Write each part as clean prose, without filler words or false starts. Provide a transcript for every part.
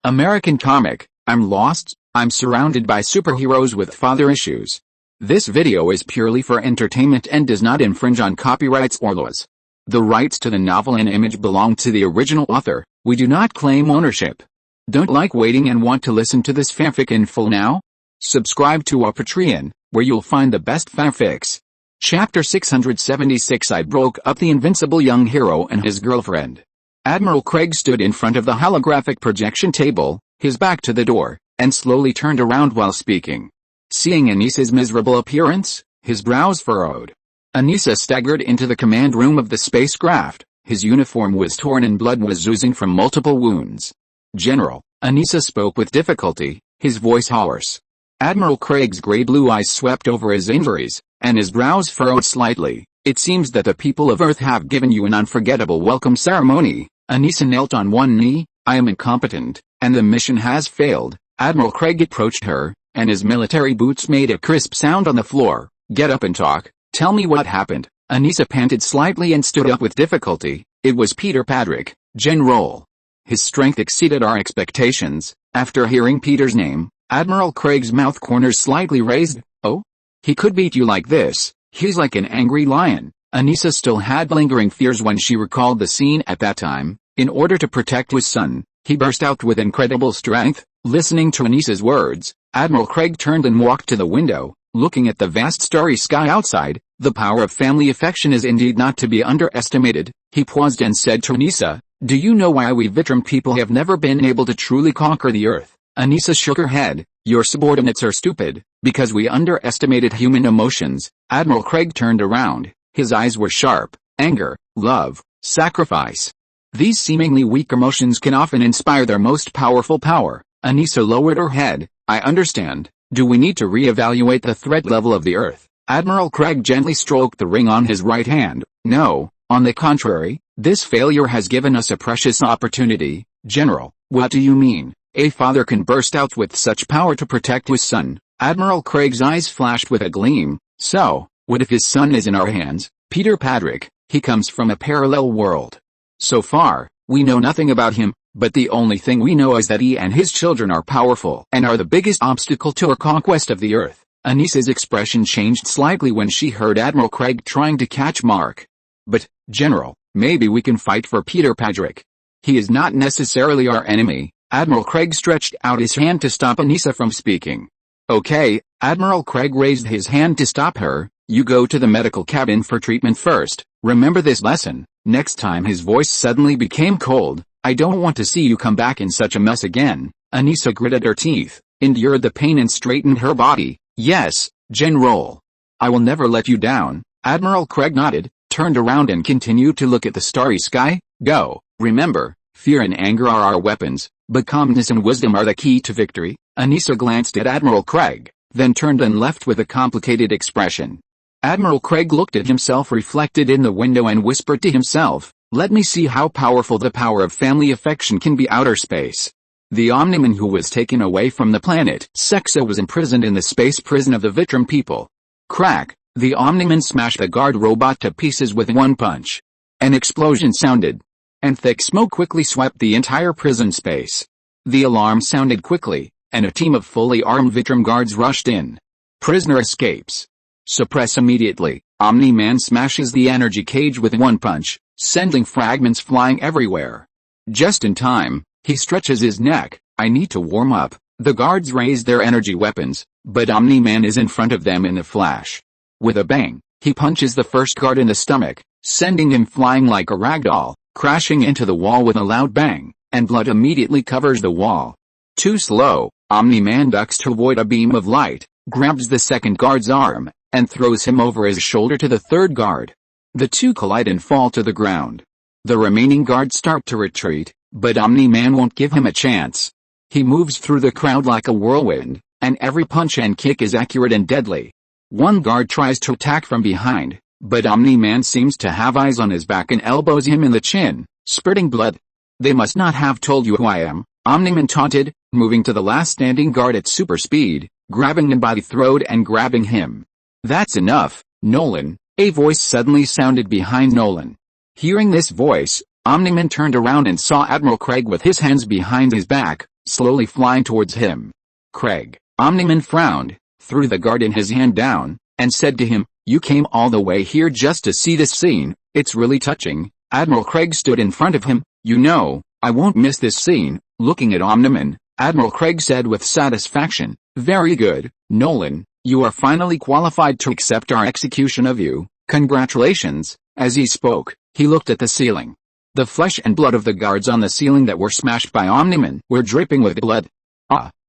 American comic, I'm lost, I'm surrounded by superheroes with father issues. This video is purely for entertainment and does not infringe on copyrights or laws. The rights to the novel and image belong to the original author. We do not claim ownership. Don't like waiting and want to listen to this fanfic in full now? Subscribe to our Patreon, where you'll find the best fanfics. Chapter 676 I broke up the invincible young hero and his girlfriend. Admiral Craig stood in front of the holographic projection table, his back to the door, and slowly turned around while speaking. Seeing Anissa's miserable appearance, his brows furrowed. Anissa staggered into the command room of the spacecraft. His uniform was torn and blood was oozing from multiple wounds. General, Anissa spoke with difficulty, his voice hoarse. Admiral Craig's gray-blue eyes swept over his injuries, and his brows furrowed slightly. It seems that the people of Earth have given you an unforgettable welcome ceremony. Anissa knelt on one knee. I am incompetent, and the mission has failed. Admiral Craig approached her, and his military boots made a crisp sound on the floor. Get up and talk. Tell me what happened. Anissa panted slightly and stood up with difficulty. It was Peter Patrick, General. His strength exceeded our expectations. After hearing Peter's name, Admiral Craig's mouth corners slightly raised. Oh? He could beat you like this. He's like an angry lion. Anissa still had lingering fears when she recalled the scene at that time. In order to protect his son, he burst out with incredible strength. Listening to Anissa's words, Admiral Craig turned and walked to the window, looking at the vast starry sky outside. The power of family affection is indeed not to be underestimated. He paused and said to Anissa, do you know why we Vitrum people have never been able to truly conquer the Earth? Anissa shook her head. Your subordinates are stupid, because we underestimated human emotions. Admiral Craig turned around. His eyes were sharp. Anger, love, sacrifice. These seemingly weak emotions can often inspire their most powerful power. Anissa lowered her head. I understand. Do we need to re-evaluate the threat level of the Earth? Admiral Craig gently stroked the ring on his right hand. No, on the contrary, this failure has given us a precious opportunity. General, what do you mean? A father can burst out with such power to protect his son. Admiral Craig's eyes flashed with a gleam. So, what if his son is in our hands? Peter Patrick, he comes from a parallel world. So far, we know nothing about him, but the only thing we know is that he and his children are powerful and are the biggest obstacle to our conquest of the Earth. Anissa's expression changed slightly when she heard Admiral Craig trying to catch Mark. But, General, maybe we can fight for Peter Patrick. He is not necessarily our enemy. Admiral Craig stretched out his hand to stop Anissa from speaking. Okay, Admiral Craig raised his hand to stop her. You go to the medical cabin for treatment first. Remember this lesson. Next time his voice suddenly became cold. I don't want to see you come back in such a mess again. Anissa gritted her teeth, endured the pain and straightened her body. Yes, General. I will never let you down. Admiral Craig nodded, turned around and continued to look at the starry sky. Go. Remember, fear and anger are our weapons, but calmness and wisdom are the key to victory. Anissa glanced at Admiral Craig, then turned and left with a complicated expression. Admiral Craig looked at himself reflected in the window and whispered to himself, let me see how powerful the power of family affection can be. Outer space. The Omniman who was taken away from the planet Sexa was imprisoned in the space prison of the Vitrum people. Crack, the Omniman smashed the guard robot to pieces with one punch. An explosion sounded, and thick smoke quickly swept the entire prison space. The alarm sounded quickly, and a team of fully armed Vitrum guards rushed in. Prisoner escapes. Suppress immediately. Omni-Man smashes the energy cage with one punch, sending fragments flying everywhere. Just in time, he stretches his neck. I need to warm up. The guards raise their energy weapons, but Omni-Man is in front of them in a flash. With a bang, he punches the first guard in the stomach, sending him flying like a ragdoll, crashing into the wall with a loud bang, and blood immediately covers the wall. Too slow, Omni-Man ducks to avoid a beam of light, grabs the second guard's arm, and throws him over his shoulder to the third guard. The two collide and fall to the ground. The remaining guards start to retreat, but Omni-Man won't give him a chance. He moves through the crowd like a whirlwind, and every punch and kick is accurate and deadly. One guard tries to attack from behind, but Omni-Man seems to have eyes on his back and elbows him in the chin, spurting blood. They must not have told you who I am, Omni-Man taunted, moving to the last standing guard at super speed, grabbing him by the throat and grabbing him. That's enough, Nolan. A voice suddenly sounded behind Nolan. Hearing this voice, Omni-Man turned around and saw Admiral Craig with his hands behind his back, slowly flying towards him. Craig, Omni-Man frowned, threw the guard in his hand down, and said to him, "You came all the way here just to see this scene? It's really touching." Admiral Craig stood in front of him. "You know, I won't miss this scene." Looking at Omni-Man, Admiral Craig said with satisfaction, "Very good, Nolan, you are finally qualified to accept our execution of you. Congratulations." As he spoke, he looked at the ceiling. The flesh and blood of the guards on the ceiling that were smashed by Omni-Man were dripping with blood.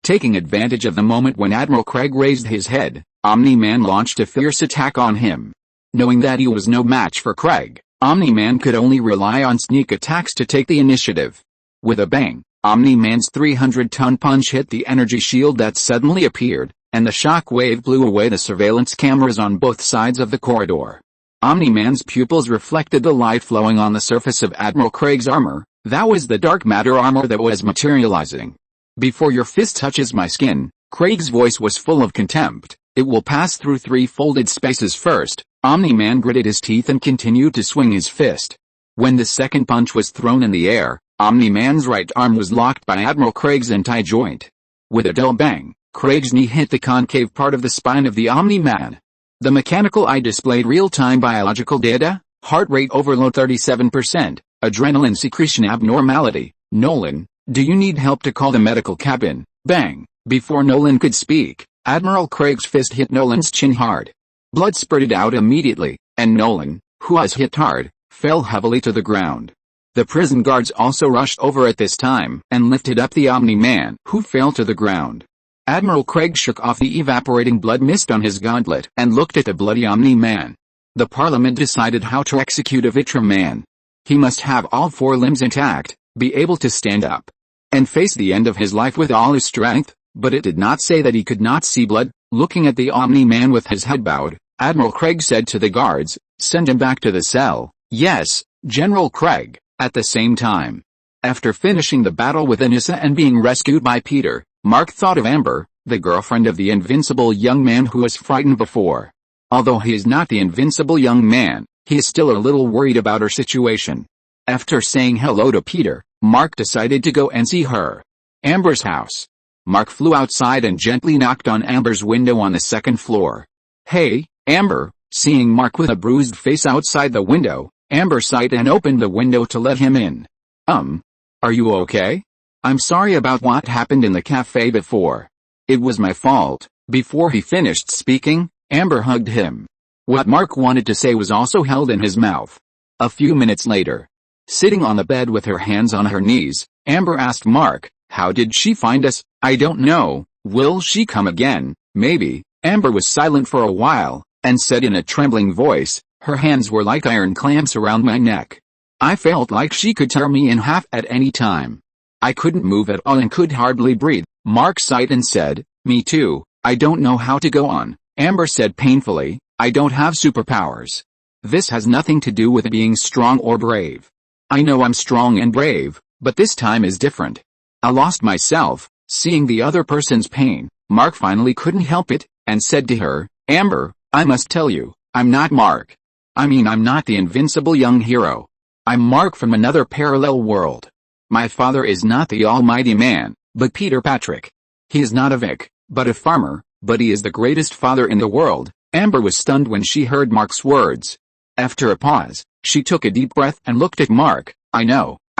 Taking advantage of the moment when Admiral Craig raised his head, Omni-Man launched a fierce attack on him. Knowing that he was no match for Craig, Omni-Man could only rely on sneak attacks to take the initiative. With a bang, Omni-Man's 300-ton punch hit the energy shield that suddenly appeared, and the shock wave blew away the surveillance cameras on both sides of the corridor. Omni-Man's pupils reflected the light flowing on the surface of Admiral Craig's armor. That was the dark matter armor that was materializing. "Before your fist touches my skin," Craig's voice was full of contempt, "it will pass through 3 folded spaces first." Omni-Man gritted his teeth and continued to swing his fist. When the second punch was thrown in the air, Omni-Man's right arm was locked by Admiral Craig's anti-joint. With a dull bang, Craig's knee hit the concave part of the spine of the Omni-Man. The mechanical eye displayed real-time biological data: heart rate overload 37%, adrenaline secretion abnormality. "Nolan, do you need help to call the medical cabin?" Bang! Before Nolan could speak, Admiral Craig's fist hit Nolan's chin hard. Blood spurted out immediately, and Nolan, who was hit hard, fell heavily to the ground. The prison guards also rushed over at this time and lifted up the Omni-Man, who fell to the ground. Admiral Craig shook off the evaporating blood mist on his gauntlet and looked at the bloody Omni-Man. The Parliament decided how to execute a Vitra man. He must have all 4 limbs intact, be able to stand up, and face the end of his life with all his strength, but it did not say that he could not see blood. Looking at the Omni-Man with his head bowed, Admiral Craig said to the guards, "Send him back to the cell." "Yes, General Craig." At the same time, after finishing the battle with Anissa and being rescued by Peter, Mark thought of Amber, the girlfriend of the invincible young man who was frightened before. Although he is not the invincible young man, he is still a little worried about her situation. After saying hello to Peter, Mark decided to go and see her. Amber's house. Mark flew outside and gently knocked on Amber's window on the 2nd floor. "Hey, Amber." Seeing Mark with a bruised face outside the window, Amber sighed and opened the window to let him in. Are you okay?" "I'm sorry about what happened in the cafe before. It was my fault." Before he finished speaking, Amber hugged him. What Mark wanted to say was also held in his mouth. A few minutes later, sitting on the bed with her hands on her knees, Amber asked Mark, "How did she find us?" "I don't know. Will she come again?" "Maybe." Amber was silent for a while, and said in a trembling voice, "Her hands were like iron clamps around my neck. I felt like she could tear me in half at any time. I couldn't move at all and could hardly breathe." Mark sighed and said, "Me too. I don't know how to go on." Amber said painfully, "I don't have superpowers. This has nothing to do with being strong or brave. I know I'm strong and brave, but this time is different. I lost myself." Seeing the other person's pain, Mark finally couldn't help it, and said to her, "Amber, I must tell you, I'm not Mark. I'm not the invincible young hero. I'm Mark from another parallel world. My father is not the almighty man, but Peter Patrick. He is not a Vic, but a farmer, but he is the greatest father in the world." Amber was stunned when she heard Mark's words. After a pause, she took a deep breath and looked at Mark. I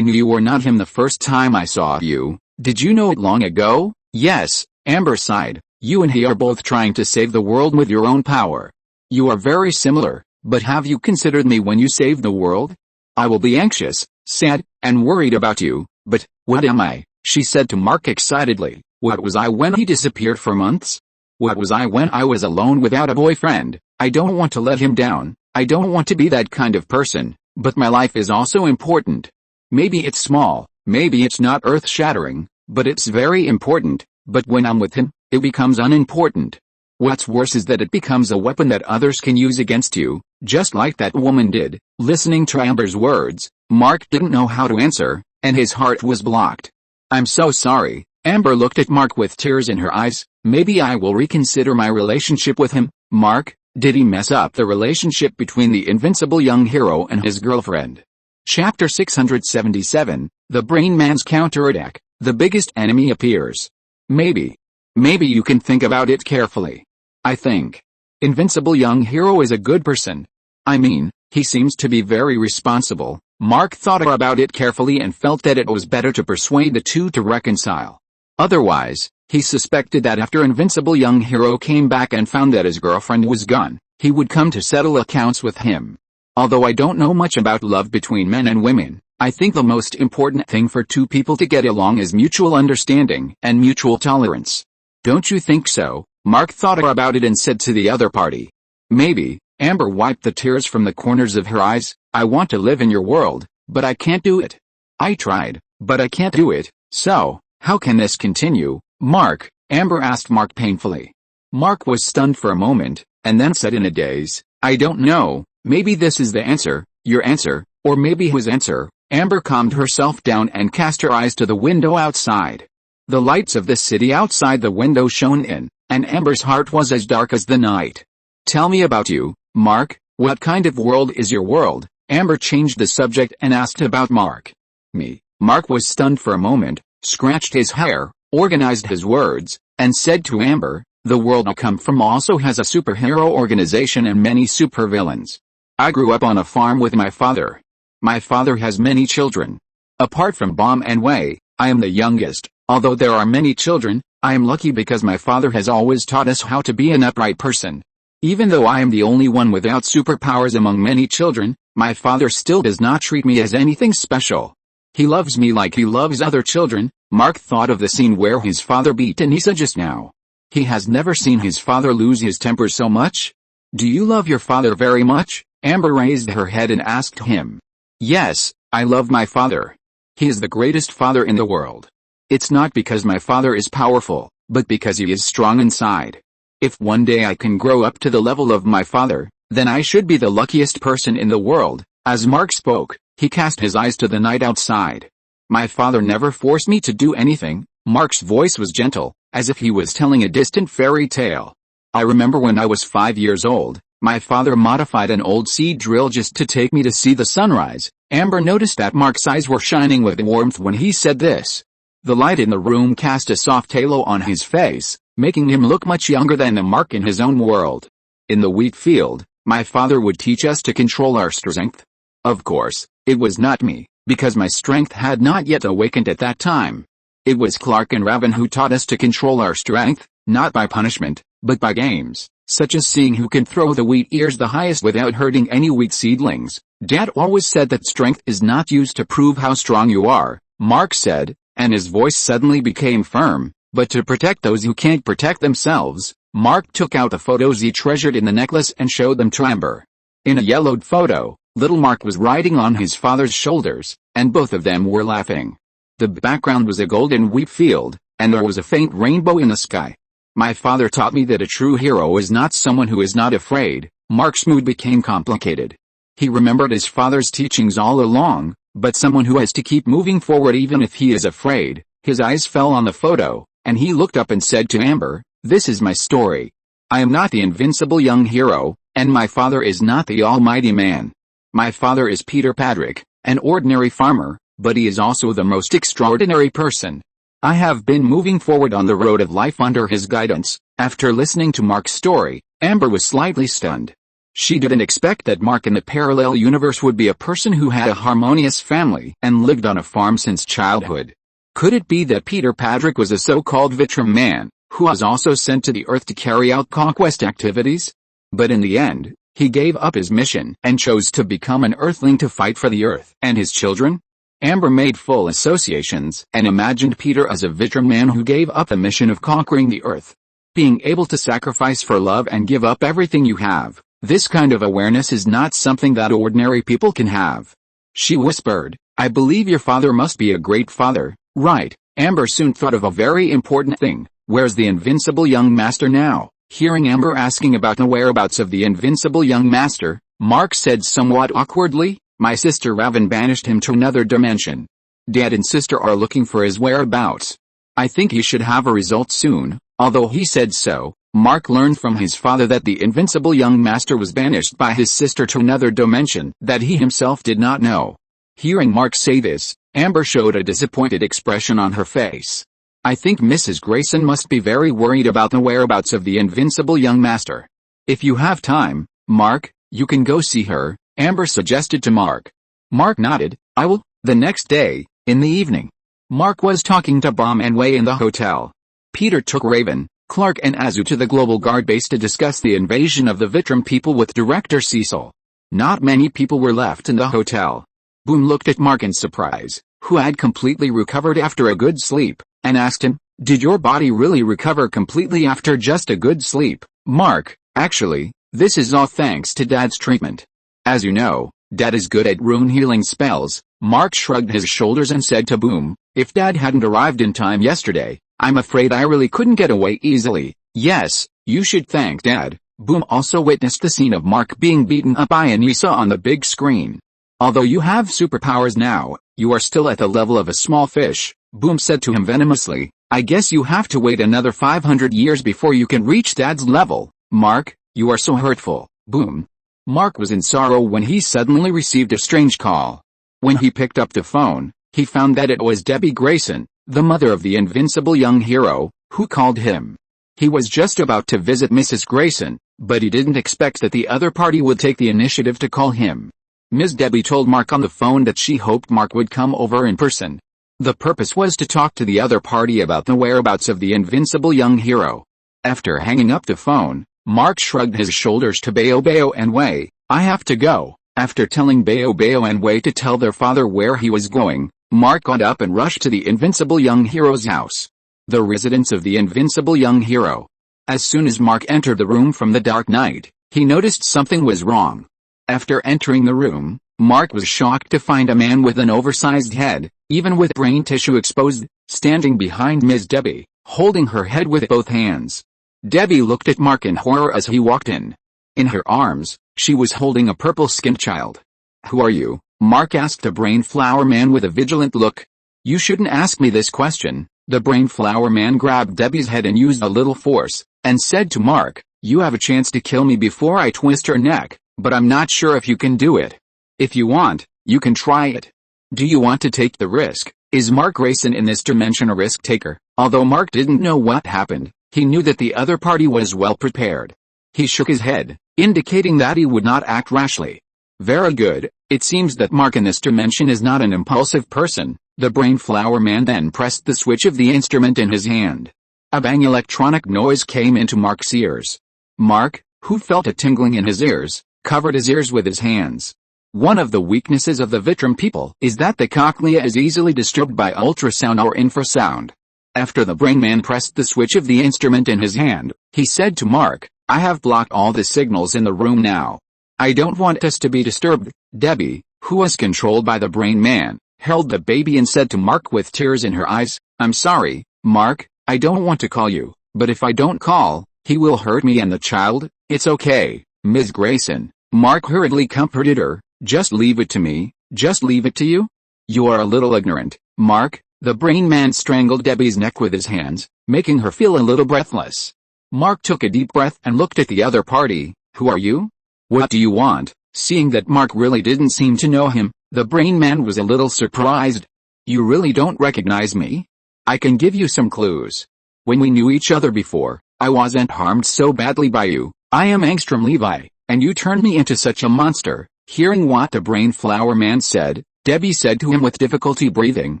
knew you were not him the first time I saw you." "Did you know it long ago?" "Yes," Amber sighed. "You and he are both trying to save the world with your own power. You are very similar, but have you considered me when you save the world? I will be anxious, sad, and worried about you, but what am I?" she said to Mark excitedly. "What was I when he disappeared for months? What was I when I was alone without a boyfriend? I don't want to let him down. I don't want to be that kind of person, but my life is also important. Maybe it's small, maybe it's not earth-shattering, but it's very important. But when I'm with him, it becomes unimportant. What's worse is that it becomes a weapon that others can use against you, just like that woman did." Listening to Amber's words, Mark didn't know how to answer, and his heart was blocked. "I'm so sorry." Amber looked at Mark with tears in her eyes. "Maybe I will reconsider my relationship with him." "Mark, did he mess up the relationship between the invincible young hero and his girlfriend?" Chapter 677, The Brain Man's Counterattack. the biggest enemy appears. Maybe you can think about it carefully. I think Invincible Young Hero is a good person. I mean, he seems to be very responsible. Mark thought about it carefully and felt that it was better to persuade the two to reconcile. Otherwise, he suspected that after Invincible Young Hero came back and found that his girlfriend was gone, he would come to settle accounts with him. Although I don't know much about love between men and women, I think the most important thing for two people to get along is mutual understanding and mutual tolerance. Don't you think so? Mark thought about it and said to the other party. Maybe. Amber wiped the tears from the corners of her eyes. I want to live in your world, but I can't do it. I tried, but I can't do it. So, how can this continue, Mark? Amber asked Mark painfully. Mark was stunned for a moment, and then said in a daze, I don't know, maybe this is the answer, your answer, or maybe his answer. Amber calmed herself down and cast her eyes to the window outside. The lights of the city outside the window shone in, and Amber's heart was as dark as the night. Tell me about you, Mark. What kind of world is your world? Amber changed the subject and asked about Mark. Me. Mark was stunned for a moment, scratched his hair, organized his words, and said to Amber, the world I come from also has a superhero organization and many supervillains. I grew up on a farm with my father. My father has many children. Apart from Bomb and Wei, I am the youngest. Although there are many children, I am lucky because my father has always taught us how to be an upright person. Even though I am the only one without superpowers among many children, my father still does not treat me as anything special. He loves me like he loves other children. Mark thought of the scene where his father beat Anissa just now. He has never seen his father lose his temper so much. Do you love your father very much? Amber raised her head and asked him. Yes, I love my father. He is the greatest father in the world. It's not because my father is powerful, but because he is strong inside. If one day I can grow up to the level of my father, then I should be the luckiest person in the world. As Mark spoke, he cast his eyes to the night outside. My father never forced me to do anything. Mark's voice was gentle, as if he was telling a distant fairy tale. I remember when I was 5 years old, my father modified an old seed drill just to take me to see the sunrise. Amber noticed that Mark's eyes were shining with warmth when he said this. The light in the room cast a soft halo on his face, making him look much younger than the Mark in his own world. In the wheat field, my father would teach us to control our strength. Of course, it was not me, because my strength had not yet awakened at that time. It was Clark and Raven who taught us to control our strength, not by punishment, but by games, such as seeing who can throw the wheat ears the highest without hurting any wheat seedlings. Dad always said that strength is not used to prove how strong you are, Mark said, and his voice suddenly became firm, but to protect those who can't protect themselves. Mark took out the photos he treasured in the necklace and showed them to Amber. In a yellowed photo, little Mark was riding on his father's shoulders, and both of them were laughing. The background was a golden wheat field, and there was a faint rainbow in the sky. My father taught me that a true hero is not someone who is not afraid. Mark's mood became complicated. He remembered his father's teachings all along, but someone who has to keep moving forward even if he is afraid. His eyes fell on the photo, and he looked up and said to Amber, this is my story. I am not the invincible young hero, and my father is not the almighty man. My father is Peter Patrick, an ordinary farmer, but he is also the most extraordinary person. I have been moving forward on the road of life under his guidance. After listening to Mark's story, Amber was slightly stunned. She didn't expect that Mark in the parallel universe would be a person who had a harmonious family and lived on a farm since childhood. Could it be that Peter Patrick was a so-called Vitrum man, who was also sent to the Earth to carry out conquest activities? But in the end, he gave up his mission and chose to become an Earthling to fight for the Earth and his children? Amber made full associations and imagined Peter as a Vitrum man who gave up the mission of conquering the Earth. Being able to sacrifice for love and give up everything you have. This kind of awareness is not something that ordinary people can have. She whispered, I believe your father must be a great father, right? Amber soon thought of a very important thing. Where's the invincible young master now? Hearing Amber asking about the whereabouts of the invincible young master, Mark said somewhat awkwardly, my sister Raven banished him to another dimension. Dad and sister are looking for his whereabouts. I think he should have a result soon. Although he said so, Mark learned from his father that the invincible young master was banished by his sister to another dimension that he himself did not know. Hearing Mark say this, Amber showed a disappointed expression on her face. I think Mrs. Grayson must be very worried about the whereabouts of the invincible young master. If you have time, Mark, you can go see her, Amber suggested to Mark. Mark nodded. I will. The next day, in the evening, Mark was talking to Baum and Wei in the hotel. Peter took Raven, Clark and Azu to the Global Guard base to discuss the invasion of the Vitrum people with Director Cecil. Not many people were left in the hotel. Boom looked at Mark in surprise, who had completely recovered after a good sleep, and asked him, "Did your body really recover completely after just a good sleep, Mark?" "Actually, this is all thanks to Dad's treatment. As you know, Dad is good at rune healing spells." Mark shrugged his shoulders and said to Boom, "If Dad hadn't arrived in time yesterday, I'm afraid I really couldn't get away easily." "Yes, you should thank Dad." Boom also witnessed the scene of Mark being beaten up by Anissa on the big screen. "Although you have superpowers now, you are still at the level of a small fish," Boom said to him venomously. "I guess you have to wait another 500 years before you can reach Dad's level. Mark, you are so hurtful." Boom. Mark was in sorrow when he suddenly received a strange call. When he picked up the phone, he found that it was Debbie Grayson, the mother of the invincible young hero, who called him. He was just about to visit Mrs. Grayson, but he didn't expect that the other party would take the initiative to call him. Ms. Debbie told Mark on the phone that she hoped Mark would come over in person. The purpose was to talk to the other party about the whereabouts of the invincible young hero. After hanging up the phone, Mark shrugged his shoulders to Bao and Wei. "I have to go." After telling Bao and Wei to tell their father where he was going, Mark got up and rushed to the invincible young hero's house, the residence of the invincible young hero. As soon as Mark entered the room from the Dark Knight, he noticed something was wrong. After entering the room, Mark was shocked to find a man with an oversized head, even with brain tissue exposed, standing behind Ms. Debbie, holding her head with both hands. Debbie looked at Mark in horror as he walked in. In her arms, she was holding a purple-skinned child. "Who are you?" Mark asked the Brain Flower Man with a vigilant look. "You shouldn't ask me this question." The Brain Flower Man grabbed Debbie's head and used a little force, and said to Mark, "You have a chance to kill me before I twist her neck, but I'm not sure if you can do it. If you want, you can try it. Do you want to take the risk?" Is Mark Grayson in this dimension a risk taker? Although Mark didn't know what happened, he knew that the other party was well prepared. He shook his head, indicating that he would not act rashly. "Very good. It seems that Mark in this dimension is not an impulsive person." The Brain Flower Man then pressed the switch of the instrument in his hand. A bang electronic noise came into Mark's ears. Mark, who felt a tingling in his ears, covered his ears with his hands. One of the weaknesses of the Vitrum people is that the cochlea is easily disturbed by ultrasound or infrasound. After the Brain Man pressed the switch of the instrument in his hand, he said to Mark, "I have blocked all the signals in the room now. I don't want us to be disturbed." Debbie, who was controlled by the Brain Man, held the baby and said to Mark with tears in her eyes, "I'm sorry, Mark, I don't want to call you, but if I don't call, he will hurt me and the child." "It's okay, Ms. Grayson." Mark hurriedly comforted her. "Just leave it to me." "Just leave it to you? You are a little ignorant, Mark." The Brain Man strangled Debbie's neck with his hands, making her feel a little breathless. Mark took a deep breath and looked at the other party. "Who are you? What do you want?" Seeing that Mark really didn't seem to know him, the Brain Man was a little surprised. "You really don't recognize me? I can give you some clues. When we knew each other before, I wasn't harmed so badly by you. I am Angstrom Levi, and you turned me into such a monster." Hearing what the Brain Flower Man said, Debbie said to him with difficulty breathing,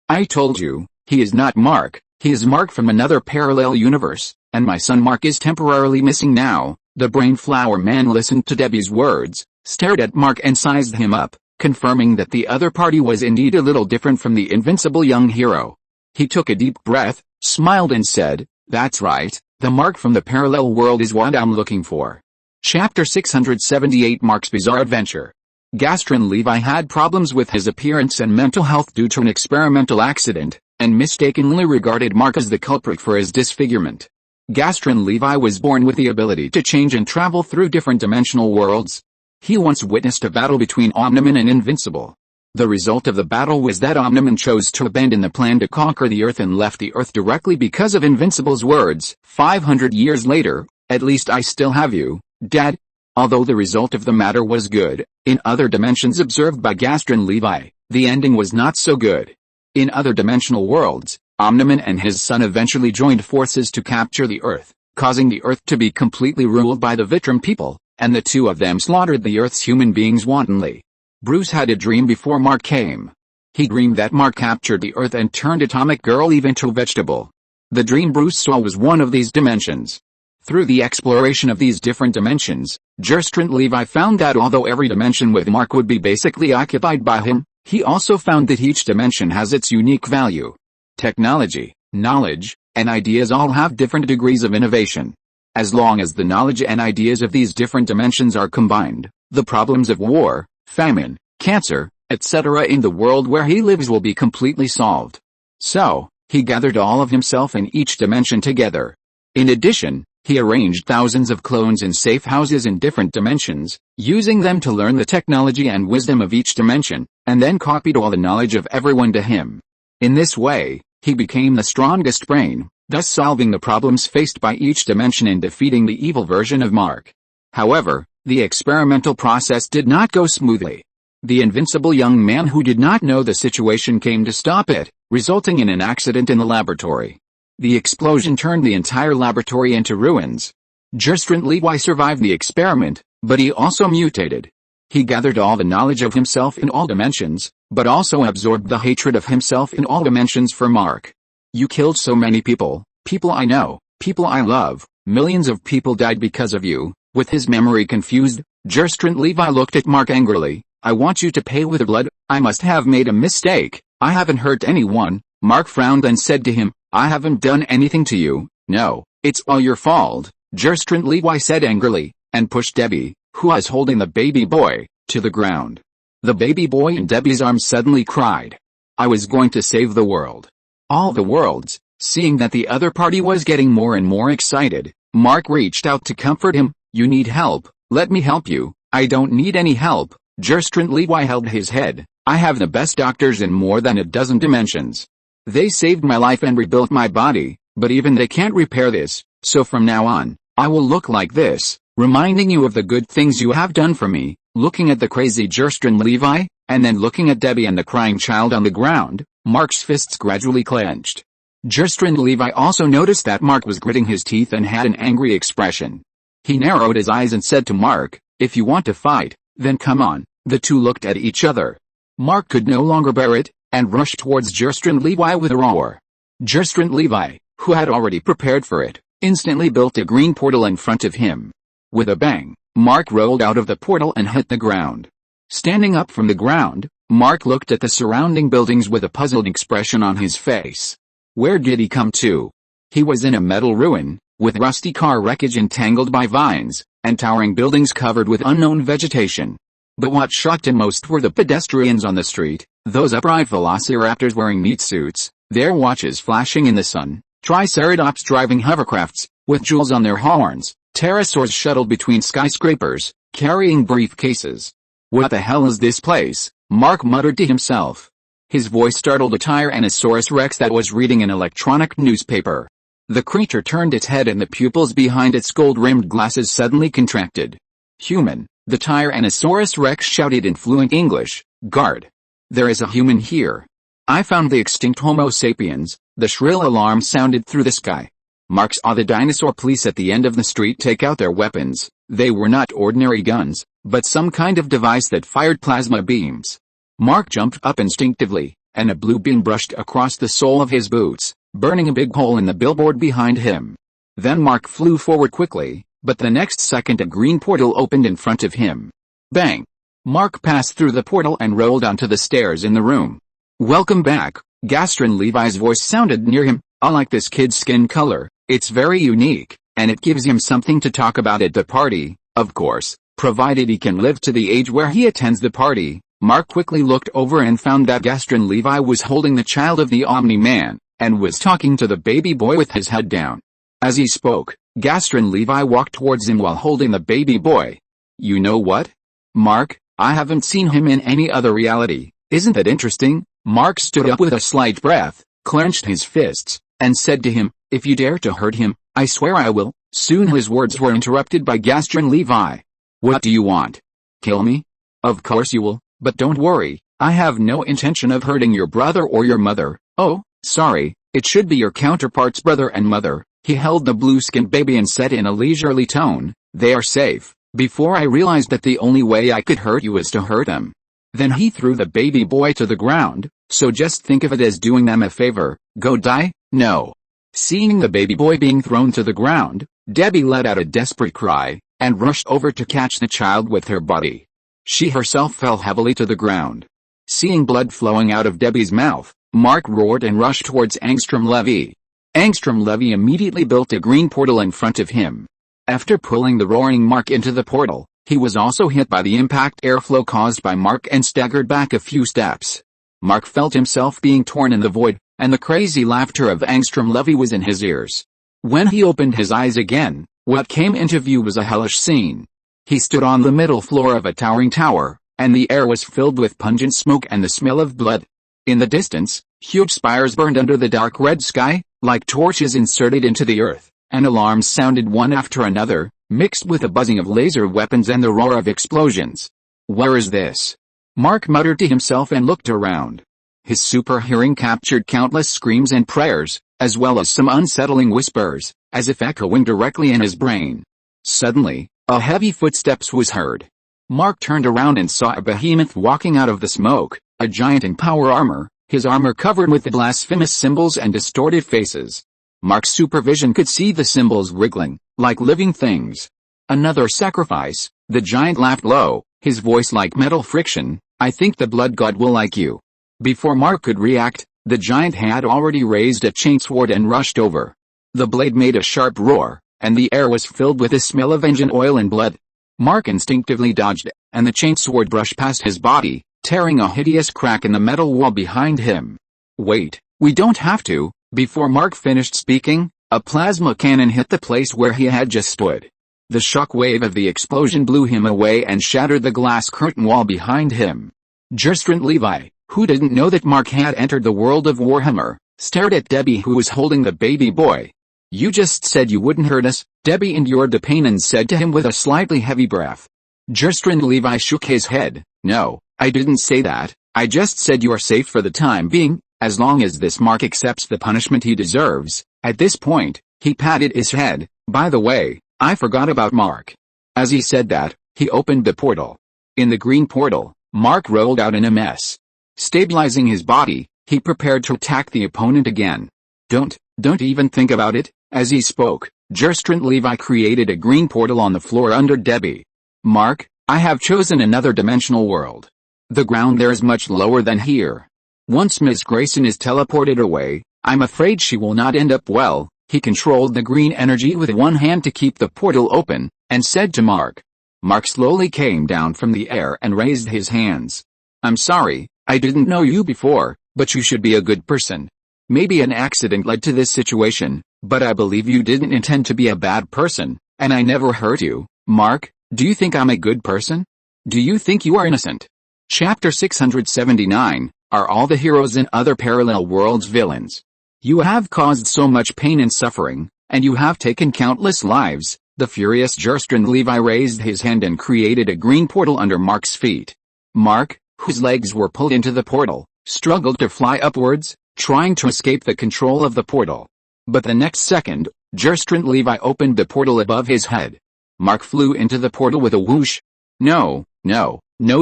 "I told you, he is not Mark. He is Mark from another parallel universe, and my son Mark is temporarily missing now." The Brain Flower Man listened to Debbie's words, stared at Mark and sized him up, confirming that the other party was indeed a little different from the invincible young hero. He took a deep breath, smiled and said, "That's right, the Mark from the parallel world is what I'm looking for." Chapter 678 Mark's Bizarre Adventure. Gastron Levi had problems with his appearance and mental health due to an experimental accident, and mistakenly regarded Mark as the culprit for his disfigurement. Gastron Levi was born with the ability to change and travel through different dimensional worlds. He once witnessed a battle between Omniman and Invincible. The result of the battle was that Omniman chose to abandon the plan to conquer the Earth and left the Earth directly because of Invincible's words. 500 years later, "At least I still have you, Dad." Although the result of the matter was good, in other dimensions observed by Gastron Levi, the ending was not so good. In other dimensional worlds, Omniman and his son eventually joined forces to capture the Earth, causing the Earth to be completely ruled by the Vitrum people, and the two of them slaughtered the Earth's human beings wantonly. Bruce had a dream before Mark came. He dreamed that Mark captured the Earth and turned Atomic Girl Eve into a vegetable. The dream Bruce saw was one of these dimensions. Through the exploration of these different dimensions, Gerstrand Levi found that although every dimension with Mark would be basically occupied by him, he also found that each dimension has its unique value. Technology, knowledge, and ideas all have different degrees of innovation. As long as the knowledge and ideas of these different dimensions are combined, the problems of war, famine, cancer, etc. in the world where he lives will be completely solved. So, he gathered all of himself in each dimension together. In addition, he arranged thousands of clones in safe houses in different dimensions, using them to learn the technology and wisdom of each dimension, and then copied all the knowledge of everyone to him. In this way, he became the strongest brain, thus solving the problems faced by each dimension and defeating the evil version of Mark. However, the experimental process did not go smoothly. The invincible young man who did not know the situation came to stop it, resulting in an accident in the laboratory. The explosion turned the entire laboratory into ruins. Gerstrand Levi survived the experiment, but he also mutated. He gathered all the knowledge of himself in all dimensions, but also absorbed the hatred of himself in all dimensions for Mark. You killed so many people, people I know, people I love, millions of people died because of you. With his memory confused, Gerstrand Levi looked at Mark angrily. I want you to pay with blood. I must have made a mistake. I haven't hurt anyone. Mark frowned and said to him, I haven't done anything to you. No, it's all your fault, Gerstrand Levi said angrily, and pushed Debbie, who was holding the baby boy, to the ground. The baby boy in Debbie's arms suddenly cried. I was going to save the world. All the worlds, seeing that the other party was getting more and more excited, Mark reached out to comfort him. You need help, let me help you. I don't need any help. Gerstrand Levi held his head. I have the best doctors in more than a dozen dimensions. They saved my life and rebuilt my body, but even they can't repair this, so from now on, I will look like this, reminding you of the good things you have done for me, looking at the crazy Gerstrand Levi, and then looking at Debbie and the crying child on the ground. Mark's fists gradually clenched. Gerstrand Levi also noticed that Mark was gritting his teeth and had an angry expression. He narrowed his eyes and said to Mark, if you want to fight, then come on. The two looked at each other. Mark could no longer bear it, and rushed towards Gerstrand Levi with a roar. Gerstrand Levi, who had already prepared for it, instantly built a green portal in front of him. With a bang, Mark rolled out of the portal and hit the ground. Standing up from the ground, Mark looked at the surrounding buildings with a puzzled expression on his face. Where did he come to? He was in a metal ruin, with rusty car wreckage entangled by vines, and towering buildings covered with unknown vegetation. But what shocked him most were the pedestrians on the street, those upright velociraptors wearing meat suits, their watches flashing in the sun, triceratops driving hovercrafts, with jewels on their horns, pterosaurs shuttled between skyscrapers, carrying briefcases. What the hell is this place? Mark muttered to himself. His voice startled a Tyrannosaurus Rex that was reading an electronic newspaper. The creature turned its head and the pupils behind its gold-rimmed glasses suddenly contracted. Human, the Tyrannosaurus Rex shouted in fluent English, guard. There is a human here. I found the extinct Homo sapiens. The shrill alarm sounded through the sky. Mark saw the dinosaur police at the end of the street take out their weapons. They were not ordinary guns, but some kind of device that fired plasma beams. Mark jumped up instinctively, and a blue beam brushed across the sole of his boots, burning a big hole in the billboard behind him. Then Mark flew forward quickly, but the next second a green portal opened in front of him. Bang! Mark passed through the portal and rolled onto the stairs in the room. Welcome back, Gerstrand Levi's voice sounded near him. I like this kid's skin color, it's very unique, and it gives him something to talk about at the party, of course, provided he can live to the age where he attends the party. Mark quickly looked over and found that Gerstrand Levi was holding the child of the Omni-Man, and was talking to the baby boy with his head down. As he spoke, Gerstrand Levi walked towards him while holding the baby boy. You know what? Mark, I haven't seen him in any other reality, isn't that interesting? Mark stood up with a slight breath, clenched his fists, and said to him, if you dare to hurt him, I swear I will. Soon his words were interrupted by Gerstrand Levi. What do you want? Kill me? Of course you will, but don't worry, I have no intention of hurting your brother or your mother. Oh, sorry, it should be your counterpart's brother and mother. He held the blue-skinned baby and said in a leisurely tone, they are safe. Before I realized that the only way I could hurt you is to hurt them. Then he threw the baby boy to the ground, so just think of it as doing them a favor. Go die? No. Seeing the baby boy being thrown to the ground, Debbie let out a desperate cry, and rushed over to catch the child with her body. She herself fell heavily to the ground. Seeing blood flowing out of Debbie's mouth, Mark roared and rushed towards Angstrom Levy. Angstrom Levy immediately built a green portal in front of him. After pulling the roaring Mark into the portal, he was also hit by the impact airflow caused by Mark and staggered back a few steps. Mark felt himself being torn in the void, and the crazy laughter of Angstrom Levy was in his ears. When he opened his eyes again, what came into view was a hellish scene. He stood on the middle floor of a towering tower, and the air was filled with pungent smoke and the smell of blood. In the distance, huge spires burned under the dark red sky, like torches inserted into the earth, and alarms sounded one after another, mixed with the buzzing of laser weapons and the roar of explosions. Where is this? Mark muttered to himself and looked around. His super hearing captured countless screams and prayers, as well as some unsettling whispers, as if echoing directly in his brain. Suddenly, a heavy footsteps was heard. Mark turned around and saw a behemoth walking out of the smoke, a giant in power armor, his armor covered with the blasphemous symbols and distorted faces. Mark's supervision could see the symbols wriggling, like living things. Another sacrifice, the giant laughed low, his voice like metal friction, I think the blood god will like you. Before Mark could react, the giant had already raised a chainsword and rushed over. The blade made a sharp roar, and the air was filled with the smell of engine oil and blood. Mark instinctively dodged, and the chainsword brushed past his body, tearing a hideous crack in the metal wall behind him. Wait, we don't have to. Before Mark finished speaking, a plasma cannon hit the place where he had just stood. The shock wave of the explosion blew him away and shattered the glass curtain wall behind him. Gerstrand Levi, who didn't know that Mark had entered the world of Warhammer, stared at Debbie who was holding the baby boy. You just said you wouldn't hurt us, Debbie endured the pain and said to him with a slightly heavy breath. Gerstrand Levi shook his head. No, I didn't say that, I just said you are safe for the time being, as long as this Mark accepts the punishment he deserves. At this point, he patted his head. By the way, I forgot about Mark. As he said that, he opened the portal. In the green portal, Mark rolled out in a mess. Stabilizing his body, he prepared to attack the opponent again. Don't even think about it. As he spoke, Gerstrand Levi created a green portal on the floor under Debbie. Mark, I have chosen another dimensional world. The ground there is much lower than here. Once Miss Grayson is teleported away, I'm afraid she will not end up well. He controlled the green energy with one hand to keep the portal open, and said to Mark. Mark slowly came down from the air and raised his hands. I'm sorry, I didn't know you before, but you should be a good person. Maybe an accident led to this situation, but I believe you didn't intend to be a bad person, and I never hurt you. Mark, do you think I'm a good person? Do you think you are innocent? Chapter 679, Are all the heroes in other parallel worlds villains? You have caused so much pain and suffering, and you have taken countless lives. The furious Gerstrand Levi raised his hand and created a green portal under Mark's feet. Mark, whose legs were pulled into the portal, struggled to fly upwards, trying to escape the control of the portal. But the next second, Gerstrand Levi opened the portal above his head. Mark flew into the portal with a whoosh. No.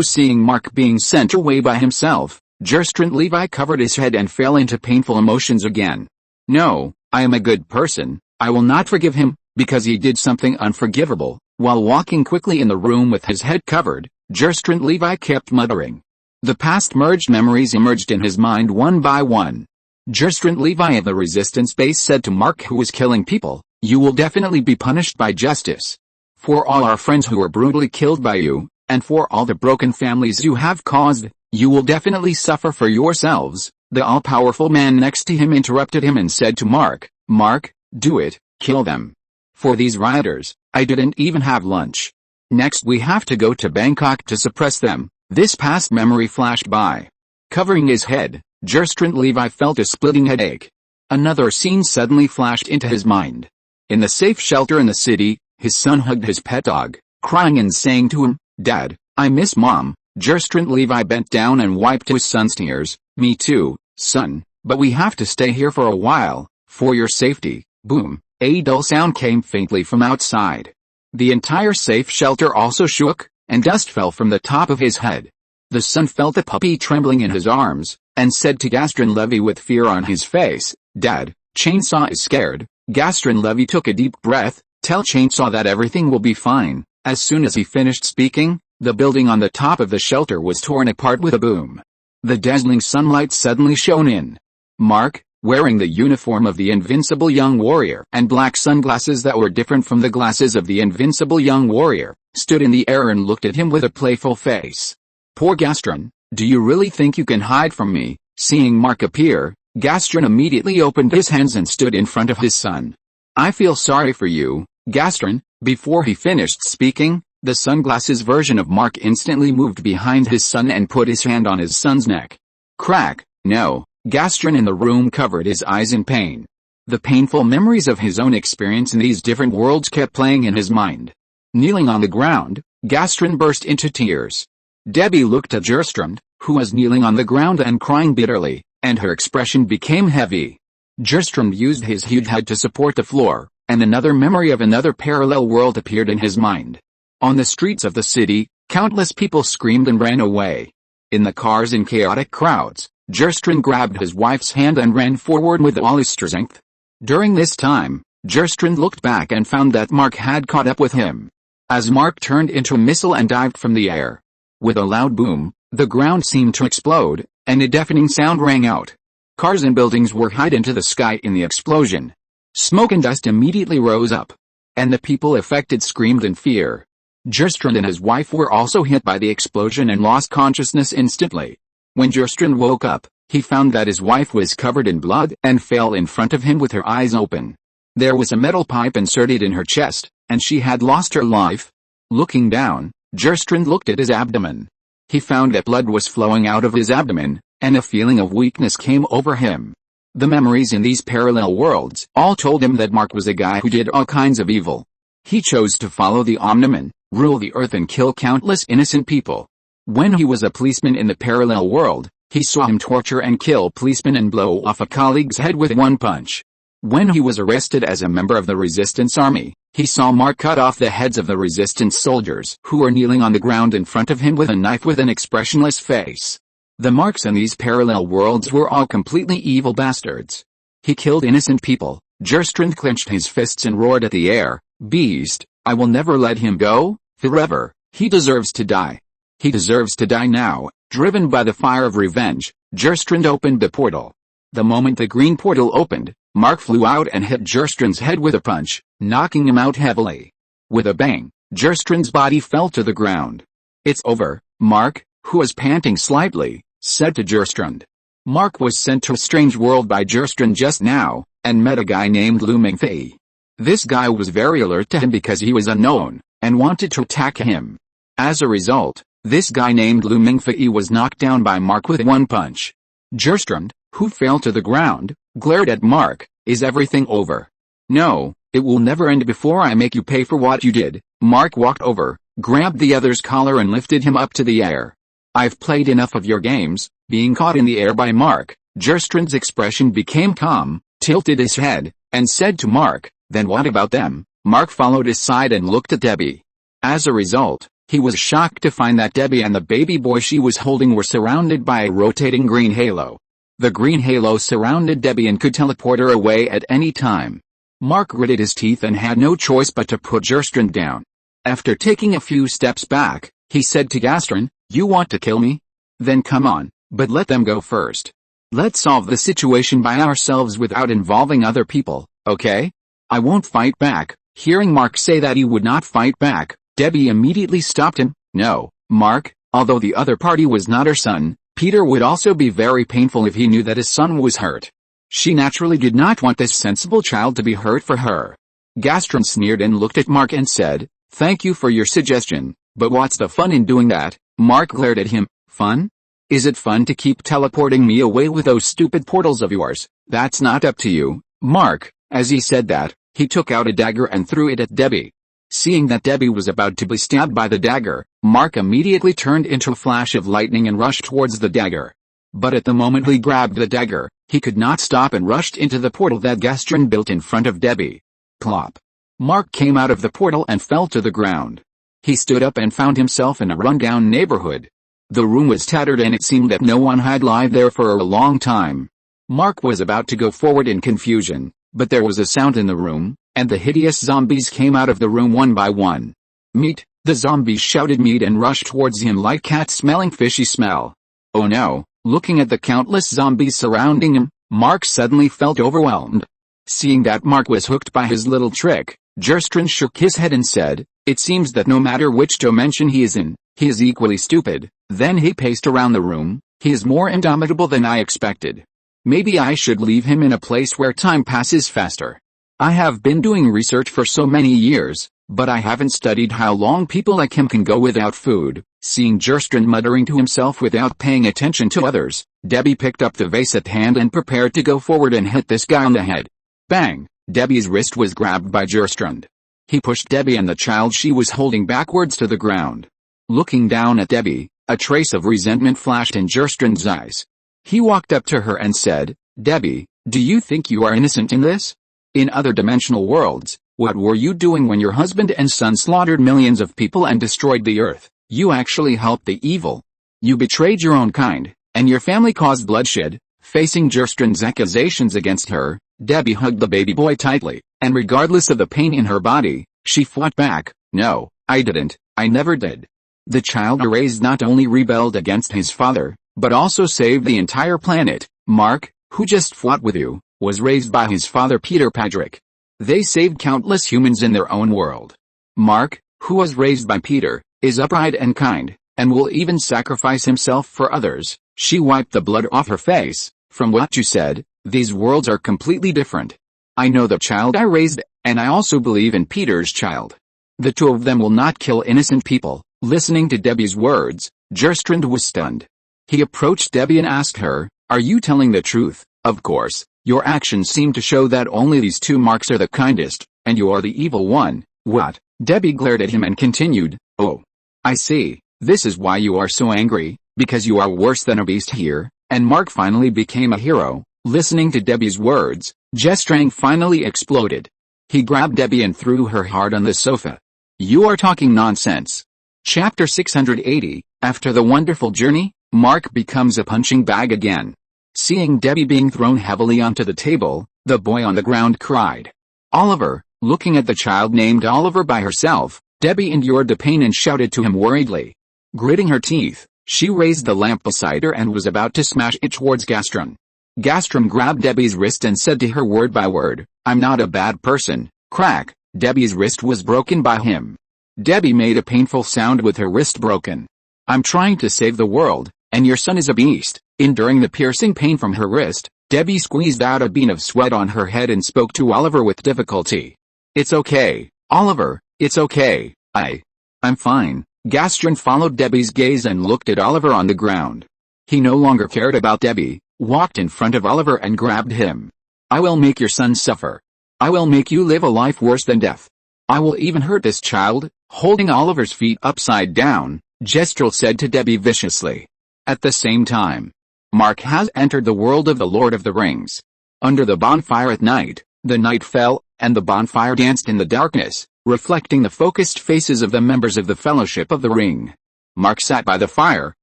Seeing Mark being sent away by himself, Gerstrand Levi covered his head and fell into painful emotions again. No, I am a good person, I will not forgive him, because he did something unforgivable. While walking quickly in the room with his head covered, Gerstrand Levi kept muttering. The past merged memories emerged in his mind one by one. Gerstrand Levi of the Resistance base said to Mark, who was killing people, you will definitely be punished by justice. For all our friends who were brutally killed by you, and for all the broken families you have caused, you will definitely suffer for yourselves. The all-powerful man next to him interrupted him and said to Mark, Mark, do it, kill them. For these rioters, I didn't even have lunch. Next we have to go to Bangkok to suppress them. This past memory flashed by. Covering his head, Gerstrand Levi felt a splitting headache. Another scene suddenly flashed into his mind. In the safe shelter in the city, his son hugged his pet dog, crying and saying to him, Dad, I miss Mom. Gerstrand Levi bent down and wiped his son's tears. Me too, son, but we have to stay here for a while, for your safety. Boom, a dull sound came faintly from outside. The entire safe shelter also shook, and dust fell from the top of his head. The son felt the puppy trembling in his arms, and said to Gerstrand Levi with fear on his face, Dad, Chainsaw is scared. Gerstrand Levi took a deep breath. Tell Chainsaw that everything will be fine. As soon as he finished speaking, the building on the top of the shelter was torn apart with a boom. The dazzling sunlight suddenly shone in. Mark, wearing the uniform of the invincible young warrior and black sunglasses that were different from the glasses of the invincible young warrior, stood in the air and looked at him with a playful face. Poor Gerstrand, do you really think you can hide from me? Seeing Mark appear, Gerstrand immediately opened his hands and stood in front of his son. I feel sorry for you, Gerstrand. Before he finished speaking, the sunglasses version of Mark instantly moved behind his son and put his hand on his son's neck. Crack, no. Gerstrand in the room covered his eyes in pain. The painful memories of his own experience in these different worlds kept playing in his mind. Kneeling on the ground, Gerstrand burst into tears. Debbie looked at Gerstrand, who was kneeling on the ground and crying bitterly, and her expression became heavy. Gerstrand used his huge head to support the floor, and another memory of another parallel world appeared in his mind. On the streets of the city, countless people screamed and ran away. In the cars and chaotic crowds, Gerstrand grabbed his wife's hand and ran forward with all his strength. During this time, Gerstrand looked back and found that Mark had caught up with him. As Mark turned into a missile and dived from the air. With a loud boom, the ground seemed to explode, and a deafening sound rang out. Cars and buildings were high into the sky in the explosion. Smoke and dust immediately rose up. And the people affected screamed in fear. Gerstrand and his wife were also hit by the explosion and lost consciousness instantly. When Gerstrand woke up, he found that his wife was covered in blood and fell in front of him with her eyes open. There was a metal pipe inserted in her chest, and she had lost her life. Looking down, Gerstrand looked at his abdomen. He found that blood was flowing out of his abdomen, and a feeling of weakness came over him. The memories in these parallel worlds all told him that Mark was a guy who did all kinds of evil. He chose to follow the Omniman, rule the earth and kill countless innocent people. When he was a policeman in the parallel world, he saw him torture and kill policemen and blow off a colleague's head with one punch. When he was arrested as a member of the resistance army, he saw Mark cut off the heads of the resistance soldiers who were kneeling on the ground in front of him with a knife with an expressionless face. The Marks in these parallel worlds were all completely evil bastards. He killed innocent people. Gerstrand clenched his fists and roared at the air, Beast, I will never let him go, forever. He deserves to die. He deserves to die now. Driven by the fire of revenge, Gerstrand opened the portal. The moment the green portal opened, Mark flew out and hit Gerstrand's head with a punch, knocking him out heavily. With a bang, Gerstrand's body fell to the ground. It's over, Mark, who was panting slightly, said to Gerstrand. Mark was sent to a strange world by Gerstrand just now, and met a guy named Lin Fang. This guy was very alert to him because he was unknown, and wanted to attack him. As a result, this guy named Lin Fang was knocked down by Mark with one punch. Gerstrand, who fell to the ground, glared at Mark. Is everything over? No, it will never end before I make you pay for what you did. Mark walked over, grabbed the other's collar and lifted him up to the air. I've played enough of your games. Being caught in the air by Mark, Gerstrand's expression became calm, tilted his head, and said to Mark, then what about them? Mark followed his side and looked at Debbie. As a result, he was shocked to find that Debbie and the baby boy she was holding were surrounded by a rotating green halo. The green halo surrounded Debbie and could teleport her away at any time. Mark gritted his teeth and had no choice but to put Gerstrand down. After taking a few steps back, he said to Gerstrand, you want to kill me? Then come on, but let them go first. Let's solve the situation by ourselves without involving other people, okay? I won't fight back. Hearing Mark say that he would not fight back, Debbie immediately stopped him. No, Mark, although the other party was not her son, Peter would also be very painful if he knew that his son was hurt. She naturally did not want this sensible child to be hurt for her. Gerstrand sneered and looked at Mark and said, thank you for your suggestion, but what's the fun in doing that? Mark glared at him. Fun? Is it fun to keep teleporting me away with those stupid portals of yours? That's not up to you, Mark. As he said that, he took out a dagger and threw it at Debbie. Seeing that Debbie was about to be stabbed by the dagger, Mark immediately turned into a flash of lightning and rushed towards the dagger. But at the moment he grabbed the dagger, he could not stop and rushed into the portal that Gastron built in front of Debbie. Plop. Mark came out of the portal and fell to the ground. He stood up and found himself in a rundown neighborhood. The room was tattered and it seemed that no one had lived there for a long time. Mark was about to go forward in confusion, but there was a sound in the room, and the hideous zombies came out of the room one by one. Meat, the zombies shouted meat and rushed towards him like cats smelling fishy smell. Oh no, looking at the countless zombies surrounding him, Mark suddenly felt overwhelmed. Seeing that Mark was hooked by his little trick, Gastron shook his head and said, "It seems that no matter which dimension he is in, he is equally stupid." Then he paced around the room. "He is more indomitable than I expected. Maybe I should leave him in a place where time passes faster. I have been doing research for so many years, but I haven't studied how long people like him can go without food." Seeing Gastron muttering to himself without paying attention to others, Debbie picked up the vase at hand and prepared to go forward and hit this guy on the head. Bang! Debbie's wrist was grabbed by Gastron. He pushed Debbie and the child she was holding backwards to the ground. Looking down at Debbie, a trace of resentment flashed in Gastron's eyes. He walked up to her and said, "Debbie, do you think you are innocent in this? In other dimensional worlds, what were you doing when your husband and son slaughtered millions of people and destroyed the earth? You actually helped the evil. You betrayed your own kind, and your family caused bloodshed." Facing Gastron's accusations against her, Debbie hugged the baby boy tightly, and regardless of the pain in her body, she fought back. "No, I didn't, I never did." The child raised not only rebelled against his father, but also saved the entire planet. Mark, who just fought with you, was raised by his father Peter Patrick. They saved countless humans in their own world. Mark, who was raised by Peter, is upright and kind, and will even sacrifice himself for others. She wiped the blood off her face. "From what you said, these worlds are completely different. I know the child I raised, and I also believe in Peter's child. The two of them will not kill innocent people." Listening to Debbie's words, Gastron was stunned. He approached Debbie and asked her, "Are you telling the truth?" "Of course, your actions seem to show that only these two Marks are the kindest, and you are the evil one." "What?" Debbie glared at him and continued, "Oh, I see, this is why you are so angry, because you are worse than a beast here." And Mark finally became a hero. Listening to Debbie's words, Gastron finally exploded. He grabbed Debbie and threw her hard on the sofa. "You are talking nonsense." Chapter 680, After the wonderful journey, Mark becomes a punching bag again. Seeing Debbie being thrown heavily onto the table, the boy on the ground cried. "Oliver!" Looking at the child named Oliver by herself, Debbie endured the pain and shouted to him worriedly. Gritting her teeth, she raised the lamp beside her and was about to smash it towards Gastron. Gastron grabbed Debbie's wrist and said to her word by word, "I'm not a bad person." Crack! Debbie's wrist was broken by him. Debbie made a painful sound with her wrist broken. "I'm trying to save the world, and your son is a beast." Enduring the piercing pain from her wrist, Debbie squeezed out a bead of sweat on her head and spoke to Oliver with difficulty. "It's okay, Oliver, it's okay, I'm fine." Gastron followed Debbie's gaze and looked at Oliver on the ground. He no longer cared about Debbie, walked in front of Oliver and grabbed him. "I will make your son suffer. I will make you live a life worse than death. I will even hurt this child." Holding Oliver's feet upside down, Gastron said to Debbie viciously. At the same time, Mark has entered the world of the Lord of the Rings. Under the bonfire at night, the night fell, and the bonfire danced in the darkness, reflecting the focused faces of the members of the Fellowship of the Ring. Mark sat by the fire,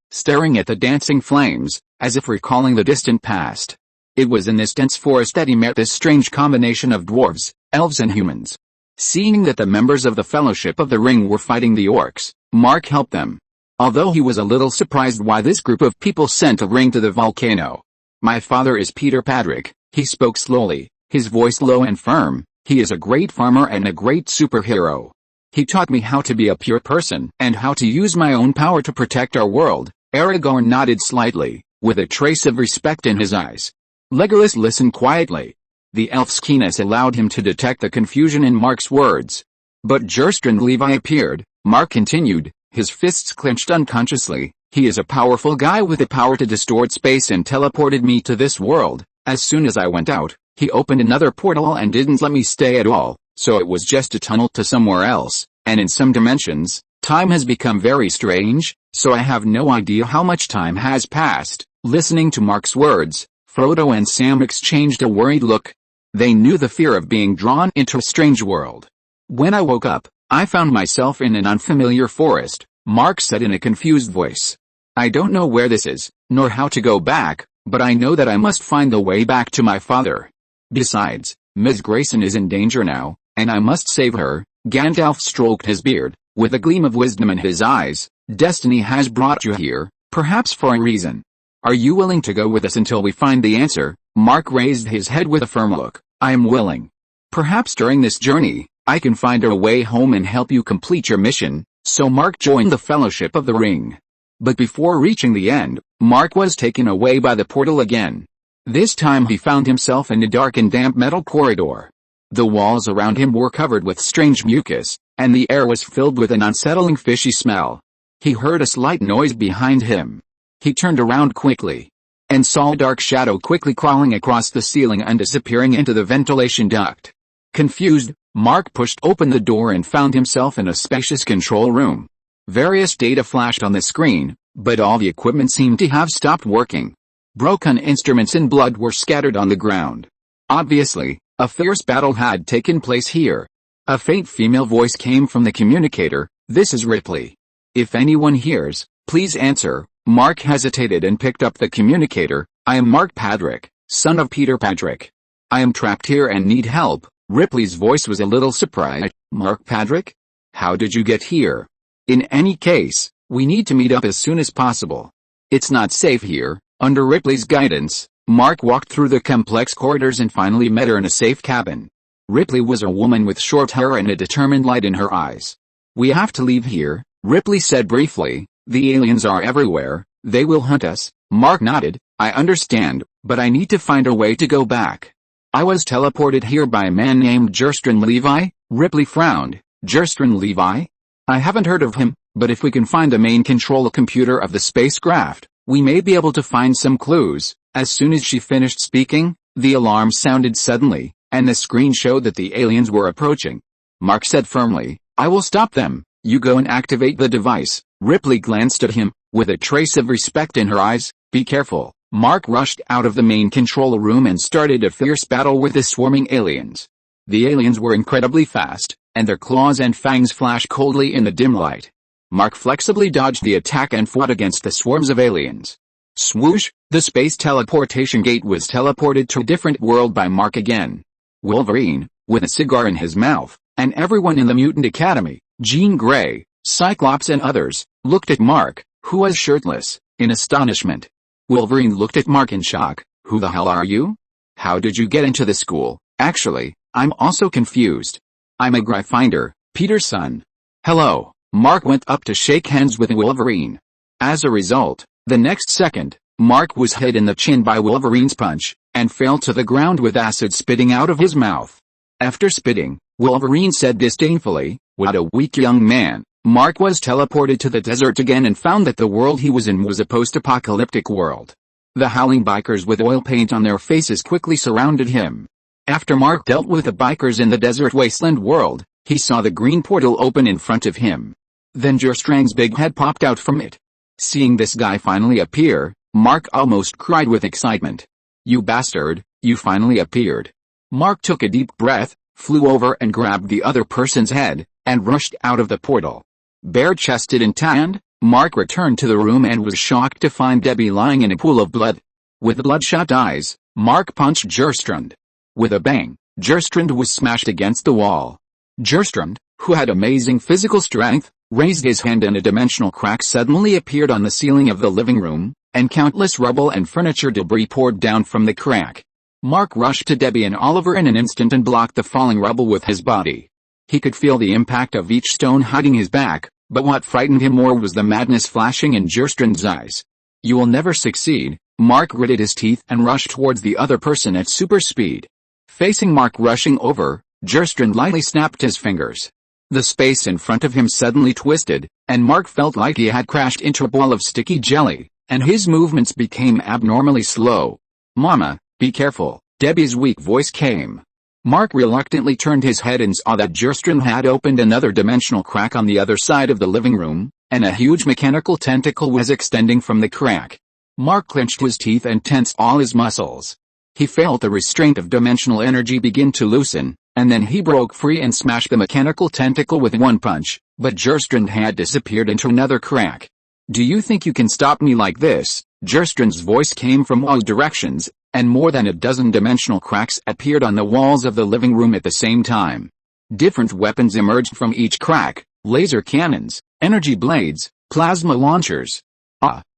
staring at the dancing flames, as if recalling the distant past. It was in this dense forest that he met this strange combination of dwarves, elves and humans. Seeing that the members of the Fellowship of the Ring were fighting the orcs, Mark helped them. Although he was a little surprised why this group of people sent a ring to the volcano. "My father is Peter Patrick," he spoke slowly, his voice low and firm. "He is a great farmer and a great superhero. He taught me how to be a pure person and how to use my own power to protect our world." Aragorn nodded slightly, with a trace of respect in his eyes. Legolas listened quietly. The elf's keenness allowed him to detect the confusion in Mark's words. But Gastron Levi appeared. Mark continued, his fists clenched unconsciously. "He is a powerful guy with the power to distort space and teleported me to this world. As soon as I went out, he opened another portal and didn't let me stay at all, so it was just a tunnel to somewhere else." and in some dimensions, time has become very strange, so I have no idea how much time has passed." Listening to Mark's words, Frodo and Sam exchanged a worried look. They knew the fear of being drawn into a strange world. "When I woke up, I found myself in an unfamiliar forest," Mark said in a confused voice. "I don't know where this is, nor how to go back, but I know that I must find the way back to my father. Besides, Ms. Grayson is in danger now, and I must save her." Gandalf stroked his beard, with a gleam of wisdom in his eyes. "Destiny has brought you here, perhaps for a reason. Are you willing to go with us until we find the answer?" Mark raised his head with a firm look. "I am willing. Perhaps during this journey, I can find a way home and help you complete your mission." So Mark joined the Fellowship of the Ring. But before reaching the end, Mark was taken away by the portal again. This time he found himself in a dark and damp metal corridor. The walls around him were covered with strange mucus, and the air was filled with an unsettling fishy smell. He heard a slight noise behind him. He turned around quickly, and saw a dark shadow quickly crawling across the ceiling and disappearing into the ventilation duct. Confused, Mark pushed open the door and found himself in a spacious control room. Various data flashed on the screen, but all the equipment seemed to have stopped working. Broken instruments and blood were scattered on the ground. Obviously, a fierce battle had taken place here. A faint female voice came from the communicator. "This is Ripley. If anyone hears, please answer." Mark hesitated and picked up the communicator. "I am Mark Padrick, son of Peter Padrick. I am trapped here and need help." Ripley's voice was a little surprised. "Mark Padrick? How did you get here? In any case, we need to meet up as soon as possible. It's not safe here." Under Ripley's guidance, Mark walked through the complex corridors and finally met her in a safe cabin. Ripley was a woman with short hair and a determined light in her eyes. "We have to leave here," Ripley said briefly. "The aliens are everywhere. They will hunt us." Mark nodded. "I understand, but I need to find a way to go back. I was teleported here by a man named Jerstrin Levi." Ripley frowned. "Jerstrin Levi? I haven't heard of him, but if we can find the main control computer of the spacecraft, we may be able to find some clues." As soon as she finished speaking, the alarm sounded suddenly, and the screen showed that the aliens were approaching. Mark said firmly, "I will stop them. You go and activate the device." Ripley glanced at him, with a trace of respect in her eyes. "Be careful." Mark rushed out of the main control room and started a fierce battle with the swarming aliens. The aliens were incredibly fast, and their claws and fangs flashed coldly in the dim light. Mark flexibly dodged the attack and fought against the swarms of aliens. Swoosh! The space teleportation gate was teleported to a different world by Mark again. Wolverine, with a cigar in his mouth, and everyone in the Mutant Academy, Jean Grey, Cyclops and others, looked at Mark, who was shirtless, in astonishment. Wolverine looked at Mark in shock. "Who the hell are you? How did you get into the school?" "Actually, I'm also confused. I'm a Gryffindor, Peter's son." "Hello." Mark went up to shake hands with Wolverine. As a result, the next second, Mark was hit in the chin by Wolverine's punch, and fell to the ground with acid spitting out of his mouth. After spitting, Wolverine said disdainfully, "What a weak young man." Mark was teleported to the desert again and found that the world he was in was a post-apocalyptic world. The howling bikers with oil paint on their faces quickly surrounded him. After Mark dealt with the bikers in the desert wasteland world, he saw the green portal open in front of him. Then Jerstrang's big head popped out from it. Seeing this guy finally appear, Mark almost cried with excitement. "You bastard, you finally appeared." Mark took a deep breath, flew over and grabbed the other person's head, and rushed out of the portal. Bare-chested and tanned, Mark returned to the room and was shocked to find Debbie lying in a pool of blood. With bloodshot eyes, Mark punched Jerstrand. With a bang, Jerstrand was smashed against the wall. Jerstrand, who had amazing physical strength, raised his hand and a dimensional crack suddenly appeared on the ceiling of the living room, and countless rubble and furniture debris poured down from the crack. Mark rushed to Debbie and Oliver in an instant and blocked the falling rubble with his body. He could feel the impact of each stone hitting his back, but what frightened him more was the madness flashing in Jerstrand's eyes. "You will never succeed." Mark gritted his teeth and rushed towards the other person at super speed. Facing Mark rushing over, Jerstrand lightly snapped his fingers. The space in front of him suddenly twisted, and Mark felt like he had crashed into a ball of sticky jelly, and his movements became abnormally slow. "Mama, be careful," Debbie's weak voice came. Mark reluctantly turned his head and saw that Jerstrand had opened another dimensional crack on the other side of the living room, and a huge mechanical tentacle was extending from the crack. Mark clenched his teeth and tensed all his muscles. He felt the restraint of dimensional energy begin to loosen, and then he broke free and smashed the mechanical tentacle with one punch, but Jerstrand had disappeared into another crack. "Do you think you can stop me like this?" Jerstrand's voice came from all directions, and more than a dozen dimensional cracks appeared on the walls of the living room at the same time. Different weapons emerged from each crack: laser cannons, energy blades, plasma launchers.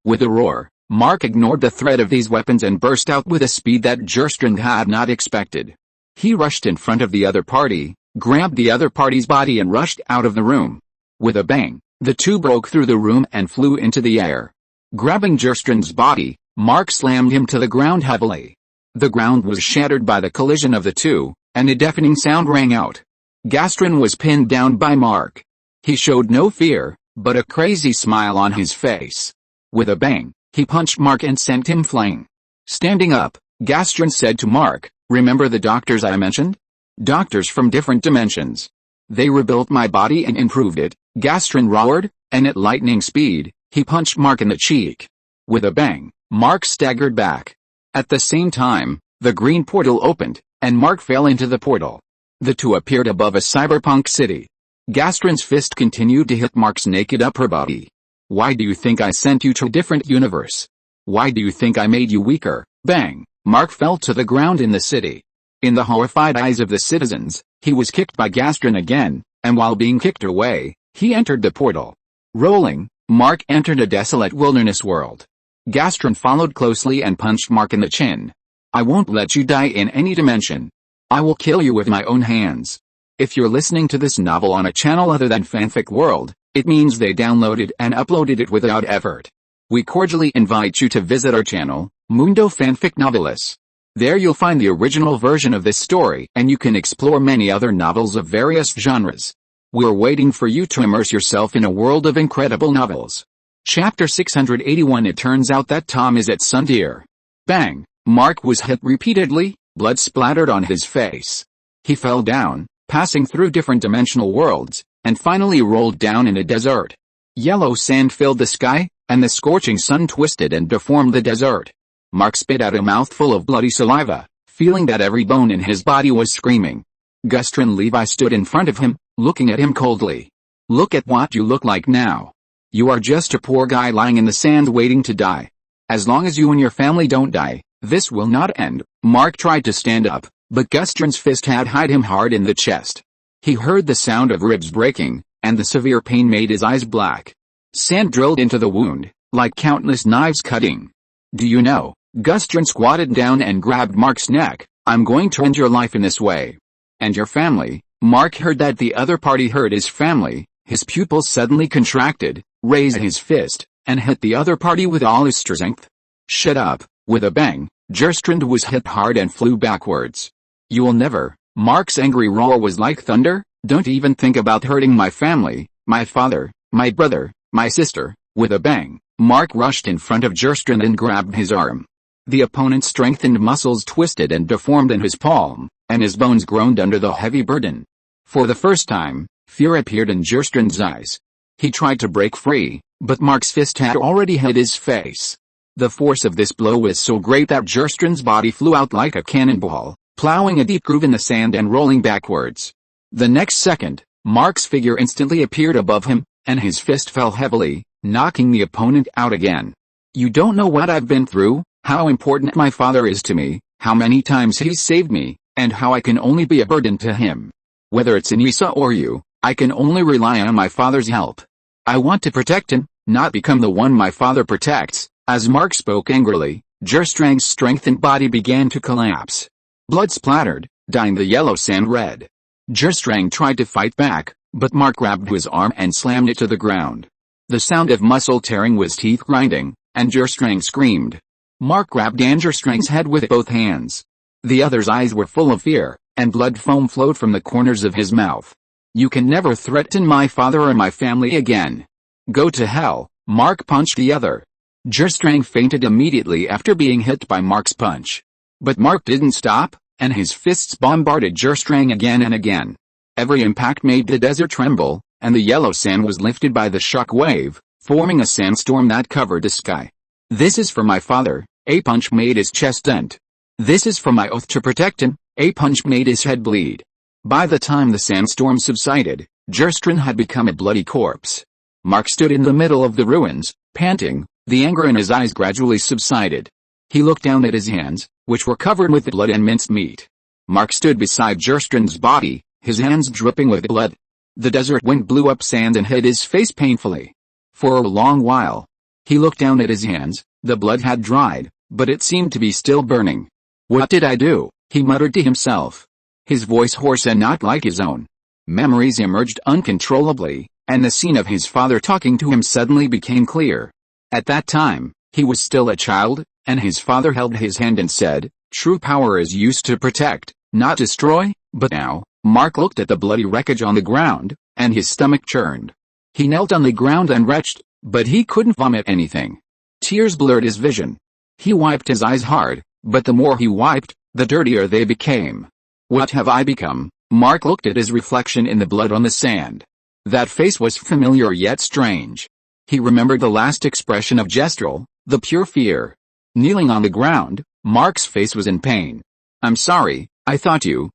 With a roar, Mark ignored the threat of these weapons and burst out with a speed that Jerstrand had not expected. He rushed in front of the other party, grabbed the other party's body and rushed out of the room. With a bang, the two broke through the room and flew into the air. Grabbing Jerstrand's body, Mark slammed him to the ground heavily. The ground was shattered by the collision of the two, and a deafening sound rang out. Jerstrand was pinned down by Mark. He showed no fear, but a crazy smile on his face. With a bang, he punched Mark and sent him flying. Standing up, Jerstrand said to Mark, "Remember the doctors I mentioned? Doctors from different dimensions. They rebuilt my body and improved it," Jerstrand roared, and at lightning speed, he punched Mark in the cheek. With a bang, Mark staggered back. At the same time, the green portal opened, and Mark fell into the portal. The two appeared above a cyberpunk city. Jerstrand's fist continued to hit Mark's naked upper body. "Why do you think I sent you to a different universe? Why do you think I made you weaker?" Bang! Mark fell to the ground in the city. In the horrified eyes of the citizens, he was kicked by Jerstrand again, and while being kicked away, he entered the portal. Rolling, Mark entered a desolate wilderness world. Jerstrand followed closely and punched Mark in the chin. "I won't let you die in any dimension. I will kill you with my own hands." If you're listening to this novel on a channel other than Fanfic World, it means they downloaded and uploaded it without effort. We cordially invite you to visit our channel, Mundo Fanfic Novelis. There you'll find the original version of this story, and you can explore many other novels of various genres. We're waiting for you to immerse yourself in a world of incredible novels. Chapter 681. It turns out that Tom is at Sundeer. Bang! Mark was hit repeatedly, blood splattered on his face. He fell down, passing through different dimensional worlds, and finally rolled down in a desert. Yellow sand filled the sky, and the scorching sun twisted and deformed the desert. Mark spit out a mouthful of bloody saliva, feeling that every bone in his body was screaming. Jerstrand Levi stood in front of him, looking at him coldly. "Look at what you look like now. You are just a poor guy lying in the sand waiting to die. As long as you and your family don't die, this will not end." Mark tried to stand up, but Jerstrand's fist had hit him hard in the chest. He heard the sound of ribs breaking, and the severe pain made his eyes black. Sand drilled into the wound, like countless knives cutting. "Do you know?" Jerstrand squatted down and grabbed Mark's neck. "I'm going to end your life in this way. And your family." Mark heard that the other party heard his family. His pupils suddenly contracted, raised his fist, and hit the other party with all his strength. "Shut up." With a bang, Jerstrand was hit hard and flew backwards. "You will never." Mark's angry roar was like thunder. "Don't even think about hurting my family, my father, my brother, my sister." With a bang, Mark rushed in front of Jerstrand and grabbed his arm. The opponent's strengthened muscles twisted and deformed in his palm, and his bones groaned under the heavy burden. For the first time, fear appeared in Jerstrand's eyes. He tried to break free, but Mark's fist had already hit his face. The force of this blow was so great that Jerstrand's body flew out like a cannonball, plowing a deep groove in the sand and rolling backwards. The next second, Mark's figure instantly appeared above him, and his fist fell heavily, knocking the opponent out again. "You don't know what I've been through, how important my father is to me, how many times he's saved me, and how I can only be a burden to him. Whether it's Anissa or you, I can only rely on my father's help. I want to protect him, not become the one my father protects." As Mark spoke angrily, Jerstrand's strengthened body began to collapse. Blood splattered, dyeing the yellow sand red. Jerstrand tried to fight back, but Mark grabbed his arm and slammed it to the ground. The sound of muscle tearing was teeth grinding, and Jerstrand screamed. Mark grabbed Jerstrand's head with both hands. The other's eyes were full of fear, and blood foam flowed from the corners of his mouth. "You can never threaten my father or my family again. Go to hell." Mark punched the other. Jerstrand fainted immediately after being hit by Mark's punch. But Mark didn't stop. and his fists bombarded Jerstrang again and again. Every impact made the desert tremble, and the yellow sand was lifted by the shock wave, forming a sandstorm that covered the sky. "This is for my father," a punch made his chest dent. "This is for my oath to protect him," a punch made his head bleed. By the time the sandstorm subsided, Jerstrand had become a bloody corpse. Mark stood in the middle of the ruins, panting. The anger in his eyes gradually subsided. He looked down at his hands, which were covered with blood and minced meat. Mark stood beside Jerstrand's body, his hands dripping with blood. The desert wind blew up sand and hit his face painfully. For a long while, he looked down at his hands. The blood had dried, but it seemed to be still burning. "What did I do?" he muttered to himself. His voice hoarse and not like his own. Memories emerged uncontrollably, and the scene of his father talking to him suddenly became clear. At that time, he was still a child, and his father held his hand and said, "True power is used to protect, not destroy." But now, Mark looked at the bloody wreckage on the ground, and his stomach churned. He knelt on the ground and retched, but he couldn't vomit anything. Tears blurred his vision. He wiped his eyes hard, but the more he wiped, the dirtier they became. "What have I become?" Mark looked at his reflection in the blood on the sand. That face was familiar yet strange. He remembered the last expression of Gestrel, the pure fear. Kneeling on the ground, Mark's face was in pain. "I'm sorry, I thought you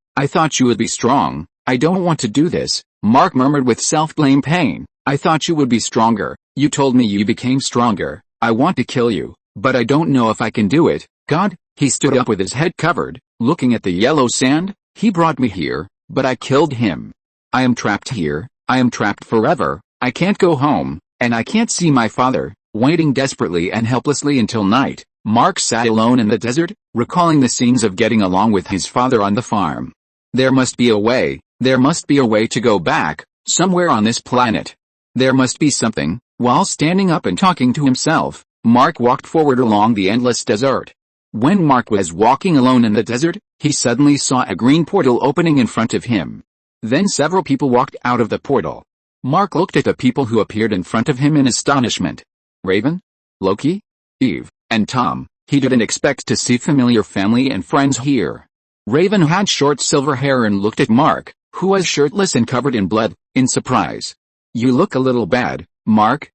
would be strong. I don't want to do this," Mark murmured with self-blame pain. "I thought you would be stronger. You told me you became stronger. I want to kill you, but I don't know if I can do it. God." He stood up with his head covered, looking at the yellow sand. "He brought me here, but I killed him. I am trapped here. I am trapped forever. I can't go home, and I can't see my father." Waiting desperately and helplessly until night, Mark sat alone in the desert, recalling the scenes of getting along with his father on the farm. There must be a way to go back, somewhere on this planet. There must be something. While standing up and talking to himself, Mark walked forward along the endless desert. When Mark was walking alone in the desert, he suddenly saw a green portal opening in front of him. Then several people walked out of the portal. Mark looked at the people who appeared in front of him in astonishment. Raven, Loki, Eve, and Tom. He didn't expect to see familiar family and friends here. Raven had short silver hair and looked at Mark, who was shirtless and covered in blood, in surprise. "You look a little bad, Mark."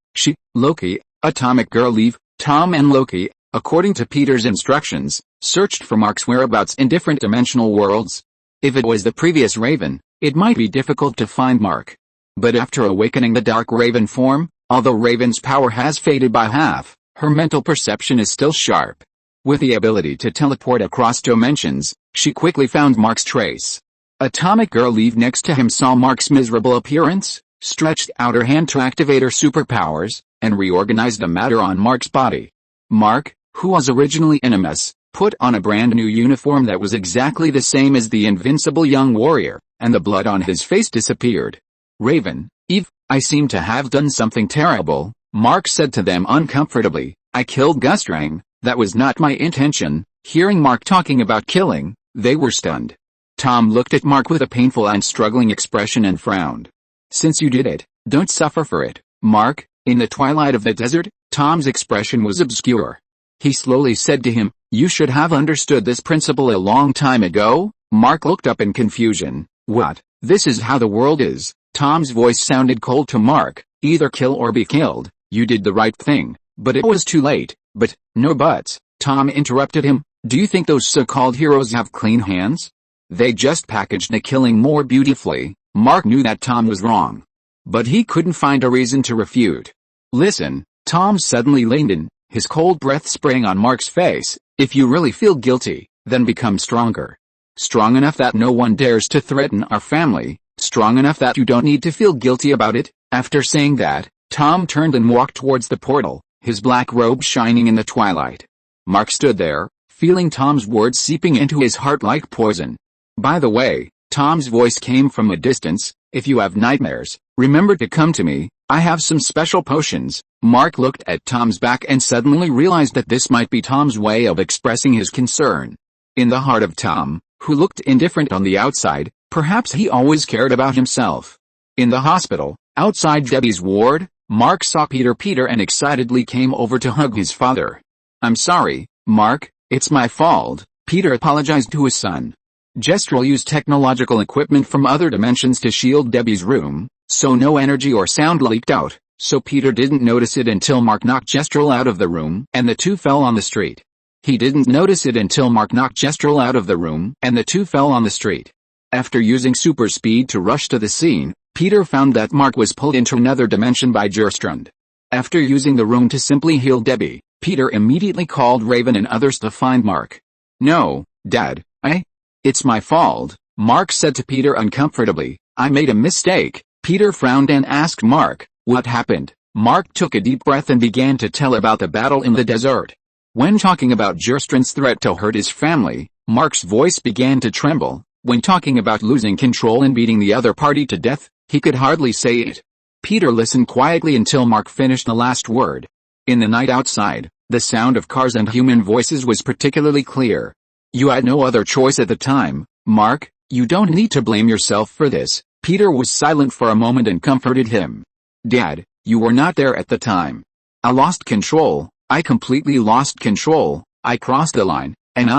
Loki, Atomic Girl Eve, Tom and Loki, according to Peter's instructions, searched for Mark's whereabouts in different dimensional worlds. If it was the previous Raven, it might be difficult to find Mark. But after awakening the Dark Raven form, although Raven's power has faded by half, her mental perception is still sharp. With the ability to teleport across dimensions, she quickly found Mark's trace. Atomic Girl Eve next to him saw Mark's miserable appearance, stretched out her hand to activate her superpowers, and reorganized the matter on Mark's body. Mark, who was originally in a mess, put on a brand new uniform that was exactly the same as the invincible young warrior, and the blood on his face disappeared. "Raven, Eve, I seem to have done something terrible," Mark said to them uncomfortably. "I killed Gustrang. That was not my intention." Hearing Mark talking about killing, they were stunned. Tom looked at Mark with a painful and struggling expression and frowned. "Since you did it, don't suffer for it, Mark." In the twilight of the desert, Tom's expression was obscure. He slowly said to him, "You should have understood this principle a long time ago." Mark looked up in confusion. "What? This is how the world is?" Tom's voice sounded cold to Mark. "Either kill or be killed. You did the right thing, but it was too late." "But, no buts," Tom interrupted him. "Do you think those so-called heroes have clean hands? They just packaged the killing more beautifully." Mark knew that Tom was wrong, but he couldn't find a reason to refute. "Listen," Tom suddenly leaned in, his cold breath spraying on Mark's face. "If you really feel guilty, then become stronger. Strong enough that no one dares to threaten our family. Strong enough that you don't need to feel guilty about it." After saying that, Tom turned and walked towards the portal, his black robe shining in the twilight. Mark stood there, feeling Tom's words seeping into his heart like poison. "By the way," Tom's voice came from a distance, "if you have nightmares, remember to come to me. I have some special potions." Mark looked at Tom's back and suddenly realized that this might be Tom's way of expressing his concern. In the heart of Tom, who looked indifferent on the outside, perhaps he always cared about himself. In the hospital, outside Debbie's ward, Mark saw Peter and excitedly came over to hug his father. "I'm sorry, Mark, it's my fault," Peter apologized to his son. Gestural used technological equipment from other dimensions to shield Debbie's room, so no energy or sound leaked out, so Peter didn't notice it until Mark knocked Gestural out of the room and the two fell on the street. He didn't notice it until Mark knocked Gestural out of the room and the two fell on the street. After using super speed to rush to the scene, Peter found that Mark was pulled into another dimension by Gerstrand. After using the room to simply heal Debbie, Peter immediately called Raven and others to find Mark. "No, Dad, it's my fault," Mark said to Peter uncomfortably. "I made a mistake." Peter frowned and asked Mark, "What happened?" Mark took a deep breath and began to tell about the battle in the desert. When talking about Gerstrand's threat to hurt his family, Mark's voice began to tremble. When talking about losing control and beating the other party to death, he could hardly say it. Peter listened quietly until Mark finished the last word. In the night outside, the sound of cars and human voices was particularly clear. "You had no other choice at the time, Mark. You don't need to blame yourself for this." Peter was silent for a moment and comforted him. "Dad, you were not there at the time. I lost control. I completely lost control. I crossed the line, and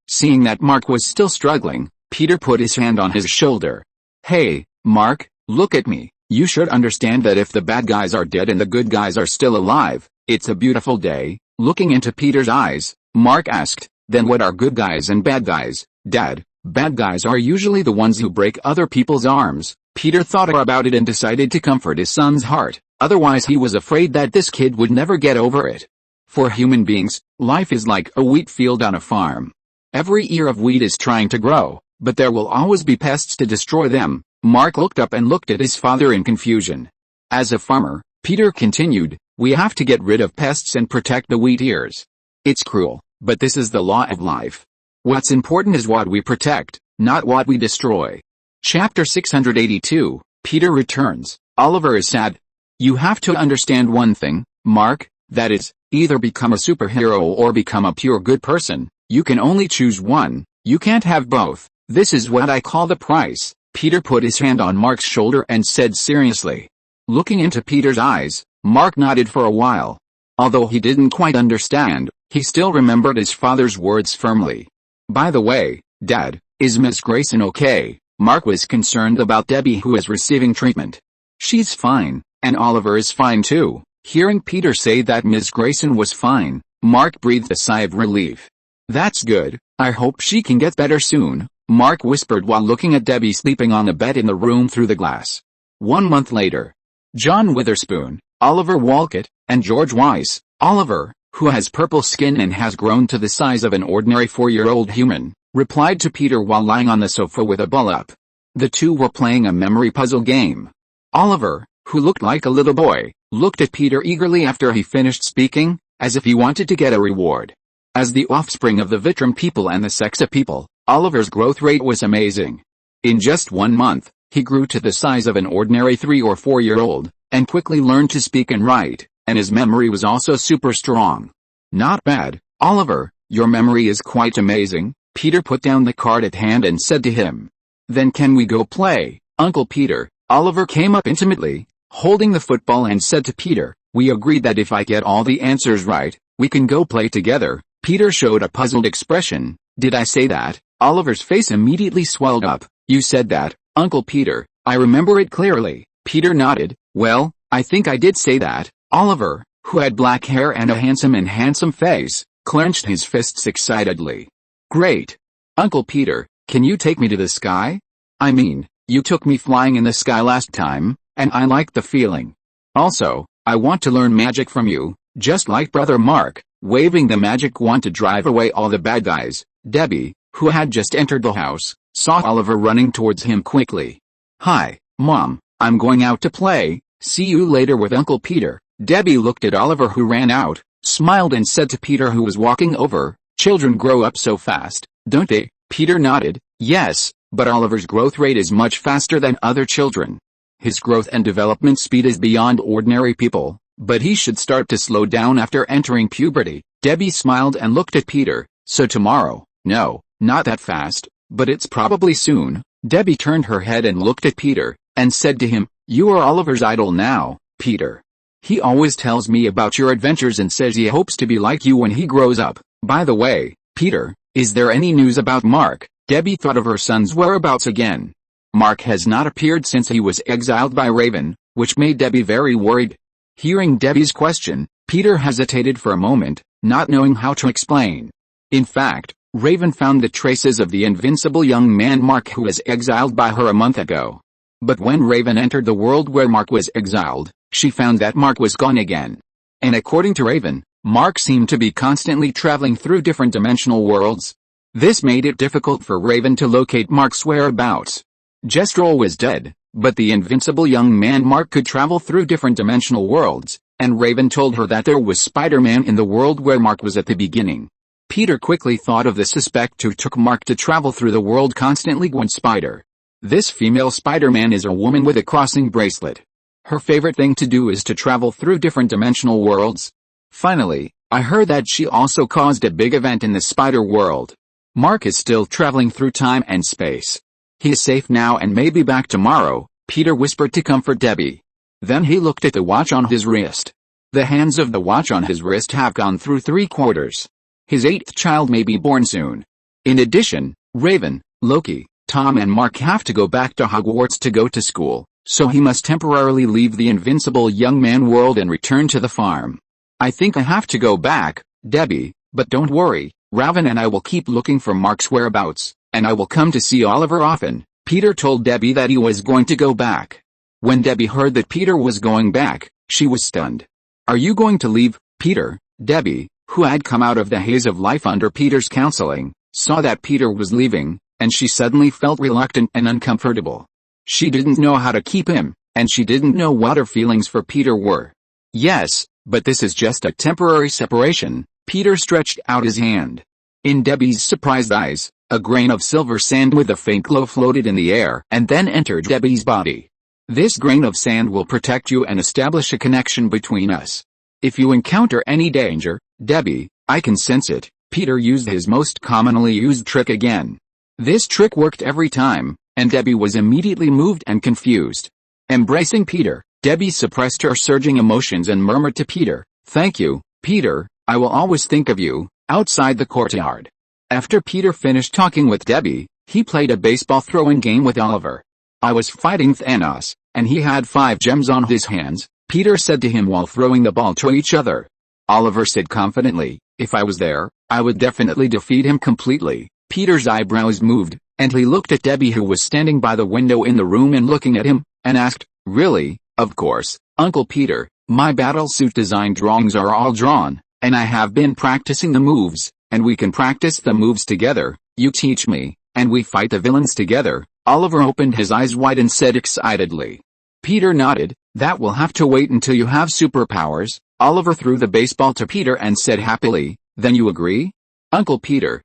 seeing that Mark was still struggling, Peter put his hand on his shoulder. "Hey, Mark, look at me. You should understand that if the bad guys are dead and the good guys are still alive, it's a beautiful day." Looking into Peter's eyes, Mark asked, "Then what are good guys and bad guys, Dad?" "Bad guys are usually the ones who break other people's arms." Peter thought about it and decided to comfort his son's heart, otherwise he was afraid that this kid would never get over it. For human beings, life is like a wheat field on a farm. Every ear of wheat is trying to grow, but there will always be pests to destroy them. Mark looked up and looked at his father in confusion. As a farmer, Peter continued, "We have to get rid of pests and protect the wheat ears. It's cruel, but this is the law of life. What's important is what we protect, not what we destroy." Chapter 682, Peter returns. Oliver is sad. "You have to understand one thing, Mark, that is, either become a superhero or become a pure good person. You can only choose one. You can't have both. This is what I call the price." Peter put his hand on Mark's shoulder and said seriously. Looking into Peter's eyes, Mark nodded for a while. Although he didn't quite understand, he still remembered his father's words firmly. "By the way, Dad, is Miss Grayson okay?" Mark was concerned about Debbie, who is receiving treatment. "She's fine, and Oliver is fine too." Hearing Peter say that Miss Grayson was fine, Mark breathed a sigh of relief. "That's good. I hope she can get better soon," Mark whispered while looking at Debbie sleeping on the bed in the room through the glass. 1 month later. John Witherspoon, Oliver Wolcott, and George Weiss. Oliver, who has purple skin and has grown to the size of an ordinary 4-year-old human, replied to Peter while lying on the sofa with a bull-up. The two were playing a memory puzzle game. Oliver, who looked like a little boy, looked at Peter eagerly after he finished speaking, as if he wanted to get a reward. As the offspring of the Vitrum people and the Sexa people, Oliver's growth rate was amazing. In just 1 month, he grew to the size of an ordinary 3 or 4-year-old, and quickly learned to speak and write, and his memory was also super strong. "Not bad, Oliver, your memory is quite amazing." Peter put down the card at hand and said to him. "Then can we go play, Uncle Peter?" Oliver came up intimately, holding the football, and said to Peter, "We agreed that if I get all the answers right, we can go play together." Peter showed a puzzled expression. "Did I say that?" Oliver's face immediately swelled up. "You said that, Uncle Peter. I remember it clearly." Peter nodded. "Well, I think I did say that." Oliver, who had black hair and a handsome face, clenched his fists excitedly. "Great. Uncle Peter, can you take me to the sky? I mean, you took me flying in the sky last time, and I liked the feeling. Also, I want to learn magic from you, just like Brother Mark," waving the magic wand to drive away all the bad guys. Debbie, who had just entered the house, saw Oliver running towards him quickly. "Hi, Mom, I'm going out to play. See you later with Uncle Peter." Debbie looked at Oliver, who ran out, smiled, and said to Peter, who was walking over, "Children grow up so fast, don't they?" Peter nodded. "Yes, but Oliver's growth rate is much faster than other children. His growth and development speed is beyond ordinary people, but he should start to slow down after entering puberty." Debbie smiled and looked at Peter. "So tomorrow?" "No, not that fast, but it's probably soon." Debbie turned her head and looked at Peter, and said to him, "You are Oliver's idol now, Peter. He always tells me about your adventures and says he hopes to be like you when he grows up. By the way, Peter, is there any news about Mark?" Debbie thought of her son's whereabouts again. Mark has not appeared since he was exiled by Raven, which made Debbie very worried. Hearing Debbie's question, Peter hesitated for a moment, not knowing how to explain. In fact, Raven found the traces of the invincible young man Mark who was exiled by her a month ago. But when Raven entered the world where Mark was exiled, she found that Mark was gone again. And according to Raven, Mark seemed to be constantly traveling through different dimensional worlds. This made it difficult for Raven to locate Mark's whereabouts. Jestrel was dead, but the invincible young man Mark could travel through different dimensional worlds, and Raven told her that there was Spider-Man in the world where Mark was at the beginning. Peter quickly thought of the suspect who took Mark to travel through the world constantly, Gwen Spider. This female Spider-Man is a woman with a crossing bracelet. Her favorite thing to do is to travel through different dimensional worlds. Finally, I heard that she also caused a big event in the spider world. Mark is still traveling through time and space. He is safe now and may be back tomorrow, Peter whispered to comfort Debbie. Then he looked at the watch on his wrist. The hands of the watch on his wrist have gone through 3/4. His 8th child may be born soon. In addition, Raven, Loki, Tom and Mark have to go back to Hogwarts to go to school, so he must temporarily leave the invincible young man world and return to the farm. I think I have to go back, Debbie, but don't worry, Raven and I will keep looking for Mark's whereabouts, and I will come to see Oliver often. Peter told Debbie that he was going to go back. When Debbie heard that Peter was going back, she was stunned. Are you going to leave, Peter? Debbie, who had come out of the haze of life under Peter's counseling, saw that Peter was leaving, and she suddenly felt reluctant and uncomfortable. She didn't know how to keep him, and she didn't know what her feelings for Peter were. Yes, but this is just a temporary separation. Peter stretched out his hand. In Debbie's surprised eyes, a grain of silver sand with a faint glow floated in the air and then entered Debbie's body. This grain of sand will protect you and establish a connection between us. If you encounter any danger, Debbie, I can sense it. Peter used his most commonly used trick again. This trick worked every time, and Debbie was immediately moved and confused. Embracing Peter, Debbie suppressed her surging emotions and murmured to Peter, "Thank you, Peter, I will always think of you." Outside the courtyard. After Peter finished talking with Debbie, he played a baseball throwing game with Oliver. I was fighting Thanos, and he had 5 gems on his hands, Peter said to him while throwing the ball to each other. Oliver said confidently, if I was there, I would definitely defeat him completely. Peter's eyebrows moved, and he looked at Debbie who was standing by the window in the room and looking at him, and asked, really? Of course, Uncle Peter, my battlesuit design drawings are all drawn, and I have been practicing the moves, and we can practice the moves together. You teach me, and we fight the villains together. Oliver opened his eyes wide and said excitedly. Peter nodded, that will have to wait until you have superpowers. Oliver threw the baseball to Peter and said happily, then you agree? Uncle Peter,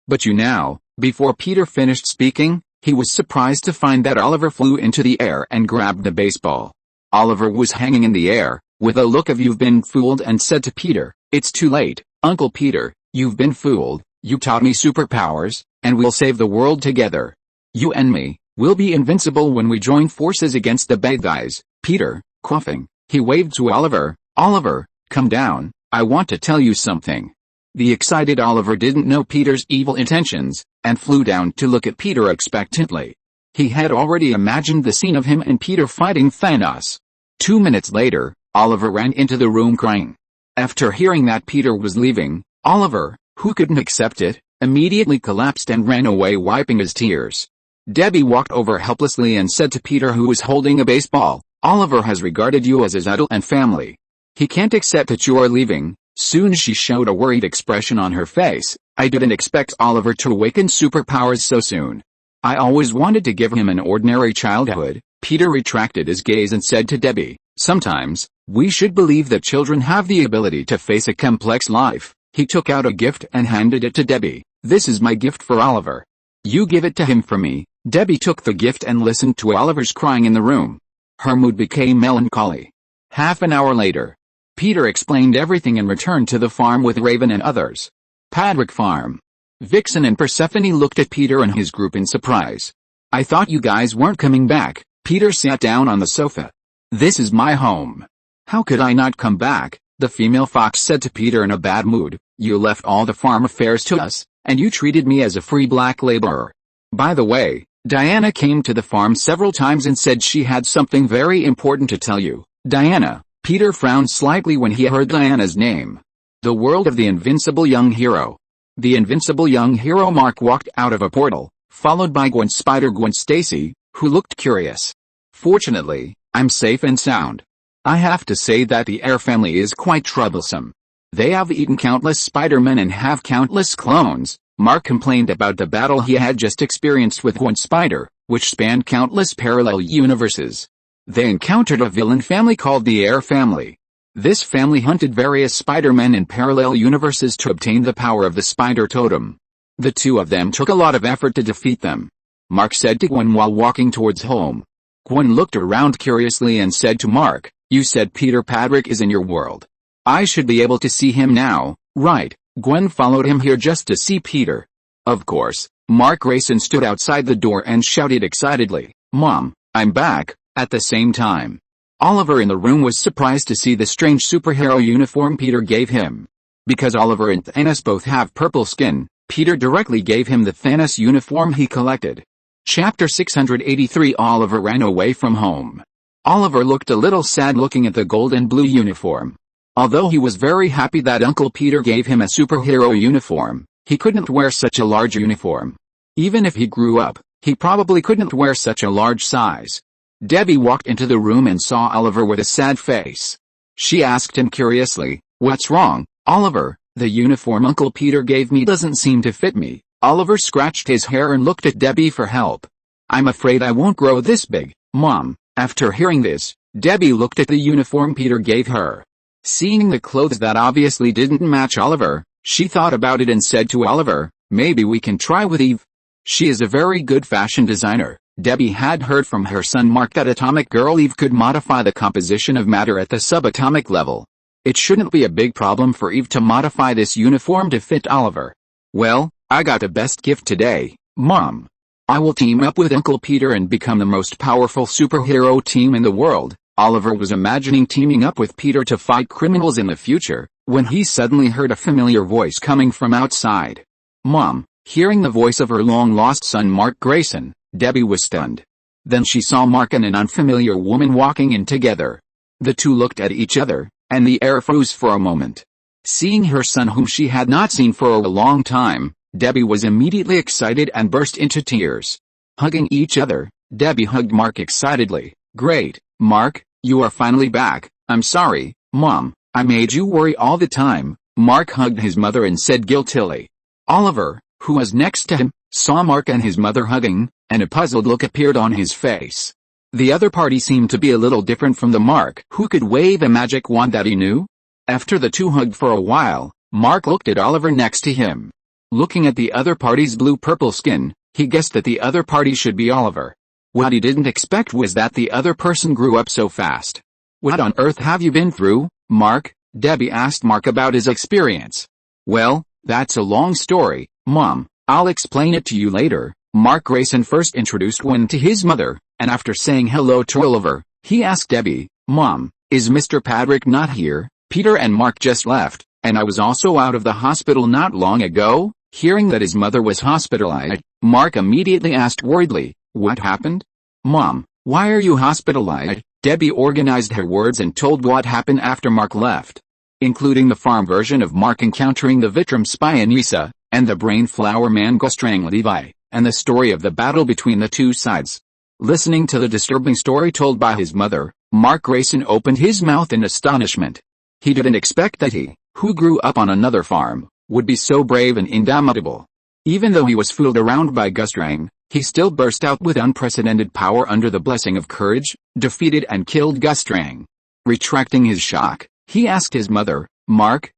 but you now. Before Peter finished speaking, he was surprised to find that Oliver flew into the air and grabbed the baseball. Oliver was hanging in the air, with a look of you've been fooled, and said to Peter, it's too late, Uncle Peter, you've been fooled. You taught me superpowers, and we'll save the world together. You and me, we'll be invincible when we join forces against the bad guys. Peter, coughing, he waved to Oliver. Oliver, come down, I want to tell you something. The excited Oliver didn't know Peter's evil intentions, and flew down to look at Peter expectantly. He had already imagined the scene of him and Peter fighting Thanos. 2 minutes later, Oliver ran into the room crying. After hearing that Peter was leaving, Oliver, who couldn't accept it, immediately collapsed and ran away wiping his tears. Debbie walked over helplessly and said to Peter, who was holding a baseball, Oliver has regarded you as his idol and family. He can't accept that you are leaving. Soon she showed a worried expression on her face. I didn't expect Oliver to awaken superpowers so soon. I always wanted to give him an ordinary childhood. Peter retracted his gaze and said to Debbie, sometimes, we should believe that children have the ability to face a complex life. He took out a gift and handed it to Debbie. This is my gift for Oliver. You give it to him for me. Debbie took the gift and listened to Oliver's crying in the room. Her mood became melancholy. Half an hour later, Peter explained everything and returned to the farm with Raven and others. Padrick Farm. Vixen and Persephone looked at Peter and his group in surprise. I thought you guys weren't coming back. Peter sat down on the sofa. This is my home. How could I not come back? The female fox said to Peter in a bad mood. You left all the farm affairs to us, and you treated me as a free black laborer. By the way, Diana came to the farm several times and said she had something very important to tell you. Diana. Peter frowned slightly when he heard Diana's name. The world of the invincible young hero. The invincible young hero Mark walked out of a portal, followed by Gwen Stacy, who looked curious. Fortunately, I'm safe and sound. I have to say that the Air family is quite troublesome. They have eaten countless Spider-Men and have countless clones. Mark complained about the battle he had just experienced with Gwen Spider, which spanned countless parallel universes. They encountered a villain family called the Air family. This family hunted various Spider-Men in parallel universes to obtain the power of the Spider Totem. The two of them took a lot of effort to defeat them. Mark said to Gwen while walking towards home. Gwen looked around curiously and said to Mark, "You said Peter Padrick is in your world. I should be able to see him now, right?" Gwen followed him here just to see Peter. Of course. Mark Grayson stood outside the door and shouted excitedly, "Mom, I'm back." At the same time, Oliver in the room was surprised to see the strange superhero uniform Peter gave him. Because Oliver and Thanos both have purple skin, Peter directly gave him the Thanos uniform he collected. Chapter 683 Oliver ran away from home. Oliver looked a little sad looking at the gold and blue uniform. Although he was very happy that Uncle Peter gave him a superhero uniform, he couldn't wear such a large uniform. Even if he grew up, he probably couldn't wear such a large size. Debbie walked into the room and saw Oliver with a sad face. She asked him curiously, "What's wrong, Oliver? The uniform Uncle Peter gave me doesn't seem to fit me." Oliver scratched his hair and looked at Debbie for help. "I'm afraid I won't grow this big, Mom." After hearing this, Debbie looked at the uniform Peter gave her. Seeing the clothes that obviously didn't match Oliver, she thought about it and said to Oliver, "Maybe we can try with Eve. She is a very good fashion designer." Debbie had heard from her son Mark that Atomic Girl Eve could modify the composition of matter at the subatomic level. It shouldn't be a big problem for Eve to modify this uniform to fit Oliver. "Well, I got the best gift today, Mom. I will team up with Uncle Peter and become the most powerful superhero team in the world." Oliver was imagining teaming up with Peter to fight criminals in the future, when he suddenly heard a familiar voice coming from outside. "Mom." Hearing the voice of her long-lost son Mark Grayson, Debbie was stunned. Then she saw Mark and an unfamiliar woman walking in together. The two looked at each other, and the air froze for a moment. Seeing her son whom she had not seen for a long time, Debbie was immediately excited and burst into tears. Hugging each other, Debbie hugged Mark excitedly. "Great, Mark, you are finally back. I'm sorry, Mom, I made you worry all the time." Mark hugged his mother and said guiltily. Oliver, who was next to him, saw Mark and his mother hugging, and a puzzled look appeared on his face. The other party seemed to be a little different from the Mark who could wave a magic wand that he knew. After the two hugged for a while, Mark looked at Oliver next to him. Looking at the other party's blue-purple skin, he guessed that the other party should be Oliver. What he didn't expect was that the other person grew up so fast. "What on earth have you been through, Mark?" Debbie asked Mark about his experience. "Well, that's a long story, Mom. I'll explain it to you later." Mark Grayson first introduced Gwen to his mother, and after saying hello to Oliver, he asked Debbie, "Mom, is Mr. Padrick not here? Peter and Mark just left, and I was also out of the hospital not long ago." Hearing that his mother was hospitalized, Mark immediately asked worriedly, "What happened? Mom, why are you hospitalized?" Debbie organized her words and told what happened after Mark left, including the farm version of Mark encountering the Vitrum spy Anissa, and the brain flower man Gostrang Levi, and the story of the battle between the two sides. Listening to the disturbing story told by his mother, Mark Grayson opened his mouth in astonishment. He didn't expect that he, who grew up on another farm, would be so brave and indomitable. Even though he was fooled around by Gostrang, he still burst out with unprecedented power under the blessing of courage, defeated and killed Gostrang. Retracting his shock, he asked his mother, "Mark,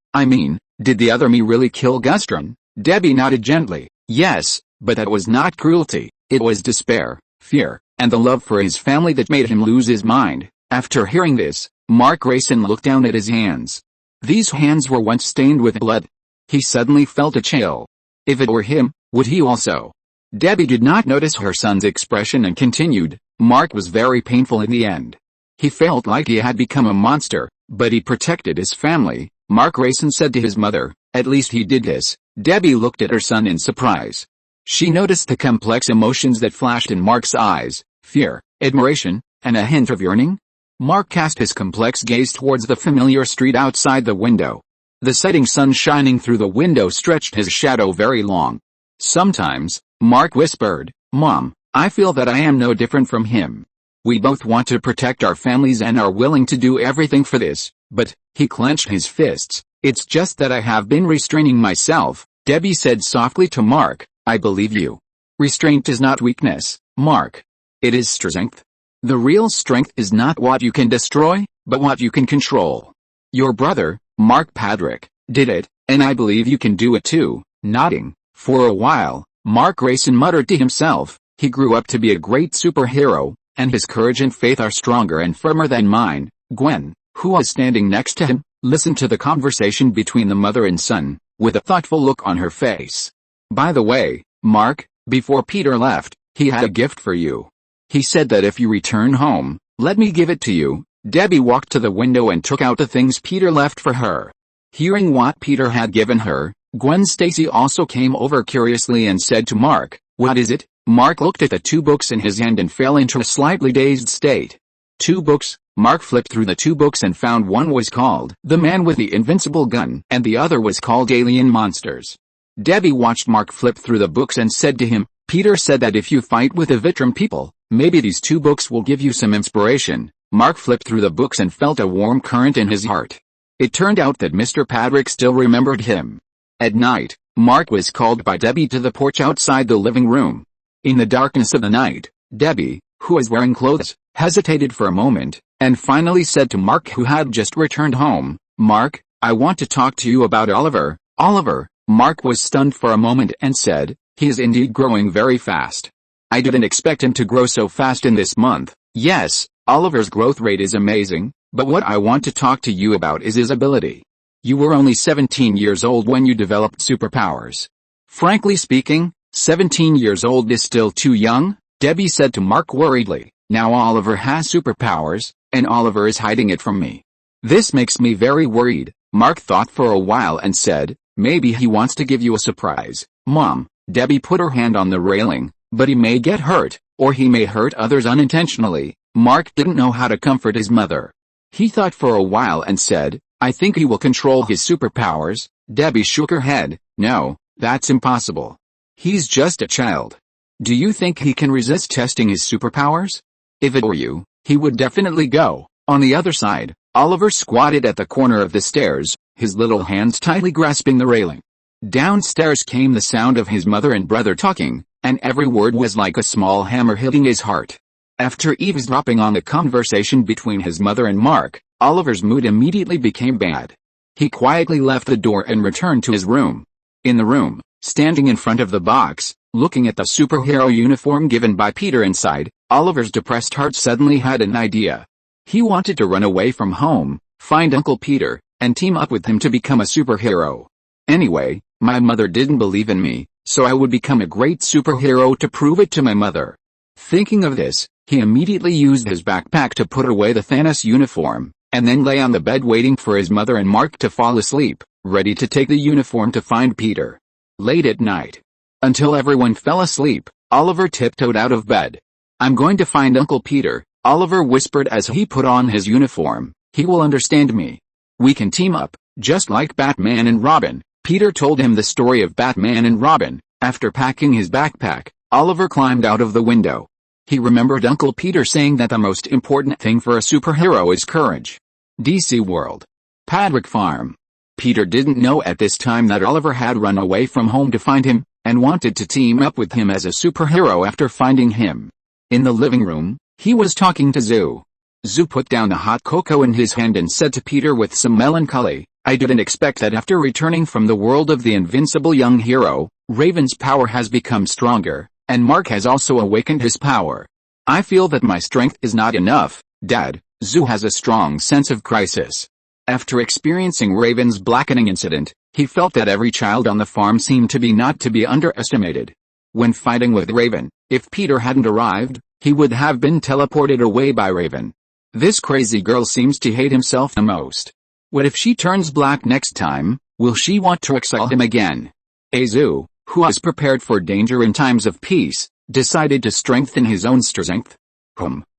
did the other me really kill Gostrang?" Debbie nodded gently. "Yes, but that was not cruelty. It was despair, fear, and the love for his family that made him lose his mind." After hearing this, Mark Grayson looked down at his hands. These hands were once stained with blood. He suddenly felt a chill. If it were him, would he also? Debbie did not notice her son's expression and continued, "Mark was very painful in the end. He felt like he had become a monster, but he protected his family." Mark Grayson said to his mother, "At least he did this." Debbie looked at her son in surprise. She noticed the complex emotions that flashed in Mark's eyes: fear, admiration, and a hint of yearning. Mark cast his complex gaze towards the familiar street outside the window. The setting sun shining through the window stretched his shadow very long. Sometimes, Mark whispered, "Mom, I feel that I am no different from him. We both want to protect our families and are willing to do everything for this, but," he clenched his fists, "it's just that I have been restraining myself." Debbie said softly to Mark, "I believe you. Restraint is not weakness, Mark. It is strength. The real strength is not what you can destroy, but what you can control. Your brother, Mark Patrick, did it, and I believe you can do it too." Nodding. For a while, Mark Grayson muttered to himself, "He grew up to be a great superhero, and his courage and faith are stronger and firmer than mine." Gwen, who was standing next to him, listened to the conversation between the mother and son, with a thoughtful look on her face. "By the way, Mark, before Peter left, he had a gift for you. He said that if you return home, let me give it to you." Debbie walked to the window and took out the things Peter left for her. Hearing what Peter had given her, Gwen Stacy also came over curiously and said to Mark, "What is it?" Mark looked at the 2 books in his hand and fell into a slightly dazed state. 2 books? Mark flipped through the 2 books and found one was called The Man with the Invincible Gun and the other was called Alien Monsters. Debbie watched Mark flip through the books and said to him, "Peter said that if you fight with the Vitrum people, maybe these 2 books will give you some inspiration." Mark flipped through the books and felt a warm current in his heart. It turned out that Mr. Patrick still remembered him. At night, Mark was called by Debbie to the porch outside the living room. In the darkness of the night, Debbie, who was wearing clothes, hesitated for a moment, and finally said to Mark, who had just returned home, "Mark, I want to talk to you about Oliver." "Oliver?" Mark was stunned for a moment and said, "He is indeed growing very fast. I didn't expect him to grow so fast in this month." "Yes, Oliver's growth rate is amazing, but what I want to talk to you about is his ability. You were only 17 years old when you developed superpowers." "Frankly speaking, 17 years old is still too young," Debbie said to Mark worriedly. "Now Oliver has superpowers, and Oliver is hiding it from me. This makes me very worried." Mark thought for a while and said, "Maybe he wants to give you a surprise." "Mom," Debbie put her hand on the railing, "but he may get hurt, or he may hurt others unintentionally." Mark didn't know how to comfort his mother. He thought for a while and said, "I think he will control his superpowers." Debbie shook her head. "No, that's impossible. He's just a child. Do you think he can resist testing his superpowers? If it were you, he would definitely go." On the other side, Oliver squatted at the corner of the stairs, his little hands tightly grasping the railing. Downstairs came the sound of his mother and brother talking, and every word was like a small hammer hitting his heart. After eavesdropping on the conversation between his mother and Mark, Oliver's mood immediately became bad. He quietly left the door and returned to his room. In the room, standing in front of the box, looking at the superhero uniform given by Peter inside, Oliver's depressed heart suddenly had an idea. He wanted to run away from home, find Uncle Peter, and team up with him to become a superhero. "Anyway, my mother didn't believe in me, so I would become a great superhero to prove it to my mother." Thinking of this, he immediately used his backpack to put away the Thanos uniform, and then lay on the bed waiting for his mother and Mark to fall asleep, ready to take the uniform to find Peter. Late at night, until everyone fell asleep, Oliver tiptoed out of bed. "I'm going to find Uncle Peter," Oliver whispered as he put on his uniform. "He will understand me. We can team up, just like Batman and Robin." Peter told him the story of Batman and Robin. After packing his backpack, Oliver climbed out of the window. He remembered Uncle Peter saying that the most important thing for a superhero is courage. DC World. Patrick Farm. Peter didn't know at this time that Oliver had run away from home to find him, and wanted to team up with him as a superhero after finding him. In the living room, he was talking to Zoo. Zoo put down the hot cocoa in his hand and said to Peter with some melancholy, "I didn't expect that after returning from the world of the invincible young hero, Raven's power has become stronger, and Mark has also awakened his power. I feel that my strength is not enough, Dad." Zoo has a strong sense of crisis. After experiencing Raven's blackening incident, he felt that every child on the farm seemed to be not to be underestimated. When fighting with Raven, if Peter hadn't arrived, he would have been teleported away by Raven. This crazy girl seems to hate himself the most. What if she turns black next time? Will she want to exile him again? "Hey Zoo, who was prepared for danger in times of peace, decided to strengthen his own strength.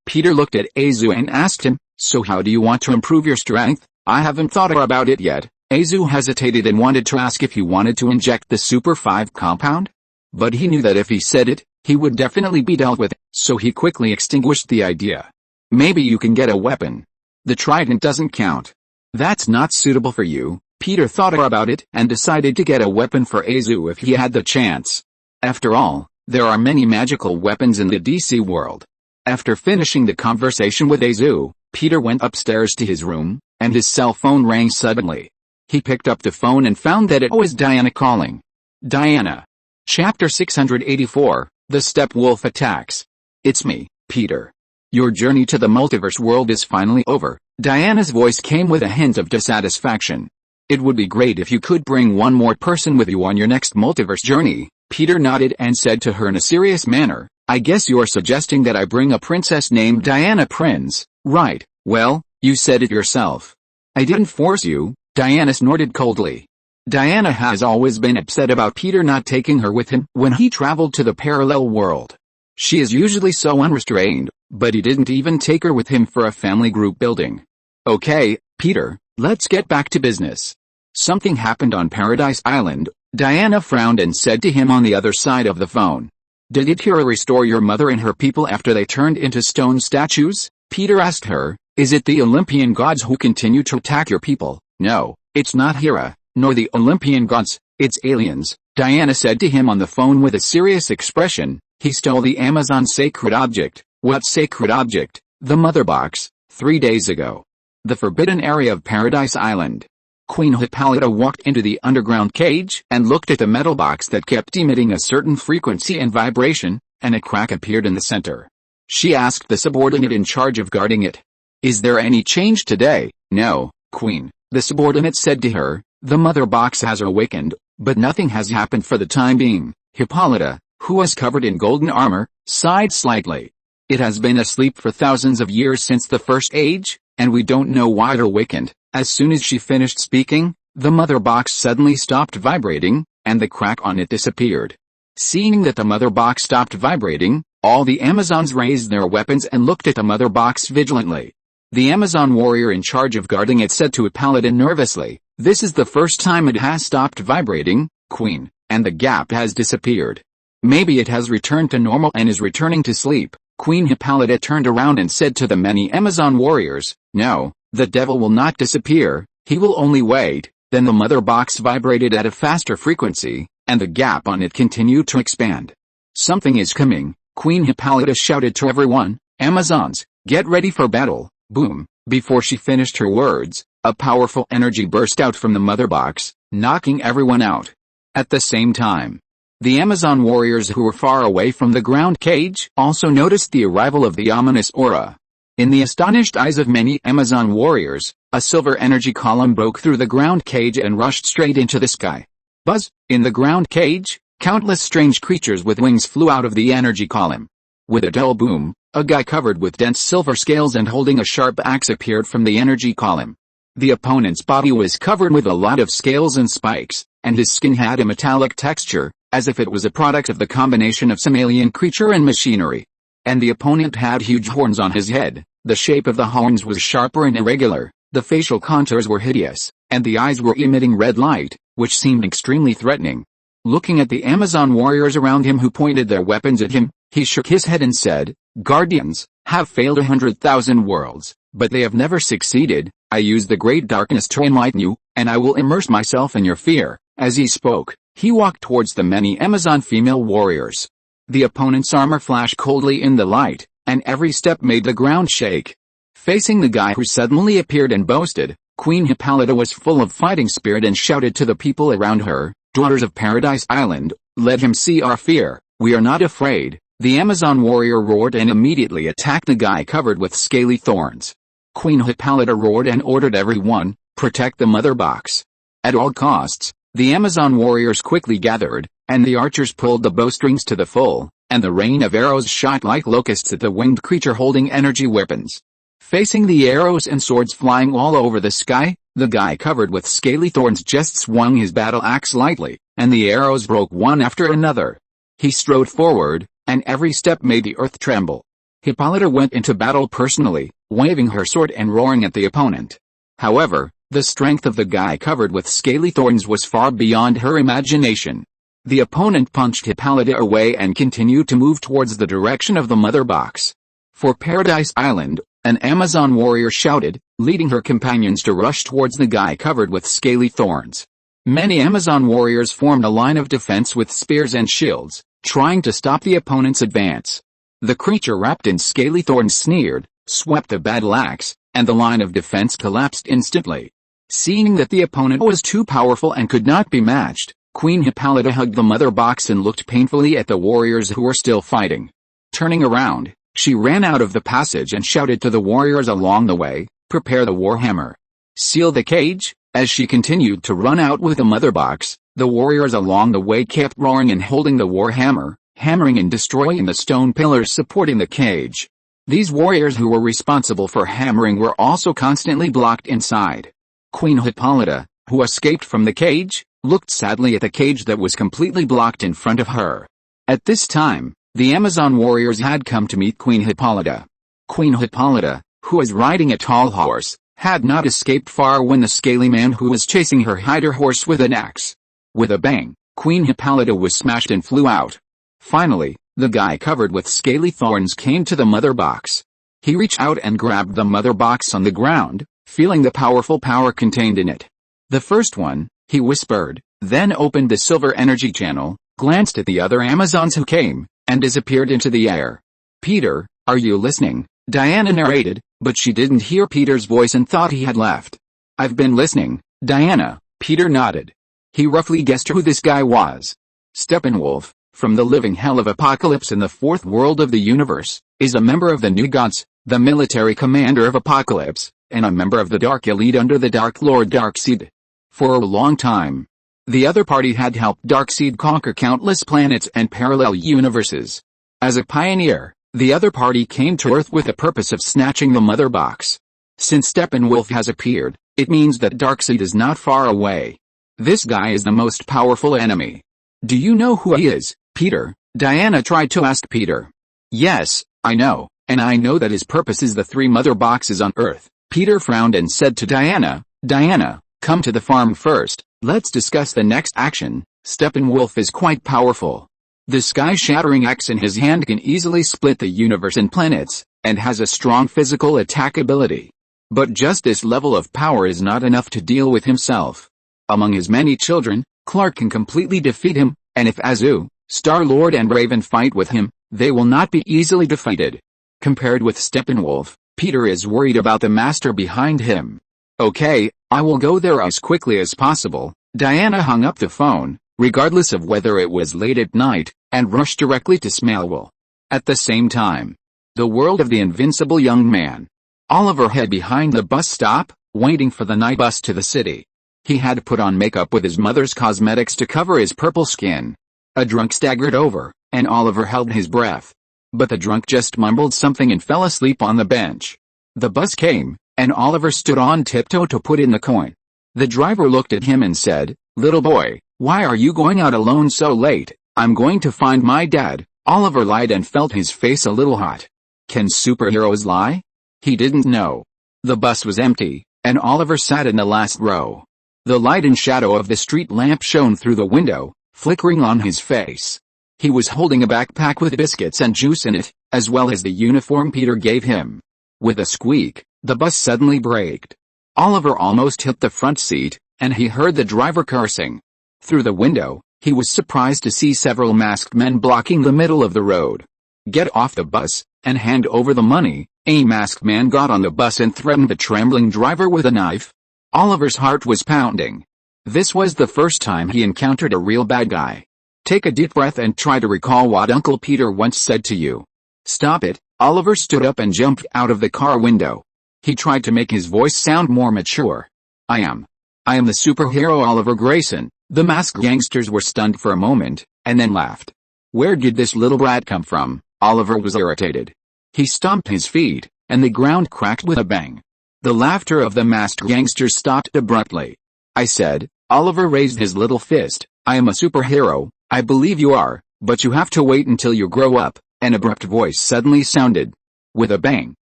Peter looked at Azu and asked him, "So how do you want to improve your strength?" "I haven't thought about it yet." Azu hesitated and wanted to ask if he wanted to inject the Super 5 compound. But he knew that if he said it, he would definitely be dealt with, so he quickly extinguished the idea. "Maybe you can get a weapon. The trident doesn't count." "That's not suitable for you." Peter thought about it and decided to get a weapon for Azu if he had the chance. After all, there are many magical weapons in the DC world. After finishing the conversation with Azu, Peter went upstairs to his room, and his cell phone rang suddenly. He picked up the phone and found that it was Diana calling. Diana. Chapter 684, The Stepwolf Attacks. "It's me, Peter. Your journey to the multiverse world is finally over." Diana's voice came with a hint of dissatisfaction. "It would be great if you could bring one more person with you on your next multiverse journey." Peter nodded and said to her in a serious manner, "I guess you're suggesting that I bring a princess named Diana Prince, right?" "Well, you said it yourself." "I didn't force you." Diana snorted coldly. Diana has always been upset about Peter not taking her with him when he traveled to the parallel world. She is usually so unrestrained, but he didn't even take her with him for a family group building. "Okay, Peter, let's get back to business. Something happened on Paradise Island." Diana frowned and said to him on the other side of the phone. "Did Itira restore your mother and her people after they turned into stone statues?" Peter asked her. "Is it the Olympian gods who continue to attack your people?" "No, it's not Hera, nor the Olympian gods, it's aliens," Diana said to him on the phone with a serious expression. "He stole the Amazon sacred object." "What sacred object?" "The mother box, 3 days ago. The forbidden area of Paradise Island." Queen Hippolyta walked into the underground cage and looked at the metal box that kept emitting a certain frequency and vibration, and a crack appeared in the center. She asked the subordinate in charge of guarding it, "Is there any change today?" "No, Queen," the subordinate said to her. "The mother box has awakened, but nothing has happened for the time being." Hippolyta, who was covered in golden armor, sighed slightly. "It has been asleep for thousands of years since the first age, and we don't know why it awakened." As soon as she finished speaking, the mother box suddenly stopped vibrating, and the crack on it disappeared. Seeing that the mother box stopped vibrating, all the Amazons raised their weapons and looked at the mother box vigilantly. The Amazon warrior in charge of guarding it said to Hippolyta nervously, "This is the first time it has stopped vibrating, Queen, and the gap has disappeared. Maybe it has returned to normal and is returning to sleep." Queen Hippolyta turned around and said to the many Amazon warriors, "No, the devil will not disappear, he will only wait." Then the mother box vibrated at a faster frequency, and the gap on it continued to expand. "Something is coming," Queen Hippolyta shouted to everyone. "Amazons, get ready for battle." Boom! Before she finished her words, a powerful energy burst out from the mother box, knocking everyone out. At the same time, the Amazon warriors who were far away from the ground cage also noticed the arrival of the ominous aura. In the astonished eyes of many Amazon warriors, a silver energy column broke through the ground cage and rushed straight into the sky. Buzz! In the ground cage, countless strange creatures with wings flew out of the energy column. With a dull boom, a guy covered with dense silver scales and holding a sharp axe appeared from the energy column. The opponent's body was covered with a lot of scales and spikes, and his skin had a metallic texture, as if it was a product of the combination of some alien creature and machinery. And the opponent had huge horns on his head. The shape of the horns was sharper and irregular, the facial contours were hideous, and the eyes were emitting red light, which seemed extremely threatening. Looking at the Amazon warriors around him who pointed their weapons at him, he shook his head and said, "Guardians have failed 100,000 worlds, but they have never succeeded. I use the great darkness to enlighten you, and I will immerse myself in your fear." As he spoke, he walked towards the many Amazon female warriors. The opponent's armor flashed coldly in the light, and every step made the ground shake. Facing the guy who suddenly appeared and boasted, Queen Hippolyta was full of fighting spirit and shouted to the people around her, "Daughters of Paradise Island, let him see our fear. We are not afraid." The Amazon warrior roared and immediately attacked the guy covered with scaly thorns. Queen Hippolyta roared and ordered everyone, "Protect the mother box." At all costs, the Amazon warriors quickly gathered, and the archers pulled the bowstrings to the full, and the rain of arrows shot like locusts at the winged creature holding energy weapons. Facing the arrows and swords flying all over the sky, the guy covered with scaly thorns just swung his battle axe lightly, and the arrows broke one after another. He strode forward, and every step made the earth tremble. Hippolyta went into battle personally, waving her sword and roaring at the opponent. However, the strength of the guy covered with scaly thorns was far beyond her imagination. The opponent punched Hippolyta away and continued to move towards the direction of the mother box. For Paradise Island, an Amazon warrior shouted, leading her companions to rush towards the guy covered with scaly thorns. Many Amazon warriors formed a line of defense with spears and shields, trying to stop the opponent's advance. The creature wrapped in scaly thorns sneered, swept the battle axe, and the line of defense collapsed instantly. Seeing that the opponent was too powerful and could not be matched, Queen Hippolyta hugged the mother box and looked painfully at the warriors who were still fighting. Turning around, she ran out of the passage and shouted to the warriors along the way, "Prepare the warhammer. Seal the cage." As she continued to run out with the mother box, the warriors along the way kept roaring and holding the warhammer, hammering and destroying the stone pillars supporting the cage. These warriors who were responsible for hammering were also constantly blocked inside. Queen Hippolyta, who escaped from the cage, looked sadly at the cage that was completely blocked in front of her. At this time, the Amazon warriors had come to meet Queen Hippolyta. Queen Hippolyta, who was riding a tall horse, had not escaped far when the scaly man who was chasing her hit her horse with an axe. With a bang, Queen Hippolyta was smashed and flew out. Finally, the guy covered with scaly thorns came to the mother box. He reached out and grabbed the mother box on the ground, feeling the powerful power contained in it. "The first one," he whispered, then opened the silver energy channel, glanced at the other Amazons who came, and disappeared into the air. "Peter, are you listening?" Diana narrated, but she didn't hear Peter's voice and thought he had left. "I've been listening, Diana," Peter nodded. He roughly guessed who this guy was. Steppenwolf, from the living hell of Apocalypse in the fourth world of the universe, is a member of the New Gods, the military commander of Apocalypse, and a member of the Dark Elite under the Dark Lord Darkseid. For a long time, the other party had helped Darkseid conquer countless planets and parallel universes. As a pioneer, the other party came to Earth with the purpose of snatching the mother box. Since Steppenwolf has appeared, it means that Darkseid is not far away. This guy is the most powerful enemy. "Do you know who he is, Peter?" Diana tried to ask Peter. "Yes, I know, and I know that his purpose is the 3 mother boxes on Earth." Peter frowned and said to Diana, "Diana, come to the farm first, let's discuss the next action. Steppenwolf is quite powerful. The sky-shattering axe in his hand can easily split the universe and planets, and has a strong physical attack ability. But just this level of power is not enough to deal with himself. Among his many children, Clark can completely defeat him, and if Azu, Star-Lord and Raven fight with him, they will not be easily defeated. Compared with Steppenwolf, Peter is worried about the master behind him." "Okay, I will go there as quickly as possible." Diana hung up the phone, regardless of whether it was late at night, and rushed directly to Smallville. At the same time, the world of the invincible young man. Oliver hid behind the bus stop, waiting for the night bus to the city. He had put on makeup with his mother's cosmetics to cover his purple skin. A drunk staggered over, and Oliver held his breath. But the drunk just mumbled something and fell asleep on the bench. The bus came, and Oliver stood on tiptoe to put in the coin. The driver looked at him and said, "Little boy, why are you going out alone so late?" "I'm going to find my dad." Oliver lied and felt his face a little hot. Can superheroes lie? He didn't know. The bus was empty, and Oliver sat in the last row. The light and shadow of the street lamp shone through the window, flickering on his face. He was holding a backpack with biscuits and juice in it, as well as the uniform Peter gave him. With a squeak, the bus suddenly braked. Oliver almost hit the front seat, and he heard the driver cursing. Through the window, he was surprised to see several masked men blocking the middle of the road. "Get off the bus, and hand over the money." A masked man got on the bus and threatened the trembling driver with a knife. Oliver's heart was pounding. This was the first time he encountered a real bad guy. Take a deep breath and try to recall what Uncle Peter once said to you. "Stop it." Oliver stood up and jumped out of the car window. He tried to make his voice sound more mature. I am the superhero Oliver Grayson." The masked gangsters were stunned for a moment, and then laughed. Where did this little brat come from? Oliver was irritated. He stomped his feet, and the ground cracked with a bang. The laughter of the masked gangsters stopped abruptly. "I said," Oliver raised his little fist, I am a superhero, I believe you are, but you have to wait until you grow up, an abrupt voice suddenly sounded. With a bang,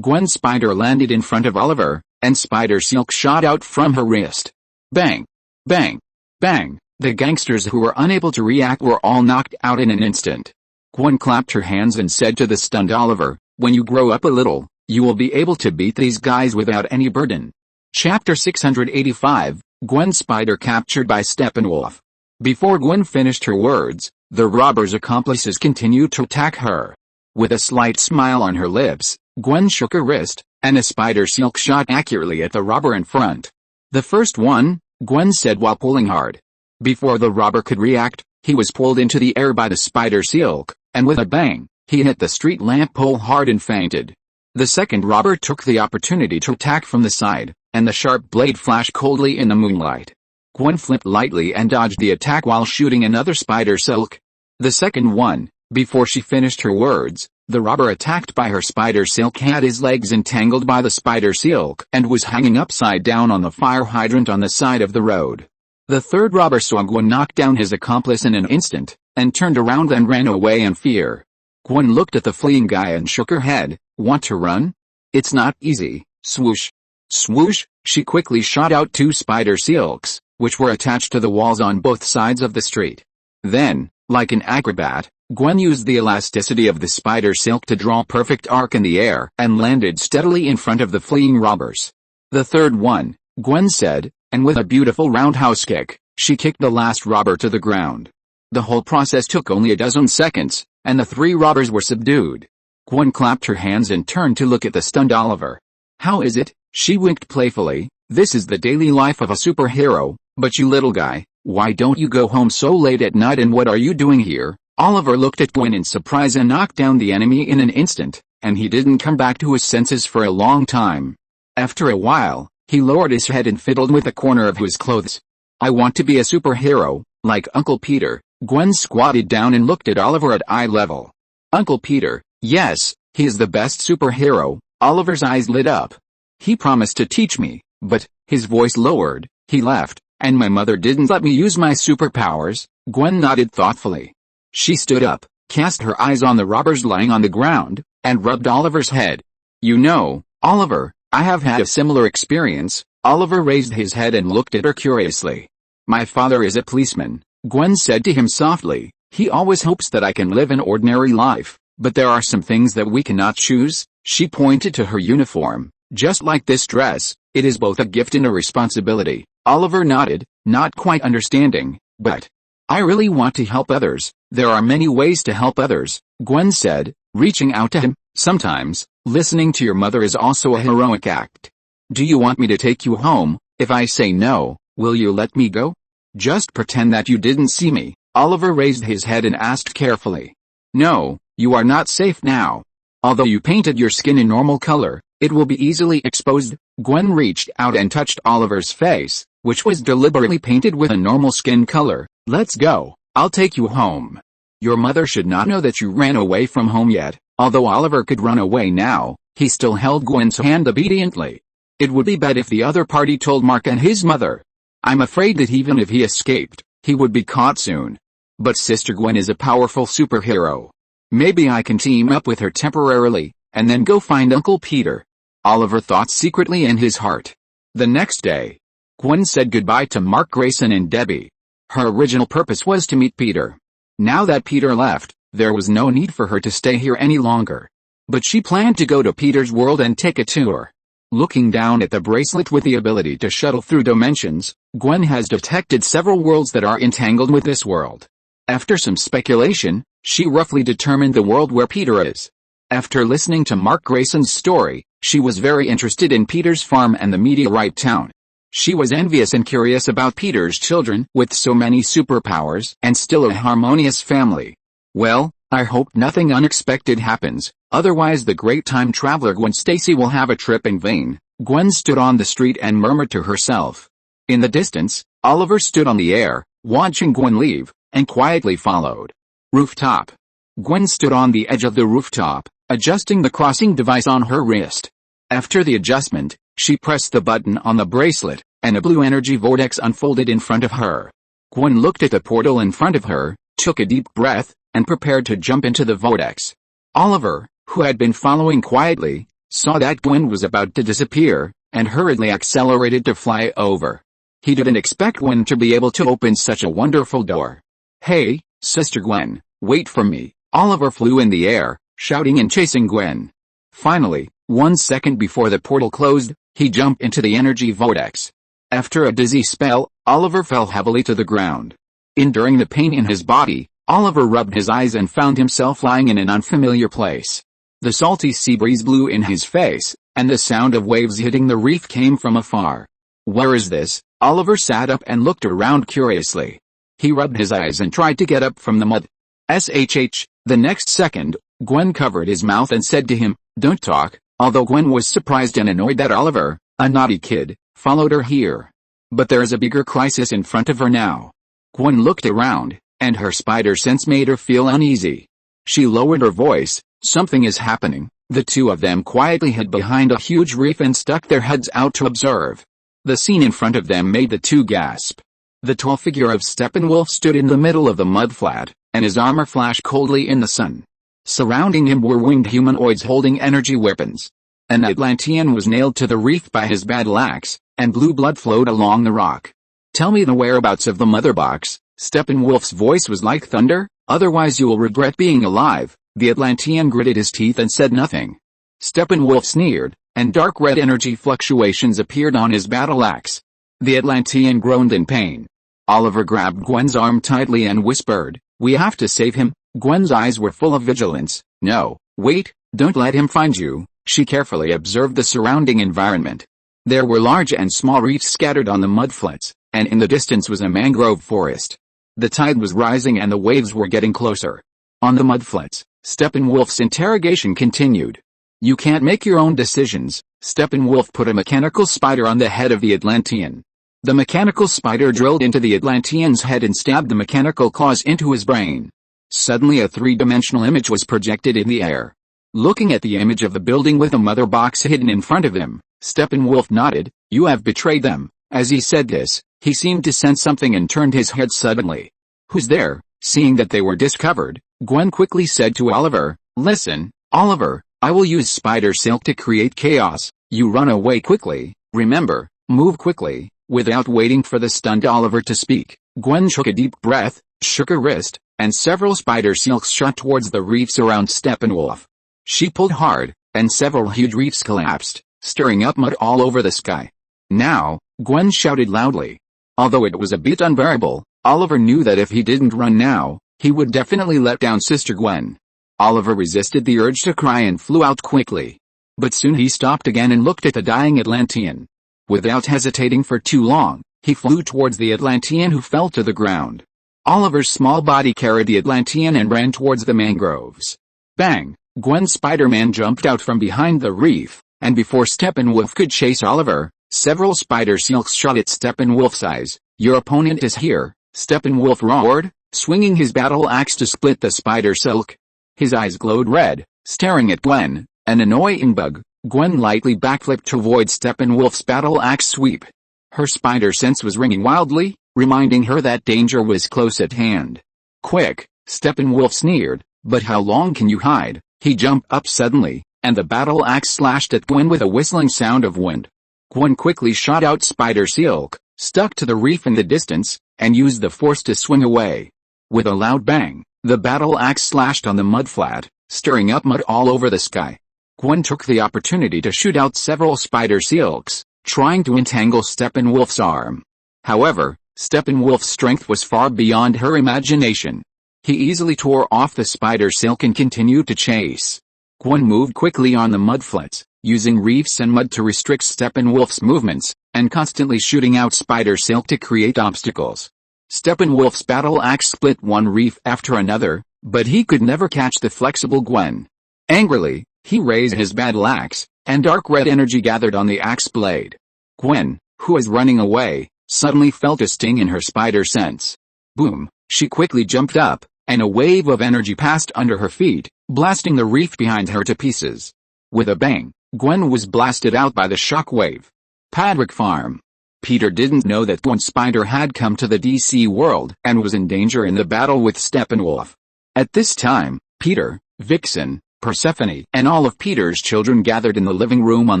Gwen's spider landed in front of Oliver, and spider silk shot out from her wrist. Bang! Bang! Bang! The gangsters who were unable to react were all knocked out in an instant. Gwen clapped her hands and said to the stunned Oliver, when you grow up a little, you will be able to beat these guys without any burden. Chapter 685, Gwen's spider captured by Steppenwolf. Before Gwen finished her words, the robbers' accomplices continued to attack her. With a slight smile on her lips, Gwen shook her wrist, and a spider silk shot accurately at the robber in front. The first one, Gwen said while pulling hard. Before the robber could react, he was pulled into the air by the spider silk, and with a bang, he hit the street lamp pole hard and fainted. The second robber took the opportunity to attack from the side, and the sharp blade flashed coldly in the moonlight. Gwen flipped lightly and dodged the attack while shooting another spider silk. The second one, before she finished her words, the robber attacked by her spider silk had his legs entangled by the spider silk and was hanging upside down on the fire hydrant on the side of the road. The third robber saw Gwen knock down his accomplice in an instant, and turned around and ran away in fear. Gwen looked at the fleeing guy and shook her head. Want to run? It's not easy. Swoosh. Swoosh, she quickly shot out two spider silks, which were attached to the walls on both sides of the street. Then, like an acrobat, Gwen used the elasticity of the spider silk to draw a perfect arc in the air and landed steadily in front of the fleeing robbers. The third one, Gwen said, and with a beautiful roundhouse kick, she kicked the last robber to the ground. The whole process took only a dozen seconds, and the three robbers were subdued. Gwen clapped her hands and turned to look at the stunned Oliver. How is it? She winked playfully. This is the daily life of a superhero, but you little guy, why don't you go home so late at night and what are you doing here? Oliver looked at Gwen in surprise and knocked down the enemy in an instant, and he didn't come back to his senses for a long time. After a while, he lowered his head and fiddled with a corner of his clothes. I want to be a superhero, like Uncle Peter. Gwen squatted down and looked at Oliver at eye level. Uncle Peter, yes, he is the best superhero. Oliver's eyes lit up. He promised to teach me, but, his voice lowered, he left, and my mother didn't let me use my superpowers. Gwen nodded thoughtfully. She stood up, cast her eyes on the robbers lying on the ground, and rubbed Oliver's head. You know, Oliver, I have had a similar experience. Oliver raised his head and looked at her curiously. My father is a policeman, Gwen said to him softly. He always hopes that I can live an ordinary life, but there are some things that we cannot choose. She pointed to her uniform. Just like this dress, it is both a gift and a responsibility. Oliver nodded, not quite understanding, but I really want to help others. There are many ways to help others, Gwen said, reaching out to him. Sometimes, listening to your mother is also a heroic act. Do you want me to take you home? If I say no, will you let me go? Just pretend that you didn't see me. Oliver raised his head and asked carefully. No, you are not safe now. Although you painted your skin a normal color, it will be easily exposed. Gwen reached out and touched Oliver's face, which was deliberately painted with a normal skin color. Let's go. I'll take you home. Your mother should not know that you ran away from home yet. Although Oliver could run away now, he still held Gwen's hand obediently. It would be bad if the other party told Mark and his mother. I'm afraid that even if he escaped, he would be caught soon. But Sister Gwen is a powerful superhero. Maybe I can team up with her temporarily, and then go find Uncle Peter. Oliver thought secretly in his heart. The next day, Gwen said goodbye to Mark Grayson and Debbie. Her original purpose was to meet Peter. Now that Peter left, there was no need for her to stay here any longer. But she planned to go to Peter's world and take a tour. Looking down at the bracelet with the ability to shuttle through dimensions, Gwen has detected several worlds that are entangled with this world. After some speculation, she roughly determined the world where Peter is. After listening to Mark Grayson's story, she was very interested in Peter's farm and the meteorite town. She was envious and curious about Peter's children with so many superpowers and still a harmonious family. Well, I hope nothing unexpected happens, otherwise the great time traveler Gwen Stacy will have a trip in vain. Gwen stood on the street and murmured to herself. In the distance, Oliver stood on the air, watching Gwen leave, and quietly followed. Rooftop. Gwen stood on the edge of the rooftop, adjusting the crossing device on her wrist. After the adjustment, she pressed the button on the bracelet, and a blue energy vortex unfolded in front of her. Gwen looked at the portal in front of her, took a deep breath, and prepared to jump into the vortex. Oliver, who had been following quietly, saw that Gwen was about to disappear, and hurriedly accelerated to fly over. He didn't expect Gwen to be able to open such a wonderful door. "Hey, Sister Gwen, wait for me." Oliver flew in the air, shouting and chasing Gwen. Finally, 1 second before the portal closed, he jumped into the energy vortex. After a dizzy spell, Oliver fell heavily to the ground. Enduring the pain in his body, Oliver rubbed his eyes and found himself lying in an unfamiliar place. The salty sea breeze blew in his face, and the sound of waves hitting the reef came from afar. "Where is this?" Oliver sat up and looked around curiously. He rubbed his eyes and tried to get up from the mud. The next second, Gwen covered his mouth and said to him, "Don't talk," although Gwen was surprised and annoyed that Oliver, a naughty kid, followed her here. But there is a bigger crisis in front of her now. Gwen looked around, and her spider sense made her feel uneasy. She lowered her voice. "Something is happening." The two of them quietly hid behind a huge reef and stuck their heads out to observe. The scene in front of them made the two gasp. The tall figure of Steppenwolf stood in the middle of the mudflat, and his armor flashed coldly in the sun. Surrounding him were winged humanoids holding energy weapons. An Atlantean was nailed to the reef by his battle axe, and blue blood flowed along the rock. "Tell me the whereabouts of the mother box." Steppenwolf's voice was like thunder. "Otherwise you will regret being alive." The Atlantean gritted his teeth and said nothing. Steppenwolf sneered, and dark red energy fluctuations appeared on his battle axe. The Atlantean groaned in pain. Oliver grabbed Gwen's arm tightly and whispered, "We have to save him." Gwen's eyes were full of vigilance. "No, wait, don't let him find you." She carefully observed the surrounding environment. There were large and small reefs scattered on the mudflats, and in the distance was a mangrove forest. The tide was rising and the waves were getting closer. On the mudflats, Steppenwolf's interrogation continued. "You can't make your own decisions." Steppenwolf put a mechanical spider on the head of the Atlantean. The mechanical spider drilled into the Atlantean's head and stabbed the mechanical claws into his brain. Suddenly a three-dimensional image was projected in the air. Looking at the image of the building with the mother box hidden in front of him, Steppenwolf nodded. "You have betrayed them." As he said this, he seemed to sense something and turned his head suddenly. "Who's there?" Seeing that they were discovered, Gwen quickly said to Oliver, "Listen, Oliver, I will use spider silk to create chaos. You run away quickly, remember, move quickly." Without waiting for the stunned Oliver to speak, Gwen took a deep breath, shook her wrist, and several spider silks shot towards the reefs around Steppenwolf. She pulled hard, and several huge reefs collapsed, stirring up mud all over the sky. "Now," Gwen shouted loudly. Although it was a bit unbearable, Oliver knew that if he didn't run now, he would definitely let down Sister Gwen. Oliver resisted the urge to cry and flew out quickly. But soon he stopped again and looked at the dying Atlantean. Without hesitating for too long, he flew towards the Atlantean who fell to the ground. Oliver's small body carried the Atlantean and ran towards the mangroves. Bang! Gwen's Spider-Man jumped out from behind the reef, and before Steppenwolf could chase Oliver, several spider silks shot at Steppenwolf's eyes. "Your opponent is here," Steppenwolf roared, swinging his battle axe to split the spider silk. His eyes glowed red, staring at Gwen, an annoying bug. Gwen lightly backflipped to avoid Steppenwolf's battle axe sweep. Her spider sense was ringing wildly, reminding her that danger was close at hand. "Quick!" Steppenwolf sneered, "but how long can you hide?" He jumped up suddenly, and the battle axe slashed at Gwen with a whistling sound of wind. Gwen quickly shot out spider silk, stuck to the reef in the distance, and used the force to swing away. With a loud bang, the battle axe slashed on the mudflat, stirring up mud all over the sky. Gwen took the opportunity to shoot out several spider silks, trying to entangle Steppenwolf's arm. However, Steppenwolf's strength was far beyond her imagination. He easily tore off the spider silk and continued to chase. Gwen moved quickly on the mudflats, using reefs and mud to restrict Steppenwolf's movements, and constantly shooting out spider silk to create obstacles. Steppenwolf's battle axe split one reef after another, but he could never catch the flexible Gwen. Angrily, he raised his battle axe, and dark red energy gathered on the axe blade. Gwen, who was running away, suddenly felt a sting in her spider sense. Boom! She quickly jumped up, and a wave of energy passed under her feet, blasting the reef behind her to pieces. With a bang, Gwen was blasted out by the shock wave. Paddock Farm. Peter didn't know that one spider had come to the DC world and was in danger in the battle with Steppenwolf. At this time, Peter, Vixen, Persephone, and all of Peter's children gathered in the living room on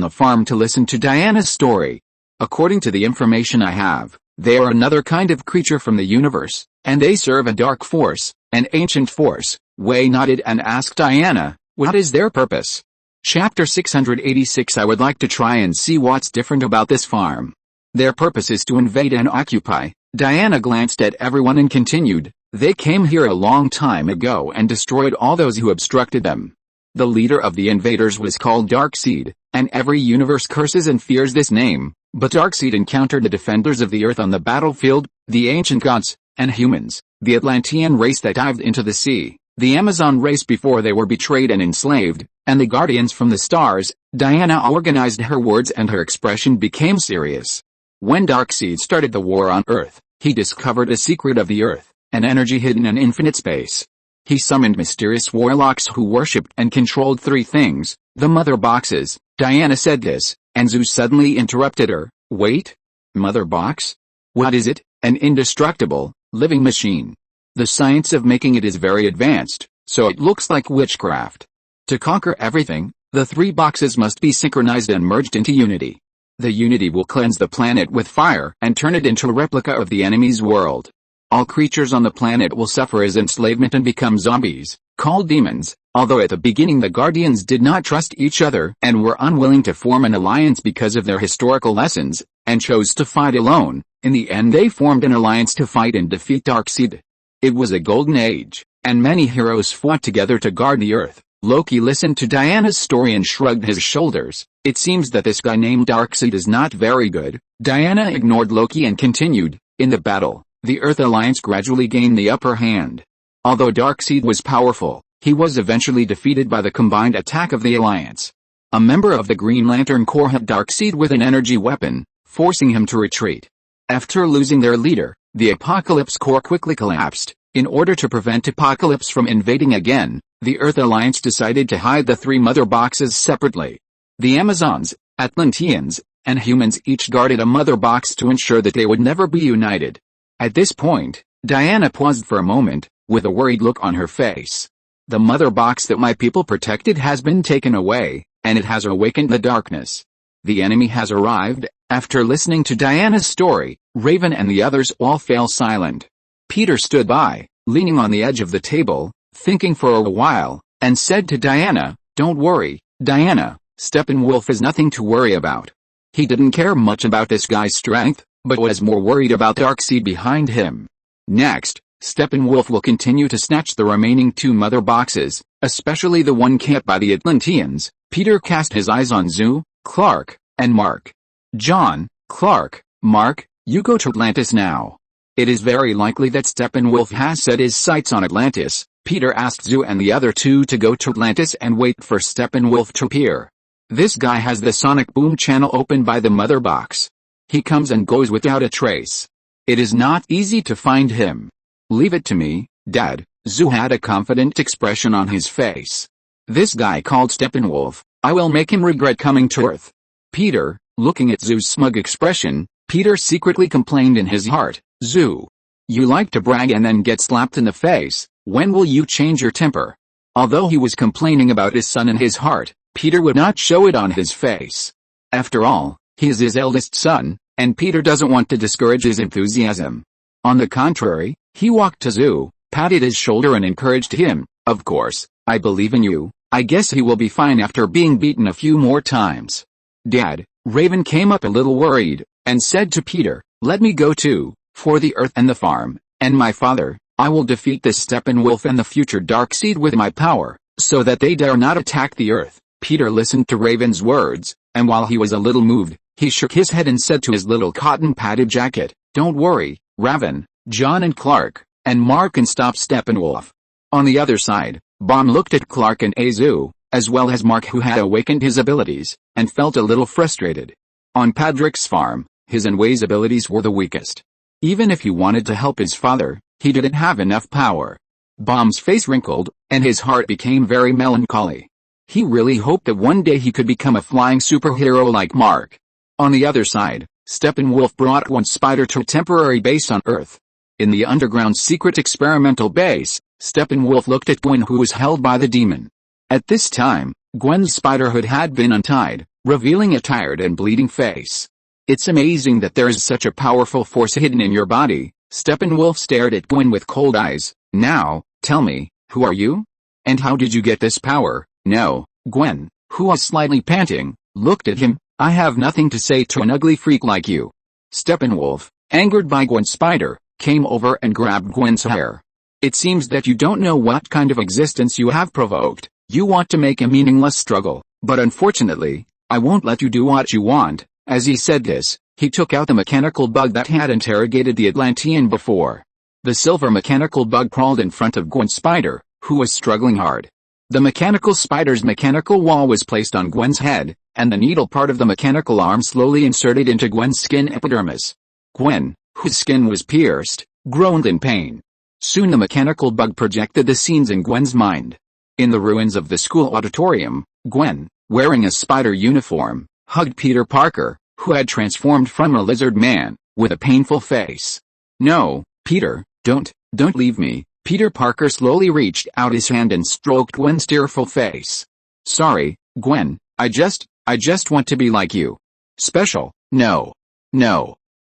the farm to listen to Diana's story. According to the information I have, they are another kind of creature from the universe, and they serve a dark force, an ancient force. Wei nodded and asked Diana, what is their purpose? Chapter 686. I would like to try and see what's different about this farm. Their purpose is to invade and occupy. Diana glanced at everyone and continued, they came here a long time ago and destroyed all those who obstructed them. The leader of the invaders was called Darkseid, and every universe curses and fears this name, but Darkseid encountered the defenders of the earth on the battlefield, the ancient gods, and humans, the Atlantean race that dived into the sea, the Amazon race before they were betrayed and enslaved, and the guardians from the stars. Diana organized her words and her expression became serious. When Darkseid started the war on Earth, he discovered a secret of the Earth, an energy hidden in infinite space. He summoned mysterious warlocks who worshipped and controlled three things, the mother boxes. Diana said this, and Zeus suddenly interrupted her. Wait? Mother box? What is it? An indestructible, living machine. The science of making it is very advanced, so it looks like witchcraft. To conquer everything, the three boxes must be synchronized and merged into unity. The unity will cleanse the planet with fire and turn it into a replica of the enemy's world. All creatures on the planet will suffer as enslavement and become zombies, called demons. Although at the beginning the Guardians did not trust each other and were unwilling to form an alliance because of their historical lessons, and chose to fight alone, in the end they formed an alliance to fight and defeat Darkseid. It was a golden age, and many heroes fought together to guard the Earth. Loki listened to Diana's story and shrugged his shoulders. It seems that this guy named Darkseid is not very good. Diana ignored Loki and continued, in the battle, the Earth Alliance gradually gained the upper hand. Although Darkseid was powerful, he was eventually defeated by the combined attack of the Alliance. A member of the Green Lantern Corps hit Darkseid with an energy weapon, forcing him to retreat. After losing their leader, the Apocalypse Corps quickly collapsed. In order to prevent Apocalypse from invading again, the Earth Alliance decided to hide the three mother boxes separately. The Amazons, Atlanteans, and humans each guarded a mother box to ensure that they would never be united. At this point, Diana paused for a moment, with a worried look on her face. The mother box that my people protected has been taken away, and it has awakened the darkness. The enemy has arrived. After listening to Diana's story, Raven and the others all fell silent. Peter stood by, leaning on the edge of the table, thinking for a while, and said to Diana, don't worry, Diana, Steppenwolf is nothing to worry about. He didn't care much about this guy's strength, but was more worried about Darkseid behind him. Next, Steppenwolf will continue to snatch the remaining two mother boxes, especially the one kept by the Atlanteans. Peter cast his eyes on Zeus, Clark, and Mark. John, Clark, Mark, you go to Atlantis now. It is very likely that Steppenwolf has set his sights on Atlantis. Peter asked Zeus and the other two to go to Atlantis and wait for Steppenwolf to appear. This guy has the sonic boom channel opened by the mother box. He comes and goes without a trace. It is not easy to find him. Leave it to me, Dad. Zeus had a confident expression on his face. This guy called Steppenwolf, I will make him regret coming to Earth. Peter, looking at Zeus' smug expression, Peter secretly complained in his heart, Zeus, you like to brag and then get slapped in the face. When will you change your temper? Although he was complaining about his son in his heart, Peter would not show it on his face. After all, he is his eldest son, and Peter doesn't want to discourage his enthusiasm. On the contrary, he walked to Zeus, patted his shoulder and encouraged him, of course, I believe in you. I guess he will be fine after being beaten a few more times. Dad, Raven came up a little worried, and said to Peter, let me go too, for the Earth and the farm, and my father, I will defeat this Steppenwolf and the future Darkseid with my power, so that they dare not attack the Earth. Peter listened to Raven's words, and while he was a little moved, he shook his head and said to his little cotton-padded jacket, don't worry, Raven, John and Clark, and Mark can stop Steppenwolf. On the other side, Baum looked at Clark and Azu, as well as Mark who had awakened his abilities, and felt a little frustrated. On Patrick's farm, his and Way's abilities were the weakest. Even if he wanted to help his father, he didn't have enough power. Baum's face wrinkled, and his heart became very melancholy. He really hoped that one day he could become a flying superhero like Mark. On the other side, Steppenwolf brought Gwen Spider to a temporary base on Earth. In the underground secret experimental base, Steppenwolf looked at Gwen, who was held by the demon. At this time, Gwen's spider hood had been untied, revealing a tired and bleeding face. "It's amazing that there is such a powerful force hidden in your body." Steppenwolf stared at Gwen with cold eyes. "Now, tell me, who are you? And how did you get this power?" "No." Gwen, who was slightly panting, looked at him. "I have nothing to say to an ugly freak like you." Steppenwolf, angered by Gwen's spider, came over and grabbed Gwen's hair. "It seems that you don't know what kind of existence you have provoked. You want to make a meaningless struggle, but unfortunately, I won't let you do what you want." As he said this, he took out the mechanical bug that had interrogated the Atlantean before. The silver mechanical bug crawled in front of Gwen's spider, who was struggling hard. The mechanical spider's mechanical wall was placed on Gwen's head, and the needle part of the mechanical arm slowly inserted into Gwen's skin epidermis. Gwen, whose skin was pierced, groaned in pain. Soon the mechanical bug projected the scenes in Gwen's mind. In the ruins of the school auditorium, Gwen, wearing a spider uniform, hugged Peter Parker, who had transformed from a lizard man, with a painful face. "No, Peter, don't leave me." Peter Parker slowly reached out his hand and stroked Gwen's tearful face. "Sorry, Gwen, I just want to be like you. Special." No.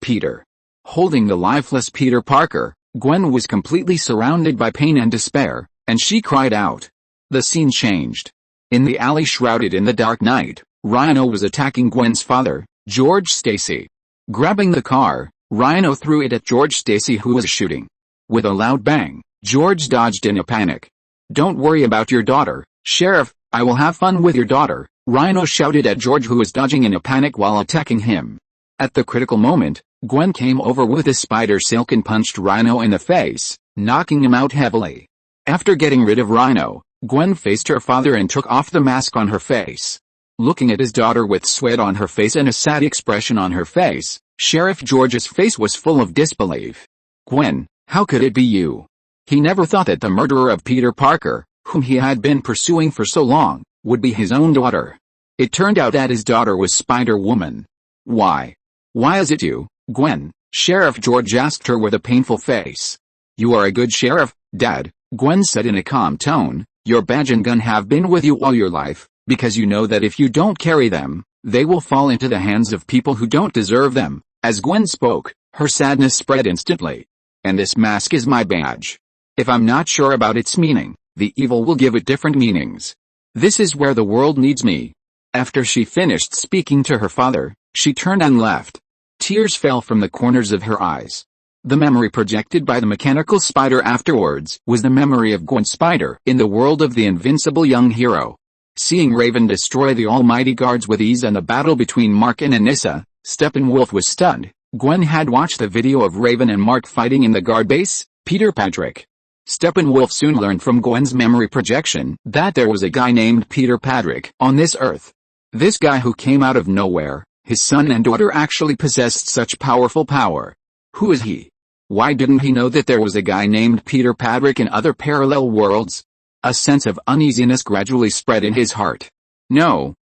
Peter. Holding the lifeless Peter Parker, Gwen was completely surrounded by pain and despair, and she cried out. The scene changed. In the alley shrouded in the dark night, Rhino was attacking Gwen's father, George Stacy. Grabbing the car, Rhino threw it at George Stacy, who was shooting. With a loud bang, George dodged in a panic. "Don't worry about your daughter, Sheriff, I will have fun with your daughter," Rhino shouted at George, who was dodging in a panic while attacking him. At the critical moment, Gwen came over with a spider silk and punched Rhino in the face, knocking him out heavily. After getting rid of Rhino, Gwen faced her father and took off the mask on her face. Looking at his daughter with sweat on her face and a sad expression on her face, Sheriff George's face was full of disbelief. "Gwen, how could it be you?" He never thought that the murderer of Peter Parker, whom he had been pursuing for so long, would be his own daughter. It turned out that his daughter was Spider-Woman. Why is it you, Gwen?" Sheriff George asked her with a painful face. "You are a good sheriff, Dad," Gwen said in a calm tone. "Your badge and gun have been with you all your life, because you know that if you don't carry them, they will fall into the hands of people who don't deserve them." As Gwen spoke, her sadness spread instantly. "And this mask is my badge. If I'm not sure about its meaning, the evil will give it different meanings. This is where the world needs me." After she finished speaking to her father, she turned and left. Tears fell from the corners of her eyes. The memory projected by the mechanical spider afterwards was the memory of Gwen Spider in the world of the invincible young hero. Seeing Raven destroy the almighty guards with ease and the battle between Mark and Anissa, Steppenwolf was stunned. Gwen had watched the video of Raven and Mark fighting in the guard base. Peter Patrick. Steppenwolf soon learned from Gwen's memory projection that there was a guy named Peter Patrick on this Earth. This guy who came out of nowhere, his son and daughter actually possessed such powerful power. Who is he? Why didn't he know that there was a guy named Peter Patrick in other parallel worlds? A sense of uneasiness gradually spread in his heart. No.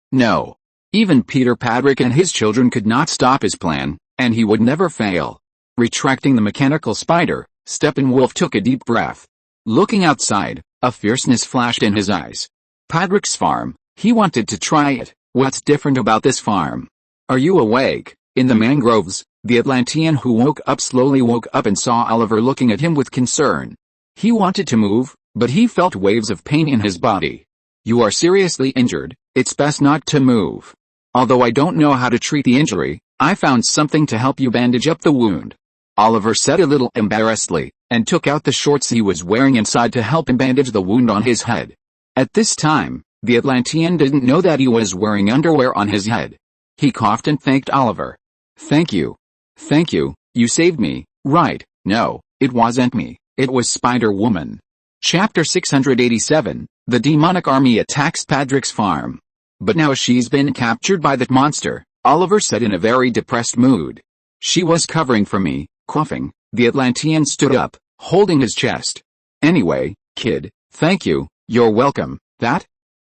Even Peter Patrick and his children could not stop his plan, and he would never fail. Retracting the mechanical spider, Steppenwolf took a deep breath. Looking outside, a fierceness flashed in his eyes. Patrick's farm, he wanted to try it. What's different about this farm? Are you awake? In the mangroves, the Atlantean who slowly woke up and saw Oliver looking at him with concern. He wanted to move, but he felt waves of pain in his body. "You are seriously injured, it's best not to move. Although I don't know how to treat the injury, I found something to help you bandage up the wound," Oliver said a little embarrassedly, and took out the shorts he was wearing inside to help him bandage the wound on his head. At this time, the Atlantean didn't know that he was wearing underwear on his head. He coughed and thanked Oliver. Thank you, you saved me." "Right, no, it wasn't me, it was Spider-Woman." Chapter 687, The demonic army attacks Patrick's farm. "But now she's been captured by that monster," Oliver said in a very depressed mood. "She was covering for me," coughing. The Atlantean stood up, holding his chest. "Anyway, kid, thank you, you're welcome.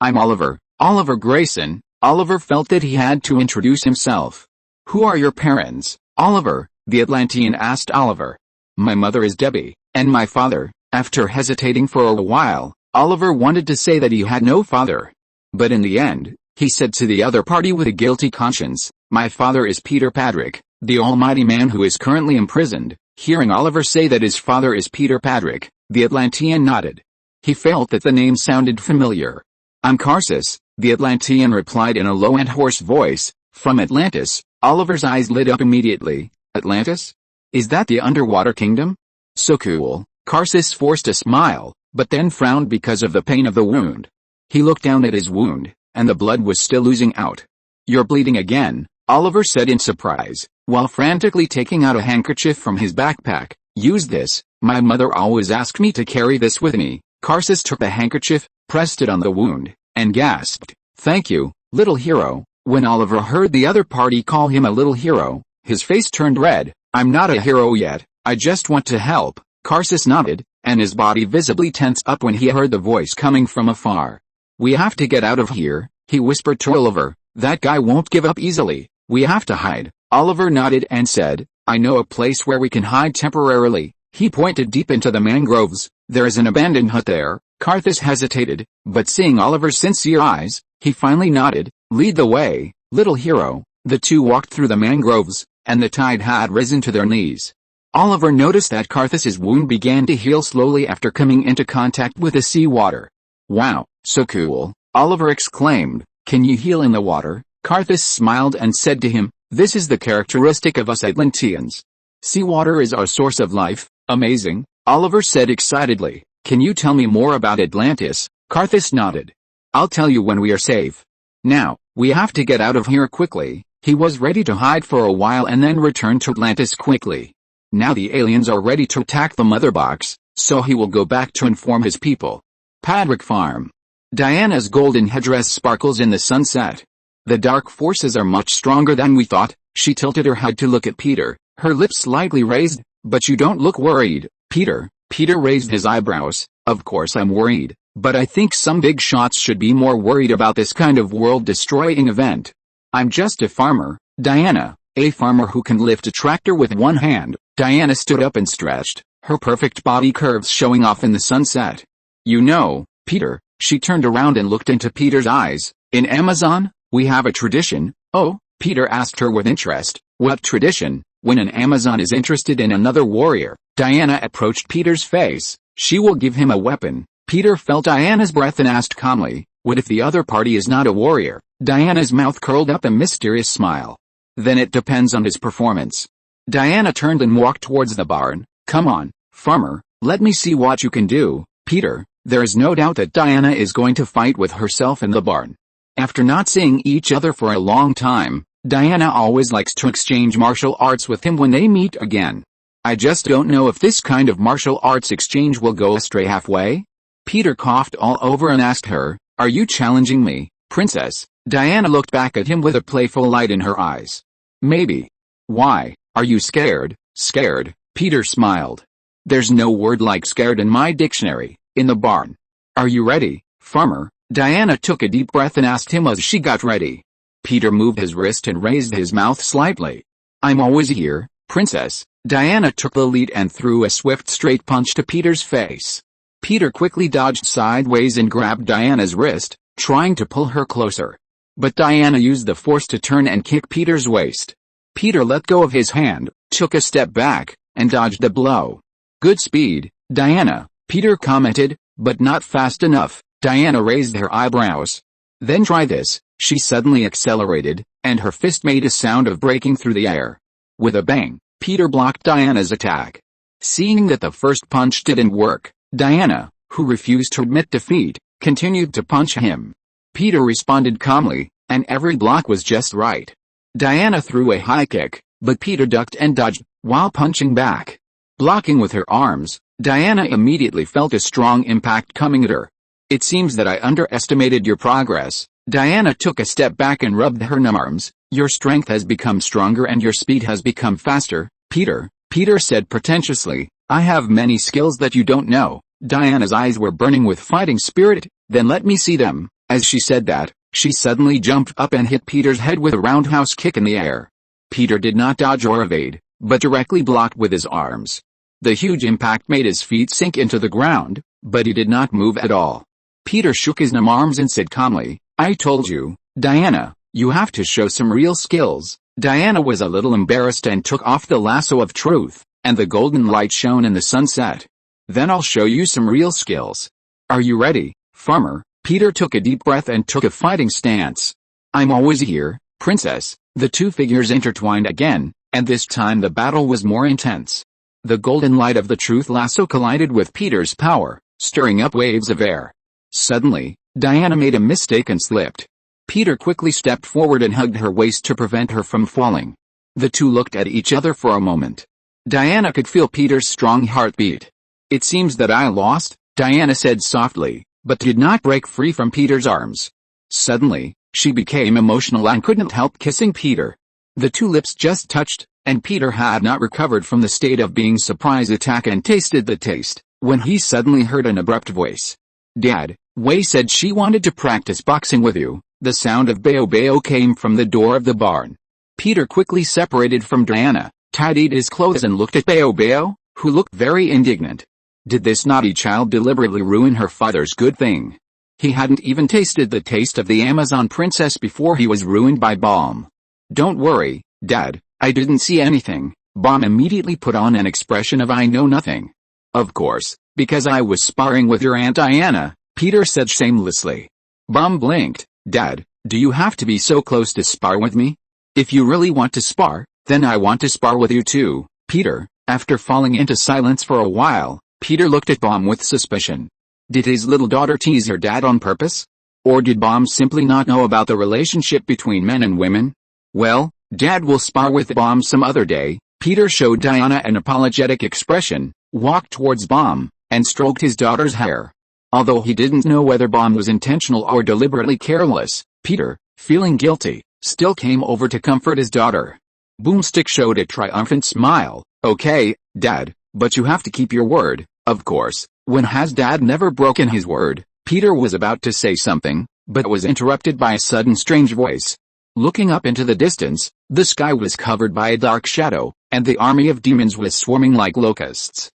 I'm Oliver Grayson." Oliver felt that he had to introduce himself. Who are your parents, Oliver? The Atlantean asked Oliver. My mother is Debbie, and my father. After hesitating for a while, Oliver wanted to say that he had no father. But in the end, he said to the other party with a guilty conscience, my father is Peter Padrick, the almighty man who is currently imprisoned. Hearing Oliver say that his father is Peter Padrick, the Atlantean nodded. He felt that the name sounded familiar. I'm Carsus, the Atlantean replied in a low and hoarse voice. From Atlantis. Oliver's eyes lit up immediately. Atlantis? Is that the underwater kingdom? So cool. Carsus forced a smile, but then frowned because of the pain of the wound. He looked down at his wound, and the blood was still oozing out. You're bleeding again, Oliver said in surprise, while frantically taking out a handkerchief from his backpack. Use this, my mother always asked me to carry this with me. Carsus took the handkerchief, pressed it on the wound, and gasped, thank you, little hero. When Oliver heard the other party call him a little hero, his face turned red. I'm not a hero yet, I just want to help. Carsus nodded, and his body visibly tensed up when he heard the voice coming from afar. We have to get out of here, he whispered to Oliver. That guy won't give up easily. We have to hide. Oliver nodded and said, I know a place where we can hide temporarily. He pointed deep into the mangroves. There is an abandoned hut there. Carthus hesitated, but seeing Oliver's sincere eyes, he finally nodded. Lead the way, little hero. The two walked through the mangroves, and the tide had risen to their knees. Oliver noticed that Carthus's wound began to heal slowly after coming into contact with the seawater. Wow, so cool, Oliver exclaimed. Can you heal in the water? Carthus smiled and said to him, this is the characteristic of us Atlanteans. Seawater is our source of life. Amazing, Oliver said excitedly. Can you tell me more about Atlantis? Carthus nodded. I'll tell you when we are safe. Now, we have to get out of here quickly. He was ready to hide for a while and then return to Atlantis quickly. Now the aliens are ready to attack the mother box, so he will go back to inform his people. Padrick Farm. Diana's golden headdress sparkles in the sunset. The dark forces are much stronger than we thought. She tilted her head to look at Peter, her lips slightly raised. But you don't look worried, Peter. Peter raised his eyebrows. Of course I'm worried, but I think some big shots should be more worried about this kind of world-destroying event. I'm just a farmer, Diana, a farmer who can lift a tractor with one hand. Diana stood up and stretched, her perfect body curves showing off in the sunset. You know, Peter, she turned around and looked into Peter's eyes. In Amazon, we have a tradition. Oh, Peter asked her with interest. What tradition? When an Amazon is interested in another warrior, Diana approached Peter's face. She will give him a weapon. Peter felt Diana's breath and asked calmly, what if the other party is not a warrior? Diana's mouth curled up a mysterious smile. Then it depends on his performance. Diana turned and walked towards the barn. Come on, farmer, let me see what you can do. Peter, there is no doubt that Diana is going to fight with herself in the barn. After not seeing each other for a long time, Diana always likes to exchange martial arts with him when they meet again. I just don't know if this kind of martial arts exchange will go astray halfway. Peter coughed all over and asked her, are you challenging me, princess? Diana looked back at him with a playful light in her eyes. Maybe. Why, are you scared? Scared? Peter smiled. There's no word like scared in my dictionary. In the barn. Are you ready, farmer? Diana took a deep breath and asked him as she got ready. Peter moved his wrist and raised his mouth slightly. I'm always here, princess. Diana took the lead and threw a swift straight punch to Peter's face. Peter quickly dodged sideways and grabbed Diana's wrist, trying to pull her closer. But Diana used the force to turn and kick Peter's waist. Peter let go of his hand, took a step back, and dodged the blow. Good speed, Diana, Peter commented, but not fast enough. Diana raised her eyebrows. Then try this. She suddenly accelerated, and her fist made a sound of breaking through the air. With a bang, Peter blocked Diana's attack. Seeing that the first punch didn't work, Diana, who refused to admit defeat, continued to punch him. Peter responded calmly, and every block was just right. Diana threw a high kick, but Peter ducked and dodged, while punching back. Blocking with her arms, Diana immediately felt a strong impact coming at her. It seems that I underestimated your progress. Diana took a step back and rubbed her numb arms. Your strength has become stronger and your speed has become faster, Peter. Peter said pretentiously, I have many skills that you don't know. Diana's eyes were burning with fighting spirit. Then let me see them. As she said that, she suddenly jumped up and hit Peter's head with a roundhouse kick in the air. Peter did not dodge or evade, but directly blocked with his arms. The huge impact made his feet sink into the ground, but he did not move at all. Peter shook his numb arms and said calmly, "I told you, Diana, you have to show some real skills." Diana was a little embarrassed and took off the lasso of truth, and the golden light shone in the sunset. "Then I'll show you some real skills. Are you ready, farmer?" Peter took a deep breath and took a fighting stance. "I'm always here, princess." The two figures intertwined again, and this time the battle was more intense. The golden light of the truth lasso collided with Peter's power, stirring up waves of air. Suddenly, Diana made a mistake and slipped. Peter quickly stepped forward and hugged her waist to prevent her from falling. The two looked at each other for a moment. Diana could feel Peter's strong heartbeat. "It seems that I lost," Diana said softly, but did not break free from Peter's arms. Suddenly, she became emotional and couldn't help kissing Peter. The two lips just touched, and Peter had not recovered from the state of being surprise attack and tasted the taste, when he suddenly heard an abrupt voice. "Dad, Wei said she wanted to practice boxing with you." The sound of "Bao Bao" came from the door of the barn. Peter quickly separated from Diana, tidied his clothes and looked at Bao Bao, who looked very indignant. Did this naughty child deliberately ruin her father's good thing? He hadn't even tasted the taste of the Amazon princess before he was ruined by Bomb. "Don't worry, Dad, I didn't see anything." Bomb immediately put on an expression of "I know nothing." "Of course, because I was sparring with your Aunt Diana," Peter said shamelessly. Bomb blinked. "Dad, do you have to be so close to spar with me? If you really want to spar, then I want to spar with you too." Peter, after falling into silence for a while, Peter looked at Bomb with suspicion. Did his little daughter tease her dad on purpose? Or did Bomb simply not know about the relationship between men and women? "Well, Dad will spar with Bomb some other day." Peter showed Diana an apologetic expression, walked towards Bomb, and stroked his daughter's hair. Although he didn't know whether Bomb was intentional or deliberately careless, Peter, feeling guilty, still came over to comfort his daughter. Boomstick showed a triumphant smile. "Okay, Dad, but you have to keep your word." Of course, when has Dad never broken his word? Peter was about to say something, but was interrupted by a sudden strange voice. Looking up into the distance, the sky was covered by a dark shadow, and the army of demons was swarming like locusts.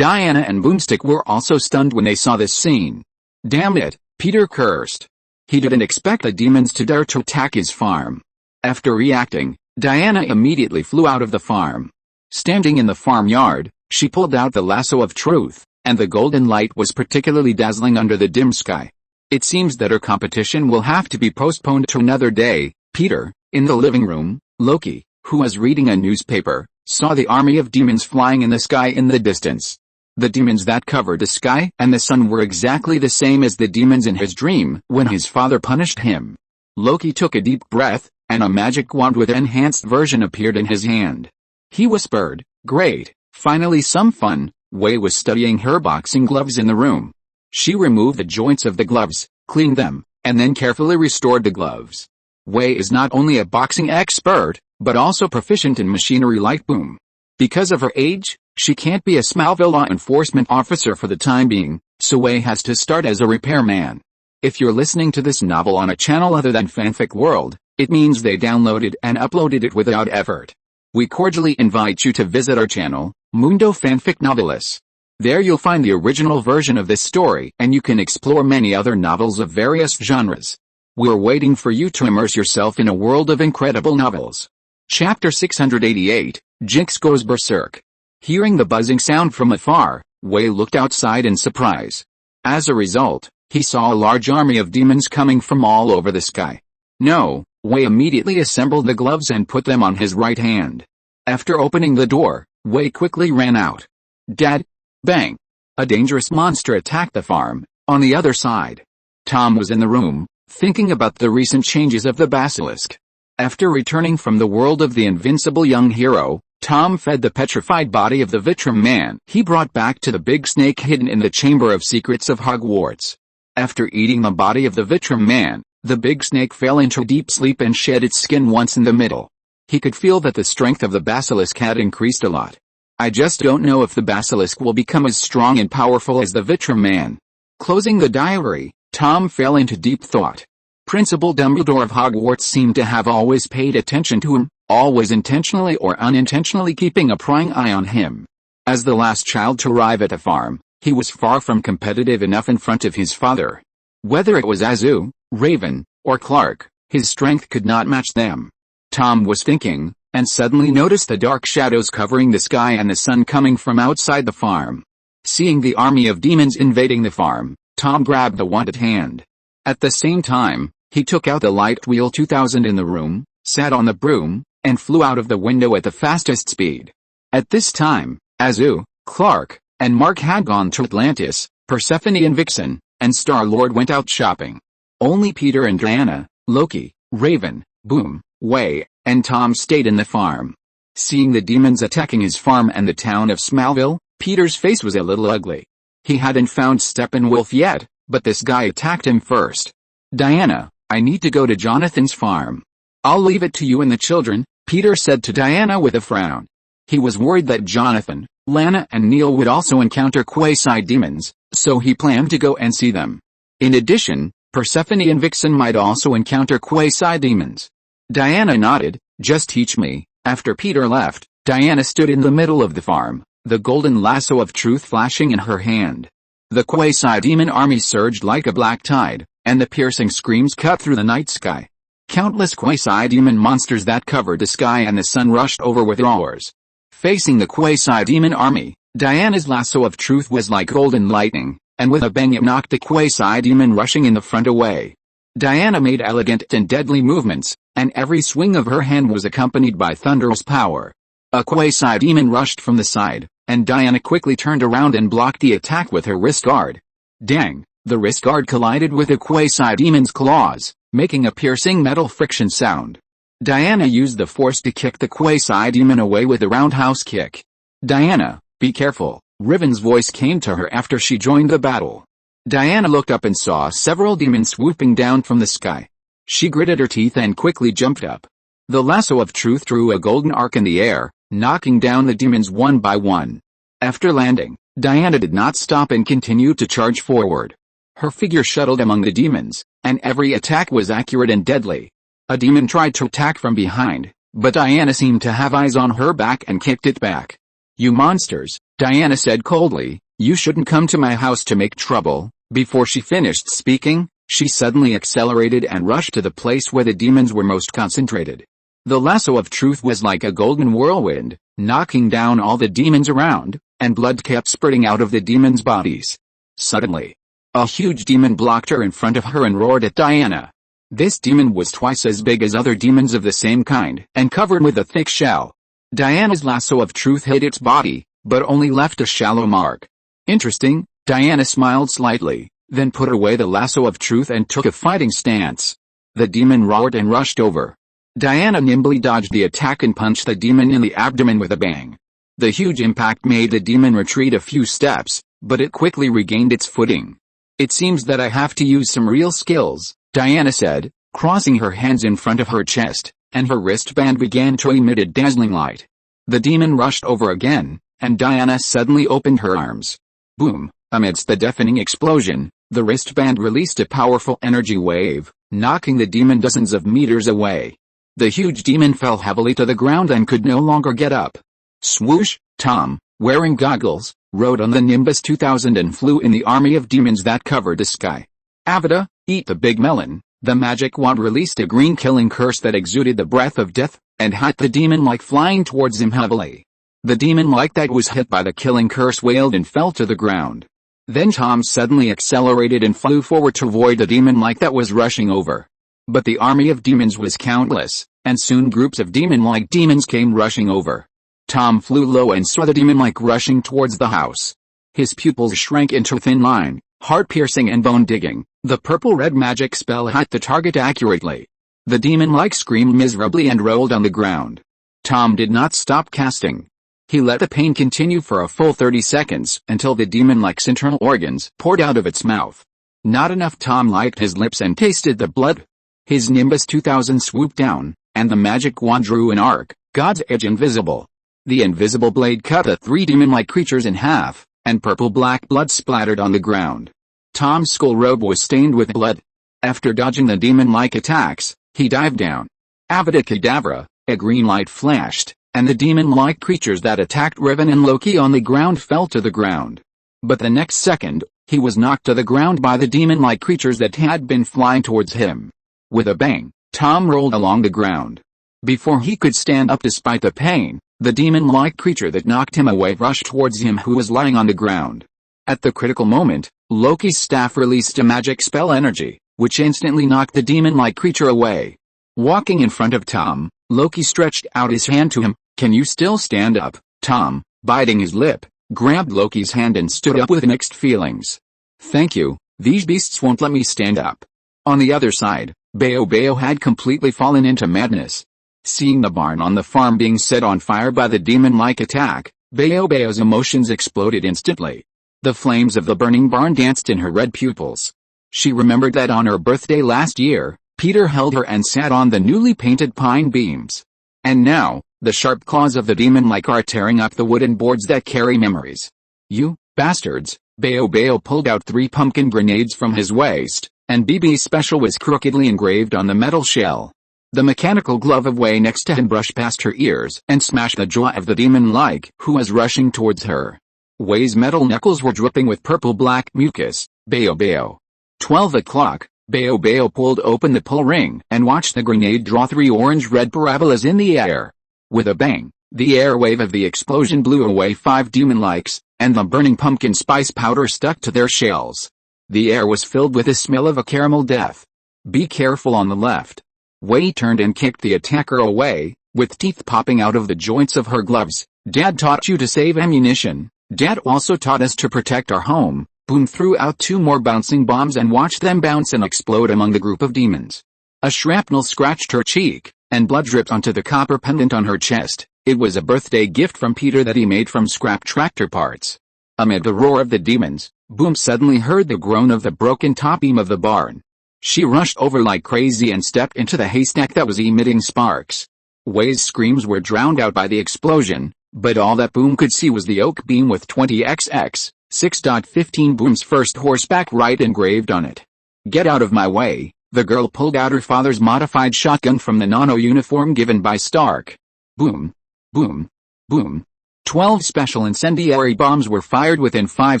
Diana and Boomstick were also stunned when they saw this scene. "Damn it," Peter cursed. He didn't expect the demons to dare to attack his farm. After reacting, Diana immediately flew out of the farm. Standing in the farmyard, she pulled out the lasso of truth, and the golden light was particularly dazzling under the dim sky. "It seems that her competition will have to be postponed to another day." Peter, in the living room, Loki, who was reading a newspaper, saw the army of demons flying in the sky in the distance. The demons that covered the sky and the sun were exactly the same as the demons in his dream when his father punished him. Loki took a deep breath, and a magic wand with enhanced version appeared in his hand. He whispered, "Great, finally some fun." Wei was studying her boxing gloves in the room. She removed the joints of the gloves, cleaned them, and then carefully restored the gloves. Wei is not only a boxing expert, but also proficient in machinery like boom. Because of her age, she can't be a Smallville law enforcement officer for the time being, so Wei has to start as a repairman. If you're listening to this novel on a channel other than Fanfic World, it means they downloaded and uploaded it without effort. We cordially invite you to visit our channel, Mundo Fanfic Novelis. There you'll find the original version of this story, and you can explore many other novels of various genres. We're waiting for you to immerse yourself in a world of incredible novels. Chapter 688, Jinx Goes Berserk. Hearing the buzzing sound from afar, Wei looked outside in surprise. As a result, he saw a large army of demons coming from all over the sky. No, Wei immediately assembled the gloves and put them on his right hand. After opening the door, Wei quickly ran out. "Dad!" Bang! A dangerous monster attacked the farm. On the other side, Tom was in the room, thinking about the recent changes of the basilisk. After returning from the world of the invincible young hero, Tom fed the petrified body of the Vitrum man he brought back to the big snake hidden in the Chamber of Secrets of Hogwarts. After eating the body of the Vitrum man, the big snake fell into deep sleep and shed its skin once in the middle. He could feel that the strength of the basilisk had increased a lot. "I just don't know if the basilisk will become as strong and powerful as the Vitrum man." Closing the diary, Tom fell into deep thought. Principal Dumbledore of Hogwarts seemed to have always paid attention to him, always intentionally or unintentionally keeping a prying eye on him. As the last child to arrive at the farm, he was far from competitive enough in front of his father. Whether it was Azu, Raven, or Clark, his strength could not match them. Tom was thinking, and suddenly noticed the dark shadows covering the sky and the sun coming from outside the farm. Seeing the army of demons invading the farm, Tom grabbed the wand at hand. At the same time, he took out the Light Wheel 2000 in the room, sat on the broom, and flew out of the window at the fastest speed. At this time, Azu, Clark, and Mark had gone to Atlantis. Persephone and Vixen, and Star-Lord went out shopping. Only Peter and Diana, Loki, Raven, Boom, Way, and Tom stayed in the farm. Seeing the demons attacking his farm and the town of Smallville, Peter's face was a little ugly. He hadn't found Steppenwolf yet, but this guy attacked him first. Diana, I need to go to Jonathan's farm. I'll leave it to you and the children, Peter said to Diana with a frown. He was worried that Jonathan, Lana and Neil would also encounter quasi-demons, so he planned to go and see them. In addition, Persephone and Vixen might also encounter quasi-demons. Diana nodded, just teach me. After Peter left, Diana stood in the middle of the farm, the golden lasso of truth flashing in her hand. The quasi-demon army surged like a black tide, and the piercing screams cut through the night sky. Countless quasi-demon monsters that covered the sky and the sun rushed over with roars. Facing the quasi-demon army, Diana's lasso of truth was like golden lightning, and with a bang it knocked the quasi-demon rushing in the front away. Diana made elegant and deadly movements, and every swing of her hand was accompanied by thunderous power. A quasi-demon rushed from the side, and Diana quickly turned around and blocked the attack with her wrist guard. Dang, the wrist guard collided with the quasi-demon's claws, making a piercing metal friction sound. Diana used the force to kick the quasi-demon away with a roundhouse kick. Diana, be careful, Riven's voice came to her after she joined the battle. Diana looked up and saw several demons swooping down from the sky. She gritted her teeth and quickly jumped up. The lasso of truth drew a golden arc in the air, knocking down the demons one by one. After landing, Diana did not stop and continued to charge forward. Her figure shuttled among the demons, and every attack was accurate and deadly. A demon tried to attack from behind, but Diana seemed to have eyes on her back and kicked it back. You monsters, Diana said coldly, you shouldn't come to my house to make trouble. Before she finished speaking, she suddenly accelerated and rushed to the place where the demons were most concentrated. The lasso of truth was like a golden whirlwind, knocking down all the demons around, and blood kept spurting out of the demons' bodies. Suddenly, a huge demon blocked her in front of her and roared at Diana. This demon was twice as big as other demons of the same kind, and covered with a thick shell. Diana's lasso of truth hit its body, but only left a shallow mark. Interesting, Diana smiled slightly, then put away the lasso of truth and took a fighting stance. The demon roared and rushed over. Diana nimbly dodged the attack and punched the demon in the abdomen with a bang. The huge impact made the demon retreat a few steps, but it quickly regained its footing. It seems that I have to use some real skills, Diana said, crossing her hands in front of her chest, and her wristband began to emit a dazzling light. The demon rushed over again, and Diana suddenly opened her arms. Boom! Amidst the deafening explosion, the wristband released a powerful energy wave, knocking the demon dozens of meters away. The huge demon fell heavily to the ground and could no longer get up. Swoosh! Tom, wearing goggles, rode on the Nimbus 2000 and flew in the army of demons that covered the sky. Avada, eat the big melon. The magic wand released a green killing curse that exuded the breath of death, and hit the demon like flying towards him heavily. The demon like that was hit by the killing curse wailed and fell to the ground. Then Tom suddenly accelerated and flew forward to avoid the demon like that was rushing over. But the army of demons was countless, and soon groups of demon-like demons came rushing over. Tom flew low and saw the demon-like rushing towards the house. His pupils shrank into a thin line, heart-piercing and bone-digging. The purple-red magic spell hit the target accurately. The demon-like screamed miserably and rolled on the ground. Tom did not stop casting. He let the pain continue for a full 30 seconds until the demon-like's internal organs poured out of its mouth. Not enough. Tom licked his lips and tasted the blood. His Nimbus 2000 swooped down, and the magic wand drew an arc, God's edge invisible. The invisible blade cut the three demon-like creatures in half, and purple-black blood splattered on the ground. Tom's skull robe was stained with blood. After dodging the demon-like attacks, he dived down. Avada Kedavra, A green light flashed, and the demon-like creatures that attacked Raven and Loki on the ground fell to the ground. But the next second, he was knocked to the ground by the demon-like creatures that had been flying towards him. With a bang, Tom rolled along the ground. Before he could stand up despite the pain, the demon-like creature that knocked him away rushed towards him who was lying on the ground. At the critical moment, Loki's staff released a magic spell energy, which instantly knocked the demon-like creature away. Walking in front of Tom, Loki stretched out his hand to him. "Can you still stand up?" Tom, biting his lip, grabbed Loki's hand and stood up with mixed feelings. "Thank you, these beasts won't let me stand up." On the other side, Bao had completely fallen into madness. Seeing the barn on the farm being set on fire by the demon-like attack, Bao's emotions exploded instantly. The flames of the burning barn danced in her red pupils. She remembered that on her birthday last year, Peter held her and sat on the newly painted pine beams. And now, the sharp claws of the demon-like are tearing up the wooden boards that carry memories. "You bastards!" Bao pulled out 3 pumpkin grenades from his waist, and BB's special was crookedly engraved on the metal shell. The mechanical glove of Wei next to him brushed past her ears and smashed the jaw of the demon-like who was rushing towards her. Wei's metal knuckles were dripping with purple-black mucus. Bao. 12 o'clock, Bao pulled open the pull ring and watched the grenade draw 3 orange-red parabolas in the air. With a bang, the air wave of the explosion blew away 5 demon-likes, and the burning pumpkin spice powder stuck to their shells. The air was filled with the smell of a caramel death. "Be careful on the left." Wei turned and kicked the attacker away, with teeth popping out of the joints of her gloves. "Dad taught you to save ammunition. Dad also taught us to protect our home." Boom threw out 2 more bouncing bombs and watched them bounce and explode among the group of demons. A shrapnel scratched her cheek, and blood dripped onto the copper pendant on her chest. It was a birthday gift from Peter that he made from scrap tractor parts. Amid the roar of the demons, Boom suddenly heard the groan of the broken top beam of the barn. She rushed over like crazy and stepped into the haystack that was emitting sparks. Wei's screams were drowned out by the explosion, but all that Boom could see was the oak beam with 20xx 6.15 Boom's first horseback right engraved on it. "Get out of my way." The girl pulled out her father's modified shotgun from the nano uniform given by Stark. Boom. Boom. Boom. 12 special incendiary bombs were fired within 5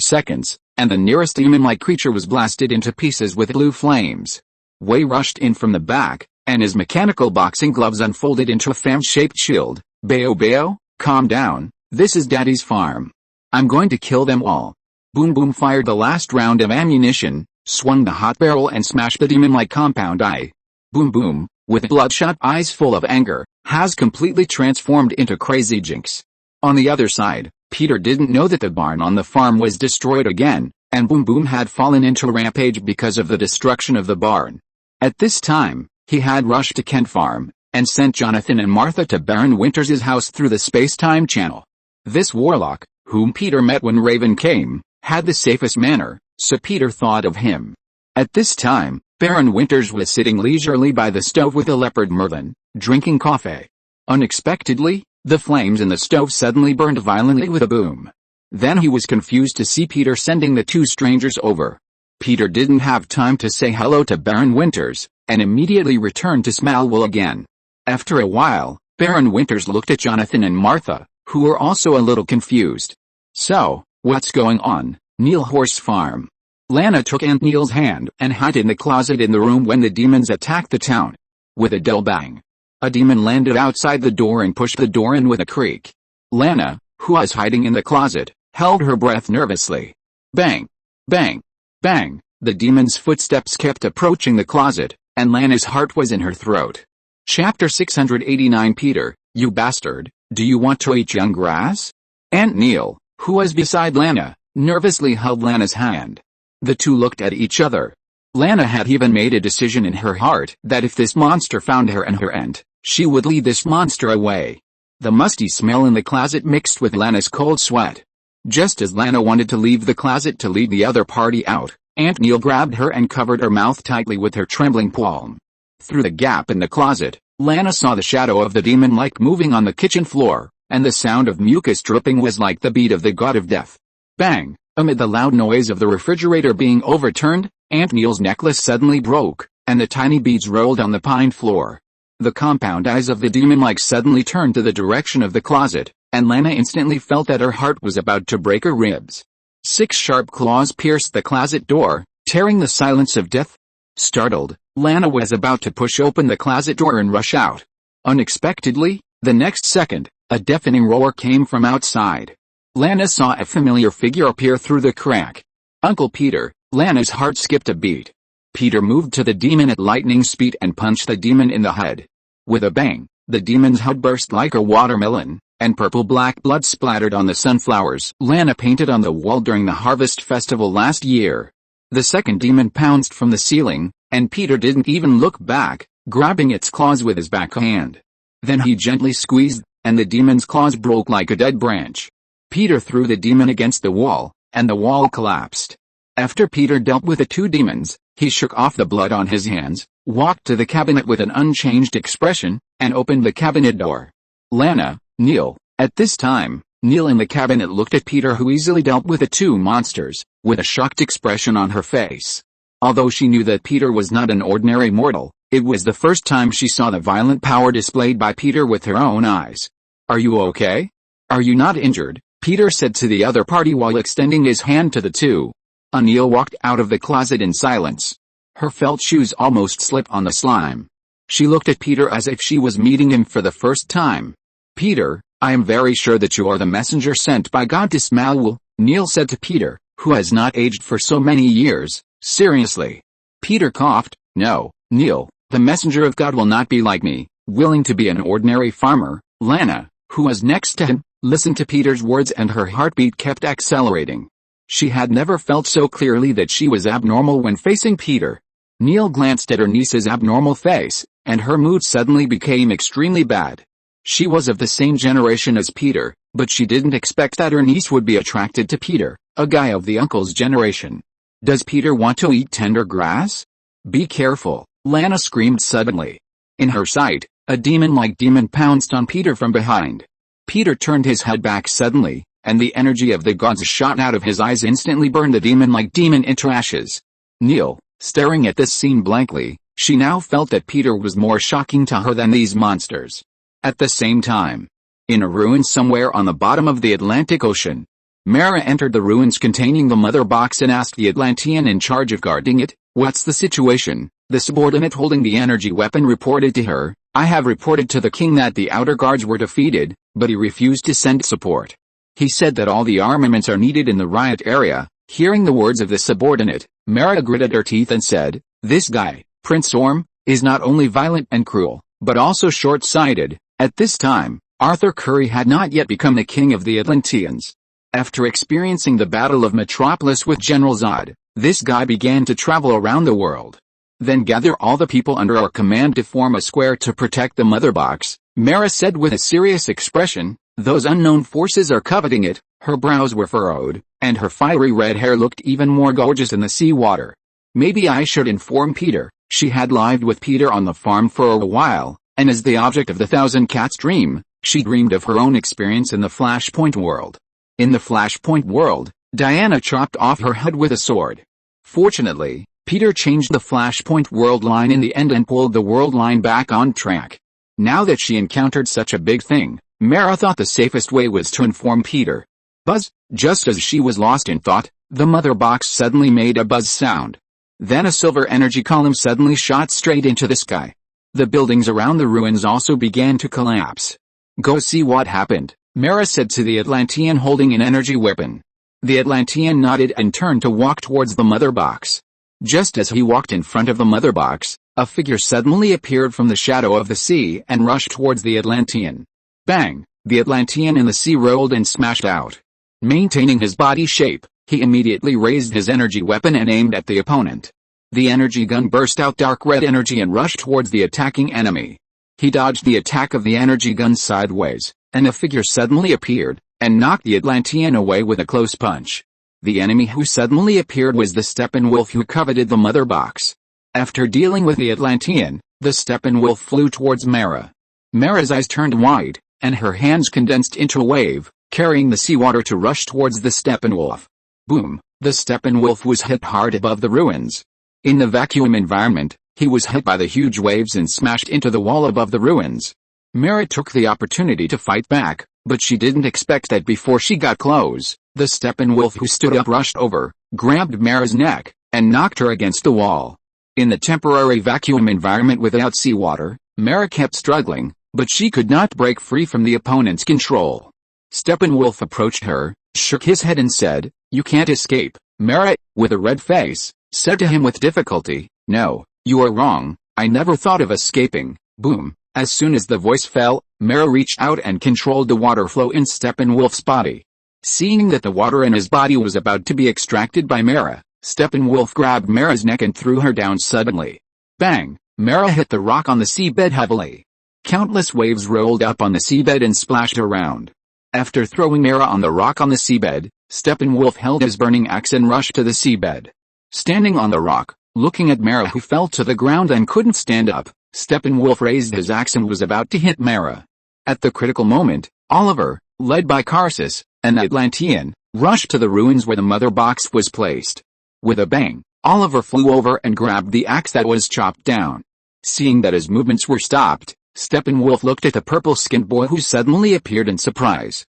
seconds, and the nearest demon-like creature was blasted into pieces with blue flames. Wei rushed in from the back, and his mechanical boxing gloves unfolded into a fan-shaped shield. Bao, calm down, this is Daddy's farm. I'm going to kill them all." Boom fired the last round of ammunition, swung the hot barrel and smashed the demon-like compound eye. Boom, with bloodshot eyes full of anger, has completely transformed into Crazy Jinx. On the other side, Peter didn't know that the barn on the farm was destroyed again, and Boom had fallen into a rampage because of the destruction of the barn. At this time, he had rushed to Kent Farm, and sent Jonathan and Martha to Baron Winters' house through the space-time channel. This warlock, whom Peter met when Raven came, had the safest manner, so Peter thought of him. At this time, Baron Winters was sitting leisurely by the stove with a leopard Merlin, drinking coffee. Unexpectedly, the flames in the stove suddenly burned violently with a boom. Then he was confused to see Peter sending the 2 strangers over. Peter didn't have time to say hello to Baron Winters, and immediately returned to Smallville again. After a while, Baron Winters looked at Jonathan and Martha, who were also a little confused. "So, what's going on, Neil Horse Farm?" Lana took Aunt Neil's hand and hid in the closet in the room when the demons attacked the town. With a dull bang, a demon landed outside the door and pushed the door in with a creak. Lana, who was hiding in the closet, held her breath nervously. Bang! Bang! Bang! The demon's footsteps kept approaching the closet, and Lana's heart was in her throat. Chapter 689 Peter, you bastard, do you want to eat young grass? Aunt Neil, who was beside Lana, nervously held Lana's hand. The 2 looked at each other. Lana had even made a decision in her heart that if this monster found her and her aunt, she would lead this monster away. The musty smell in the closet mixed with Lana's cold sweat. Just as Lana wanted to leave the closet to lead the other party out, Aunt Neil grabbed her and covered her mouth tightly with her trembling palm. Through the gap in the closet, Lana saw the shadow of the demon-like moving on the kitchen floor, and the sound of mucus dripping was like the beat of the god of death. Bang! Amid the loud noise of the refrigerator being overturned, Aunt Neil's necklace suddenly broke, and the tiny beads rolled on the pine floor. The compound eyes of the demon-like suddenly turned to the direction of the closet, and Lana instantly felt that her heart was about to break her ribs. 6 sharp claws pierced the closet door, tearing the silence of death. Startled, Lana was about to push open the closet door and rush out. Unexpectedly, the next second, a deafening roar came from outside. Lana saw a familiar figure appear through the crack. Uncle Peter. Lana's heart skipped a beat. Peter moved to the demon at lightning speed and punched the demon in the head. With a bang, the demon's head burst like a watermelon, and purple-black blood splattered on the sunflowers Lana painted on the wall during the harvest festival last year. The second demon pounced from the ceiling, and Peter didn't even look back, grabbing its claws with his backhand. Then he gently squeezed, and the demon's claws broke like a dead branch. Peter threw the demon against the wall, and the wall collapsed. After Peter dealt with the 2 demons, he shook off the blood on his hands, walked to the cabinet with an unchanged expression, and opened the cabinet door. Lana, Neil. At this time, Neil in the cabinet looked at Peter, who easily dealt with the 2 monsters, with a shocked expression on her face. Although she knew that Peter was not an ordinary mortal, it was the first time she saw the violent power displayed by Peter with her own eyes. "Are you okay? Are you not injured?" Peter said to the other party while extending his hand to the 2. Neil walked out of the closet in silence. Her felt shoes almost slipped on the slime. She looked at Peter as if she was meeting him for the first time. "Peter, I am very sure that you are the messenger sent by God to Smallville," Neil said to Peter, who has not aged for so many years, seriously. Peter coughed. "No, Neil, the messenger of God will not be like me, willing to be an ordinary farmer." Lana, who was next to him, listened to Peter's words and her heartbeat kept accelerating. She had never felt so clearly that she was abnormal when facing Peter. Neil glanced at her niece's abnormal face, and her mood suddenly became extremely bad. She was of the same generation as Peter, but she didn't expect that her niece would be attracted to Peter, a guy of the uncle's generation. "Does Peter want to eat tender grass?" "Be careful," Lana screamed suddenly. In her sight, a demon-like demon pounced on Peter from behind. Peter turned his head back suddenly, and the energy of the gods shot out of his eyes instantly burned the demon-like demon into ashes. Neil, staring at this scene blankly, she now felt that Peter was more shocking to her than these monsters. At the same time, in a ruin somewhere on the bottom of the Atlantic Ocean, Mara entered the ruins containing the mother box and asked the Atlantean in charge of guarding it, "What's the situation?" The subordinate holding the energy weapon reported to her, "I have reported to the king that the outer guards were defeated, but he refused to send support. He said that all the armaments are needed in the riot area." Hearing the words of the subordinate, Mara gritted her teeth and said, "This guy, Prince Orm, is not only violent and cruel, but also short-sighted." At this time, Arthur Curry had not yet become the king of the Atlanteans. After experiencing the Battle of Metropolis with General Zod, this guy began to travel around the world. "Then gather all the people under our command to form a square to protect the mother box," Mara said with a serious expression. "Those unknown forces are coveting it." Her brows were furrowed, and her fiery red hair looked even more gorgeous in the seawater. "Maybe I should inform Peter." She had lived with Peter on the farm for a while, and as the object of the Thousand Cats dream, she dreamed of her own experience in the Flashpoint world. In the Flashpoint world, Diana chopped off her head with a sword. Fortunately, Peter changed the Flashpoint world line in the end and pulled the world line back on track. Now that she encountered such a big thing, Mara thought the safest way was to inform Peter. Buzz! Just as she was lost in thought, the mother box suddenly made a buzz sound. Then a silver energy column suddenly shot straight into the sky. The buildings around the ruins also began to collapse. "Go see what happened," Mara said to the Atlantean holding an energy weapon. The Atlantean nodded and turned to walk towards the mother box. Just as he walked in front of the mother box, a figure suddenly appeared from the shadow of the sea and rushed towards the Atlantean. Bang! The Atlantean in the sea rolled and smashed out. Maintaining his body shape, he immediately raised his energy weapon and aimed at the opponent. The energy gun burst out dark red energy and rushed towards the attacking enemy. He dodged the attack of the energy gun sideways, and a figure suddenly appeared, and knocked the Atlantean away with a close punch. The enemy who suddenly appeared was the Steppenwolf who coveted the mother box. After dealing with the Atlantean, the Steppenwolf flew towards Mara. Mara's eyes turned wide, and her hands condensed into a wave, carrying the seawater to rush towards the Steppenwolf. Boom! The Steppenwolf was hit hard above the ruins. In the vacuum environment, He was hit by the huge waves and smashed into the wall above the ruins. Mara took the opportunity to fight back, but she didn't expect that before she got close, the Steppenwolf who stood up rushed over, grabbed Mara's neck, and knocked her against the wall. In the temporary vacuum environment without seawater, Mara kept struggling, but she could not break free from the opponent's control. Steppenwolf approached her, shook his head and said, "You can't escape." Mara, with a red face, said to him with difficulty, "No, you are wrong, I never thought of escaping." Boom. As soon as the voice fell, Mara reached out and controlled the water flow in Steppenwolf's body. Seeing that the water in his body was about to be extracted by Mara, Steppenwolf grabbed Mara's neck and threw her down suddenly. Bang! Mara hit the rock on the seabed heavily. Countless waves rolled up on the seabed and splashed around. After throwing Mara on the rock on the seabed, Steppenwolf held his burning axe and rushed to the seabed. Standing on the rock, looking at Mara who fell to the ground and couldn't stand up, Steppenwolf raised his axe and was about to hit Mara. At the critical moment, Oliver, led by Karsus, an Atlantean, rushed to the ruins where the mother box was placed. With a bang, Oliver flew over and grabbed the axe that was chopped down. Seeing that his movements were stopped, Steppenwolf looked at the purple-skinned boy who suddenly appeared in surprise.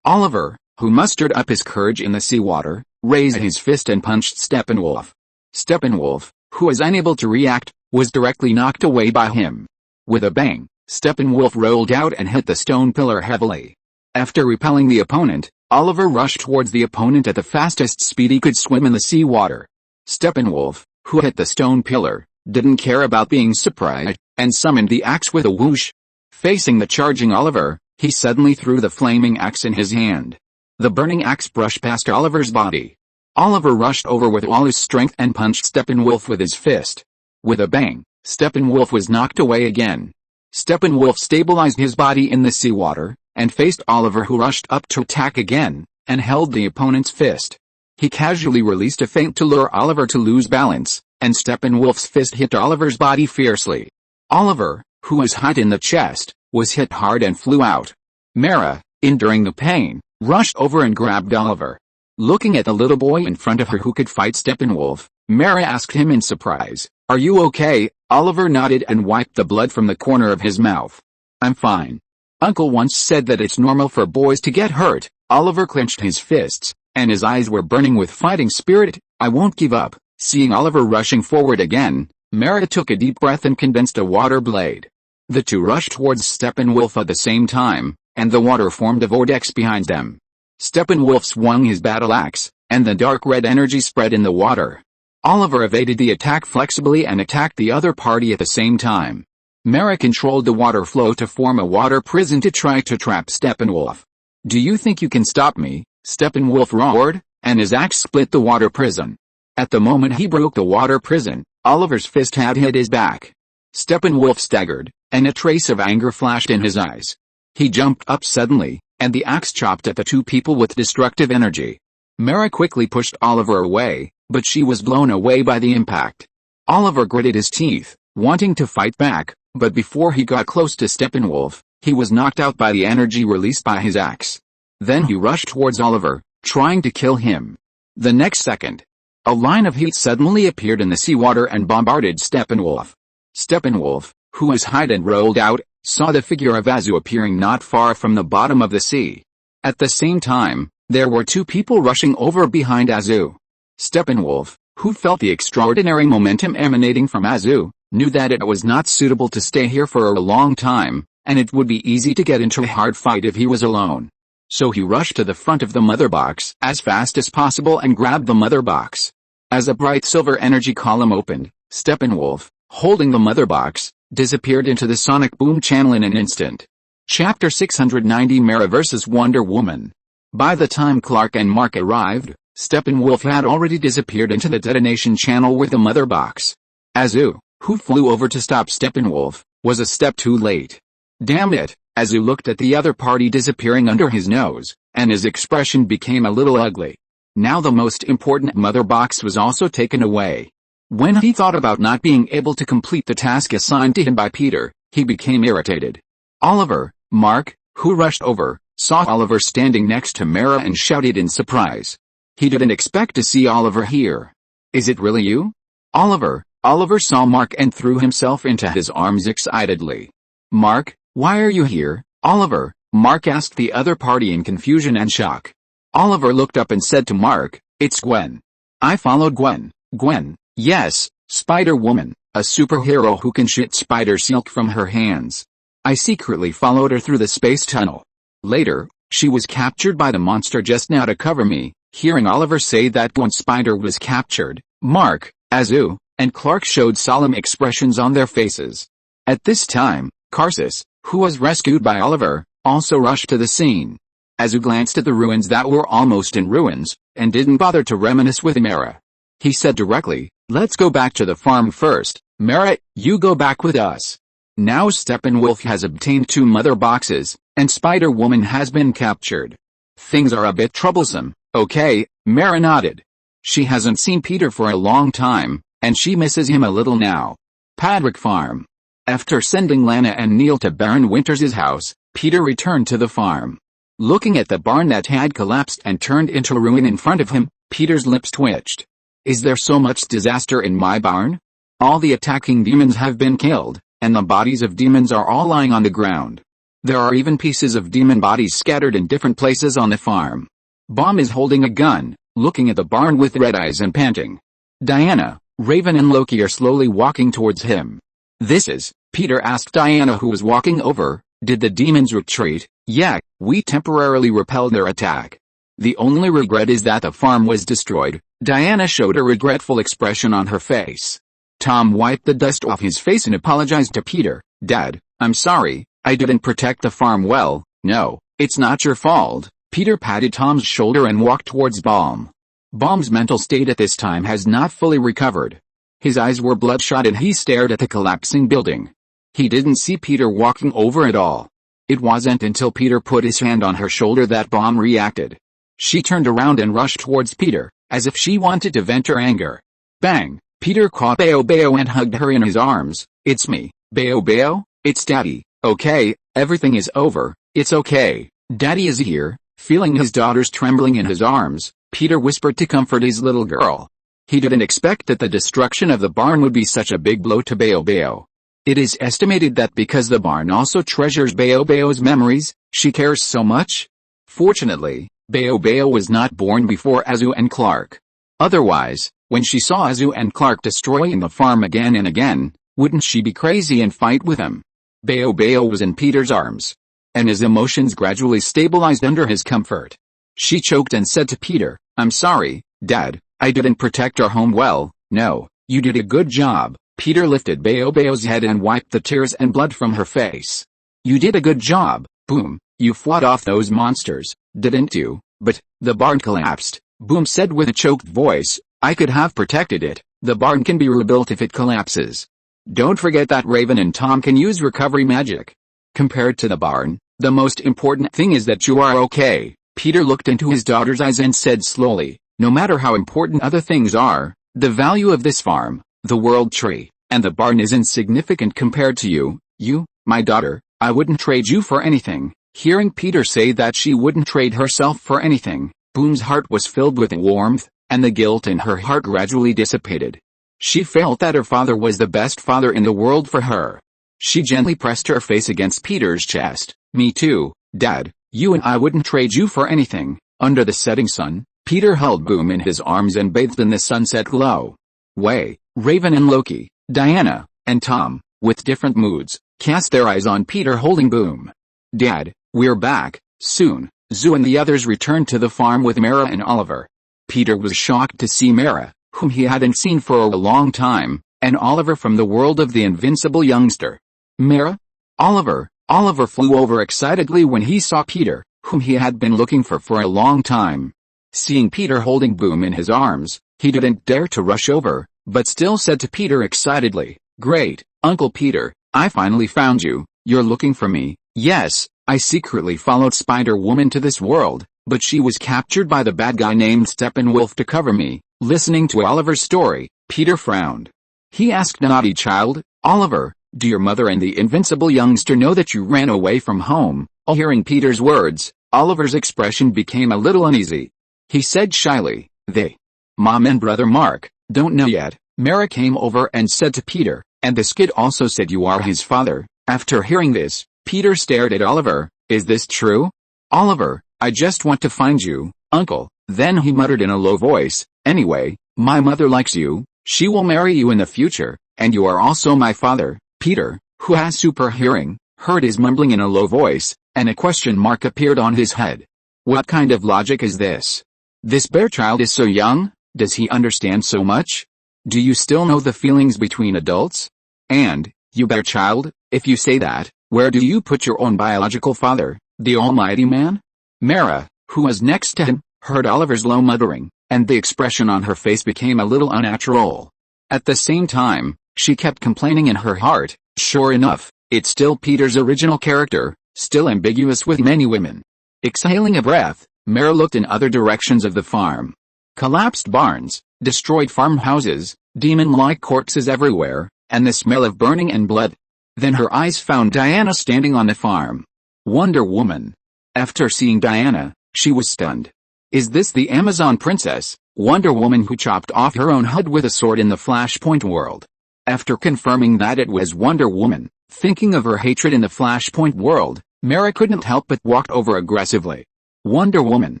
Oliver, who mustered up his courage in the seawater, raised his fist and punched Steppenwolf. Steppenwolf, who was unable to react, was directly knocked away by him. With a bang, Steppenwolf rolled out and hit the stone pillar heavily. After repelling the opponent, Oliver rushed towards the opponent at the fastest speed he could swim in the seawater. Steppenwolf, who hit the stone pillar, didn't care about being surprised, and summoned the axe with a whoosh. Facing the charging Oliver, he suddenly threw the flaming axe in his hand. The burning axe brushed past Oliver's body. Oliver rushed over with all his strength and punched Steppenwolf with his fist. With a bang, Steppenwolf was knocked away again. Steppenwolf stabilized his body in the seawater, and faced Oliver who rushed up to attack again, and held the opponent's fist. He casually released a feint to lure Oliver to lose balance, and Steppenwolf's fist hit Oliver's body fiercely. Oliver, who was hit in the chest, was hit hard and flew out. Mara, enduring the pain, rushed over and grabbed Oliver. Looking at the little boy in front of her who could fight Steppenwolf, Mara asked him in surprise, "Are you okay?" Oliver nodded and wiped the blood from the corner of his mouth. "I'm fine. Uncle once said that it's normal for boys to get hurt." Oliver clenched his fists, and his eyes were burning with fighting spirit. "I won't give up." Seeing Oliver rushing forward again, Mara took a deep breath and condensed a water blade. The two rushed towards Steppenwolf at the same time, and the water formed a vortex behind them. Steppenwolf swung his battle axe, and the dark red energy spread in the water. Oliver evaded the attack flexibly and attacked the other party at the same time. Mara controlled the water flow to form a water prison to try to trap Steppenwolf. "Do you think you can stop me?" Steppenwolf roared, and his axe split the water prison. At the moment he broke the water prison, Oliver's fist had hit his back. Steppenwolf staggered, and a trace of anger flashed in his eyes. He jumped up suddenly, and the axe chopped at the two people with destructive energy. Mara quickly pushed Oliver away, but she was blown away by the impact. Oliver gritted his teeth, wanting to fight back, but before he got close to Steppenwolf, he was knocked out by the energy released by his axe. Then he rushed towards Oliver, trying to kill him. The next second, a line of heat suddenly appeared in the seawater and bombarded Steppenwolf. Steppenwolf, who was hid and rolled out, saw the figure of Azu appearing not far from the bottom of the sea. At the same time, there were two people rushing over behind Azu. Steppenwolf, who felt the extraordinary momentum emanating from Azu, knew that it was not suitable to stay here for a long time, and it would be easy to get into a hard fight if he was alone. So he rushed to the front of the mother box as fast as possible and grabbed the mother box. As a bright silver energy column opened, Steppenwolf, holding the mother box, disappeared into the sonic boom channel in an instant. Chapter 690 Mara vs. Wonder Woman. By the time Clark and Mark arrived, Steppenwolf had already disappeared into the detonation channel with the mother box. Azu, who flew over to stop Steppenwolf, was a step too late. Damn it, Azu looked at the other party disappearing under his nose, and his expression became a little ugly. Now the most important mother box was also taken away. When he thought about not being able to complete the task assigned to him by Peter, he became irritated. Oliver, Mark, who rushed over, saw Oliver standing next to Mara and shouted in surprise. He didn't expect to see Oliver here. "Is it really you?" Oliver, Oliver saw Mark and threw himself into his arms excitedly. "Mark, why are you here, Oliver?" Mark asked the other party in confusion and shock. Oliver looked up and said to Mark, "It's Gwen." "I followed Gwen." "Gwen?" "Yes, Spider-Woman, a superhero who can shoot spider silk from her hands. I secretly followed her through the space tunnel. Later, she was captured by the monster just now to cover me." Hearing Oliver say that Gwen Spider was captured, Mark, Azu, and Clark showed solemn expressions on their faces. At this time, Karsus, who was rescued by Oliver, also rushed to the scene. Azu glanced at the ruins that were almost in ruins, and didn't bother to reminisce with Mara. He said directly, "Let's go back to the farm first. Mara, you go back with us." Now Steppenwolf has obtained 2 mother boxes, and Spider-Woman has been captured. Things are a bit troublesome, okay? Mara nodded. She hasn't seen Peter for a long time, and she misses him a little now. Padwick Farm. After sending Lana and Neil to Baron Winters' house, Peter returned to the farm. Looking at the barn that had collapsed and turned into ruin in front of him, Peter's lips twitched. Is there so much disaster in my barn? All the attacking demons have been killed, and the bodies of demons are all lying on the ground. There are even pieces of demon bodies scattered in different places on the farm. Bomb is holding a gun, looking at the barn with red eyes and panting. Diana, Raven and Loki are slowly walking towards him. "This is," Peter asked Diana, who was walking over, "did the demons retreat?" "Yeah, we temporarily repelled their attack. The only regret is that the farm was destroyed." Diana showed a regretful expression on her face. Tom wiped the dust off his face and apologized to Peter. "Dad, I'm sorry, I didn't protect the farm well." "No, it's not your fault." Peter patted Tom's shoulder and walked towards Baum. Baum's mental state at this time has not fully recovered. His eyes were bloodshot and he stared at the collapsing building. He didn't see Peter walking over at all. It wasn't until Peter put his hand on her shoulder that Baum reacted. She turned around and rushed towards Peter, as if she wanted to vent her anger. Bang! Peter caught Bao Bao and hugged her in his arms. "It's me, Bao Bao, it's Daddy. Okay, everything is over, it's okay. Daddy is here." Feeling his daughters trembling in his arms, Peter whispered to comfort his little girl. He didn't expect that the destruction of the barn would be such a big blow to Bao Bao. It is estimated that because the barn also treasures Bao Bao's memories, she cares so much. Fortunately, Bao Bao was not born before Azu and Clark. Otherwise, when she saw Azu and Clark destroying the farm again and again, wouldn't she be crazy and fight with him? Bao Bao was in Peter's arms, and his emotions gradually stabilized under his comfort. She choked and said to Peter, "I'm sorry, Dad, I didn't protect our home well." "No, you did a good job." Peter lifted Bao Bao's head and wiped the tears and blood from her face. "You did a good job, Boom. You fought off those monsters, didn't you?" "But, the barn collapsed," Boom said with a choked voice. "I could have protected it. The barn can be rebuilt if it collapses. Don't forget that Raven and Tom can use recovery magic. Compared to the barn, the most important thing is that you are okay." Peter looked into his daughter's eyes and said slowly, "No matter how important other things are, the value of this farm, the world tree, and the barn is insignificant compared to you. You, my daughter, I wouldn't trade you for anything." Hearing Peter say that she wouldn't trade herself for anything, Boom's heart was filled with warmth, and the guilt in her heart gradually dissipated. She felt that her father was the best father in the world for her. She gently pressed her face against Peter's chest. "Me too, Dad, you and I wouldn't trade you for anything." Under the setting sun, Peter held Boom in his arms and bathed in the sunset glow. Raven and Loki, Diana, and Tom, with different moods, cast their eyes on Peter holding Boom. "Dad, we're back, soon." Zoo and the others returned to the farm with Mara and Oliver. Peter was shocked to see Mara, whom he hadn't seen for a long time, and Oliver from the world of the invincible youngster. "Mara? Oliver?" Oliver flew over excitedly when he saw Peter, whom he had been looking for a long time. Seeing Peter holding Boom in his arms, he didn't dare to rush over, but still said to Peter excitedly, "Great, Uncle Peter, I finally found you. You're looking for me." "Yes, I secretly followed Spider-Woman to this world, but she was captured by the bad guy named Steppenwolf to cover me." Listening to Oliver's story, Peter frowned. He asked, "Naughty child, Oliver, do your mother and the invincible youngster know that you ran away from home?" Hearing Peter's words, Oliver's expression became a little uneasy. He said shyly, "They, Mom and Brother Mark, don't know yet. Mara came over and said to Peter, "And this kid also said you are his father." After hearing this, Peter stared at Oliver. "Is this true?" "Oliver, I just want to find you, uncle." Then he muttered in a low voice, "Anyway, my mother likes you, she will marry you in the future, and you are also my father." Peter, who has super hearing, heard his mumbling in a low voice, and a question mark appeared on his head. What kind of logic is this? This bear child is so young, does he understand so much? Do you still know the feelings between adults? And, you bear child, if you say that, where do you put your own biological father, the almighty man? Mara, who was next to him, heard Oliver's low muttering, and the expression on her face became a little unnatural. At the same time, she kept complaining in her heart, "Sure enough, it's still Peter's original character, still ambiguous with many women." Exhaling a breath, Mara looked in other directions of the farm. Collapsed barns, destroyed farmhouses, demon-like corpses everywhere, and the smell of burning and blood. Then her eyes found Diana standing on the farm. Wonder Woman. After seeing Diana, she was stunned. Is this the Amazon princess, Wonder Woman, who chopped off her own head with a sword in the Flashpoint world? After confirming that it was Wonder Woman, thinking of her hatred in the Flashpoint world, Mara couldn't help but walked over aggressively. "Wonder Woman,"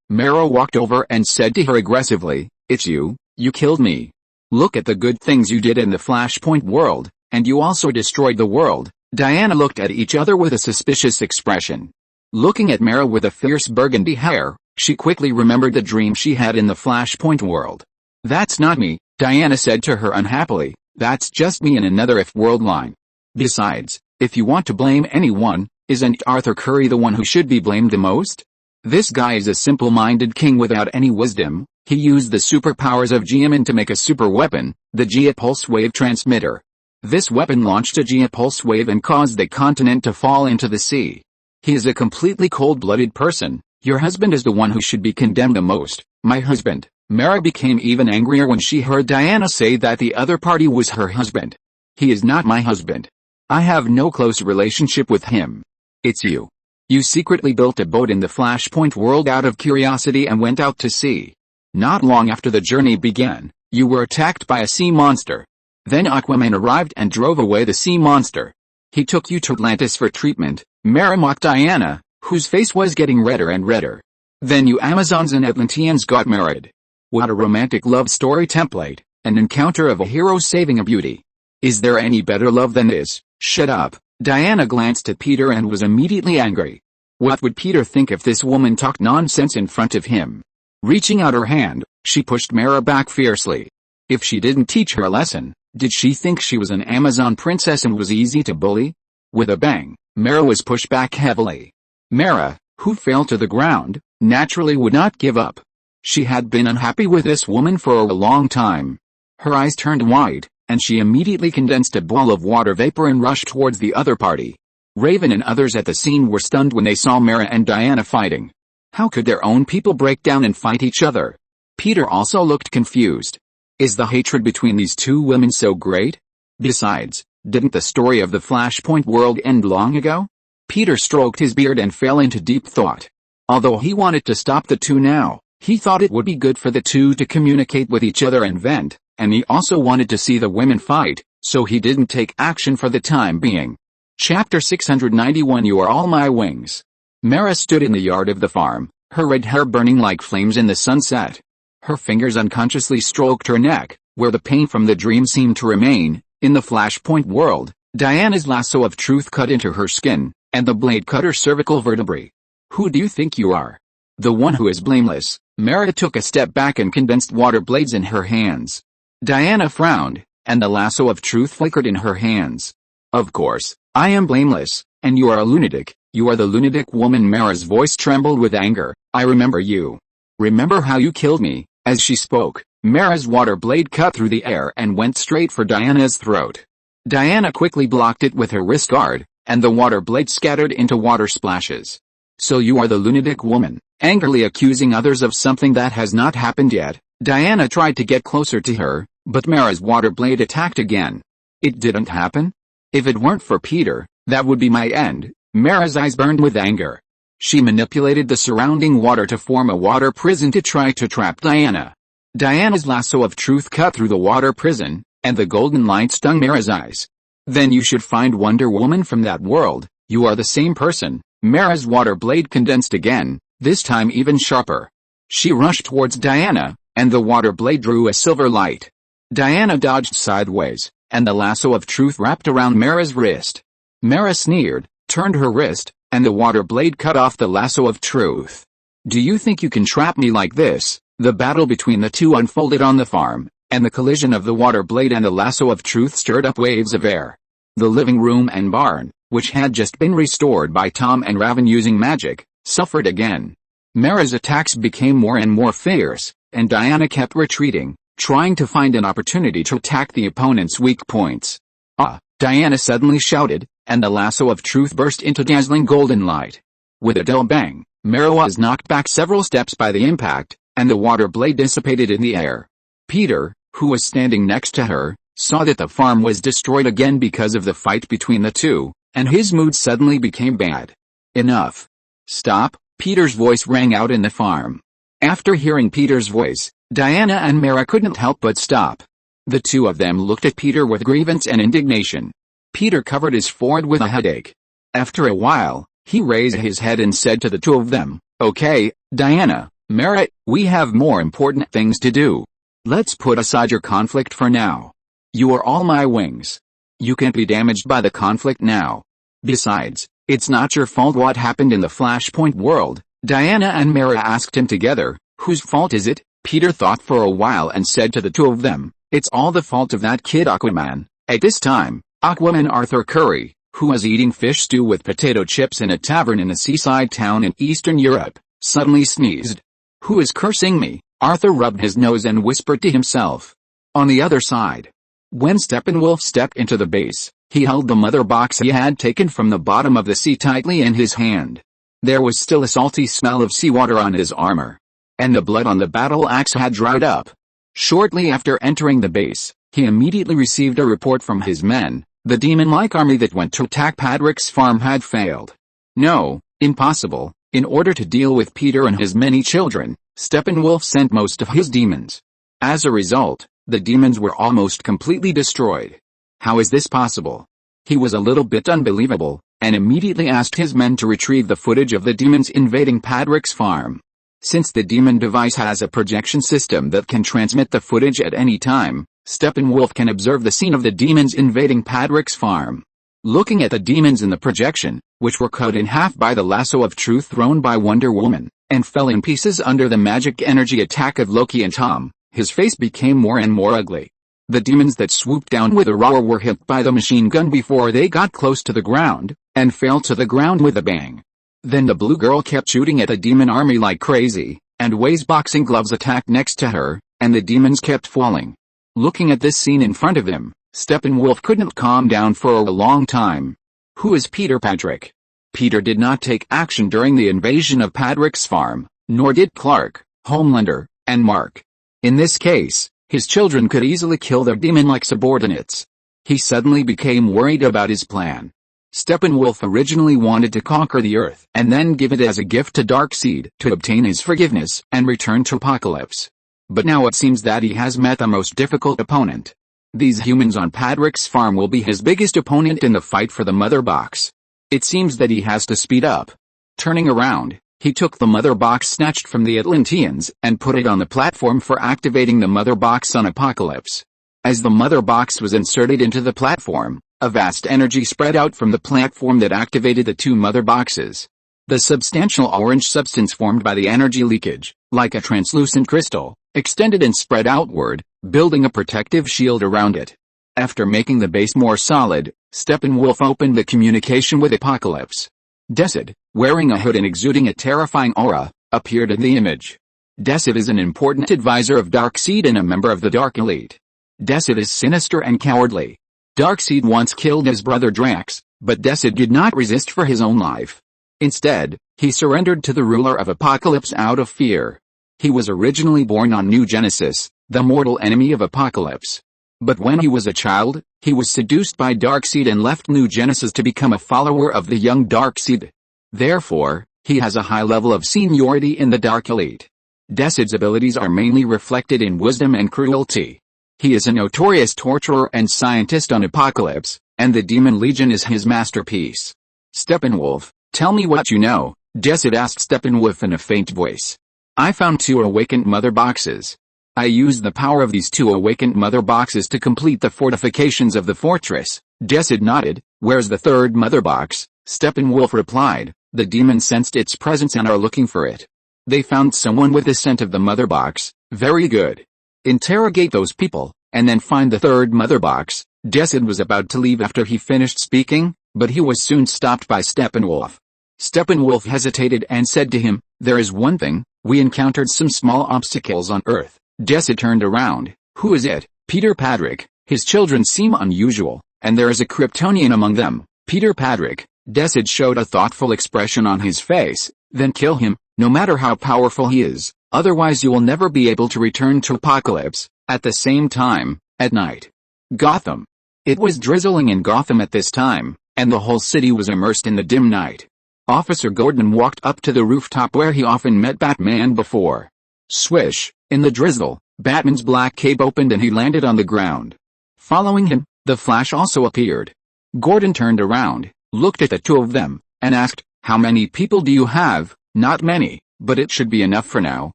Mara walked over and said to her aggressively, "It's you killed me. Look at the good things you did in the Flashpoint world, and you also destroyed the world." Diana looked at each other with a suspicious expression. Looking at Mara with a fierce burgundy hair, she quickly remembered the dream she had in the Flashpoint world. "That's not me," Diana said to her unhappily, "that's just me in another F-world line. Besides, if you want to blame anyone, isn't Arthur Curry the one who should be blamed the most? This guy is a simple-minded king without any wisdom. He used the superpowers of Geoman to make a super weapon, the Geopulse Wave Transmitter. This weapon launched a Geopulse wave and caused the continent to fall into the sea. He is a completely cold-blooded person. Your husband is the one who should be condemned the most." "My husband." Mara became even angrier when she heard Diana say that the other party was her husband. "He is not my husband. I have no close relationship with him. It's you. You secretly built a boat in the Flashpoint world out of curiosity and went out to sea. Not long after the journey began, you were attacked by a sea monster. Then Aquaman arrived and drove away the sea monster. He took you to Atlantis for treatment." Mara mocked Diana, whose face was getting redder and redder. "Then you Amazons and Atlanteans got married. What a romantic love story template, an encounter of a hero saving a beauty. Is there any better love than this?" "Shut up." Diana glanced at Peter and was immediately angry. What would Peter think if this woman talked nonsense in front of him? Reaching out her hand, she pushed Mara back fiercely. If she didn't teach her a lesson, did she think she was an Amazon princess and was easy to bully? With a bang, Mara was pushed back heavily. Mara, who fell to the ground, naturally would not give up. She had been unhappy with this woman for a long time. Her eyes turned wide, and she immediately condensed a ball of water vapor and rushed towards the other party. Raven and others at the scene were stunned when they saw Mara and Diana fighting. How could their own people break down and fight each other? Peter also looked confused. Is the hatred between these two women so great? Besides, didn't the story of the Flashpoint world end long ago? Peter stroked his beard and fell into deep thought. Although he wanted to stop the two now, he thought it would be good for the two to communicate with each other and vent, and he also wanted to see the women fight, so he didn't take action for the time being. Chapter 691 You Are All My Wings. Mara stood in the yard of the farm, her red hair burning like flames in the sunset. Her fingers unconsciously stroked her neck, where the pain from the dream seemed to remain. In the Flashpoint world, Diana's lasso of truth cut into her skin, and the blade cut her cervical vertebrae. Who do you think you are? The one who is blameless. Mara took a step back and condensed water blades in her hands. Diana frowned, and the lasso of truth flickered in her hands. Of course, I am blameless, and you are a lunatic. You are the lunatic woman. Mara's voice trembled with anger. I remember you. Remember how you killed me? As she spoke, Mara's water blade cut through the air and went straight for Diana's throat. Diana quickly blocked it with her wrist guard, and the water blade scattered into water splashes. So you are the lunatic woman, angrily accusing others of something that has not happened yet. Diana tried to get closer to her, but Mara's water blade attacked again. It didn't happen? If it weren't for Peter, that would be my end. Mara's eyes burned with anger. She manipulated the surrounding water to form a water prison to try to trap Diana. Diana's lasso of truth cut through the water prison, and the golden light stung Mara's eyes. Then you should find Wonder Woman from that world. You are the same person. Mara's water blade condensed again, this time even sharper. She rushed towards Diana, and the water blade drew a silver light. Diana dodged sideways, and the lasso of truth wrapped around Mara's wrist. Mara sneered, turned her wrist, and the water blade cut off the lasso of truth. Do you think you can trap me like this? The battle between the two unfolded on the farm, and the collision of the water blade and the lasso of truth stirred up waves of air. The living room and barn, which had just been restored by Tom and Raven using magic, suffered again. Mara's attacks became more and more fierce, and Diana kept retreating, trying to find an opportunity to attack the opponent's weak points. Ah! Diana suddenly shouted, and the lasso of truth burst into dazzling golden light. With a dull bang, Mara was knocked back several steps by the impact, and the water blade dissipated in the air. Peter, who was standing next to her, saw that the farm was destroyed again because of the fight between the two, and his mood suddenly became bad. Enough. Stop, Peter's voice rang out in the farm. After hearing Peter's voice, Diana and Mara couldn't help but stop. The two of them looked at Peter with grievance and indignation. Peter covered his forehead with a headache. After a while, he raised his head and said to the two of them, "Okay, Diana, Mara, we have more important things to do. Let's put aside your conflict for now. You are all my wings. You can't be damaged by the conflict now. Besides, it's not your fault what happened in the Flashpoint world." Diana and Mara asked him together, "Whose fault is it?" Peter thought for a while and said to the two of them, "It's all the fault of that kid Aquaman." At this time, Aquaman Arthur Curry, who was eating fish stew with potato chips in a tavern in a seaside town in Eastern Europe, suddenly sneezed. "Who is cursing me?" Arthur rubbed his nose and whispered to himself. On the other side, when Steppenwolf stepped into the base, he held the mother box he had taken from the bottom of the sea tightly in his hand. There was still a salty smell of seawater on his armor, and the blood on the battle axe had dried up. Shortly after entering the base, he immediately received a report from his men. The demon-like army that went to attack Patrick's farm had failed. No, impossible. In order to deal with Peter and his many children, Steppenwolf sent most of his demons. As a result, the demons were almost completely destroyed. How is this possible? He was a little bit unbelievable, and immediately asked his men to retrieve the footage of the demons invading Patrick's farm. Since the demon device has a projection system that can transmit the footage at any time, Steppenwolf can observe the scene of the demons invading Patrick's farm. Looking at the demons in the projection, which were cut in half by the lasso of truth thrown by Wonder Woman, and fell in pieces under the magic energy attack of Loki and Tom, his face became more and more ugly. The demons that swooped down with a roar were hit by the machine gun before they got close to the ground, and fell to the ground with a bang. Then the blue girl kept shooting at the demon army like crazy, and Way's boxing gloves attacked next to her, and the demons kept falling. Looking at this scene in front of him, Steppenwolf couldn't calm down for a long time. Who is Peter Patrick? Peter did not take action during the invasion of Patrick's farm, nor did Clark, Homelander, and Mark. In this case, his children could easily kill their demon-like subordinates. He suddenly became worried about his plan. Steppenwolf originally wanted to conquer the Earth and then give it as a gift to Darkseid to obtain his forgiveness and return to Apocalypse. But now it seems that he has met the most difficult opponent. These humans on Patrick's farm will be his biggest opponent in the fight for the Mother Box. It seems that he has to speed up. Turning around, he took the Mother Box snatched from the Atlanteans and put it on the platform for activating the Mother Box on Apocalypse. As the Mother Box was inserted into the platform, a vast energy spread out from the platform that activated the two Mother Boxes. The substantial orange substance formed by the energy leakage, like a translucent crystal, extended and spread outward, building a protective shield around it. After making the base more solid, Steppenwolf opened the communication with Apocalypse. Desid, wearing a hood and exuding a terrifying aura, appeared in the image. Desid is an important advisor of Darkseid and a member of the Dark Elite. Desid is sinister and cowardly. Darkseid once killed his brother Drax, but Desid did not resist for his own life. Instead, he surrendered to the ruler of Apocalypse out of fear. He was originally born on New Genesis, the mortal enemy of Apocalypse. But when he was a child, he was seduced by Darkseid and left New Genesis to become a follower of the young Darkseid. Therefore, he has a high level of seniority in the Dark Elite. Desid's abilities are mainly reflected in wisdom and cruelty. He is a notorious torturer and scientist on Apocalypse, and the Demon Legion is his masterpiece. Steppenwolf, tell me what you know, Jessup asked Steppenwolf in a faint voice. I found 2 awakened mother boxes. I used the power of these 2 awakened mother boxes to complete the fortifications of the fortress. Jessup nodded. Where's the 3rd mother box? Steppenwolf replied. The demons sensed its presence and are looking for it. They found someone with the scent of the mother box. Very good. Interrogate those people, and then find the 3rd mother box. Jessup was about to leave after he finished speaking, but he was soon stopped by Steppenwolf. Steppenwolf hesitated and said to him, there is one thing, we encountered some small obstacles on Earth. Jessup turned around. Who is it? Peter Patrick. His children seem unusual, and there is a Kryptonian among them. Peter Patrick. Jessup showed a thoughtful expression on his face. Then kill him, no matter how powerful he is, otherwise you will never be able to return to Apocalypse. At the same time, at night. Gotham. It was drizzling in Gotham at this time, and the whole city was immersed in the dim night. Officer Gordon walked up to the rooftop where he often met Batman before. Swish, in the drizzle, Batman's black cape opened and he landed on the ground. Following him, the Flash also appeared. Gordon turned around, looked at the 2 of them, and asked, how many people do you have? Not many, but it should be enough for now.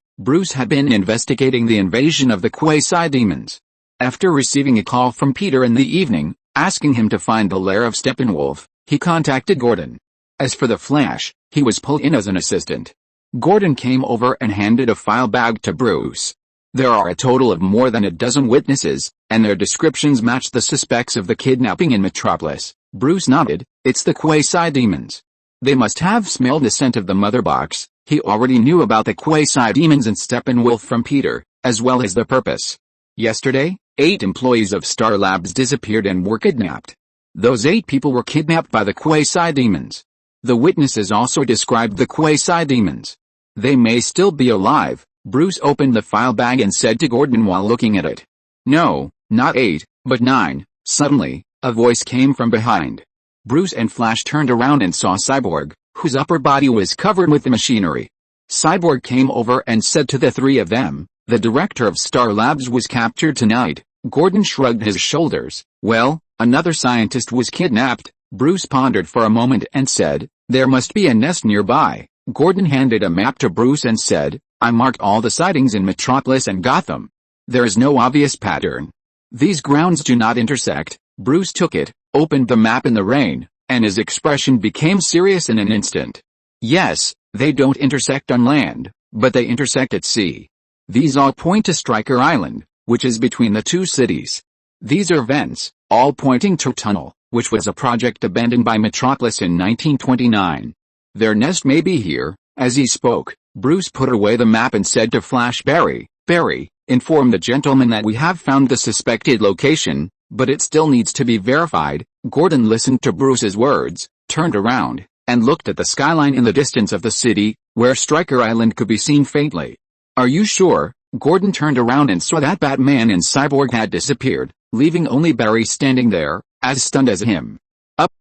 Bruce had been investigating the invasion of the quasi-demons. After receiving a call from Peter in the evening, asking him to find the lair of Steppenwolf, he contacted Gordon. As for the Flash, he was pulled in as an assistant. Gordon came over and handed a file bag to Bruce. There are a total of more than a dozen witnesses, and their descriptions match the suspects of the kidnapping in Metropolis. Bruce nodded. It's the quasi-demons. They must have smelled the scent of the mother box. He already knew about the quasi-demons and Steppenwolf from Peter, as well as their purpose. Yesterday, 8 employees of Star Labs disappeared and were kidnapped. Those 8 people were kidnapped by the quasi-demons. The witnesses also described the quasi-demons. They may still be alive. Bruce opened the file bag and said to Gordon while looking at it. No, not 8, but 9. Suddenly, a voice came from behind. Bruce and Flash turned around and saw Cyborg, whose upper body was covered with the machinery. Cyborg came over and said to the 3 of them, the director of Star Labs was captured tonight. Gordon shrugged his shoulders. Well, another scientist was kidnapped. Bruce pondered for a moment and said, there must be a nest nearby. Gordon handed a map to Bruce and said, I marked all the sightings in Metropolis and Gotham. There is no obvious pattern. These grounds do not intersect. Bruce took it, opened the map in the rain, and his expression became serious in an instant. Yes, they don't intersect on land, but they intersect at sea. These all point to Stryker Island, which is between the 2 cities. These are vents, all pointing to Tunnel, which was a project abandoned by Metropolis in 1929. Their nest may be here. As he spoke, Bruce put away the map and said to Flash, Barry, inform the gentleman that we have found the suspected location, but it still needs to be verified. Gordon listened to Bruce's words, turned around, and looked at the skyline in the distance of the city, where Stryker Island could be seen faintly. Are you sure? Gordon turned around and saw that Batman and Cyborg had disappeared, leaving only Barry standing there, as stunned as him.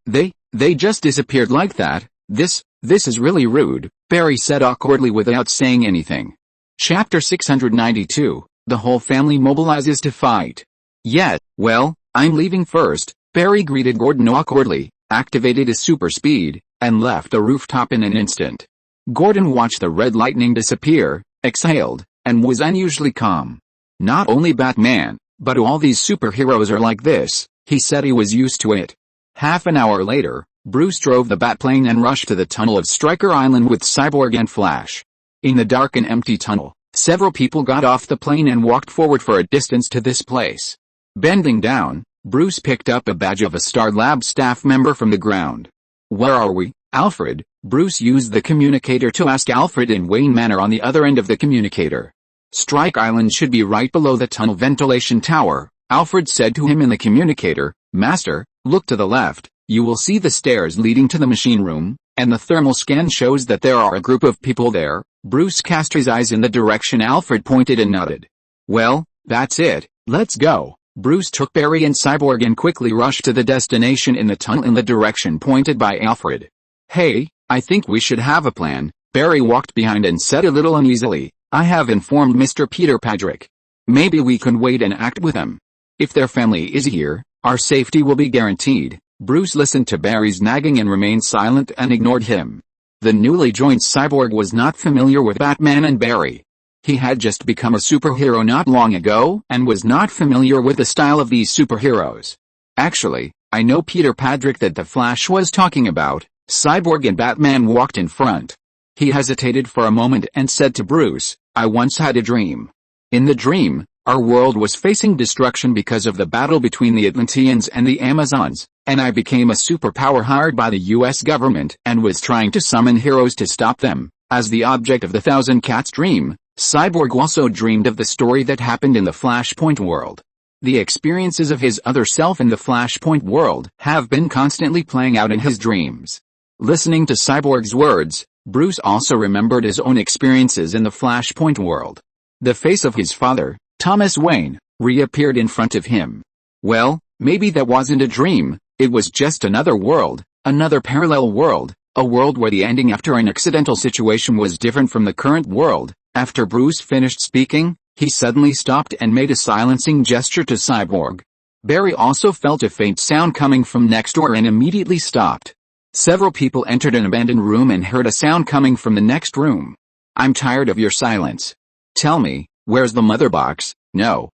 They just disappeared like that. This is really rude, Barry said awkwardly without saying anything. Chapter 692, the whole family mobilizes to fight. Yeah, well, I'm leaving first, Barry greeted Gordon awkwardly, activated his super speed, and left the rooftop in an instant. Gordon watched the red lightning disappear, exhaled, and was unusually calm. Not only Batman, but all these superheroes are like this, he said. He was used to it. Half an hour later, Bruce drove the Batplane and rushed to the tunnel of Stryker Island with Cyborg and Flash. In the dark and empty tunnel, several people got off the plane and walked forward for a distance to this place. Bending down, Bruce picked up a badge of a Star Lab staff member from the ground. Where are we, Alfred? Bruce used the communicator to ask Alfred in Wayne Manor on the other end of the communicator. Stryker Island should be right below the tunnel ventilation tower, Alfred said to him in the communicator. Master, look to the left, you will see the stairs leading to the machine room, and the thermal scan shows that there are a group of people there. Bruce cast his eyes in the direction Alfred pointed and nodded. Well, that's it, let's go. Bruce took Barry and Cyborg and quickly rushed to the destination in the tunnel in the direction pointed by Alfred. Hey, I think we should have a plan. Barry walked behind and said a little uneasily, I have informed Mr. Peter Patrick. Maybe we can wait and act with him. If their family is here, our safety will be guaranteed. Bruce listened to Barry's nagging and remained silent and ignored him. The newly joined cyborg was not familiar with Batman and Barry. He had just become a superhero not long ago and was not familiar with the style of these superheroes. Actually, I know Peter Patrick that the Flash was talking about. Cyborg and Batman walked in front. He hesitated for a moment and said to Bruce, I once had a dream. In the dream, our world was facing destruction because of the battle between the Atlanteans and the Amazons, and I became a superpower hired by the US government and was trying to summon heroes to stop them. As the object of the Thousand Cats dream, Cyborg also dreamed of the story that happened in the Flashpoint world. The experiences of his other self in the Flashpoint world have been constantly playing out in his dreams. Listening to Cyborg's words, Bruce also remembered his own experiences in the Flashpoint world. The face of his father, Thomas Wayne, reappeared in front of him. Well, maybe that wasn't a dream, it was just another world, another parallel world, a world where the ending after an accidental situation was different from the current world. After Bruce finished speaking, he suddenly stopped and made a silencing gesture to Cyborg. Barry also felt a faint sound coming from next door and immediately stopped. Several people entered an abandoned room and heard a sound coming from the next room. I'm tired of your silence. Tell me, where's the mother box? No,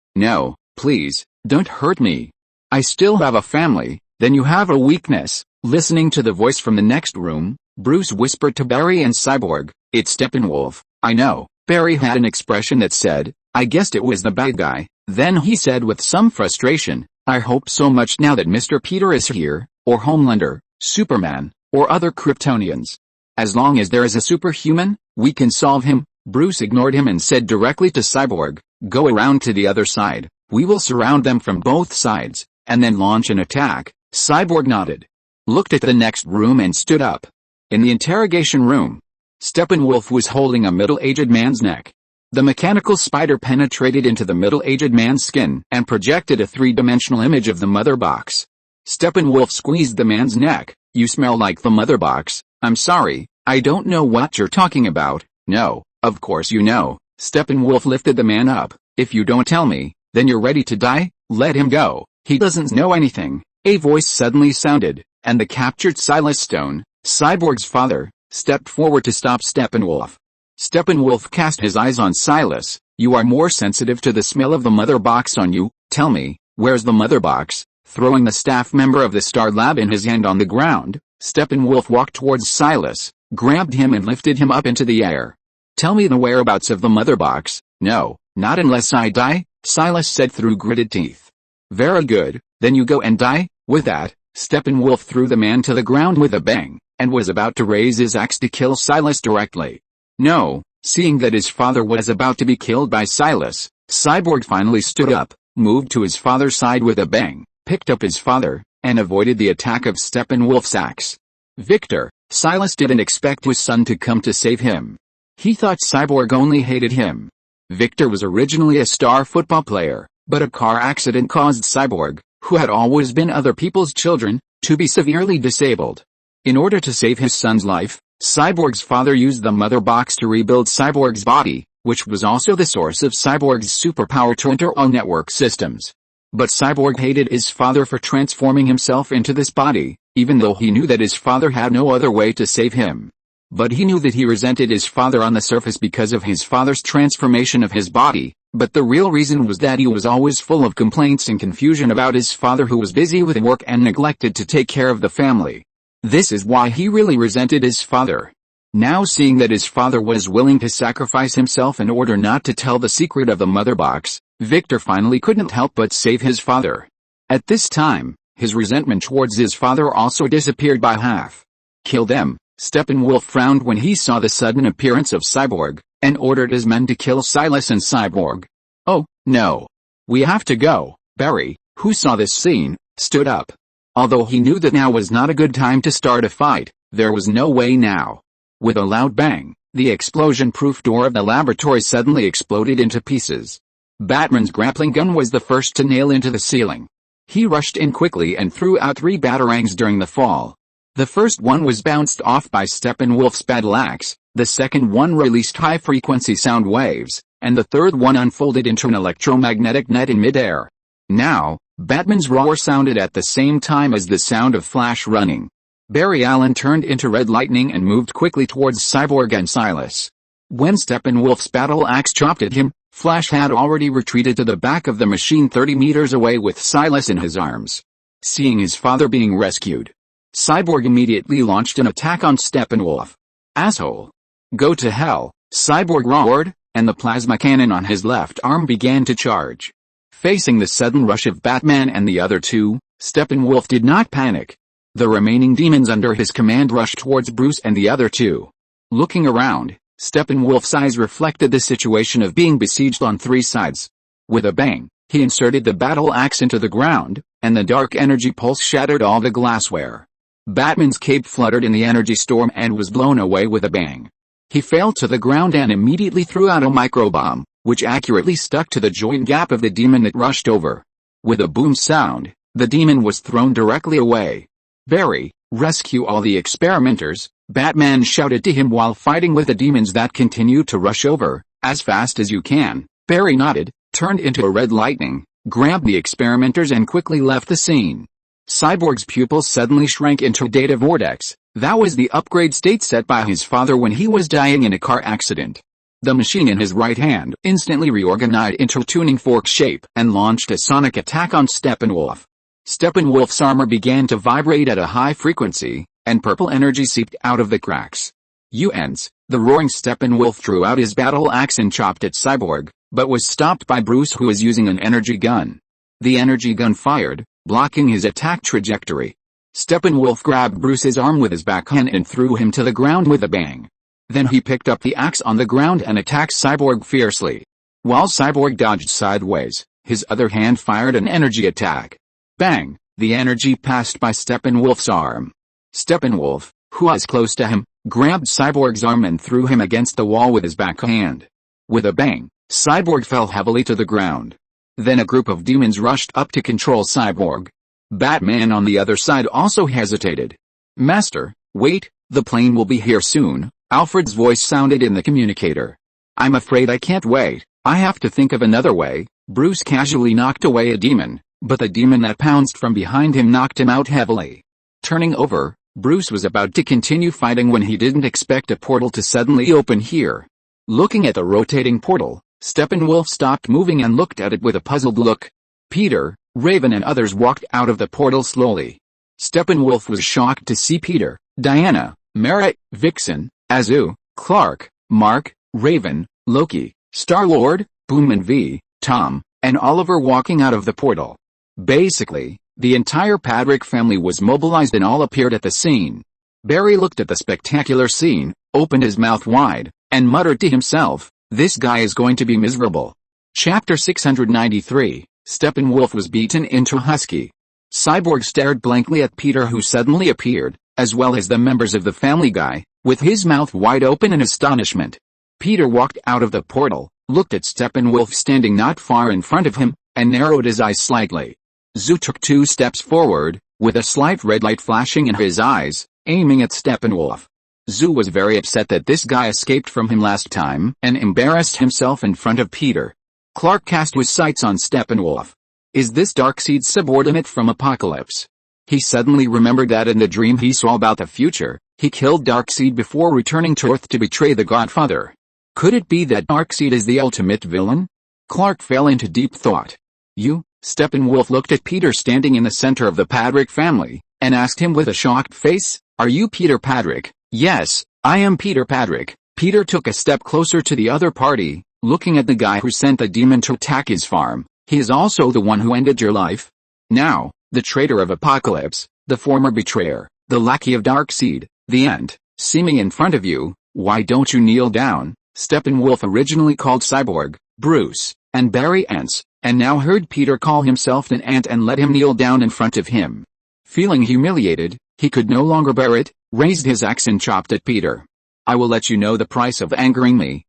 please, don't hurt me. I still have a family. Then you have a weakness. Listening to the voice from the next room, Bruce whispered to Barry and Cyborg, it's Steppenwolf. I know. Barry had an expression that said, I guessed it was the bad guy. Then he said with some frustration, I hope so much now that Mr. Peter is here, or Homelander, Superman, or other Kryptonians. As long as there is a superhuman, we can solve him. Bruce ignored him and said directly to Cyborg, go around to the other side. We will surround them from both sides, and then launch an attack. Cyborg nodded, looked at the next room and stood up. In the interrogation room, Steppenwolf was holding a middle-aged man's neck. The mechanical spider penetrated into the middle-aged man's skin and projected a three-dimensional image of the mother box. Steppenwolf squeezed the man's neck. You smell like the mother box. I'm sorry, I don't know what you're talking about. No, of course you know. Steppenwolf lifted the man up. If you don't tell me, then you're ready to die. Let him go. He doesn't know anything. A voice suddenly sounded, and the captured Silas Stone, Cyborg's father, stepped forward to stop Steppenwolf. Steppenwolf cast his eyes on Silas. You are more sensitive to the smell of the mother box on you. Tell me, where's the mother box? Throwing the staff member of the Star Lab in his hand on the ground, Steppenwolf walked towards Silas, grabbed him and lifted him up into the air. Tell me the whereabouts of the mother box. No, not unless I die, Silas said through gritted teeth. Very good, then you go and die. With that, Steppenwolf threw the man to the ground with a bang, and was about to raise his axe to kill Silas directly. No, seeing that his father was about to be killed by Silas, Cyborg finally stood up, moved to his father's side with a bang, picked up his father, and avoided the attack of Steppenwolf's axe. Victor, Silas didn't expect his son to come to save him. He thought Cyborg only hated him. Victor was originally a star football player, but a car accident caused Cyborg, who had always been other people's children, to be severely disabled. In order to save his son's life, Cyborg's father used the mother box to rebuild Cyborg's body, which was also the source of Cyborg's superpower to enter all network systems. But Cyborg hated his father for transforming himself into this body, even though he knew that his father had no other way to save him. But he knew that he resented his father on the surface because of his father's transformation of his body, but the real reason was that he was always full of complaints and confusion about his father, who was busy with work and neglected to take care of the family. This is why he really resented his father. Now, seeing that his father was willing to sacrifice himself in order not to tell the secret of the mother box, Victor finally couldn't help but save his father. At this time, his resentment towards his father also disappeared by half. Kill them. Steppenwolf frowned when he saw the sudden appearance of Cyborg, and ordered his men to kill Silas and Cyborg. Oh, no. We have to go. Barry, who saw this scene, stood up. Although he knew that now was not a good time to start a fight, there was no way now. With a loud bang, the explosion-proof door of the laboratory suddenly exploded into pieces. Batman's grappling gun was the first to nail into the ceiling. He rushed in quickly and threw out 3 batarangs during the fall. The first one was bounced off by Steppenwolf's battle axe, the second one released high-frequency sound waves, and the third one unfolded into an electromagnetic net in midair. Now, Batman's roar sounded at the same time as the sound of Flash running. Barry Allen turned into red lightning and moved quickly towards Cyborg and Silas. When Steppenwolf's battle axe chopped at him, Flash had already retreated to the back of the machine 30 meters away with Silas in his arms. Seeing his father being rescued, Cyborg immediately launched an attack on Steppenwolf. "Asshole! Go to hell!" Cyborg roared, and the plasma cannon on his left arm began to charge. Facing the sudden rush of Batman and the other two, Steppenwolf did not panic. The remaining demons under his command rushed towards Bruce and the other two. Looking around, Steppenwolf's eyes reflected the situation of being besieged on three sides. With a bang, he inserted the battle axe into the ground, and the dark energy pulse shattered all the glassware. Batman's cape fluttered in the energy storm and was blown away with a bang. He fell to the ground and immediately threw out a microbomb, which accurately stuck to the joint gap of the demon that rushed over. With a boom sound, the demon was thrown directly away. "Barry, rescue all the experimenters," Batman shouted to him while fighting with the demons that continued to rush over. "As fast as you can." Barry nodded, turned into a red lightning, grabbed the experimenters and quickly left the scene. Cyborg's pupils suddenly shrank into a data vortex. That was the upgrade state set by his father when he was dying in a car accident. The machine in his right hand instantly reorganized into a tuning fork shape and launched a sonic attack on Steppenwolf. Steppenwolf's armor began to vibrate at a high frequency, and purple energy seeped out of the cracks. The roaring Steppenwolf drew out his battle axe and chopped at Cyborg, but was stopped by Bruce, who was using an energy gun. The energy gun fired, blocking his attack trajectory. Steppenwolf grabbed Bruce's arm with his backhand and threw him to the ground with a bang. Then he picked up the axe on the ground and attacked Cyborg fiercely. While Cyborg dodged sideways, his other hand fired an energy attack. Bang! The energy passed by Steppenwolf's arm. Steppenwolf, who was close to him, grabbed Cyborg's arm and threw him against the wall with his backhand. With a bang, Cyborg fell heavily to the ground. Then a group of demons rushed up to control Cyborg. Batman on the other side also hesitated. "Master, wait, the plane will be here soon," Alfred's voice sounded in the communicator. "I'm afraid I can't wait, I have to think of another way." Bruce casually knocked away a demon, but the demon that pounced from behind him knocked him out heavily. Turning over, Bruce was about to continue fighting when he didn't expect a portal to suddenly open here. Looking at the rotating portal, Steppenwolf stopped moving and looked at it with a puzzled look. Peter, Raven and others walked out of the portal slowly. Steppenwolf was shocked to see Peter, Diana, Mara, Vixen, Azu, Clark, Mark, Raven, Loki, Star-Lord, Boom and V, Tom, and Oliver walking out of the portal. Basically, the entire Padrick family was mobilized and all appeared at the scene. Barry looked at the spectacular scene, opened his mouth wide, and muttered to himself, "This guy is going to be miserable." Chapter 693, Steppenwolf was beaten into a husky. Cyborg stared blankly at Peter, who suddenly appeared, as well as the members of the Family Guy, with his mouth wide open in astonishment. Peter walked out of the portal, looked at Steppenwolf standing not far in front of him, and narrowed his eyes slightly. Zoo took 2 steps forward, with a slight red light flashing in his eyes, aiming at Steppenwolf. Zoo was very upset that this guy escaped from him last time and embarrassed himself in front of Peter. Clark cast his sights on Steppenwolf. Is this Darkseid's subordinate from Apocalypse? He suddenly remembered that in the dream he saw about the future, he killed Darkseid before returning to Earth to betray the Godfather. Could it be that Darkseid is the ultimate villain? Clark fell into deep thought. "You?" Steppenwolf looked at Peter standing in the center of the Padrick family, and asked him with a shocked face, "Are you Peter Padrick?" "Yes, I am Peter Padrick." Peter took a step closer to the other party, looking at the guy who sent the demon to attack his farm. "He is also the one who ended your life?" "Now, the traitor of Apocalypse, the former betrayer, the lackey of Darkseid, the Ant, seeming in front of you, why don't you kneel down?" Steppenwolf originally called Cyborg, Bruce, and Barry ants, and now heard Peter call himself an ant and let him kneel down in front of him. Feeling humiliated, he could no longer bear it, raised his axe and chopped at Peter. "I will let you know the price of angering me."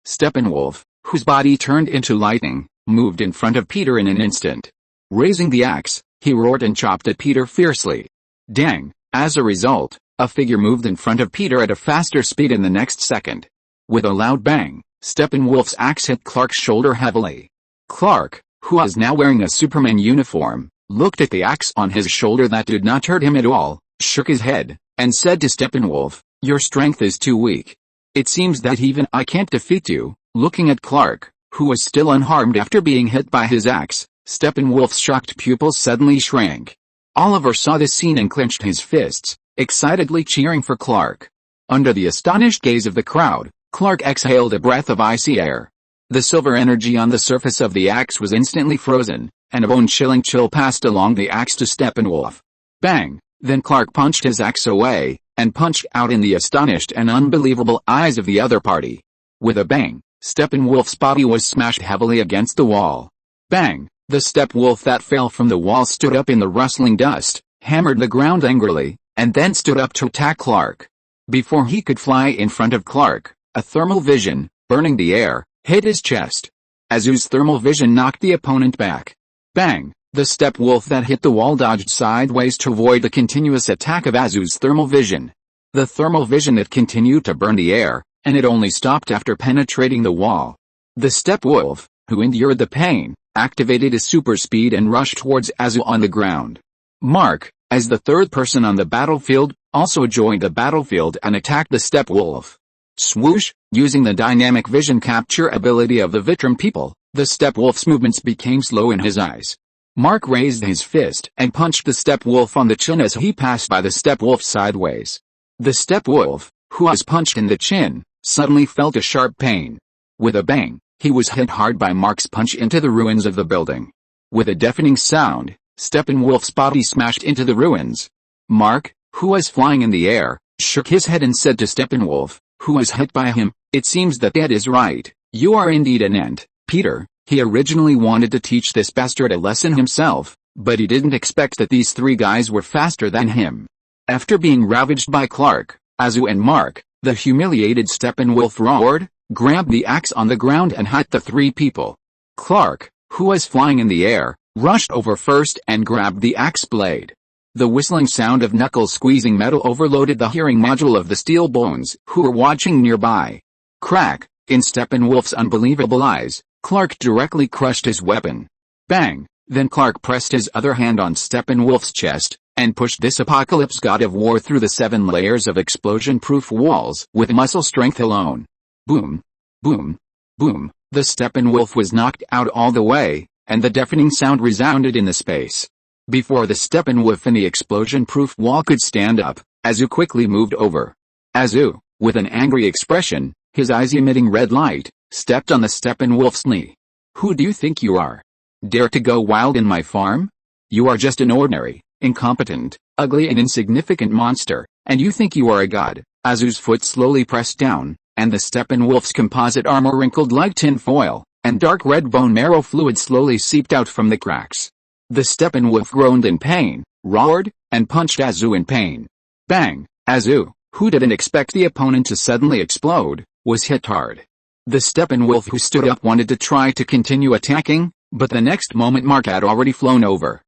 Steppenwolf, whose body turned into lightning, moved in front of Peter in an instant. Raising the axe, he roared and chopped at Peter fiercely. Dang! As a result, a figure moved in front of Peter at a faster speed in the next second. With a loud bang, Steppenwolf's axe hit Clark's shoulder heavily. Clark, who was now wearing a Superman uniform, looked at the axe on his shoulder that did not hurt him at all, shook his head, and said to Steppenwolf, "Your strength is too weak. It seems that even I can't defeat you." Looking at Clark, who was still unharmed after being hit by his axe, Steppenwolf's shocked pupils suddenly shrank. Oliver saw this scene and clenched his fists, excitedly cheering for Clark. Under the astonished gaze of the crowd, Clark exhaled a breath of icy air. The silver energy on the surface of the axe was instantly frozen, and a bone-chilling chill passed along the axe to Steppenwolf. Bang! Then Clark punched his axe away, and punched out in the astonished and unbelievable eyes of the other party. With a bang, Steppenwolf's body was smashed heavily against the wall. Bang! The Steppenwolf that fell from the wall stood up in the rustling dust, hammered the ground angrily, and then stood up to attack Clark. Before he could fly in front of Clark, a thermal vision, burning the air, hit his chest. Azu's thermal vision knocked the opponent back. Bang! The Steppenwolf that hit the wall dodged sideways to avoid the continuous attack of Azu's thermal vision. The thermal vision that continued to burn the air, and it only stopped after penetrating the wall. The Steppenwolf, who endured the pain, activated his super speed and rushed towards Azu on the ground. Mark, as the third person on the battlefield, also joined the battlefield and attacked the Steppenwolf. Swoosh! Using the dynamic vision capture ability of the Vitrum people, the Steppenwolf's movements became slow in his eyes. Mark raised his fist and punched the Steppenwolf on the chin as he passed by the Steppenwolf sideways. The Steppenwolf, who was punched in the chin, suddenly felt a sharp pain. With a bang, he was hit hard by Mark's punch into the ruins of the building. With a deafening sound, Steppenwolf's body smashed into the ruins. Mark, who was flying in the air, shook his head and said to Steppenwolf, who was hit by him, "It seems that Dad is right. You are indeed an ant, Peter." He originally wanted to teach this bastard a lesson himself, but he didn't expect that these three guys were faster than him. After being ravaged by Clark, Azu and Mark, the humiliated Steppenwolf roared, grabbed the axe on the ground and hit the three people. Clark, who was flying in the air, rushed over first and grabbed the axe blade. The whistling sound of knuckles squeezing metal overloaded the hearing module of the steel bones, who were watching nearby. Crack! In Steppenwolf's unbelievable eyes, Clark directly crushed his weapon. Bang! Then Clark pressed his other hand on Steppenwolf's chest, and pushed this apocalypse god of war through the 7 layers of explosion-proof walls with muscle strength alone. Boom! Boom! Boom! The Steppenwolf was knocked out all the way, and the deafening sound resounded in the space. Before the Steppenwolf in the explosion-proof wall could stand up, Azu quickly moved over. Azu, with an angry expression, his eyes emitting red light, stepped on the Steppenwolf's knee. "Who do you think you are? Dare to go wild in my farm? You are just an ordinary, incompetent, ugly and insignificant monster, and you think you are a god." Azu's foot slowly pressed down, and the Steppenwolf's composite armor wrinkled like tin foil, and dark red bone marrow fluid slowly seeped out from the cracks. The Steppenwolf groaned in pain, roared, and punched Azu in pain. Bang! Azu, who didn't expect the opponent to suddenly explode, was hit hard. The Steppenwolf who stood up wanted to try to continue attacking, but the next moment Mark had already flown over.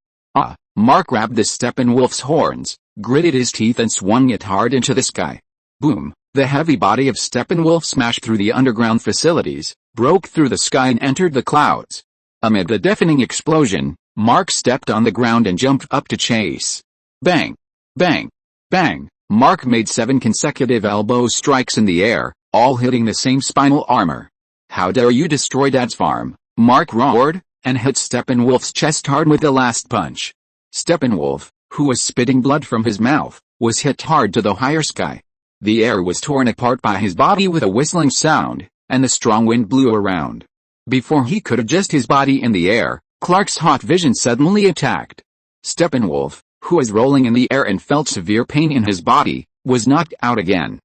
Mark grabbed the Steppenwolf's horns, gritted his teeth and swung it hard into the sky. Boom! The heavy body of Steppenwolf smashed through the underground facilities, broke through the sky and entered the clouds. Amid the deafening explosion, Mark stepped on the ground and jumped up to chase. Bang! Bang! Bang! Mark made 7 consecutive elbow strikes in the air, all hitting the same spinal armor. "How dare you destroy Dad's farm?" Mark roared, and hit Steppenwolf's chest hard with the last punch. Steppenwolf, who was spitting blood from his mouth, was hit hard to the higher sky. The air was torn apart by his body with a whistling sound, and the strong wind blew around. Before he could adjust his body in the air, Clark's hot vision suddenly attacked. Steppenwolf, who was rolling in the air and felt severe pain in his body, was knocked out again.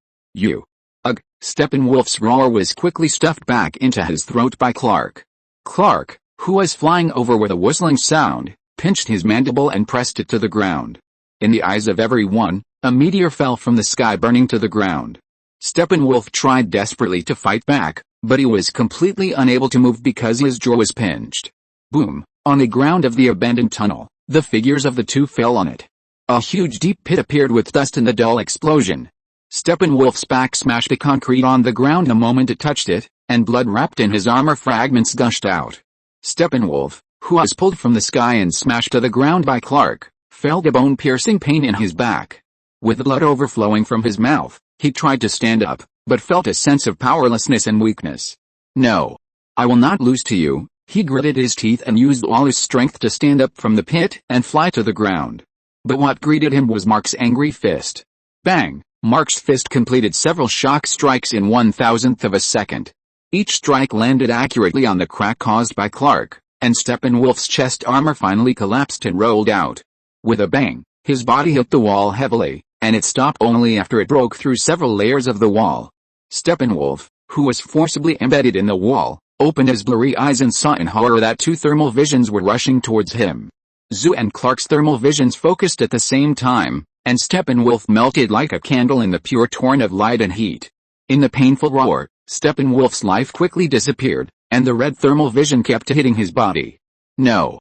Ugh! Steppenwolf's roar was quickly stuffed back into his throat by Clark. Clark, who was flying over with a whistling sound, pinched his mandible and pressed it to the ground. In the eyes of everyone, a meteor fell from the sky burning to the ground. Steppenwolf tried desperately to fight back, but he was completely unable to move because his jaw was pinched. Boom! On the ground of the abandoned tunnel, the figures of the two fell on it. A huge deep pit appeared with dust and a dull explosion. Steppenwolf's back smashed the concrete on the ground the moment it touched it, and blood wrapped in his armor fragments gushed out. Steppenwolf, who was pulled from the sky and smashed to the ground by Clark, felt a bone-piercing pain in his back. With blood overflowing from his mouth, he tried to stand up, but felt a sense of powerlessness and weakness. "No. I will not lose to you," he gritted his teeth and used all his strength to stand up from the pit and fly to the ground. But what greeted him was Mark's angry fist. Bang! Mark's fist completed several shock strikes in 1/1000th of a second. Each strike landed accurately on the crack caused by Clark, and Steppenwolf's chest armor finally collapsed and rolled out. With a bang, his body hit the wall heavily, and it stopped only after it broke through several layers of the wall. Steppenwolf, who was forcibly embedded in the wall, opened his blurry eyes and saw in horror that two thermal visions were rushing towards him. Zoo and Clark's thermal visions focused at the same time, and Steppenwolf melted like a candle in the pure torrent of light and heat. In the painful roar, Steppenwolf's life quickly disappeared, and the red thermal vision kept hitting his body. No.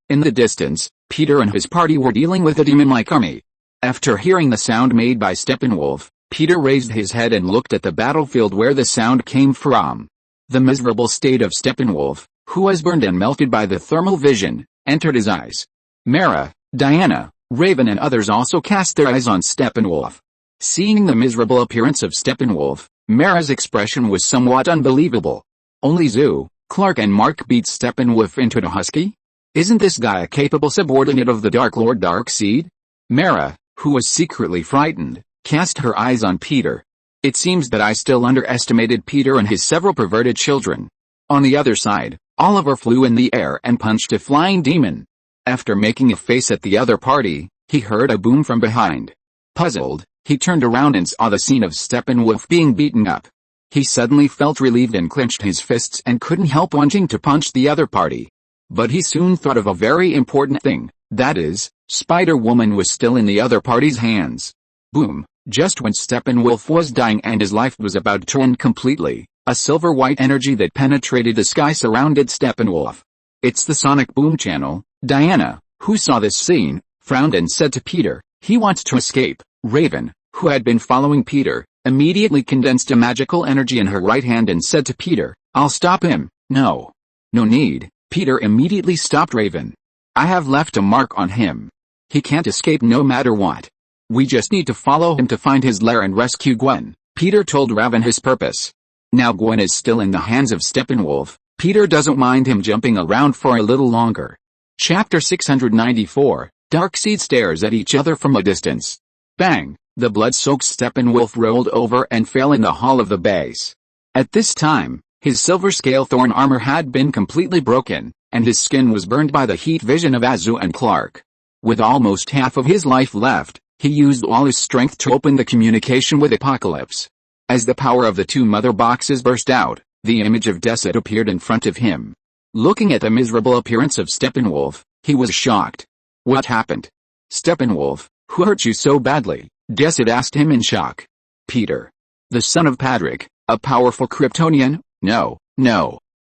In the distance, Peter and his party were dealing with a demon-like army. After hearing the sound made by Steppenwolf, Peter raised his head and looked at the battlefield where the sound came from. The miserable state of Steppenwolf, who was burned and melted by the thermal vision, entered his eyes. Mara, Diana, Raven and others also cast their eyes on Steppenwolf. Seeing the miserable appearance of Steppenwolf, Mara's expression was somewhat unbelievable. Only Zoo, Clark and Mark beat Steppenwolf into a husky? Isn't this guy a capable subordinate of the Dark Lord Darkseid? Mara, who was secretly frightened, cast her eyes on Peter. It seems that I still underestimated Peter and his several perverted children. On the other side, Oliver flew in the air and punched a flying demon. After making a face at the other party, he heard a boom from behind. Puzzled, he turned around and saw the scene of Steppenwolf being beaten up. He suddenly felt relieved and clenched his fists and couldn't help wanting to punch the other party. But he soon thought of a very important thing, that is, Spider-Woman was still in the other party's hands. Boom! Just when Steppenwolf was dying and his life was about to end completely, a silver-white energy that penetrated the sky surrounded Steppenwolf. "It's the sonic boom channel." Diana, who saw this scene, frowned and said to Peter, "He wants to escape." Raven, who had been following Peter, immediately condensed a magical energy in her right hand and said to Peter, "I'll stop him." No need." Peter immediately stopped Raven. "I have left a mark on him. He can't escape no matter what. We just need to follow him to find his lair and rescue Gwen." Peter told Raven his purpose. Now Gwen is still in the hands of Steppenwolf. Peter doesn't mind him jumping around for a little longer. Chapter 694, Darkseid stares at each other from a distance. Bang! The blood-soaked Steppenwolf rolled over and fell in the hull of the base. At this time, his silver scale thorn armor had been completely broken, and his skin was burned by the heat vision of Azu and Clark. With almost half of his life left, he used all his strength to open the communication with Apocalypse. As the power of the two mother boxes burst out, the image of Deset appeared in front of him. Looking at the miserable appearance of Steppenwolf, he was shocked. "What happened? Steppenwolf, who hurt you so badly?" Deset asked him in shock. "Peter, the son of Patrick, a powerful Kryptonian." No,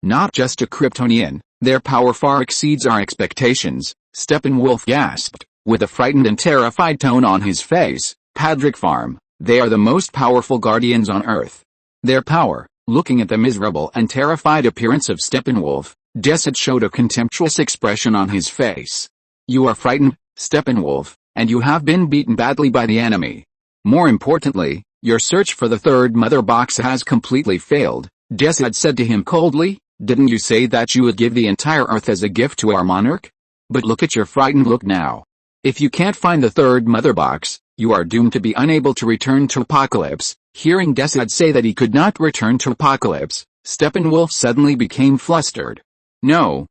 not just a Kryptonian, their power far exceeds our expectations," Steppenwolf gasped, with a frightened and terrified tone on his face. "Patrick Farm, they are the most powerful guardians on Earth. Their power." Looking at the miserable and terrified appearance of Steppenwolf, Deset showed a contemptuous expression on his face. "You are frightened, Steppenwolf, and you have been beaten badly by the enemy. More importantly, your search for the third mother box has completely failed," Deset said to him coldly. "Didn't you say that you would give the entire Earth as a gift to our monarch? But look at your frightened look now. If you can't find the third mother box, you are doomed to be unable to return to Apocalypse." Hearing Deset say that he could not return to Apocalypse, Steppenwolf suddenly became flustered. No,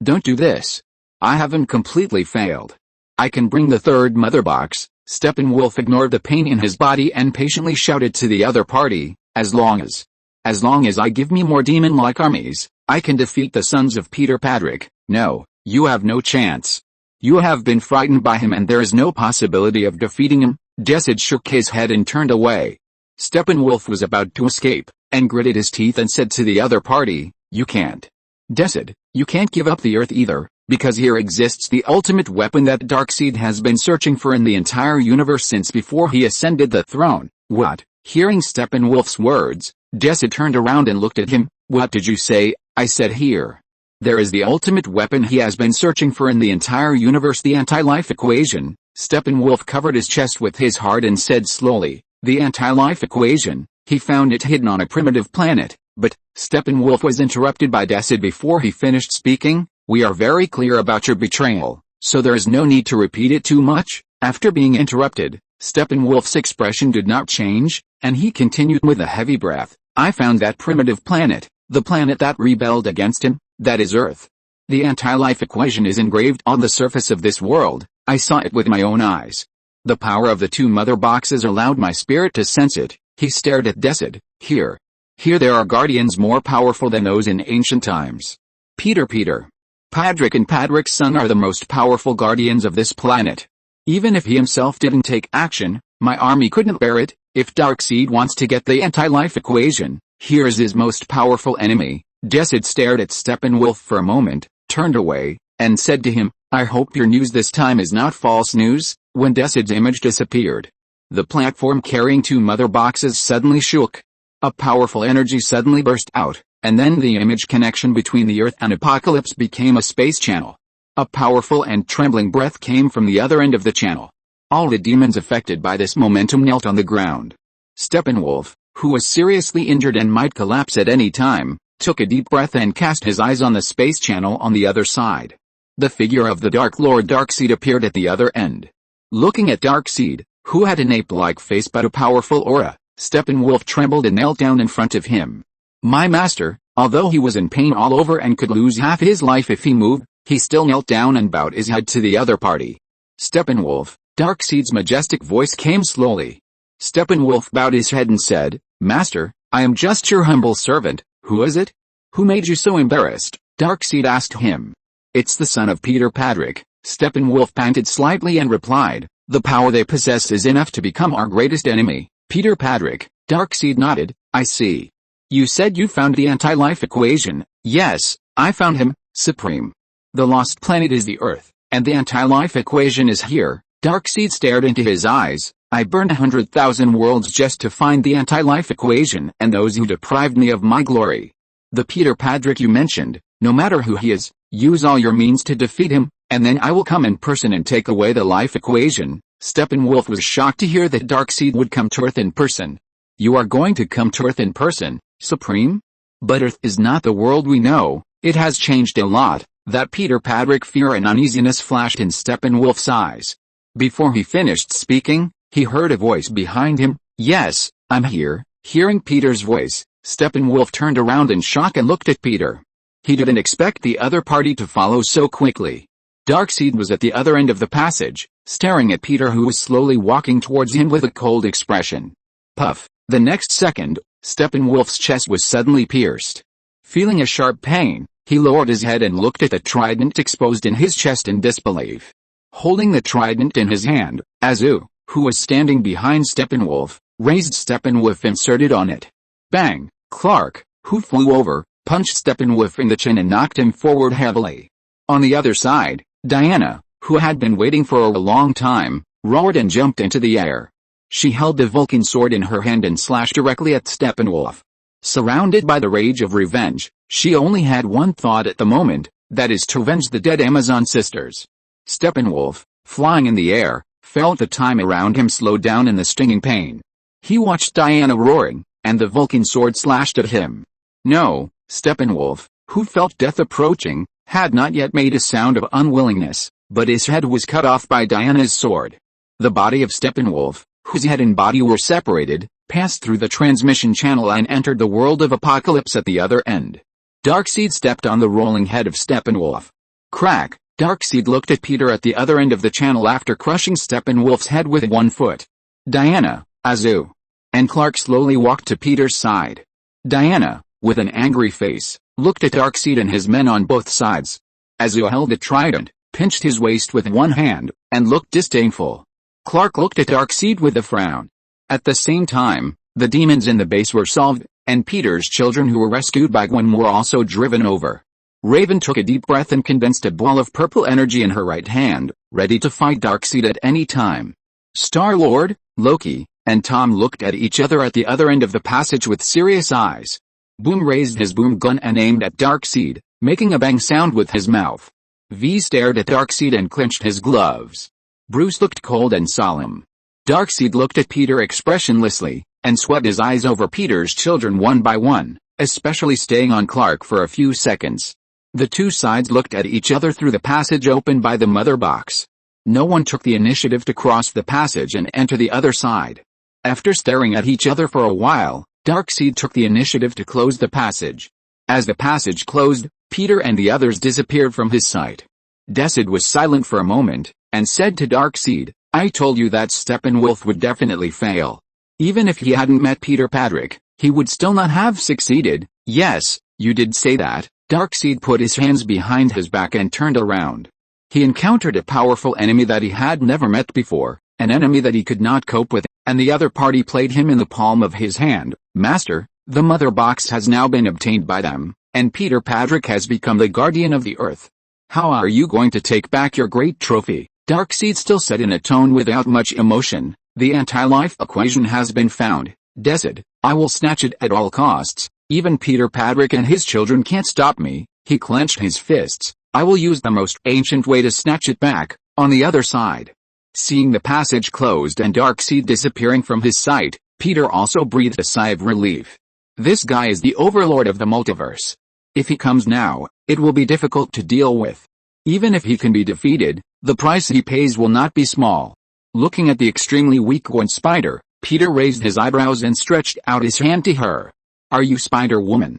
don't do this. I haven't completely failed. I can bring the third mother box." Steppenwolf ignored the pain in his body and patiently shouted to the other party, as long as I give me more demon-like armies, I can defeat the sons of Peter Patrick." "No, you have no chance. You have been frightened by him and there is no possibility of defeating him." Deset shook his head and turned away. Steppenwolf was about to escape, and gritted his teeth and said to the other party, "You can't. Deset, you can't give up the Earth either, because here exists the ultimate weapon that Darkseid has been searching for in the entire universe since before he ascended the throne." "What?" Hearing Steppenwolf's words, Deset turned around and looked at him. "What did you say?" "I said here. There is the ultimate weapon he has been searching for in the entire universe, the anti-life equation. Steppenwolf covered his chest with his heart and said slowly, the anti-life equation. He found it hidden on a primitive planet, but Steppenwolf was interrupted by Decid before he finished speaking. We are very clear about your betrayal, so there is no need to repeat it too much. After being interrupted, Steppenwolf's expression did not change, and he continued with a heavy breath. I found that primitive planet, the planet that rebelled against him, that is Earth. The anti-life equation is engraved on the surface of this world. I saw it with my own eyes. The power of the two mother boxes allowed my spirit to sense it. He stared at Decid. Here there are guardians more powerful than those in ancient times. Peter, Padrick and Padrick's son are the most powerful guardians of this planet. Even if he himself didn't take action, my army couldn't bear it. If Darkseid wants to get the anti-life equation, here is his most powerful enemy. Decid stared at Steppenwolf for a moment, turned away, and said to him, I hope your news this time is not false news. When Decid's image disappeared, the platform carrying two mother boxes suddenly shook. A powerful energy suddenly burst out, and then the image connection between the Earth and Apocalypse became a space channel. A powerful and trembling breath came from the other end of the channel. All the demons affected by this momentum knelt on the ground. Steppenwolf, who was seriously injured and might collapse at any time, took a deep breath and cast his eyes on the space channel on the other side. The figure of the Dark Lord Darkseid appeared at the other end. Looking at Darkseid, who had an ape-like face but a powerful aura, Steppenwolf trembled and knelt down in front of him. My master, although he was in pain all over and could lose half his life if he moved, he still knelt down and bowed his head to the other party. Steppenwolf, Darkseid's majestic voice came slowly. Steppenwolf bowed his head and said, Master, I am just your humble servant. Who is it? Who made you so embarrassed? Darkseid asked him. It's the son of Peter Padrick. Steppenwolf panted slightly and replied, the power they possess is enough to become our greatest enemy. Peter Padrick. Darkseid nodded, I see. You said you found the anti-life equation. Yes, I found him, Supreme. The lost planet is the Earth, and the anti-life equation is here. Darkseid stared into his eyes. I burned 100,000 worlds just to find the anti-life equation and those who deprived me of my glory. The Peter Padrick you mentioned, no matter who he is, use all your means to defeat him, and then I will come in person and take away the life equation. Steppenwolf was shocked to hear that Darkseid would come to Earth in person. You are going to come to Earth in person, Supreme? But Earth is not the world we know. It has changed a lot. That Peter Padrick fear and uneasiness flashed in Steppenwolf's eyes. Before he finished speaking, he heard a voice behind him. Yes, I'm here. Hearing Peter's voice, Steppenwolf turned around in shock and looked at Peter. He didn't expect the other party to follow so quickly. Darkseid was at the other end of the passage, staring at Peter, who was slowly walking towards him with a cold expression. Puff. The next second, Steppenwolf's chest was suddenly pierced. Feeling a sharp pain, he lowered his head and looked at the trident exposed in his chest in disbelief. Holding the trident in his hand, Azu, who was standing behind Steppenwolf, raised Steppenwolf inserted on it. Bang! Clark, who flew over, punched Steppenwolf in the chin and knocked him forward heavily. On the other side, Diana, who had been waiting for a long time, roared and jumped into the air. She held the Vulcan sword in her hand and slashed directly at Steppenwolf. Surrounded by the rage of revenge, she only had one thought at the moment, that is to avenge the dead Amazon sisters. Steppenwolf, flying in the air, felt the time around him slow down in the stinging pain. He watched Diana roaring, and the Vulcan sword slashed at him. No, Steppenwolf, who felt death approaching, had not yet made a sound of unwillingness, but his head was cut off by Diana's sword. The body of Steppenwolf, whose head and body were separated, passed through the transmission channel and entered the world of Apocalypse at the other end. Darkseid stepped on the rolling head of Steppenwolf. Crack! Darkseid looked at Peter at the other end of the channel after crushing Steppenwolf's head with one foot. Diana, Azu, and Clark slowly walked to Peter's side. Diana, with an angry face, looked at Darkseid and his men on both sides. Azu held the trident, pinched his waist with one hand, and looked disdainful. Clark looked at Darkseid with a frown. At the same time, the demons in the base were solved, and Peter's children who were rescued by Gwen were also driven over. Raven took a deep breath and condensed a ball of purple energy in her right hand, ready to fight Darkseid at any time. Star-Lord, Loki, and Tom looked at each other at the other end of the passage with serious eyes. Boom raised his boom gun and aimed at Darkseid. making a bang sound with his mouth. V stared at Darkseid and clenched his gloves. Bruce looked cold and solemn. Darkseid looked at Peter expressionlessly, and swept his eyes over Peter's children one by one, especially staying on Clark for a few seconds. The two sides looked at each other through the passage opened by the mother box. No one took the initiative to cross the passage and enter the other side. After staring at each other for a while, Darkseid took the initiative to close the passage. As the passage closed, Peter and the others disappeared from his sight. Darkseid was silent for a moment, and said to Darkseid, "I told you that Steppenwolf would definitely fail. Even if he hadn't met Peter Patrick, he would still not have succeeded." "Yes, you did say that." Darkseid put his hands behind his back and turned around. He encountered a powerful enemy that he had never met before, an enemy that he could not cope with, and the other party played him in the palm of his hand. "Master, the mother box has now been obtained by them, and Peter Patrick has become the guardian of the Earth. How are you going to take back your great trophy?" Darkseid still said in a tone without much emotion, "The anti-life equation has been found, Darkseid. I will snatch it at all costs. Even Peter Patrick and his children can't stop me." He clenched his fists. "I will use the most ancient way to snatch it back, on the other side." Seeing the passage closed and Darkseid disappearing from his sight, Peter also breathed a sigh of relief. This guy is the overlord of the multiverse. If he comes now, it will be difficult to deal with. Even if he can be defeated, the price he pays will not be small. Looking at the extremely weak Gwen Spider, Peter raised his eyebrows and stretched out his hand to her. "Are you Spider-Woman?"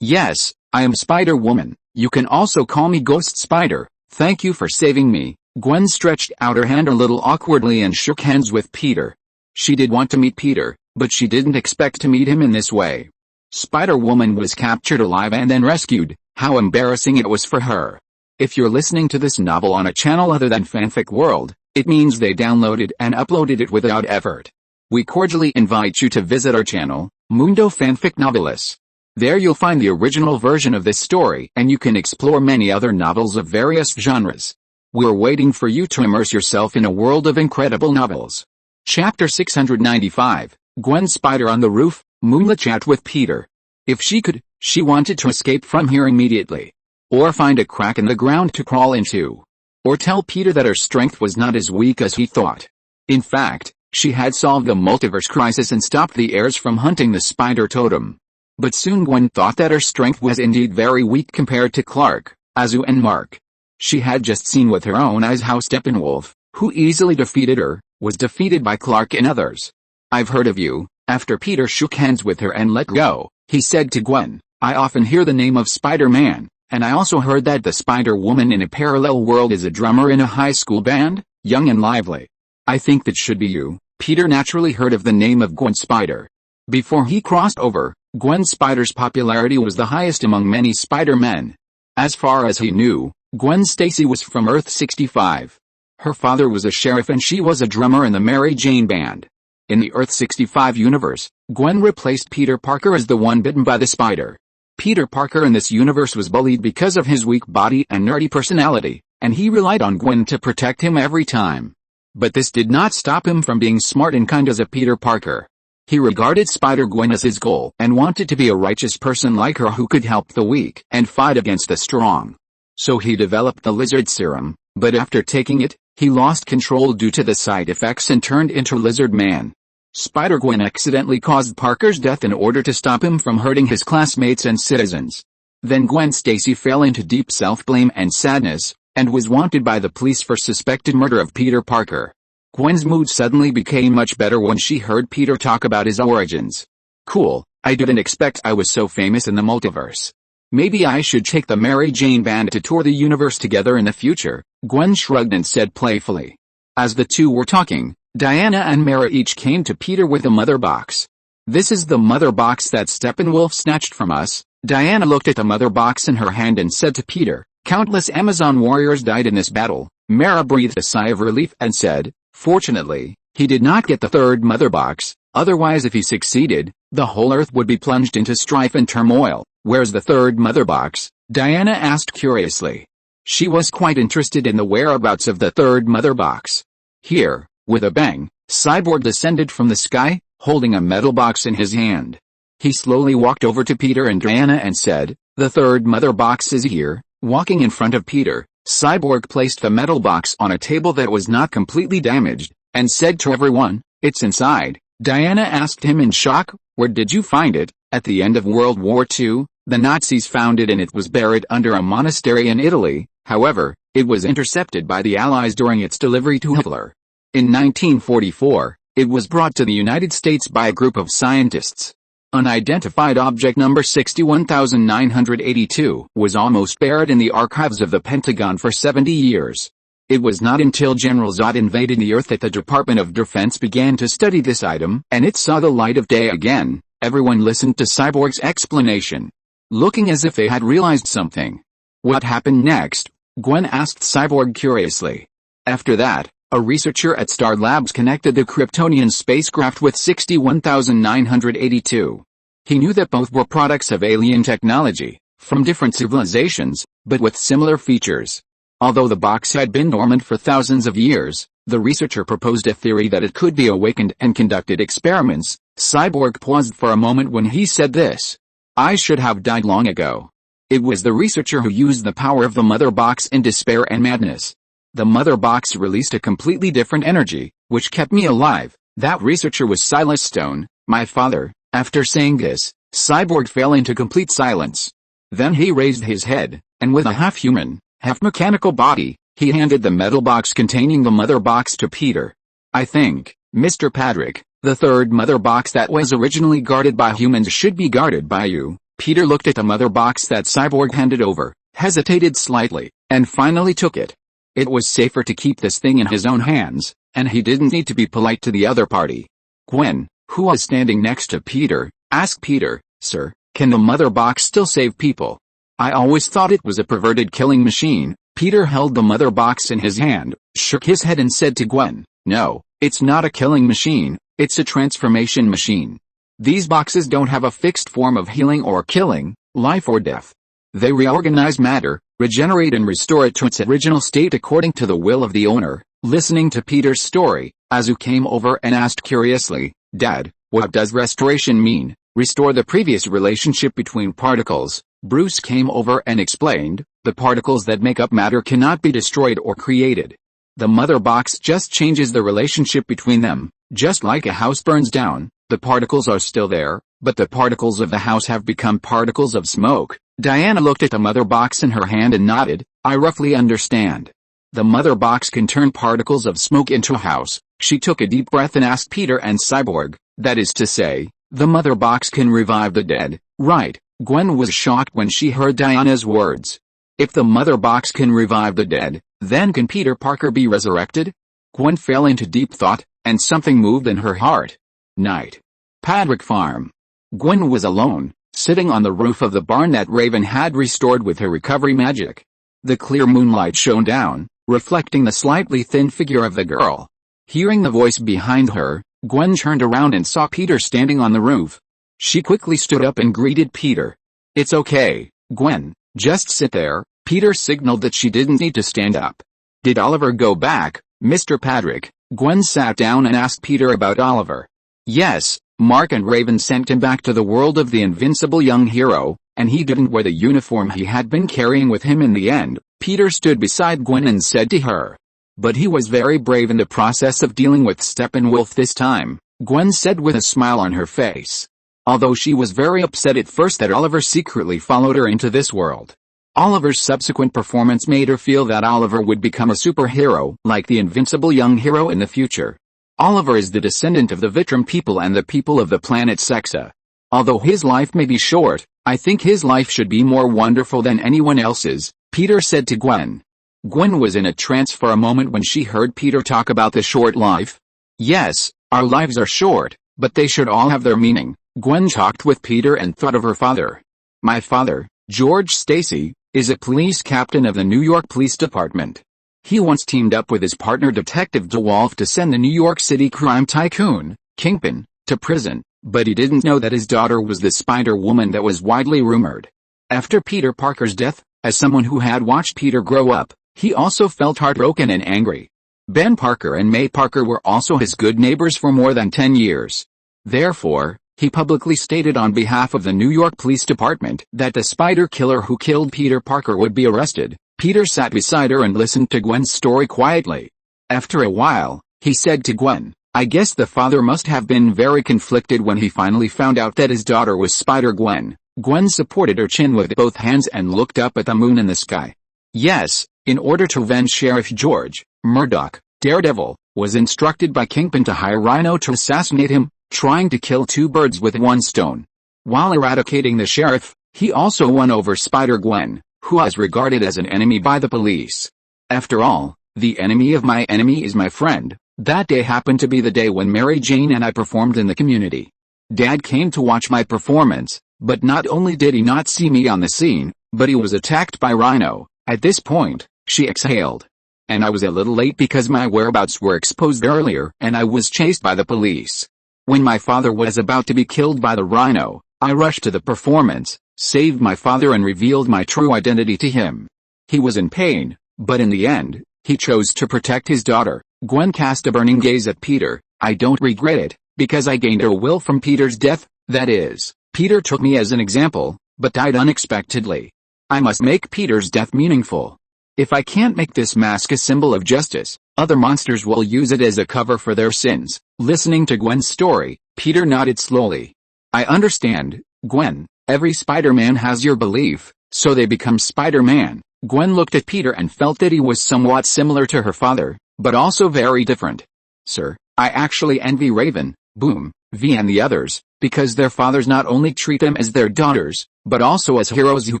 "Yes, I am Spider-Woman. You can also call me Ghost Spider. Thank you for saving me." Gwen stretched out her hand a little awkwardly and shook hands with Peter. She did want to meet Peter, but she didn't expect to meet him in this way. Spider-Woman was captured alive and then rescued. How embarrassing it was for her. If you're listening to this novel on a channel other than Fanfic World, it means they downloaded and uploaded it without effort. We cordially invite you to visit our channel, Mundo Fanfic Novelis. There you'll find the original version of this story and you can explore many other novels of various genres. We're waiting for you to immerse yourself in a world of incredible novels. Chapter 695, Gwen Spider on the Roof. Moonlit chat with Peter. If she could, she wanted to escape from here immediately. Or find a crack in the ground to crawl into. Or tell Peter that her strength was not as weak as he thought. In fact, she had solved the multiverse crisis and stopped the heirs from hunting the spider totem. But soon Gwen thought that her strength was indeed very weak compared to Clark, Azu and Mark. She had just seen with her own eyes how Steppenwolf, who easily defeated her, was defeated by Clark and others. "I've heard of you." After Peter shook hands with her and let go, he said to Gwen, "I often hear the name of Spider-Man, and I also heard that the Spider-Woman in a parallel world is a drummer in a high school band, young and lively. I think that should be you." Peter naturally heard of the name of Gwen Spider. Before he crossed over, Gwen Spider's popularity was the highest among many Spider-Men. As far as he knew, Gwen Stacy was from Earth 65. Her father was a sheriff and she was a drummer in the Mary Jane Band. In the Earth 65 universe, Gwen replaced Peter Parker as the one bitten by the spider. Peter Parker in this universe was bullied because of his weak body and nerdy personality, and he relied on Gwen to protect him every time. But this did not stop him from being smart and kind as a Peter Parker. He regarded Spider-Gwen as his goal and wanted to be a righteous person like her who could help the weak and fight against the strong. So he developed the lizard serum, but after taking it, he lost control due to the side effects and turned into Lizard Man. Spider-Gwen accidentally caused Parker's death in order to stop him from hurting his classmates and citizens. Then Gwen Stacy fell into deep self-blame and sadness, and was wanted by the police for suspected murder of Peter Parker. Gwen's mood suddenly became much better when she heard Peter talk about his origins. "Cool, I didn't expect I was so famous in the multiverse. Maybe I should take the Mary Jane Band to tour the universe together in the future," Gwen shrugged and said playfully. As the two were talking, Diana and Mara each came to Peter with a mother box. "This is the mother box that Steppenwolf snatched from us." Diana looked at the mother box in her hand and said to Peter, "Countless Amazon warriors died in this battle." Mara breathed a sigh of relief and said, "Fortunately, he did not get the third mother box, otherwise if he succeeded, the whole Earth would be plunged into strife and turmoil." "Where's the third mother box?" Diana asked curiously. She was quite interested in the whereabouts of the third mother box. "Here." With a bang, Cyborg descended from the sky, holding a metal box in his hand. He slowly walked over to Peter and Diana and said, The third mother box is here." Walking in front of Peter, Cyborg placed the metal box on a table that was not completely damaged, and said to everyone, "It's inside." Diana asked him in shock, "Where did you find it?" At the end of World War II, the Nazis found it and it was buried under a monastery in Italy. However, it was intercepted by the Allies during its delivery to Hitler. In 1944, it was brought to the United States by a group of scientists. Unidentified object number 61982 was almost buried in the archives of the Pentagon for 70 years. It was not until General Zod invaded the Earth that the Department of Defense began to study this item, and it saw the light of day again. Everyone listened to Cyborg's explanation, looking as if they had realized something. "What happened next?" Gwen asked Cyborg curiously. "After that, a researcher at Star Labs connected the Kryptonian spacecraft with 61982. He knew that both were products of alien technology, from different civilizations, but with similar features. Although the box had been dormant for thousands of years, the researcher proposed a theory that it could be awakened and conducted experiments." Cyborg paused for a moment when he said this. "I should have died long ago. It was the researcher who used the power of the mother box in despair and madness. The mother box released a completely different energy, which kept me alive. That researcher was Silas Stone, my father." After saying this, Cyborg fell into complete silence. Then he raised his head, and with a half-human, half-mechanical body, he handed the metal box containing the mother box to Peter. "I think, Mr. Patrick, the third mother box that was originally guarded by humans should be guarded by you." Peter looked at the mother box that Cyborg handed over, hesitated slightly, and finally took it. It was safer to keep this thing in his own hands, and he didn't need to be polite to the other party. Gwen, who was standing next to Peter, asked Peter, "Sir, can the mother box still save people? I always thought it was a perverted killing machine." Peter held the mother box in his hand, shook his head and said to Gwen, "No, it's not a killing machine, it's a transformation machine. These boxes don't have a fixed form of healing or killing, life or death. They reorganize matter, regenerate and restore it to its original state according to the will of the owner." Listening to Peter's story, Azu came over and asked curiously, "Dad, what does restoration mean?" "Restore the previous relationship between particles." Bruce came over and explained, "The particles that make up matter cannot be destroyed or created. The mother box just changes the relationship between them. Just like a house burns down, the particles are still there, but the particles of the house have become particles of smoke." Diana looked at the mother box in her hand and nodded, "I roughly understand. The mother box can turn particles of smoke into a house." She took a deep breath and asked Peter and Cyborg, "That is to say, the mother box can revive the dead, right?" Gwen was shocked when she heard Diana's words. "If the mother box can revive the dead, then can Peter Parker be resurrected?" Gwen fell into deep thought, and something moved in her heart. Night. Padrick Farm. Gwen was alone, sitting on the roof of the barn that Raven had restored with her recovery magic. The clear moonlight shone down, reflecting the slightly thin figure of the girl. Hearing the voice behind her, Gwen turned around and saw Peter standing on the roof. She quickly stood up and greeted Peter. "It's okay, Gwen, just sit there." Peter signaled that she didn't need to stand up. "Did Oliver go back, Mr. Padrick?" Gwen sat down and asked Peter about Oliver. "Yes, Mark and Raven sent him back to the world of the invincible young hero, and he didn't wear the uniform he had been carrying with him in the end." Peter stood beside Gwen and said to her, "But he was very brave in the process of dealing with Steppenwolf this time," Gwen said with a smile on her face. Although she was very upset at first that Oliver secretly followed her into this world, Oliver's subsequent performance made her feel that Oliver would become a superhero like the invincible young hero in the future. Oliver is the descendant of the Vitrum people and the people of the planet Sexa. Although his life may be short, I think his life should be more wonderful than anyone else's, Peter said to Gwen. Gwen was in a trance for a moment when she heard Peter talk about the short life. "Yes, our lives are short, but they should all have their meaning." Gwen talked with Peter and thought of her father. "My father, George Stacy, is a police captain of the New York Police Department. He once teamed up with his partner Detective DeWolf to send the New York City crime tycoon, Kingpin, to prison, but he didn't know that his daughter was the Spider-Woman that was widely rumored." After Peter Parker's death, as someone who had watched Peter grow up, he also felt heartbroken and angry. Ben Parker and May Parker were also his good neighbors for more than 10 years. Therefore, He publicly stated on behalf of the New York Police Department that the spider killer who killed Peter Parker would be arrested. Peter sat beside her and listened to Gwen's story quietly. After a while, he said to Gwen, "I guess the father must have been very conflicted when he finally found out that his daughter was Spider-Gwen." Gwen supported her chin with both hands and looked up at the moon in the sky. "Yes, in order to avenge Sheriff George, Murdoch, Daredevil, was instructed by Kingpin to hire Rhino to assassinate him, trying to kill two birds with one stone. While eradicating the sheriff, he also won over Spider-Gwen, who was regarded as an enemy by the police. After all, the enemy of my enemy is my friend." That day happened to be the day when Mary Jane and I performed in the community. Dad came to watch my performance, but not only did he not see me on the scene, but he was attacked by Rhino. At this point, she exhaled. And I was a little late because my whereabouts were exposed earlier and I was chased by the police. When my father was about to be killed by the Rhino, I rushed to the performance, saved my father and revealed my true identity to him. He was in pain, but in the end, he chose to protect his daughter. Gwen cast a burning gaze at Peter. "I don't regret it, because I gained a will from Peter's death, that is, Peter took me as an example, but died unexpectedly. I must make Peter's death meaningful. If I can't make this mask a symbol of justice, other monsters will use it as a cover for their sins." Listening to Gwen's story, Peter nodded slowly. "I understand, Gwen, every Spider-Man has your belief, so they become Spider-Man." Gwen looked at Peter and felt that he was somewhat similar to her father, but also very different. "Sir, I actually envy Raven, Boom, V and the others, because their fathers not only treat them as their daughters, but also as heroes who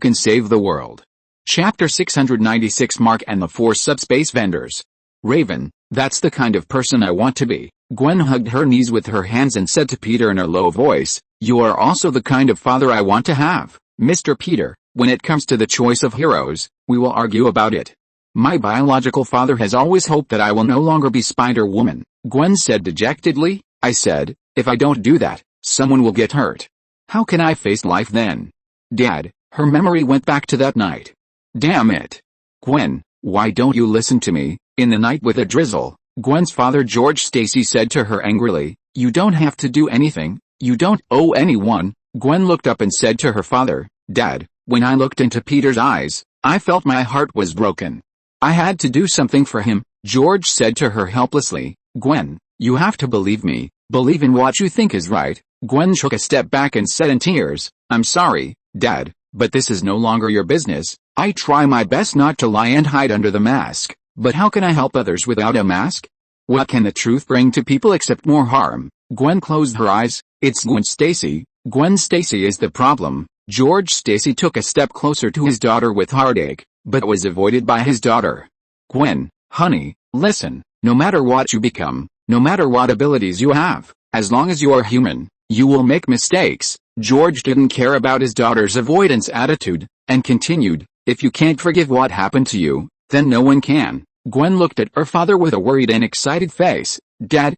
can save the world." Chapter 696 Mark and the Four Subspace Vendors. "Raven, that's the kind of person I want to be." Gwen hugged her knees with her hands and said to Peter in a low voice, "You are also the kind of father I want to have, Mr. Peter. When it comes to the choice of heroes, we will argue about it. My biological father has always hoped that I will no longer be Spider-Woman," Gwen said dejectedly. "I said, if I don't do that, someone will get hurt. How can I face life then?" "Dad," her memory went back to that night. "Damn it. Gwen, why don't you listen to me?" In the night with a drizzle, Gwen's father George Stacy said to her angrily, "You don't have to do anything, you don't owe anyone." Gwen looked up and said to her father, "Dad, when I looked into Peter's eyes, I felt my heart was broken. I had to do something for him." George said to her helplessly, "Gwen, you have to believe me, believe in what you think is right." Gwen took a step back and said in tears, "I'm sorry, Dad, but this is no longer your business. I try my best not to lie and hide under the mask, but how can I help others without a mask? What can the truth bring to people except more harm?" Gwen closed her eyes. "It's Gwen Stacy. Gwen Stacy is the problem." George Stacy took a step closer to his daughter with heartache, but was avoided by his daughter. "Gwen, honey, listen, no matter what you become, no matter what abilities you have, as long as you are human, you will make mistakes." George didn't care about his daughter's avoidance attitude, and continued, "If you can't forgive what happened to you, then no one can." Gwen looked at her father with a worried and excited face. "Dad,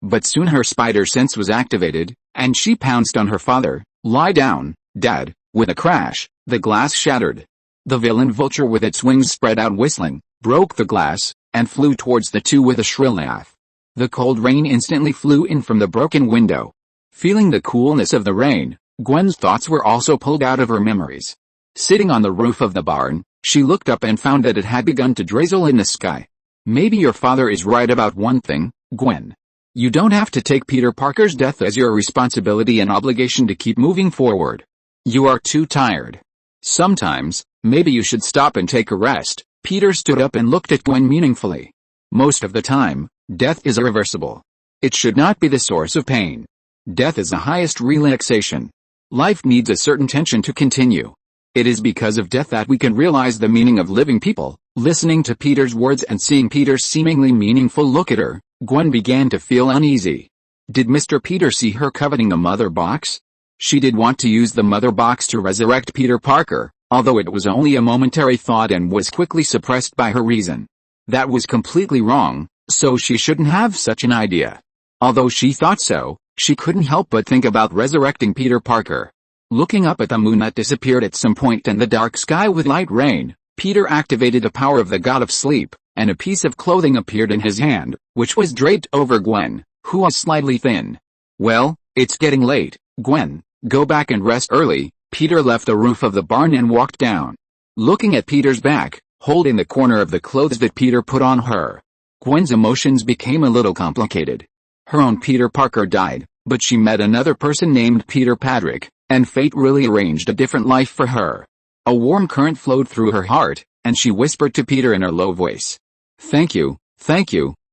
But soon her spider sense was activated, and she pounced on her father. "Lie down, Dad." With a crash, the glass shattered. The villain vulture with its wings spread out whistling, broke the glass, and flew towards the two with a shrill laugh. The cold rain instantly flew in from the broken window. Feeling the coolness of the rain, Gwen's thoughts were also pulled out of her memories. Sitting on the roof of the barn, she looked up and found that it had begun to drizzle in the sky. "Maybe your father is right about one thing, Gwen. You don't have to take Peter Parker's death as your responsibility and obligation to keep moving forward. You are too tired. Sometimes, maybe you should stop and take a rest." Peter stood up and looked at Gwen meaningfully. "Most of the time, death is irreversible. It should not be the source of pain. Death is the highest relaxation. Life needs a certain tension to continue. It is because of death that we can realize the meaning of living." People, listening to Peter's words and seeing Peter's seemingly meaningful look at her, Gwen began to feel uneasy. Did Mr. Peter see her coveting the mother box? She did want to use the mother box to resurrect Peter Parker, although it was only a momentary thought and was quickly suppressed by her reason. That was completely wrong, so she shouldn't have such an idea. Although she thought so, she couldn't help but think about resurrecting Peter Parker. Looking up at the moon that disappeared at some point in the dark sky with light rain, Peter activated the power of the god of sleep, and a piece of clothing appeared in his hand, which was draped over Gwen, who was slightly thin. "Well, It's getting late, Gwen. Go back and rest early. Peter left the roof of the barn and walked down. Looking at Peter's back, holding the corner of the clothes that Peter put on her, Gwen's emotions became a little complicated. Her own Peter Parker died, but she met another person named Peter Patrick, and fate really arranged a different life for her. A warm current flowed through her heart, and she whispered to Peter in her low voice. Thank you,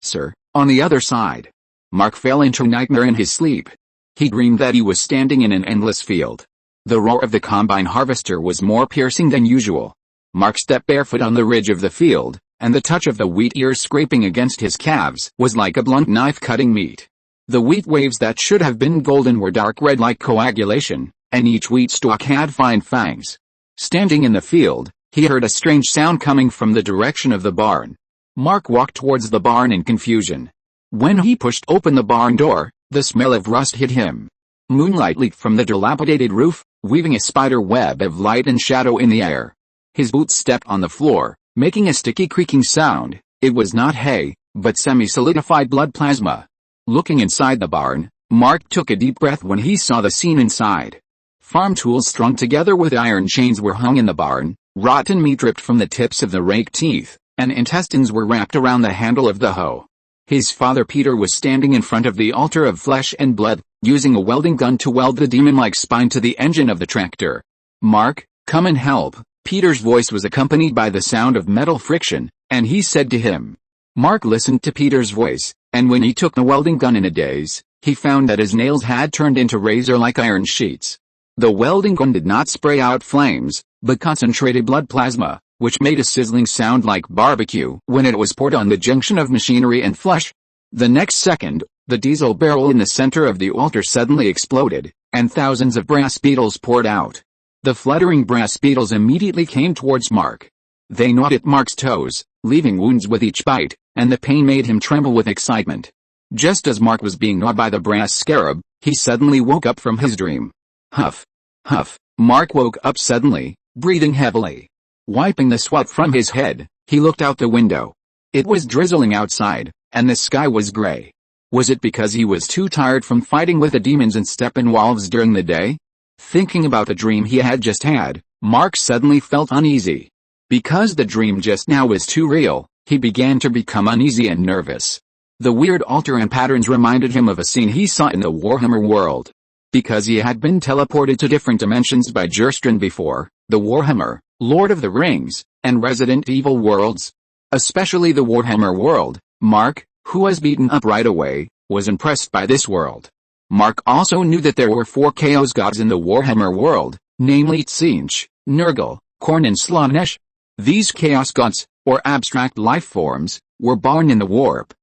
sir. On the other side, Mark fell into a nightmare in his sleep. He dreamed that he was standing in an endless field. The roar of the combine harvester was more piercing than usual. Mark stepped barefoot on the ridge of the field, and the touch of the wheat ears scraping against his calves was like a blunt knife cutting meat. The wheat waves that should have been golden were dark red like coagulation, and each wheat stalk had fine fangs. Standing in the field, he heard a strange sound coming from the direction of the barn. Mark walked towards the barn in confusion. When he pushed open the barn door, the smell of rust hit him. Moonlight leaked from the dilapidated roof, weaving a spider web of light and shadow in the air. His boots stepped on the floor, making a sticky creaking sound. It was not hay, but semi-solidified blood plasma. Looking inside the barn, Mark took a deep breath when he saw the scene inside. Farm tools strung together with iron chains were hung in the barn, rotten meat dripped from the tips of the rake teeth, and intestines were wrapped around the handle of the hoe. His father Peter was standing in front of the altar of flesh and blood, using a welding gun to weld the demon-like spine to the engine of the tractor. Mark, come and help. Peter's voice was accompanied by the sound of metal friction, and he said to him. Mark listened to Peter's voice, and when he took the welding gun in a daze, he found that his nails had turned into razor-like iron sheets. The welding gun did not spray out flames, but concentrated blood plasma, which made a sizzling sound like barbecue when it was poured on the junction of machinery and flesh. The next second, the diesel barrel in the center of the altar suddenly exploded, and thousands of brass beetles poured out. The fluttering brass beetles immediately came towards Mark. They gnawed at Mark's toes, leaving wounds with each bite, and the pain made him tremble with excitement. Just as Mark was being gnawed by the brass scarab, he suddenly woke up from his dream. Huff. Huff. Mark woke up suddenly, breathing heavily. Wiping the sweat from his head, he looked out the window. It was drizzling outside, and the sky was gray. Was it because he was too tired from fighting with the demons and Steppenwolves during the day? Thinking about the dream he had just had, Mark suddenly felt uneasy. Because the dream just now was too real, he began to become uneasy and nervous. The weird altar and patterns reminded him of a scene he saw in the Warhammer world. Because he had been teleported to different dimensions by Jerstrand before, the Warhammer, Lord of the Rings, and Resident Evil worlds. Especially the Warhammer world, Mark, who was beaten up right away, was impressed by this world. Mark also knew that there were 4 chaos gods in the Warhammer world, namely Tzeentch, Nurgle, Khorne and Slaanesh. These chaos gods, or abstract life forms, were born in the warp.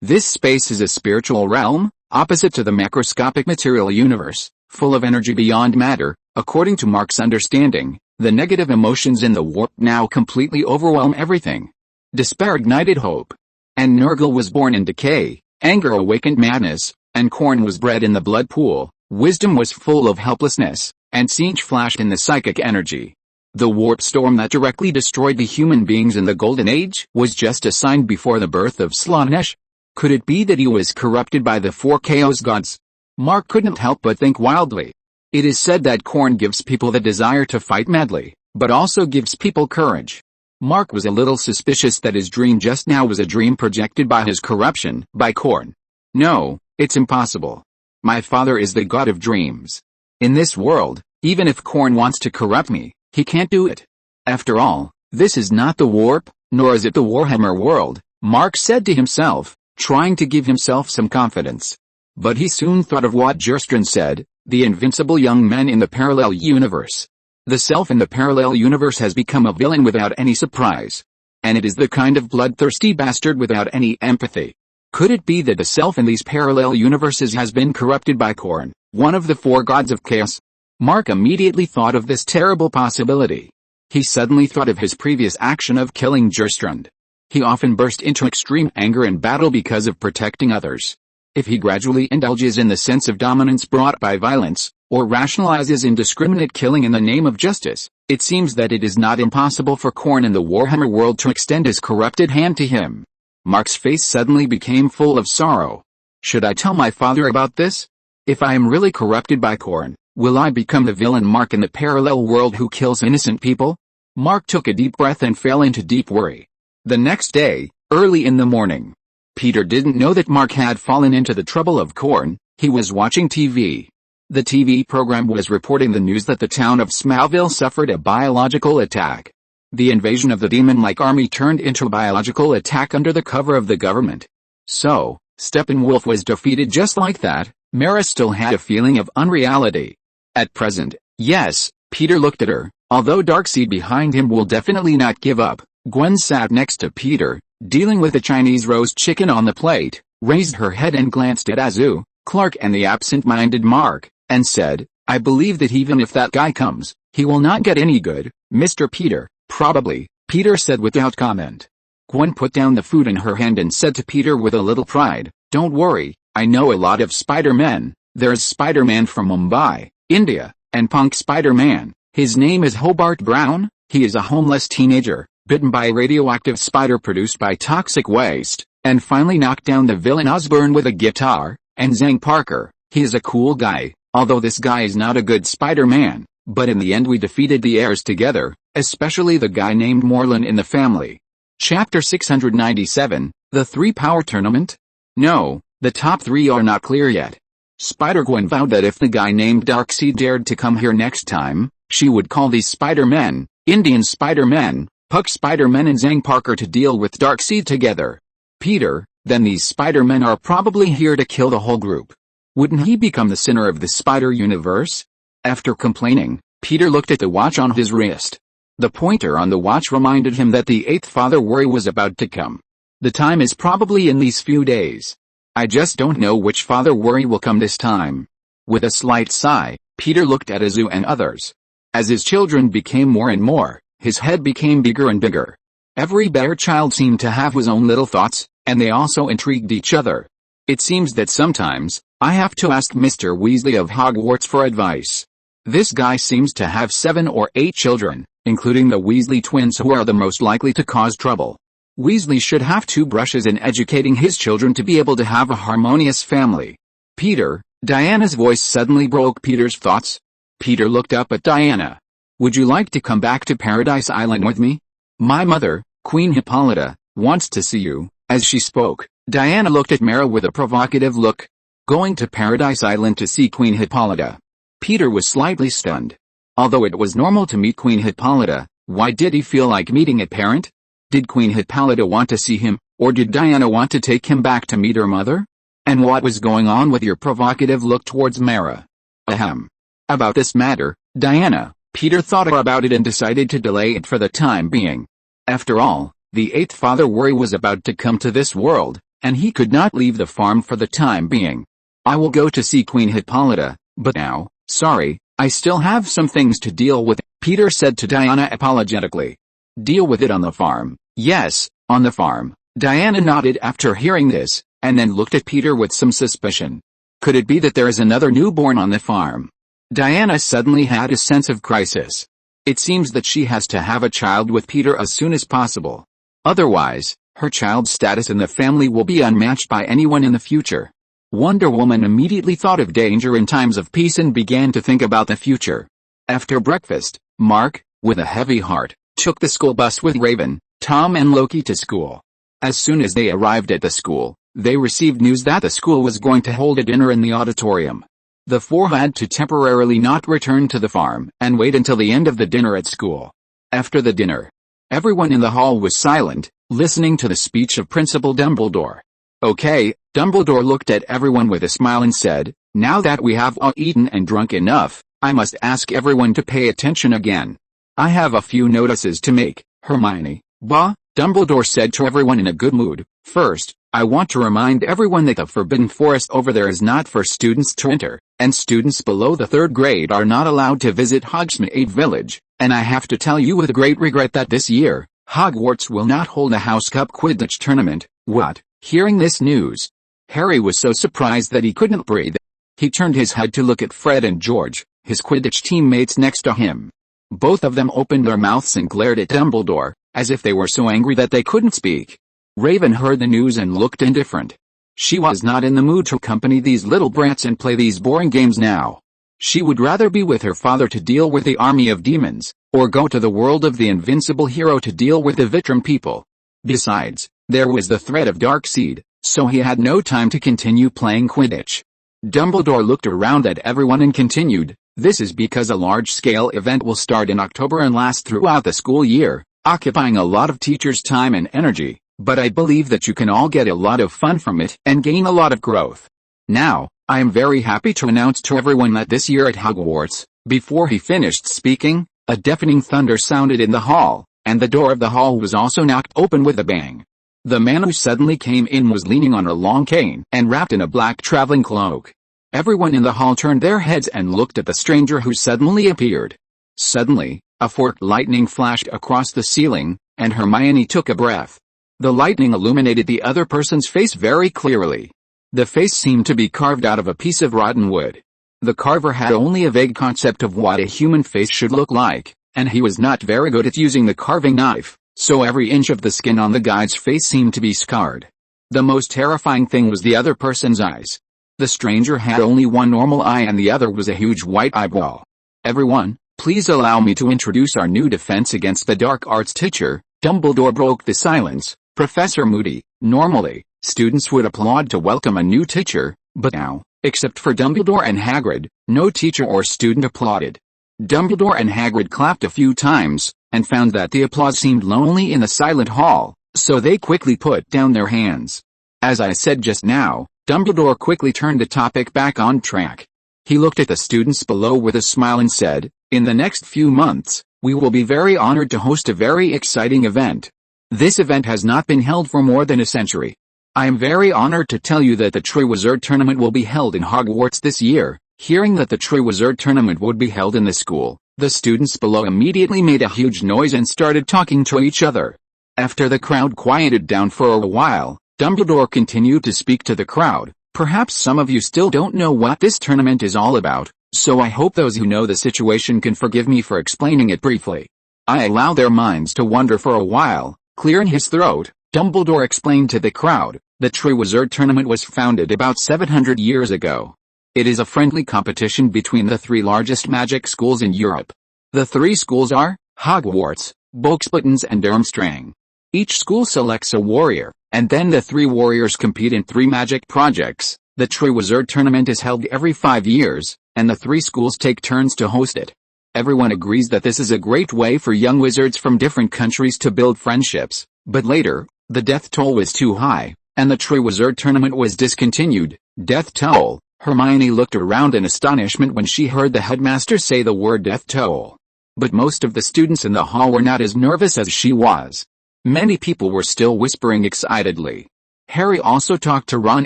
This space is a spiritual realm, opposite to the macroscopic material universe, full of energy beyond matter. According to Mark's understanding, the negative emotions in the warp now completely overwhelm everything. Despair ignited hope. And Nurgle was born in decay, anger awakened madness, and Khorne was bred in the blood pool. Wisdom was full of helplessness, and Tzeentch flashed in the psychic energy. The warp storm that directly destroyed the human beings in the Golden Age was just a sign before the birth of Slaanesh. Could it be that he was corrupted by the 4 chaos gods? Mark couldn't help but think wildly. It is said that Khorne gives people the desire to fight madly, but also gives people courage. Mark was a little suspicious that his dream just now was a dream projected by his corruption, by Khorne. No, it's impossible. My father is the god of dreams. In this world, even if Khorne wants to corrupt me, he can't do it. After all, this is not the warp, nor is it the Warhammer world, Mark said to himself, trying to give himself some confidence. But he soon thought of what Jerstrand said, the invincible young men in the parallel universe. The self in the parallel universe has become a villain without any surprise. And it is the kind of bloodthirsty bastard without any empathy. Could it be that the self in these parallel universes has been corrupted by Khorne, one of the 4 gods of chaos? Mark immediately thought of this terrible possibility. He suddenly thought of his previous action of killing Jerstrand. He often burst into extreme anger in battle because of protecting others. If he gradually indulges in the sense of dominance brought by violence, or rationalizes indiscriminate killing in the name of justice, it seems that it is not impossible for Khorne in the Warhammer world to extend his corrupted hand to him. Mark's face suddenly became full of sorrow. Should I tell my father about this? If I am really corrupted by corn, will I become the villain Mark in the parallel world who kills innocent people? Mark took a deep breath and fell into deep worry. The next day, early in the morning, Peter didn't know that Mark had fallen into the trouble of corn. He was watching TV. The TV program was reporting the news that the town of Smallville suffered a biological attack. The invasion of the demon-like army turned into a biological attack under the cover of the government. So, Steppenwolf was defeated just like that. Mara still had a feeling of unreality. At present, yes, Peter looked at her. Although Darkseid behind him will definitely not give up. Gwen sat next to Peter, dealing with the Chinese roast chicken on the plate, raised her head and glanced at Azu, Clark and the absent-minded Mark, and said, I believe that even if that guy comes, he will not get any good, Mr. Peter. Probably, Peter said without comment. Gwen put down the food in her hand and said to Peter with a little pride, Don't worry, I know a lot of Spider-Men. There's Spider-Man from Mumbai, India, and Punk Spider-Man. His name is Hobart Brown. He is a homeless teenager, bitten by a radioactive spider produced by toxic waste, and finally knocked down the villain Osborn with a guitar. And Zhang Parker, he is a cool guy, although this guy is not a good Spider-Man, but in the end we defeated the heirs together, especially the guy named Morlun in the family. Chapter 697, The 3-Power Tournament? No, the top 3 are not clear yet. Spider-Gwen vowed that if the guy named Darkseid dared to come here next time, she would call these Spider-Men, Indian Spider-Men, Puck Spider-Men and Zhang Parker to deal with Darkseid together. Peter, then these Spider-Men are probably here to kill the whole group. Wouldn't he become the center of the Spider-Universe? After complaining, Peter looked at the watch on his wrist. The pointer on the watch reminded him that the 8th Father Worry was about to come. The time is probably in these few days. I just don't know which Father Worry will come this time. With a slight sigh, Peter looked at Azu and others. As his children became more and more, his head became bigger and bigger. Every bear child seemed to have his own little thoughts, and they also intrigued each other. It seems that sometimes, I have to ask Mr. Weasley of Hogwarts for advice. This guy seems to have 7 or 8 children, including the Weasley twins who are the most likely to cause trouble. Weasley should have 2 brushes in educating his children to be able to have a harmonious family. Peter, Diana's voice suddenly broke Peter's thoughts. Peter looked up at Diana. Would you like to come back to Paradise Island with me? My mother, Queen Hippolyta, wants to see you. As she spoke, Diana looked at Mara with a provocative look. Going to Paradise Island to see Queen Hippolyta. Peter was slightly stunned. Although it was normal to meet Queen Hippolyta, why did he feel like meeting a parent? Did Queen Hippolyta want to see him, or did Diana want to take him back to meet her mother? And what was going on with your provocative look towards Mara? Ahem. About this matter, Diana, Peter thought about it and decided to delay it for the time being. After all, the 8th Father Worry was about to come to this world, and he could not leave the farm for the time being. I will go to see Queen Hippolyta, but now, sorry, I still have some things to deal with, Peter said to Diana apologetically. Deal with it on the farm? Yes, on the farm. Diana nodded after hearing this, and then looked at Peter with some suspicion. Could it be that there is another newborn on the farm? Diana suddenly had a sense of crisis. It seems that she has to have a child with Peter as soon as possible. Otherwise, her child's status in the family will be unmatched by anyone in the future. Wonder Woman immediately thought of danger in times of peace and began to think about the future. After breakfast, Mark, with a heavy heart, took the school bus with Raven, Tom and Loki to school. As soon as they arrived at the school, they received news that the school was going to hold a dinner in the auditorium. The 4 had to temporarily not return to the farm and wait until the end of the dinner at school. After the dinner, everyone in the hall was silent, listening to the speech of Principal Dumbledore. Okay, Dumbledore looked at everyone with a smile and said, now that we have all eaten and drunk enough, I must ask everyone to pay attention again. I have a few notices to make, Hermione. Bah, Dumbledore said to everyone in a good mood. First, I want to remind everyone that the Forbidden Forest over there is not for students to enter, and students below the 3rd grade are not allowed to visit Hogsmeade Village, and I have to tell you with great regret that this year, Hogwarts will not hold a House Cup Quidditch tournament. What? Hearing this news, Harry was so surprised that he couldn't breathe. He turned his head to look at Fred and George, his Quidditch teammates next to him. Both of them opened their mouths and glared at Dumbledore, as if they were so angry that they couldn't speak. Raven heard the news and looked indifferent. She was not in the mood to accompany these little brats and play these boring games now. She would rather be with her father to deal with the army of demons, or go to the world of the invincible hero to deal with the Vitrum people. Besides, there was the threat of Darkseid, so he had no time to continue playing Quidditch. Dumbledore looked around at everyone and continued, "This is because a large-scale event will start in October and last throughout the school year, occupying a lot of teachers' time and energy, but I believe that you can all get a lot of fun from it and gain a lot of growth. Now, I am very happy to announce to everyone that this year at Hogwarts," before he finished speaking, a deafening thunder sounded in the hall, and the door of the hall was also knocked open with a bang. The man who suddenly came in was leaning on a long cane and wrapped in a black traveling cloak. Everyone in the hall turned their heads and looked at the stranger who suddenly appeared. Suddenly, a forked lightning flashed across the ceiling, and Hermione took a breath. The lightning illuminated the other person's face very clearly. The face seemed to be carved out of a piece of rotten wood. The carver had only a vague concept of what a human face should look like, and he was not very good at using the carving knife, so every inch of the skin on the guy's face seemed to be scarred. The most terrifying thing was the other person's eyes. The stranger had only one normal eye and the other was a huge white eyeball. "Everyone, please allow me to introduce our new defense against the dark arts teacher." Dumbledore broke the silence. "Professor Moody." Normally, students would applaud to welcome a new teacher, but now, except for Dumbledore and Hagrid, no teacher or student applauded. Dumbledore and Hagrid clapped a few times, and found that the applause seemed lonely in the silent hall, so they quickly put down their hands. As I said just now, Dumbledore quickly turned the topic back on track. He looked at the students below with a smile and said, "In the next few months, we will be very honored to host a very exciting event. This event has not been held for more than a century. I am very honored to tell you that the Triwizard Tournament will be held in Hogwarts this year." Hearing that the Triwizard Tournament would be held in the school, the students below immediately made a huge noise and started talking to each other. After the crowd quieted down for a while, Dumbledore continued to speak to the crowd. "Perhaps some of you still don't know what this tournament is all about, so I hope those who know the situation can forgive me for explaining it briefly." I allow their minds to wander for a while. Clearing his throat, Dumbledore explained to the crowd, "The Triwizard Tournament was founded about 700 years ago. It is a friendly competition between the three largest magic schools in Europe. The three schools are Hogwarts, Buxbotans and Durmstrang. Each school selects a warrior, and then the three warriors compete in three magic projects. The Triwizard Tournament is held every 5 years, and the three schools take turns to host it. Everyone agrees that this is a great way for young wizards from different countries to build friendships, but later, the death toll was too high, and the Triwizard Tournament was discontinued." Death toll. Hermione looked around in astonishment when she heard the headmaster say the word death toll. But most of the students in the hall were not as nervous as she was. Many people were still whispering excitedly. Harry also talked to Ron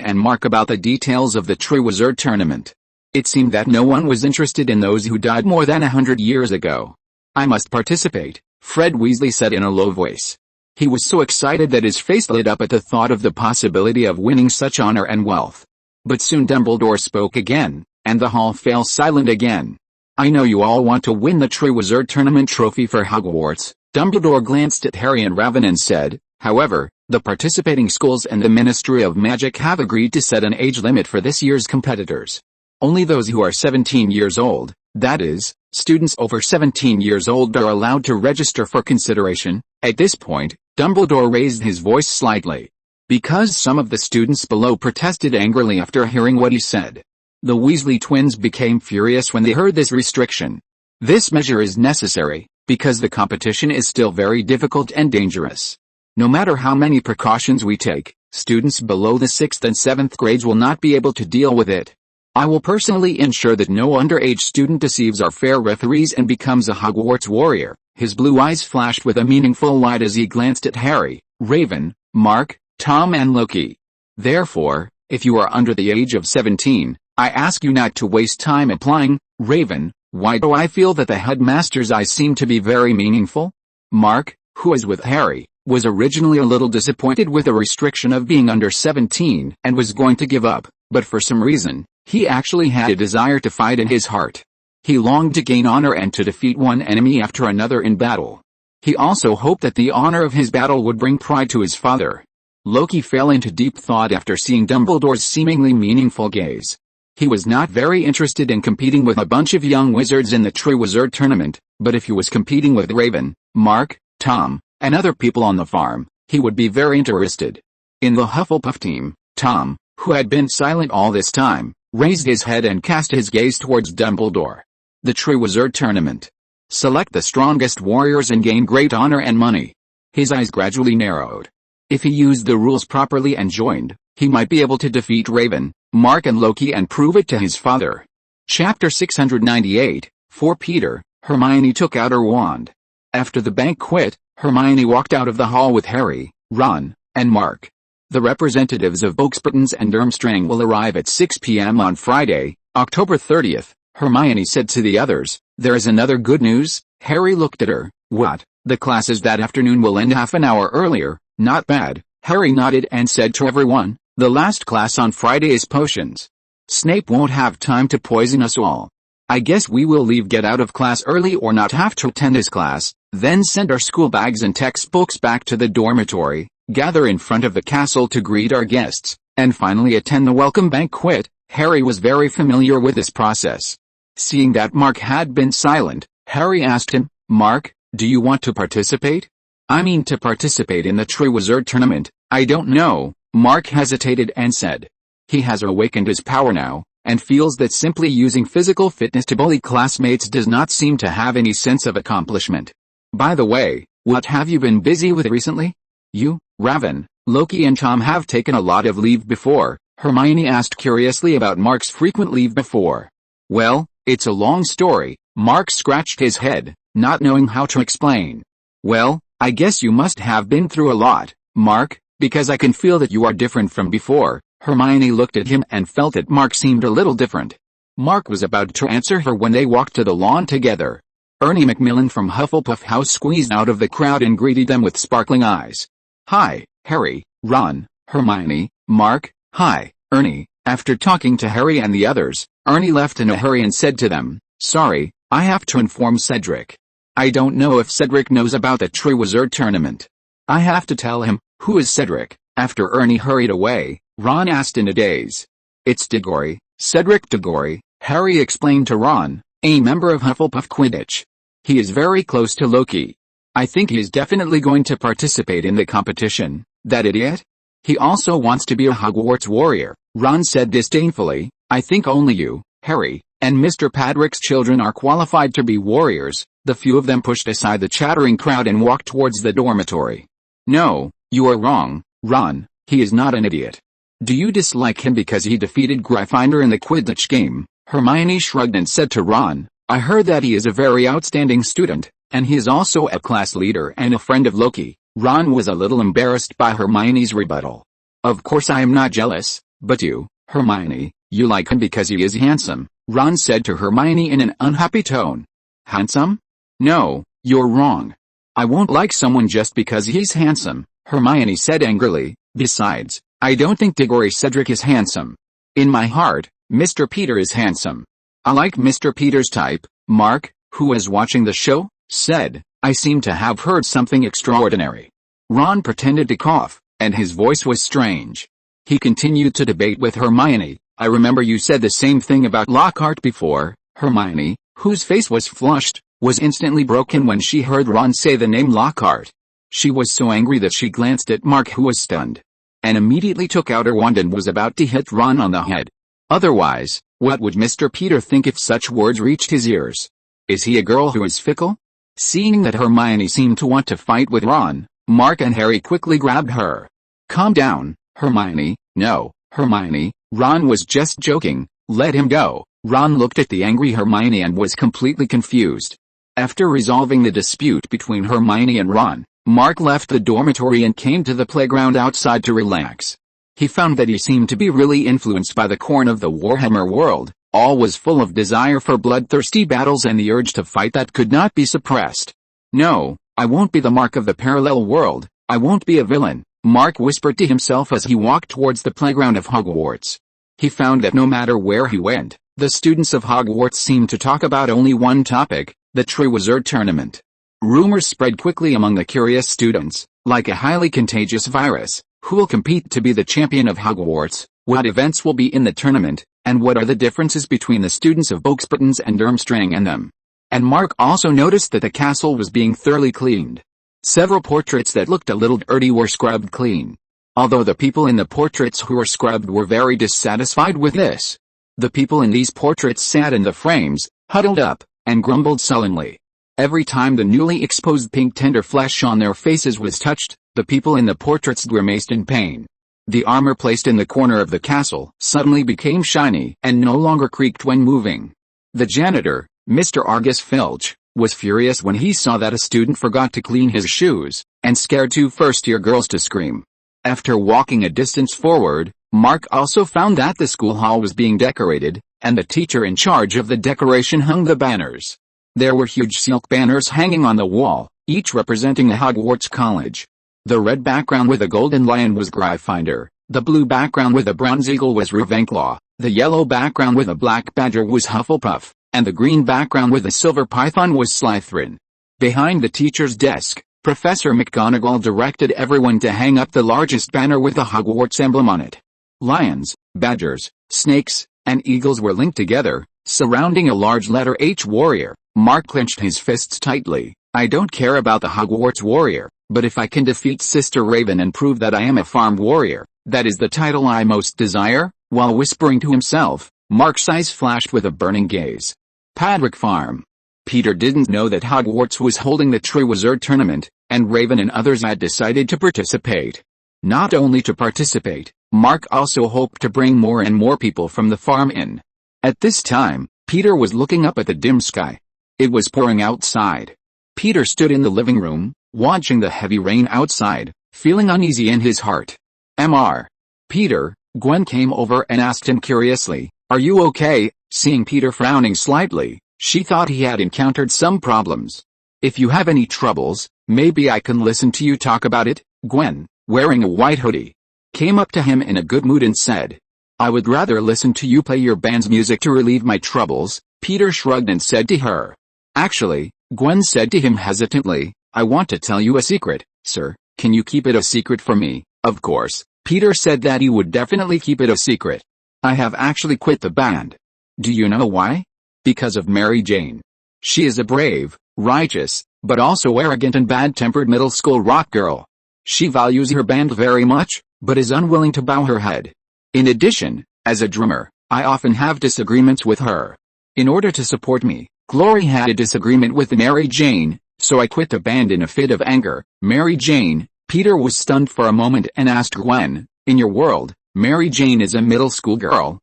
and Mark about the details of the Triwizard Tournament. It seemed that no one was interested in those who died more than 100 years ago. "I must participate," Fred Weasley said in a low voice. He was so excited that his face lit up at the thought of the possibility of winning such honor and wealth. But soon Dumbledore spoke again, and the hall fell silent again. "I know you all want to win the Triwizard Tournament trophy for Hogwarts." Dumbledore glanced at Harry and Ron and said, "However, the participating schools and the Ministry of Magic have agreed to set an age limit for this year's competitors. Only those who are 17 years old, that is, students over 17 years old, are allowed to register for consideration." At this point, Dumbledore raised his voice slightly, because some of the students below protested angrily after hearing what he said. The Weasley twins became furious when they heard this restriction. "This measure is necessary, because the competition is still very difficult and dangerous. No matter how many precautions we take, students below the 6th and 7th grades will not be able to deal with it. I will personally ensure that no underage student deceives our fair referees and becomes a Hogwarts warrior." His blue eyes flashed with a meaningful light as he glanced at Harry, Raven, Mark, Tom and Loki. "Therefore, if you are under the age of 17, I ask you not to waste time applying." Raven, "Why do I feel that the headmaster's eyes seem to be very meaningful?" Mark, who was with Harry, was originally a little disappointed with the restriction of being under 17 and was going to give up, but for some reason, he actually had a desire to fight in his heart. He longed to gain honor and to defeat one enemy after another in battle. He also hoped that the honor of his battle would bring pride to his father. Loki fell into deep thought after seeing Dumbledore's seemingly meaningful gaze. He was not very interested in competing with a bunch of young wizards in the Triwizard Tournament, but if he was competing with Raven, Mark, Tom, and other people on the farm, he would be very interested. In the Hufflepuff team, Tom, who had been silent all this time, raised his head and cast his gaze towards Dumbledore. The Triwizard Tournament. Select the strongest warriors and gain great honor and money. His eyes gradually narrowed. If he used the rules properly and joined, he might be able to defeat Raven, Mark and Loki and prove it to his father. Chapter 698, For Peter, Hermione took out her wand. After the banquet, Hermione walked out of the hall with Harry, Ron, and Mark. The representatives of Oaksburtons and Durmstrang will arrive at 6 p.m. on Friday, October 30th, Hermione said to the others. There is another good news. Harry looked at her. What? The classes that afternoon will end half an hour earlier. Not bad. Harry nodded and said to everyone, the last class on Friday is potions. Snape won't have time to poison us all. I guess we will get out of class early or not have to attend his class, then send our school bags and textbooks back to the dormitory, gather in front of the castle to greet our guests, and finally attend the welcome banquet. Harry was very familiar with this process. Seeing that Mark had been silent, Harry asked him, Mark, do you want to participate? I mean to participate in the Triwizard Tournament. I don't know. Mark hesitated and said. He has awakened his power now, and feels that simply using physical fitness to bully classmates does not seem to have any sense of accomplishment. By the way, what have you been busy with recently? You, Raven, Loki and Tom have taken a lot of leave before. Hermione asked curiously about Mark's frequent leave before. Well, it's a long story. Mark scratched his head, not knowing how to explain. Well, I guess you must have been through a lot, Mark, because I can feel that you are different from before. Hermione looked at him and felt that Mark seemed a little different. Mark was about to answer her when they walked to the lawn together. Ernie Macmillan from Hufflepuff House squeezed out of the crowd and greeted them with sparkling eyes. Hi, Harry, Ron, Hermione, Mark. Hi, Ernie. After talking to Harry and the others, Ernie left in a hurry and said to them, Sorry, I have to inform Cedric. I don't know if Cedric knows about the Triwizard Tournament. I have to tell him. Who is Cedric? After Ernie hurried away, Ron asked in a daze. It's Diggory, Cedric Diggory, Harry explained to Ron, a member of Hufflepuff Quidditch. He is very close to Loki. I think he is definitely going to participate in the competition. That idiot? He also wants to be a Hogwarts warrior, Ron said disdainfully. I think only you, Harry, and Mr. Padrick's children are qualified to be warriors. The few of them pushed aside the chattering crowd and walked towards the dormitory. No, you are wrong, Ron, he is not an idiot. Do you dislike him because he defeated Gryffindor in the Quidditch game? Hermione shrugged and said to Ron, I heard that he is a very outstanding student, and he is also a class leader and a friend of Loki. Ron was a little embarrassed by Hermione's rebuttal. Of course I am not jealous, but you, Hermione, you like him because he is handsome, Ron said to Hermione in an unhappy tone. Handsome? No, you're wrong. I won't like someone just because he's handsome, Hermione said angrily. Besides, I don't think Diggory Cedric is handsome. In my heart, Mr. Peter is handsome. I like Mr. Peter's type. Mark, who was watching the show, said, I seem to have heard something extraordinary. Ron pretended to cough, and his voice was strange. He continued to debate with Hermione. I remember you said the same thing about Lockhart before. Hermione, whose face was flushed, was instantly broken when she heard Ron say the name Lockhart. She was so angry that she glanced at Mark, who was stunned, and immediately took out her wand and was about to hit Ron on the head. Otherwise, what would Mr. Peter think if such words reached his ears? Is he a girl who is fickle? Seeing that Hermione seemed to want to fight with Ron, Mark and Harry quickly grabbed her. Calm down, Hermione. No, Hermione, Ron was just joking. Let him go. Ron looked at the angry Hermione and was completely confused. After resolving the dispute between Hermione and Ron, Mark left the dormitory and came to the playground outside to relax. He found that he seemed to be really influenced by the core of the Warhammer world. All was full of desire for bloodthirsty battles and the urge to fight that could not be suppressed. No, I won't be the Mark of the parallel world. I won't be a villain, Mark whispered to himself as he walked towards the playground of Hogwarts. He found that no matter where he went, the students of Hogwarts seemed to talk about only one topic, the Triwizard Tournament. Rumors spread quickly among the curious students, like a highly contagious virus. Who will compete to be the champion of Hogwarts? What events will be in the tournament? And what are the differences between the students of Oaksburton and Durmstrang and them? And Mark also noticed that the castle was being thoroughly cleaned. Several portraits that looked a little dirty were scrubbed clean. Although the people in the portraits who were scrubbed were very dissatisfied with this. The people in these portraits sat in the frames, huddled up, and grumbled sullenly. Every time the newly exposed pink tender flesh on their faces was touched, the people in the portraits grimaced in pain. The armor placed in the corner of the castle suddenly became shiny and no longer creaked when moving. The janitor, Mr. Argus Filch, was furious when he saw that a student forgot to clean his shoes, and scared two first-year girls to scream. After walking a distance forward, Mark also found that the school hall was being decorated, and the teacher in charge of the decoration hung the banners. There were huge silk banners hanging on the wall, each representing the Hogwarts College. The red background with a golden lion was Gryffindor, the blue background with a bronze eagle was Ravenclaw, the yellow background with a black badger was Hufflepuff, and the green background with a silver python was Slytherin. Behind the teacher's desk, Professor McGonagall directed everyone to hang up the largest banner with the Hogwarts emblem on it. Lions, badgers, snakes, and eagles were linked together, surrounding a large letter H warrior. Mark clenched his fists tightly. I don't care about the Hogwarts warrior, but if I can defeat Sister Raven and prove that I am a farm warrior, that is the title I most desire. While whispering to himself, Mark's eyes flashed with a burning gaze. Padrick Farm. Peter didn't know that Hogwarts was holding the Triwizard Tournament, and Raven and others had decided to participate. Not only to participate, Mark also hoped to bring more and more people from the farm in. At this time, Peter was looking up at the dim sky. It was pouring outside. Peter stood in the living room, watching the heavy rain outside, feeling uneasy in his heart. Mr. Peter, Gwen came over and asked him curiously, "Are you okay?" Seeing Peter frowning slightly, she thought he had encountered some problems. "If you have any troubles, maybe I can listen to you talk about it." Gwen, wearing a white hoodie, came up to him in a good mood and said, "I would rather listen to you play your band's music to relieve my troubles." Peter shrugged and said to her, "Actually," Gwen said to him hesitantly, "I want to tell you a secret, sir. Can you keep it a secret for me?" Of course, Peter said that he would definitely keep it a secret. "I have actually quit the band." "Do you know why?" "Because of Mary Jane. She is a brave, righteous, but also arrogant and bad-tempered middle school rock girl. She values her band very much, but is unwilling to bow her head. In addition, as a drummer, I often have disagreements with her. In order to support me, Glory had a disagreement with Mary Jane, so I quit the band in a fit of anger." Mary Jane. Peter was stunned for a moment and asked Gwen, "In your world, Mary Jane is a middle school girl?"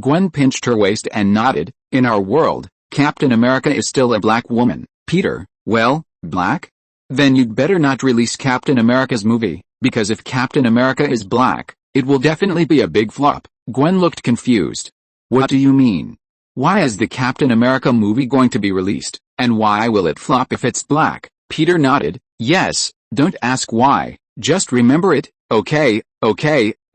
Gwen pinched her waist and nodded. "In our world, Captain America is still a black woman." Peter, "Well, black? Then you'd better not release Captain America's movie, because if Captain America is black, it will definitely be a big flop." Gwen looked confused. "What do you mean? Why is the Captain America movie going to be released, and why will it flop if it's black?" Peter nodded. "Yes, don't ask why, just remember it." Okay.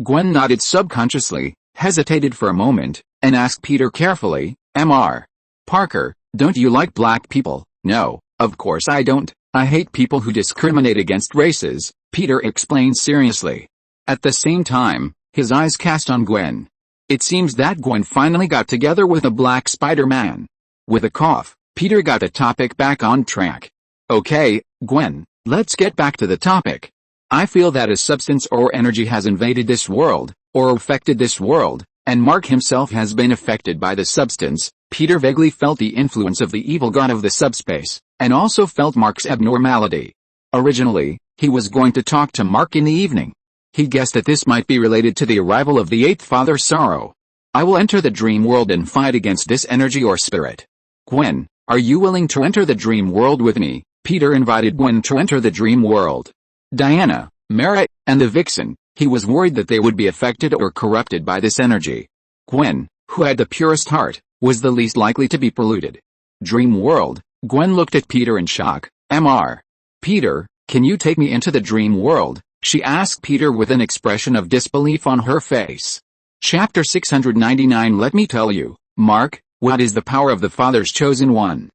Gwen nodded subconsciously, hesitated for a moment, and asked Peter carefully, "Mr. Parker, don't you like black people?" "No, of course I don't. I hate people who discriminate against races," Peter explained seriously. At the same time, his eyes cast on Gwen. It seems that Gwen finally got together with a black Spider-Man. With a cough, Peter got the topic back on track. "Okay, Gwen, let's get back to the topic. I feel that a substance or energy has invaded this world, or affected this world, and Mark himself has been affected by the substance." Peter vaguely felt the influence of the evil god of the subspace, and also felt Mark's abnormality. Originally, he was going to talk to Mark in the evening. He guessed that this might be related to the arrival of the eighth Father Sorrow. "I will enter the dream world and fight against this energy or spirit. Gwen, are you willing to enter the dream world with me?" Peter invited Gwen to enter the dream world. Diana, Mara, and the Vixen, he was worried that they would be affected or corrupted by this energy. Gwen, who had the purest heart, was the least likely to be polluted. Dream world. Gwen looked at Peter in shock. "Mr. Peter, can you take me into the dream world?" she asked Peter with an expression of disbelief on her face. Chapter 699. Let me tell you, Mark, what is the power of the Father's chosen one?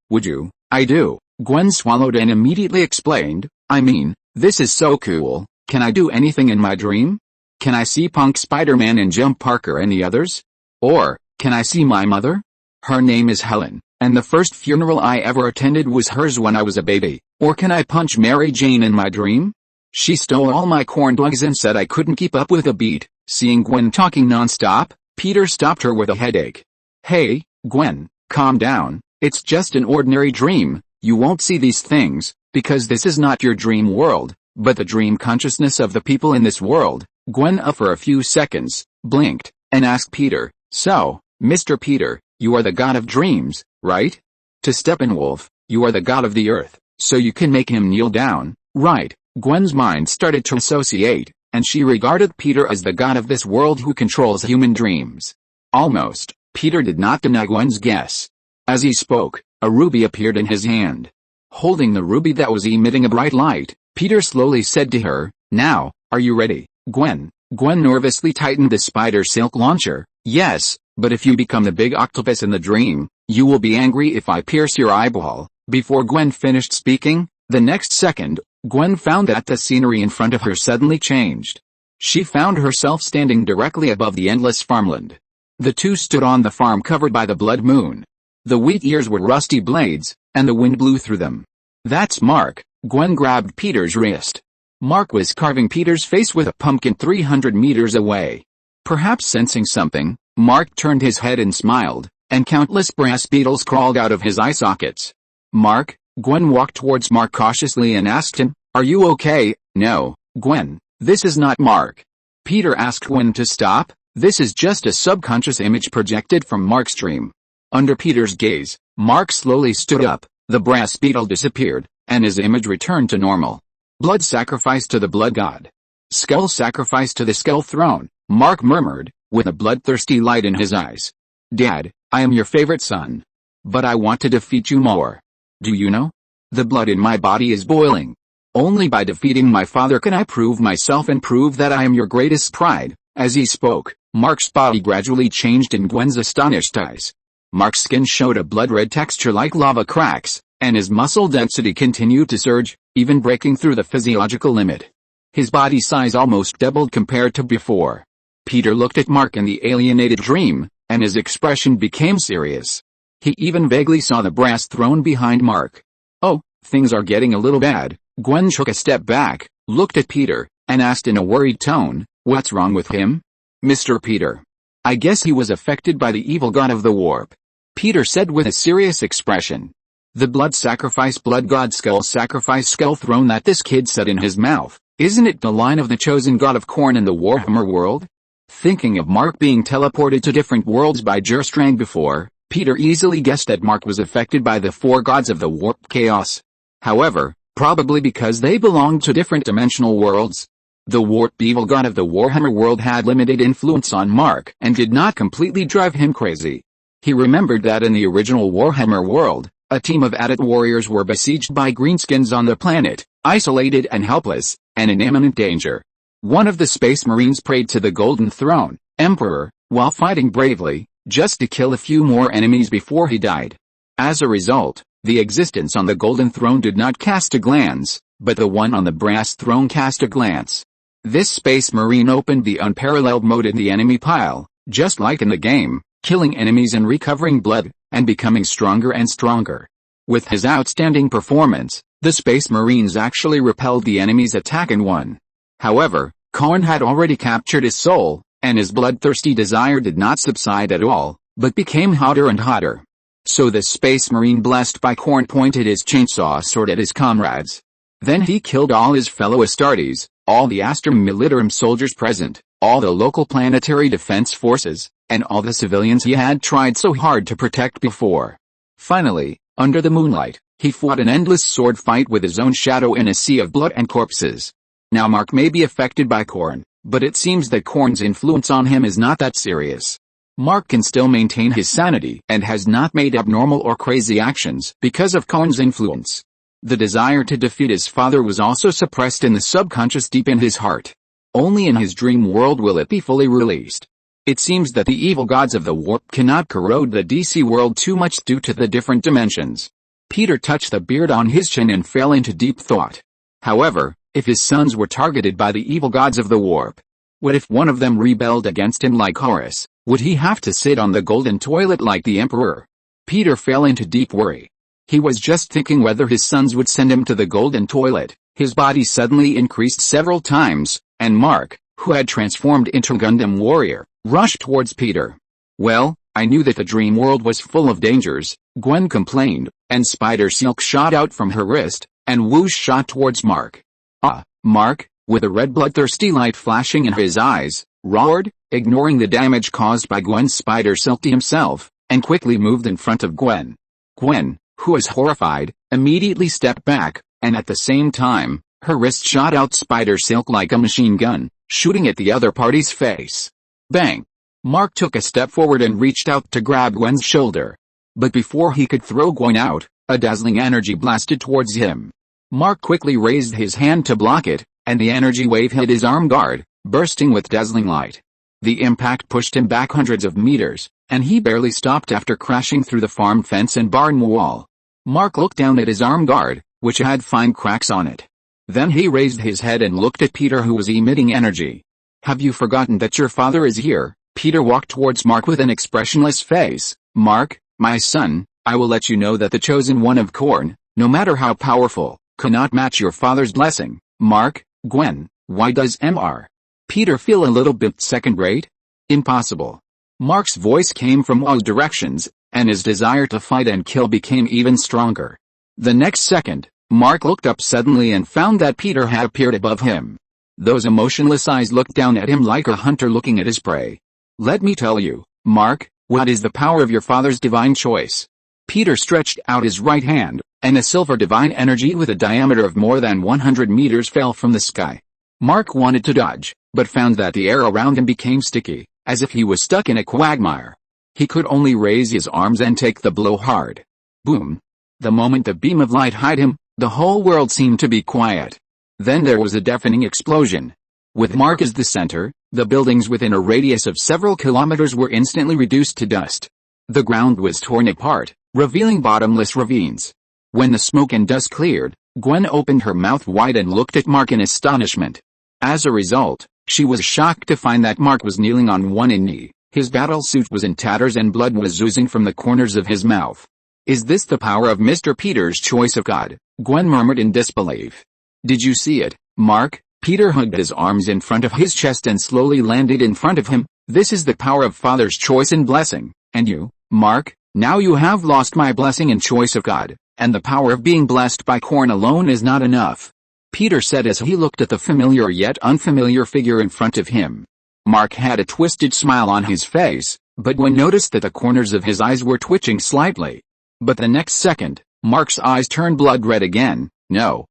Would you? I do. Gwen swallowed and immediately explained, "I mean, this is so cool. Can I do anything in my dream? Can I see Punk Spider-Man and Jump Parker and the others? Or, can I see my mother? Her name is Helen, and the first funeral I ever attended was hers when I was a baby. Or can I punch Mary Jane in my dream? She stole all my corn dogs and said I couldn't keep up with the beat. Seeing Gwen talking non-stop, Peter stopped her with a headache. Hey, Gwen, calm down, it's just an ordinary dream. You won't see these things, because this is not your dream world, but the dream consciousness of the people in this world. Gwen for a few seconds, blinked, and asked Peter, so, Mr. Peter, you are the god of dreams, right? To Steppenwolf, you are the god of the earth, so you can make him kneel down, right? Gwen's mind started to associate, and she regarded Peter as the god of this world who controls human dreams. Almost, Peter did not deny Gwen's guess. As he spoke, a ruby appeared in his hand. Holding the ruby that was emitting a bright light, Peter slowly said to her, now, are you ready, Gwen? Gwen nervously tightened the spider silk launcher. Yes, but if you become the big octopus in the dream, you will be angry if I pierce your eyeball. Before Gwen finished speaking, the next second, Gwen found that the scenery in front of her suddenly changed. She found herself standing directly above the endless farmland. The two stood on the farm covered by the blood moon. The wheat ears were rusty blades, and the wind blew through them. That's Mark. Gwen grabbed Peter's wrist. Mark was carving Peter's face with a pumpkin 300 meters away. Perhaps sensing something, Mark turned his head and smiled, and countless brass beetles crawled out of his eye sockets. Mark? Gwen walked towards Mark cautiously and asked him, are you okay? No, Gwen, this is not Mark. Peter asked Gwen to stop. This is just a subconscious image projected from Mark's dream. Under Peter's gaze, Mark slowly stood up, the brass beetle disappeared, and his image returned to normal. Blood sacrifice to the blood god. Skull sacrifice to the skull throne, Mark murmured, with a bloodthirsty light in his eyes. Dad, I am your favorite son. But I want to defeat you more. Do you know? The blood in my body is boiling. Only by defeating my father can I prove myself and prove that I am your greatest pride. As he spoke, Mark's body gradually changed in Gwen's astonished eyes. Mark's skin showed a blood-red texture like lava cracks, and his muscle density continued to surge, even breaking through the physiological limit. His body size almost doubled compared to before. Peter looked at Mark in the alienated dream, and his expression became serious. He even vaguely saw the brass throne behind Mark. Oh, things are getting a little bad. Gwen took a step back, looked at Peter, and asked in a worried tone, what's wrong with him? Mr. Peter. I guess he was affected by the evil god of the warp. Peter said with a serious expression. The blood sacrifice blood god skull sacrifice skull throne that this kid said in his mouth, isn't it the line of the chosen god of corn in the Warhammer world? Thinking of Mark being teleported to different worlds by Jerstrang before, Peter easily guessed that Mark was affected by the four gods of the warp chaos. However, probably because they belonged to different dimensional worlds. The warp evil god of the Warhammer world had limited influence on Mark and did not completely drive him crazy. He remembered that in the original Warhammer world, a team of Adat warriors were besieged by greenskins on the planet, isolated and helpless, and in imminent danger. One of the Space Marines prayed to the Golden Throne, Emperor, while fighting bravely, just to kill a few more enemies before he died. As a result, the existence on the Golden Throne did not cast a glance, but the one on the brass throne cast a glance. This Space Marine opened the unparalleled mode in the enemy pile, just like in the game, killing enemies and recovering blood, and becoming stronger and stronger. With his outstanding performance, the Space Marines actually repelled the enemy's attack and won. However, Korn had already captured his soul, and his bloodthirsty desire did not subside at all, but became hotter and hotter. So the Space Marine blessed by Korn pointed his chainsaw sword at his comrades. Then he killed all his fellow Astartes, all the Astrum Militarum soldiers present, all the local planetary defense forces, and all the civilians he had tried so hard to protect before. Finally, under the moonlight, he fought an endless sword fight with his own shadow in a sea of blood and corpses. Now Mark may be affected by Korn, but it seems that Korn's influence on him is not that serious. Mark can still maintain his sanity and has not made abnormal or crazy actions because of Korn's influence. The desire to defeat his father was also suppressed in the subconscious deep in his heart. Only in his dream world will it be fully released. It seems that the evil gods of the warp cannot corrode the DC world too much due to the different dimensions. Peter touched the beard on his chin and fell into deep thought. However, If his sons were targeted by the evil gods of the warp? What if one of them rebelled against him like Horus? Would he have to sit on the golden toilet like the emperor? Peter fell into deep worry. He was just thinking whether his sons would send him to the golden toilet. His body suddenly increased several times, and Mark, who had transformed into Gundam Warrior, rushed towards Peter. "Well, I knew that the dream world was full of dangers," Gwen complained, and spider silk shot out from her wrist, and whoosh shot towards Mark. "Ah, Mark," with a red bloodthirsty light flashing in his eyes, roared, ignoring the damage caused by Gwen's spider silk to himself, and quickly moved in front of Gwen. Gwen, who was horrified, immediately stepped back, and at the same time, her wrist shot out spider silk like a machine gun, shooting at the other party's face. Bang! Mark took a step forward and reached out to grab Gwen's shoulder. But before he could throw Gwen out, a dazzling energy blasted towards him. Mark quickly raised his hand to block it, and the energy wave hit his arm guard, bursting with dazzling light. The impact pushed him back hundreds of meters, and he barely stopped after crashing through the farm fence and barn wall. Mark looked down at his arm guard, which had fine cracks on it. Then he raised his head and looked at Peter, who was emitting energy. "Have you forgotten that your father is here?" Peter walked towards Mark with an expressionless face. "Mark, my son, I will let you know that the chosen one of Korn, no matter how powerful, cannot match your father's blessing." "Mark, Gwen, why does Mr. Peter feel a little bit second-rate?" "Impossible." Mark's voice came from all directions, and his desire to fight and kill became even stronger. The next second, Mark looked up suddenly and found that Peter had appeared above him. Those emotionless eyes looked down at him like a hunter looking at his prey. "Let me tell you, Mark, what is the power of your father's divine choice?" Peter stretched out his right hand, and a silver divine energy with a diameter of more than 100 meters fell from the sky. Mark wanted to dodge, but found that the air around him became sticky, as if he was stuck in a quagmire. He could only raise his arms and take the blow hard. Boom! The moment the beam of light hit him, the whole world seemed to be quiet. Then there was a deafening explosion. With Mark as the center, the buildings within a radius of several kilometers were instantly reduced to dust. The ground was torn apart, revealing bottomless ravines. When the smoke and dust cleared, Gwen opened her mouth wide and looked at Mark in astonishment. As a result, she was shocked to find that Mark was kneeling on one knee. His battle suit was in tatters and blood was oozing from the corners of his mouth. "Is this the power of Mr. Peter's choice of God?" Gwen murmured in disbelief. "Did you see it, Mark?" Peter hugged his arms in front of his chest and slowly landed in front of him. "This is the power of Father's choice and blessing. And you, Mark, now you have lost my blessing and choice of God, and the power of being blessed by Korn alone is not enough," Peter said as he looked at the familiar yet unfamiliar figure in front of him. Mark had a twisted smile on his face, but Gwen noticed that the corners of his eyes were twitching slightly. But the next second, Mark's eyes turned blood red again. No,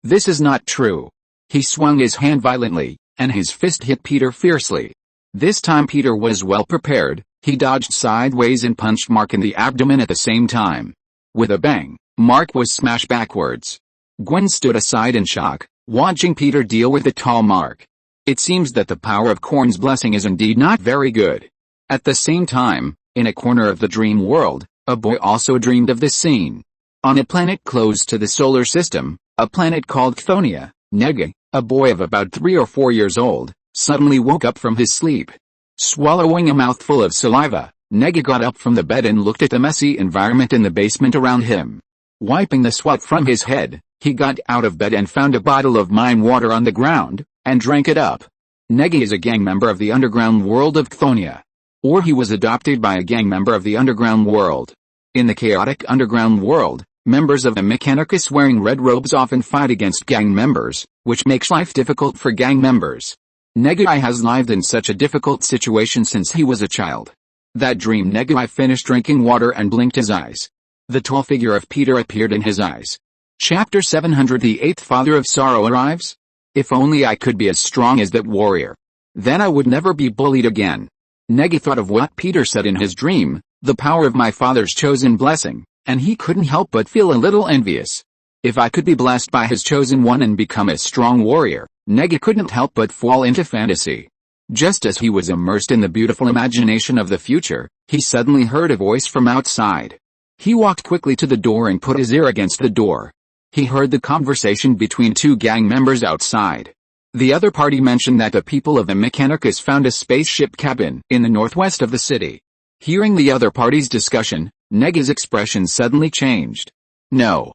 this is not true." He swung his hand violently, and his fist hit Peter fiercely. This time Peter was well prepared. He dodged sideways and punched Mark in the abdomen at the same time. With a bang, Mark was smashed backwards. Gwen stood aside in shock, watching Peter deal with the tall Mark. It seems that the power of Korn's blessing is indeed not very good. At the same time, in a corner of the dream world, a boy also dreamed of this scene. On a planet close to the solar system, a planet called Chthoniya, Nega, a boy of about 3 or 4 years old, suddenly woke up from his sleep. Swallowing a mouthful of saliva, Nega got up from the bed and looked at the messy environment in the basement around him. Wiping the sweat from his head, he got out of bed and found a bottle of mine water on the ground, and drank it up. Nega is a gang member of the underground world of Chthoniya. Or he was adopted by a gang member of the underground world. In the chaotic underground world, members of the Mechanicus wearing red robes often fight against gang members, which makes life difficult for gang members. Negai has lived in such a difficult situation since he was a child. That dream. Negai finished drinking water and blinked his eyes. The tall figure of Peter appeared in his eyes. Chapter 700. The eighth father of sorrow arrives. If only I could be as strong as that warrior. Then I would never be bullied again. Negi thought of what Peter said in his dream, the power of my father's chosen blessing, and he couldn't help but feel a little envious. If I could be blessed by his chosen one and become a strong warrior, Negi couldn't help but fall into fantasy. Just as he was immersed in the beautiful imagination of the future, he suddenly heard a voice from outside. He walked quickly to the door and put his ear against the door. He heard the conversation between two gang members outside. The other party mentioned that the people of the Mechanicus found a spaceship cabin in the northwest of the city. Hearing the other party's discussion, Nega's expression suddenly changed. No.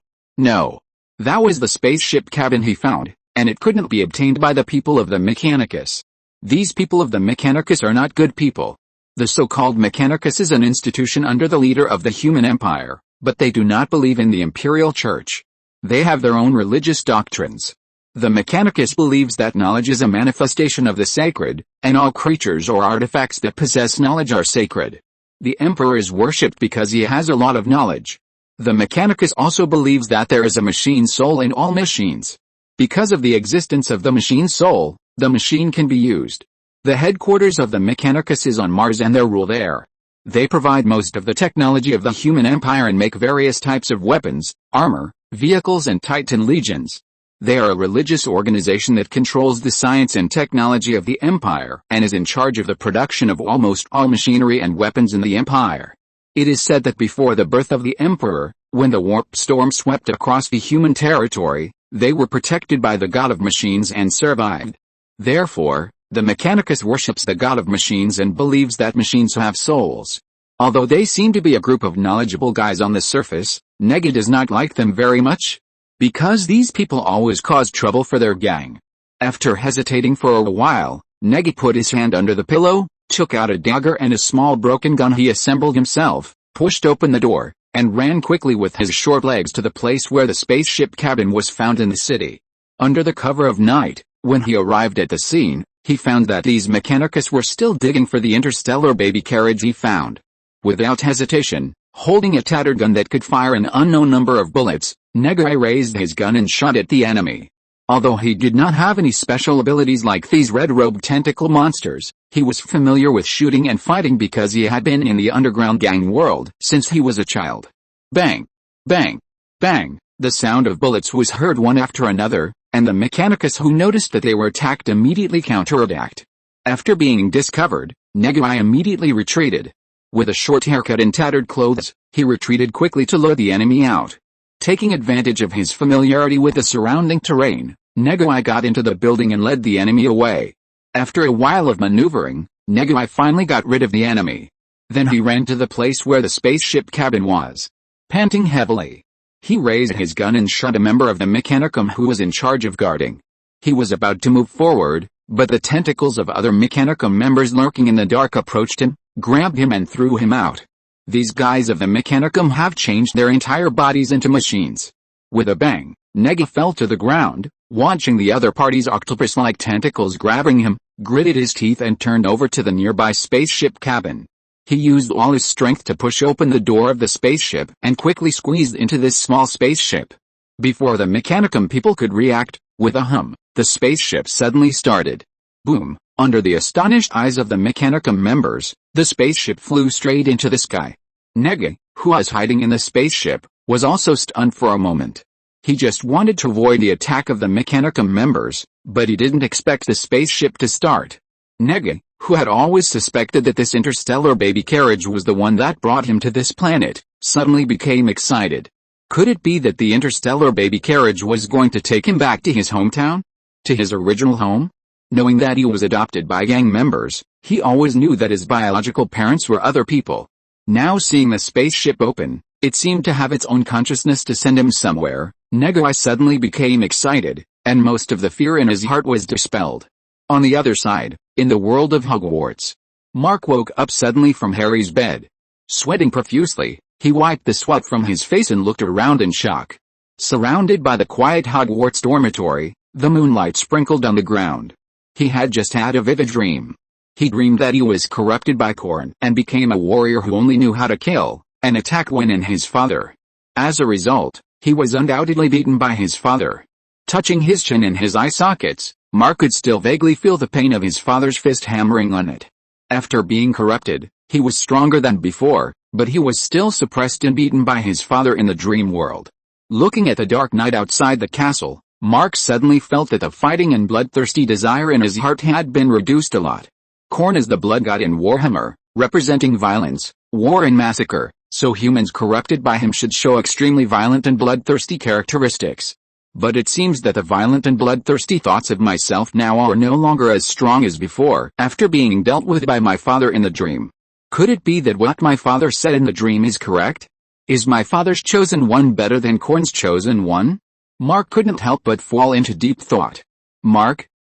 That was the spaceship cabin he found, and it couldn't be obtained by the people of the Mechanicus. These people of the Mechanicus are not good people. The so-called Mechanicus is an institution under the leader of the human empire, but they do not believe in the imperial church. They have their own religious doctrines. The Mechanicus believes that knowledge is a manifestation of the sacred, and all creatures or artifacts that possess knowledge are sacred. The emperor is worshipped because he has a lot of knowledge. The Mechanicus also believes that there is a machine soul in all machines. Because of the existence of the machine soul, the machine can be used. The headquarters of the Mechanicus is on Mars and they rule there. They provide most of the technology of the human empire and make various types of weapons, armor, vehicles and Titan legions. They are a religious organization that controls the science and technology of the empire and is in charge of the production of almost all machinery and weapons in the empire. It is said that before the birth of the emperor, when the warp storm swept across the human territory, they were protected by the god of machines and survived. Therefore, the Mechanicus worships the god of machines and believes that machines have souls. Although they seem to be a group of knowledgeable guys on the surface, Nega does not like them very much, because these people always cause trouble for their gang. After hesitating for a while, Nega put his hand under the pillow, took out a dagger and a small broken gun he assembled himself, pushed open the door, and ran quickly with his short legs to the place where the spaceship cabin was found in the city. Under the cover of night, when he arrived at the scene, he found that these Mechanicus were still digging for the interstellar baby carriage he found. Without hesitation, holding a tattered gun that could fire an unknown number of bullets, Nega raised his gun and shot at the enemy. Although he did not have any special abilities like these red-robed tentacle monsters, he was familiar with shooting and fighting because he had been in the underground gang world since he was a child. Bang! Bang! Bang! The sound of bullets was heard one after another, and the Mechanicus who noticed that they were attacked immediately counterattacked. After being discovered, Nega immediately retreated. With a short haircut and tattered clothes, he retreated quickly to lure the enemy out. Taking advantage of his familiarity with the surrounding terrain, Nega got into the building and led the enemy away. After a while of maneuvering, Nega finally got rid of the enemy. Then he ran to the place where the spaceship cabin was. Panting heavily, he raised his gun and shot a member of the Mechanicum who was in charge of guarding. He was about to move forward, but the tentacles of other Mechanicum members lurking in the dark approached him, grabbed him and threw him out. These guys of the Mechanicum have changed their entire bodies into machines. With a bang, Nega fell to the ground, watching the other party's octopus-like tentacles grabbing him, gritted his teeth and turned over to the nearby spaceship cabin. He used all his strength to push open the door of the spaceship and quickly squeezed into this small spaceship. Before the Mechanicum people could react, with a hum, the spaceship suddenly started. Boom! Under the astonished eyes of the Mechanicum members, the spaceship flew straight into the sky. Nega, who was hiding in the spaceship, was also stunned for a moment. He just wanted to avoid the attack of the Mechanicum members, but he didn't expect the spaceship to start. Nega, who had always suspected that this interstellar baby carriage was the one that brought him to this planet, suddenly became excited. Could it be that the interstellar baby carriage was going to take him back to his hometown? To his original home? Knowing that he was adopted by gang members, he always knew that his biological parents were other people. Now seeing the spaceship open, it seemed to have its own consciousness to send him somewhere. Nega suddenly became excited, and most of the fear in his heart was dispelled. On the other side, in the world of Hogwarts, Mark woke up suddenly from Harry's bed. Sweating profusely, he wiped the sweat from his face and looked around in shock. Surrounded by the quiet Hogwarts dormitory, the moonlight sprinkled on the ground. He had just had a vivid dream. He dreamed that he was corrupted by Corn and became a warrior who only knew how to kill and attack Gwen and his father. As a result, he was undoubtedly beaten by his father. Touching his chin and his eye sockets, Mark could still vaguely feel the pain of his father's fist hammering on it. After being corrupted, he was stronger than before, but he was still suppressed and beaten by his father in the dream world. Looking at the dark night outside the castle, Mark suddenly felt that the fighting and bloodthirsty desire in his heart had been reduced a lot. Corn is the blood god in Warhammer, representing violence, war and massacre, so humans corrupted by him should show extremely violent and bloodthirsty characteristics. But it seems that the violent and bloodthirsty thoughts of myself now are no longer as strong as before after being dealt with by my father in the dream. Could it be that what my father said in the dream is correct? Is my father's chosen one better than Korn's chosen one? Mark couldn't help but fall into deep thought.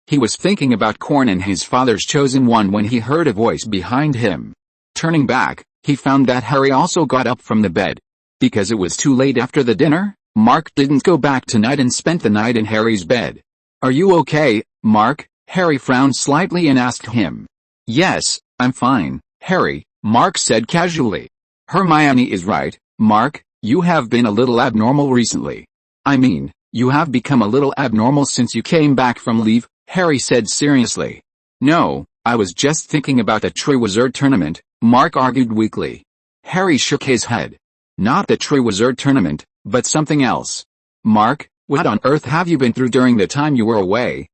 He was thinking about Korn and his father's chosen one when he heard a voice behind him. Turning back, he found that Harry also got up from the bed. Because it was too late after the dinner, Mark didn't go back tonight and spent the night in Harry's bed. "Are you okay, Mark?" Harry frowned slightly and asked him. "Yes, I'm fine, Harry," Mark said casually. "Hermione is right, Mark, you have been a little abnormal recently. I mean, you have become a little abnormal since you came back from leave," Harry said seriously. "No, I was just thinking about the Triwizard Tournament," Mark argued weakly. Harry shook his head. "Not the Triwizard Tournament, but something else. Mark, what on earth have you been through during the time you were away?"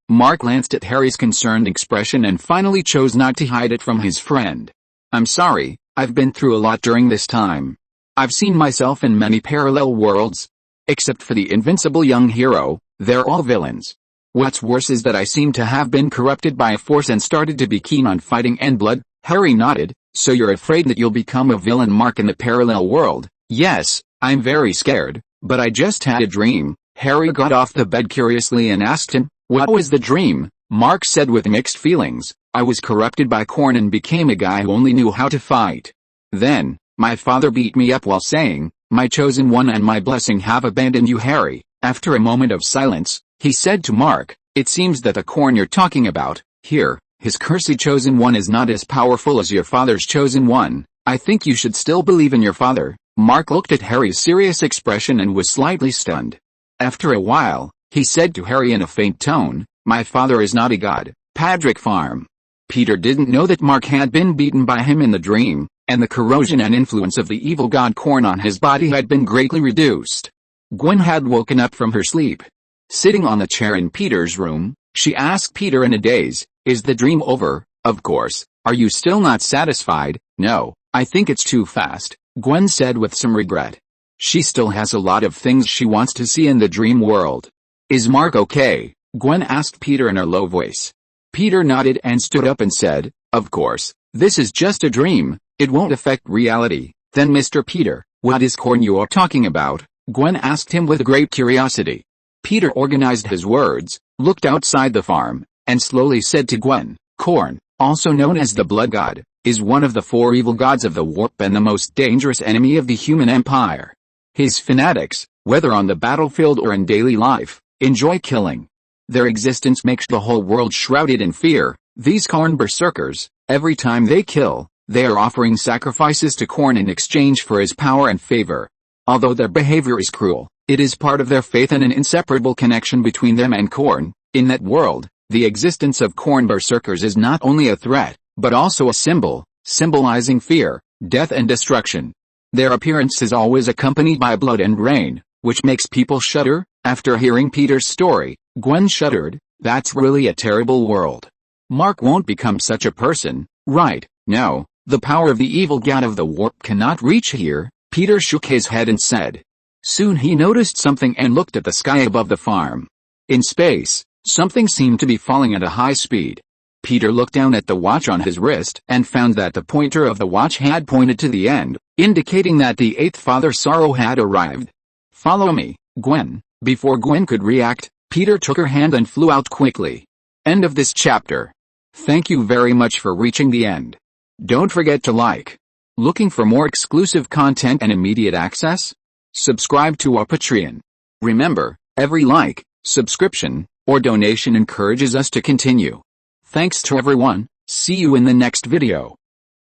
Mark glanced at Harry's concerned expression and finally chose not to hide it from his friend. "I'm sorry, I've been through a lot during this time. I've seen myself in many parallel worlds. Except for the invincible young hero, they're all villains. What's worse is that I seem to have been corrupted by a force and started to be keen on fighting and blood." Harry nodded. "So you're afraid that you'll become a villain, Mark, in the parallel world?" "Yes, I'm very scared, but I just had a dream." Harry got off the bed curiously and asked him, "What was the dream?" Mark said with mixed feelings. "I was corrupted by Korn and became a guy who only knew how to fight. Then, my father beat me up while saying, 'My chosen one and my blessing have abandoned you, Harry.'" After a moment of silence, he said to Mark, "It seems that the Korn you're talking about, here, his cursed chosen one is not as powerful as your father's chosen one. I think you should still believe in your father." Mark looked at Harry's serious expression and was slightly stunned. After a while, he said to Harry in a faint tone, "My father is not a god, Padrick Farm." Peter didn't know that Mark had been beaten by him in the dream, and the corrosion and influence of the evil god Korn on his body had been greatly reduced. Gwen had woken up from her sleep. Sitting on the chair in Peter's room, she asked Peter in a daze, "Is the dream over? Of course. Are you still not satisfied?" "No, I think it's too fast," Gwen said with some regret. She still has a lot of things she wants to see in the dream world. "Is Mark okay?" Gwen asked Peter in a low voice. Peter nodded and stood up and said, "Of course, this is just a dream. It won't affect reality." "Then Mr. Peter, what is Korn you're talking about?" Gwen asked him with great curiosity. Peter organized his words, looked outside the farm, and slowly said to Gwen, "Korn, also known as the Blood God, is one of the 4 evil gods of the warp and the most dangerous enemy of the human empire. His fanatics, whether on the battlefield or in daily life, enjoy killing. Their existence makes the whole world shrouded in fear. These Korn berserkers, every time they kill, they are offering sacrifices to Korn in exchange for his power and favor. Although their behavior is cruel, it is part of their faith and an inseparable connection between them and Korn. In that world, the existence of Korn berserkers is not only a threat, but also a symbol, symbolizing fear, death and destruction. Their appearance is always accompanied by blood and rain, which makes people shudder." After hearing Peter's story, Gwen shuddered. "That's really a terrible world. Mark won't become such a person, right?" "No, the power of the evil god of the warp cannot reach here." Peter shook his head and said. Soon he noticed something and looked at the sky above the farm. In space, something seemed to be falling at a high speed. Peter looked down at the watch on his wrist and found that the pointer of the watch had pointed to the end, indicating that the 8th Father Sorrow had arrived. "Follow me, Gwen." Before Gwen could react, Peter took her hand and flew out quickly. End of this chapter. Thank you very much for reaching the end. Don't forget to like. Looking for more exclusive content and immediate access? Subscribe to our Patreon. Remember, every like, subscription, or donation encourages us to continue. Thanks to everyone. See you in the next video.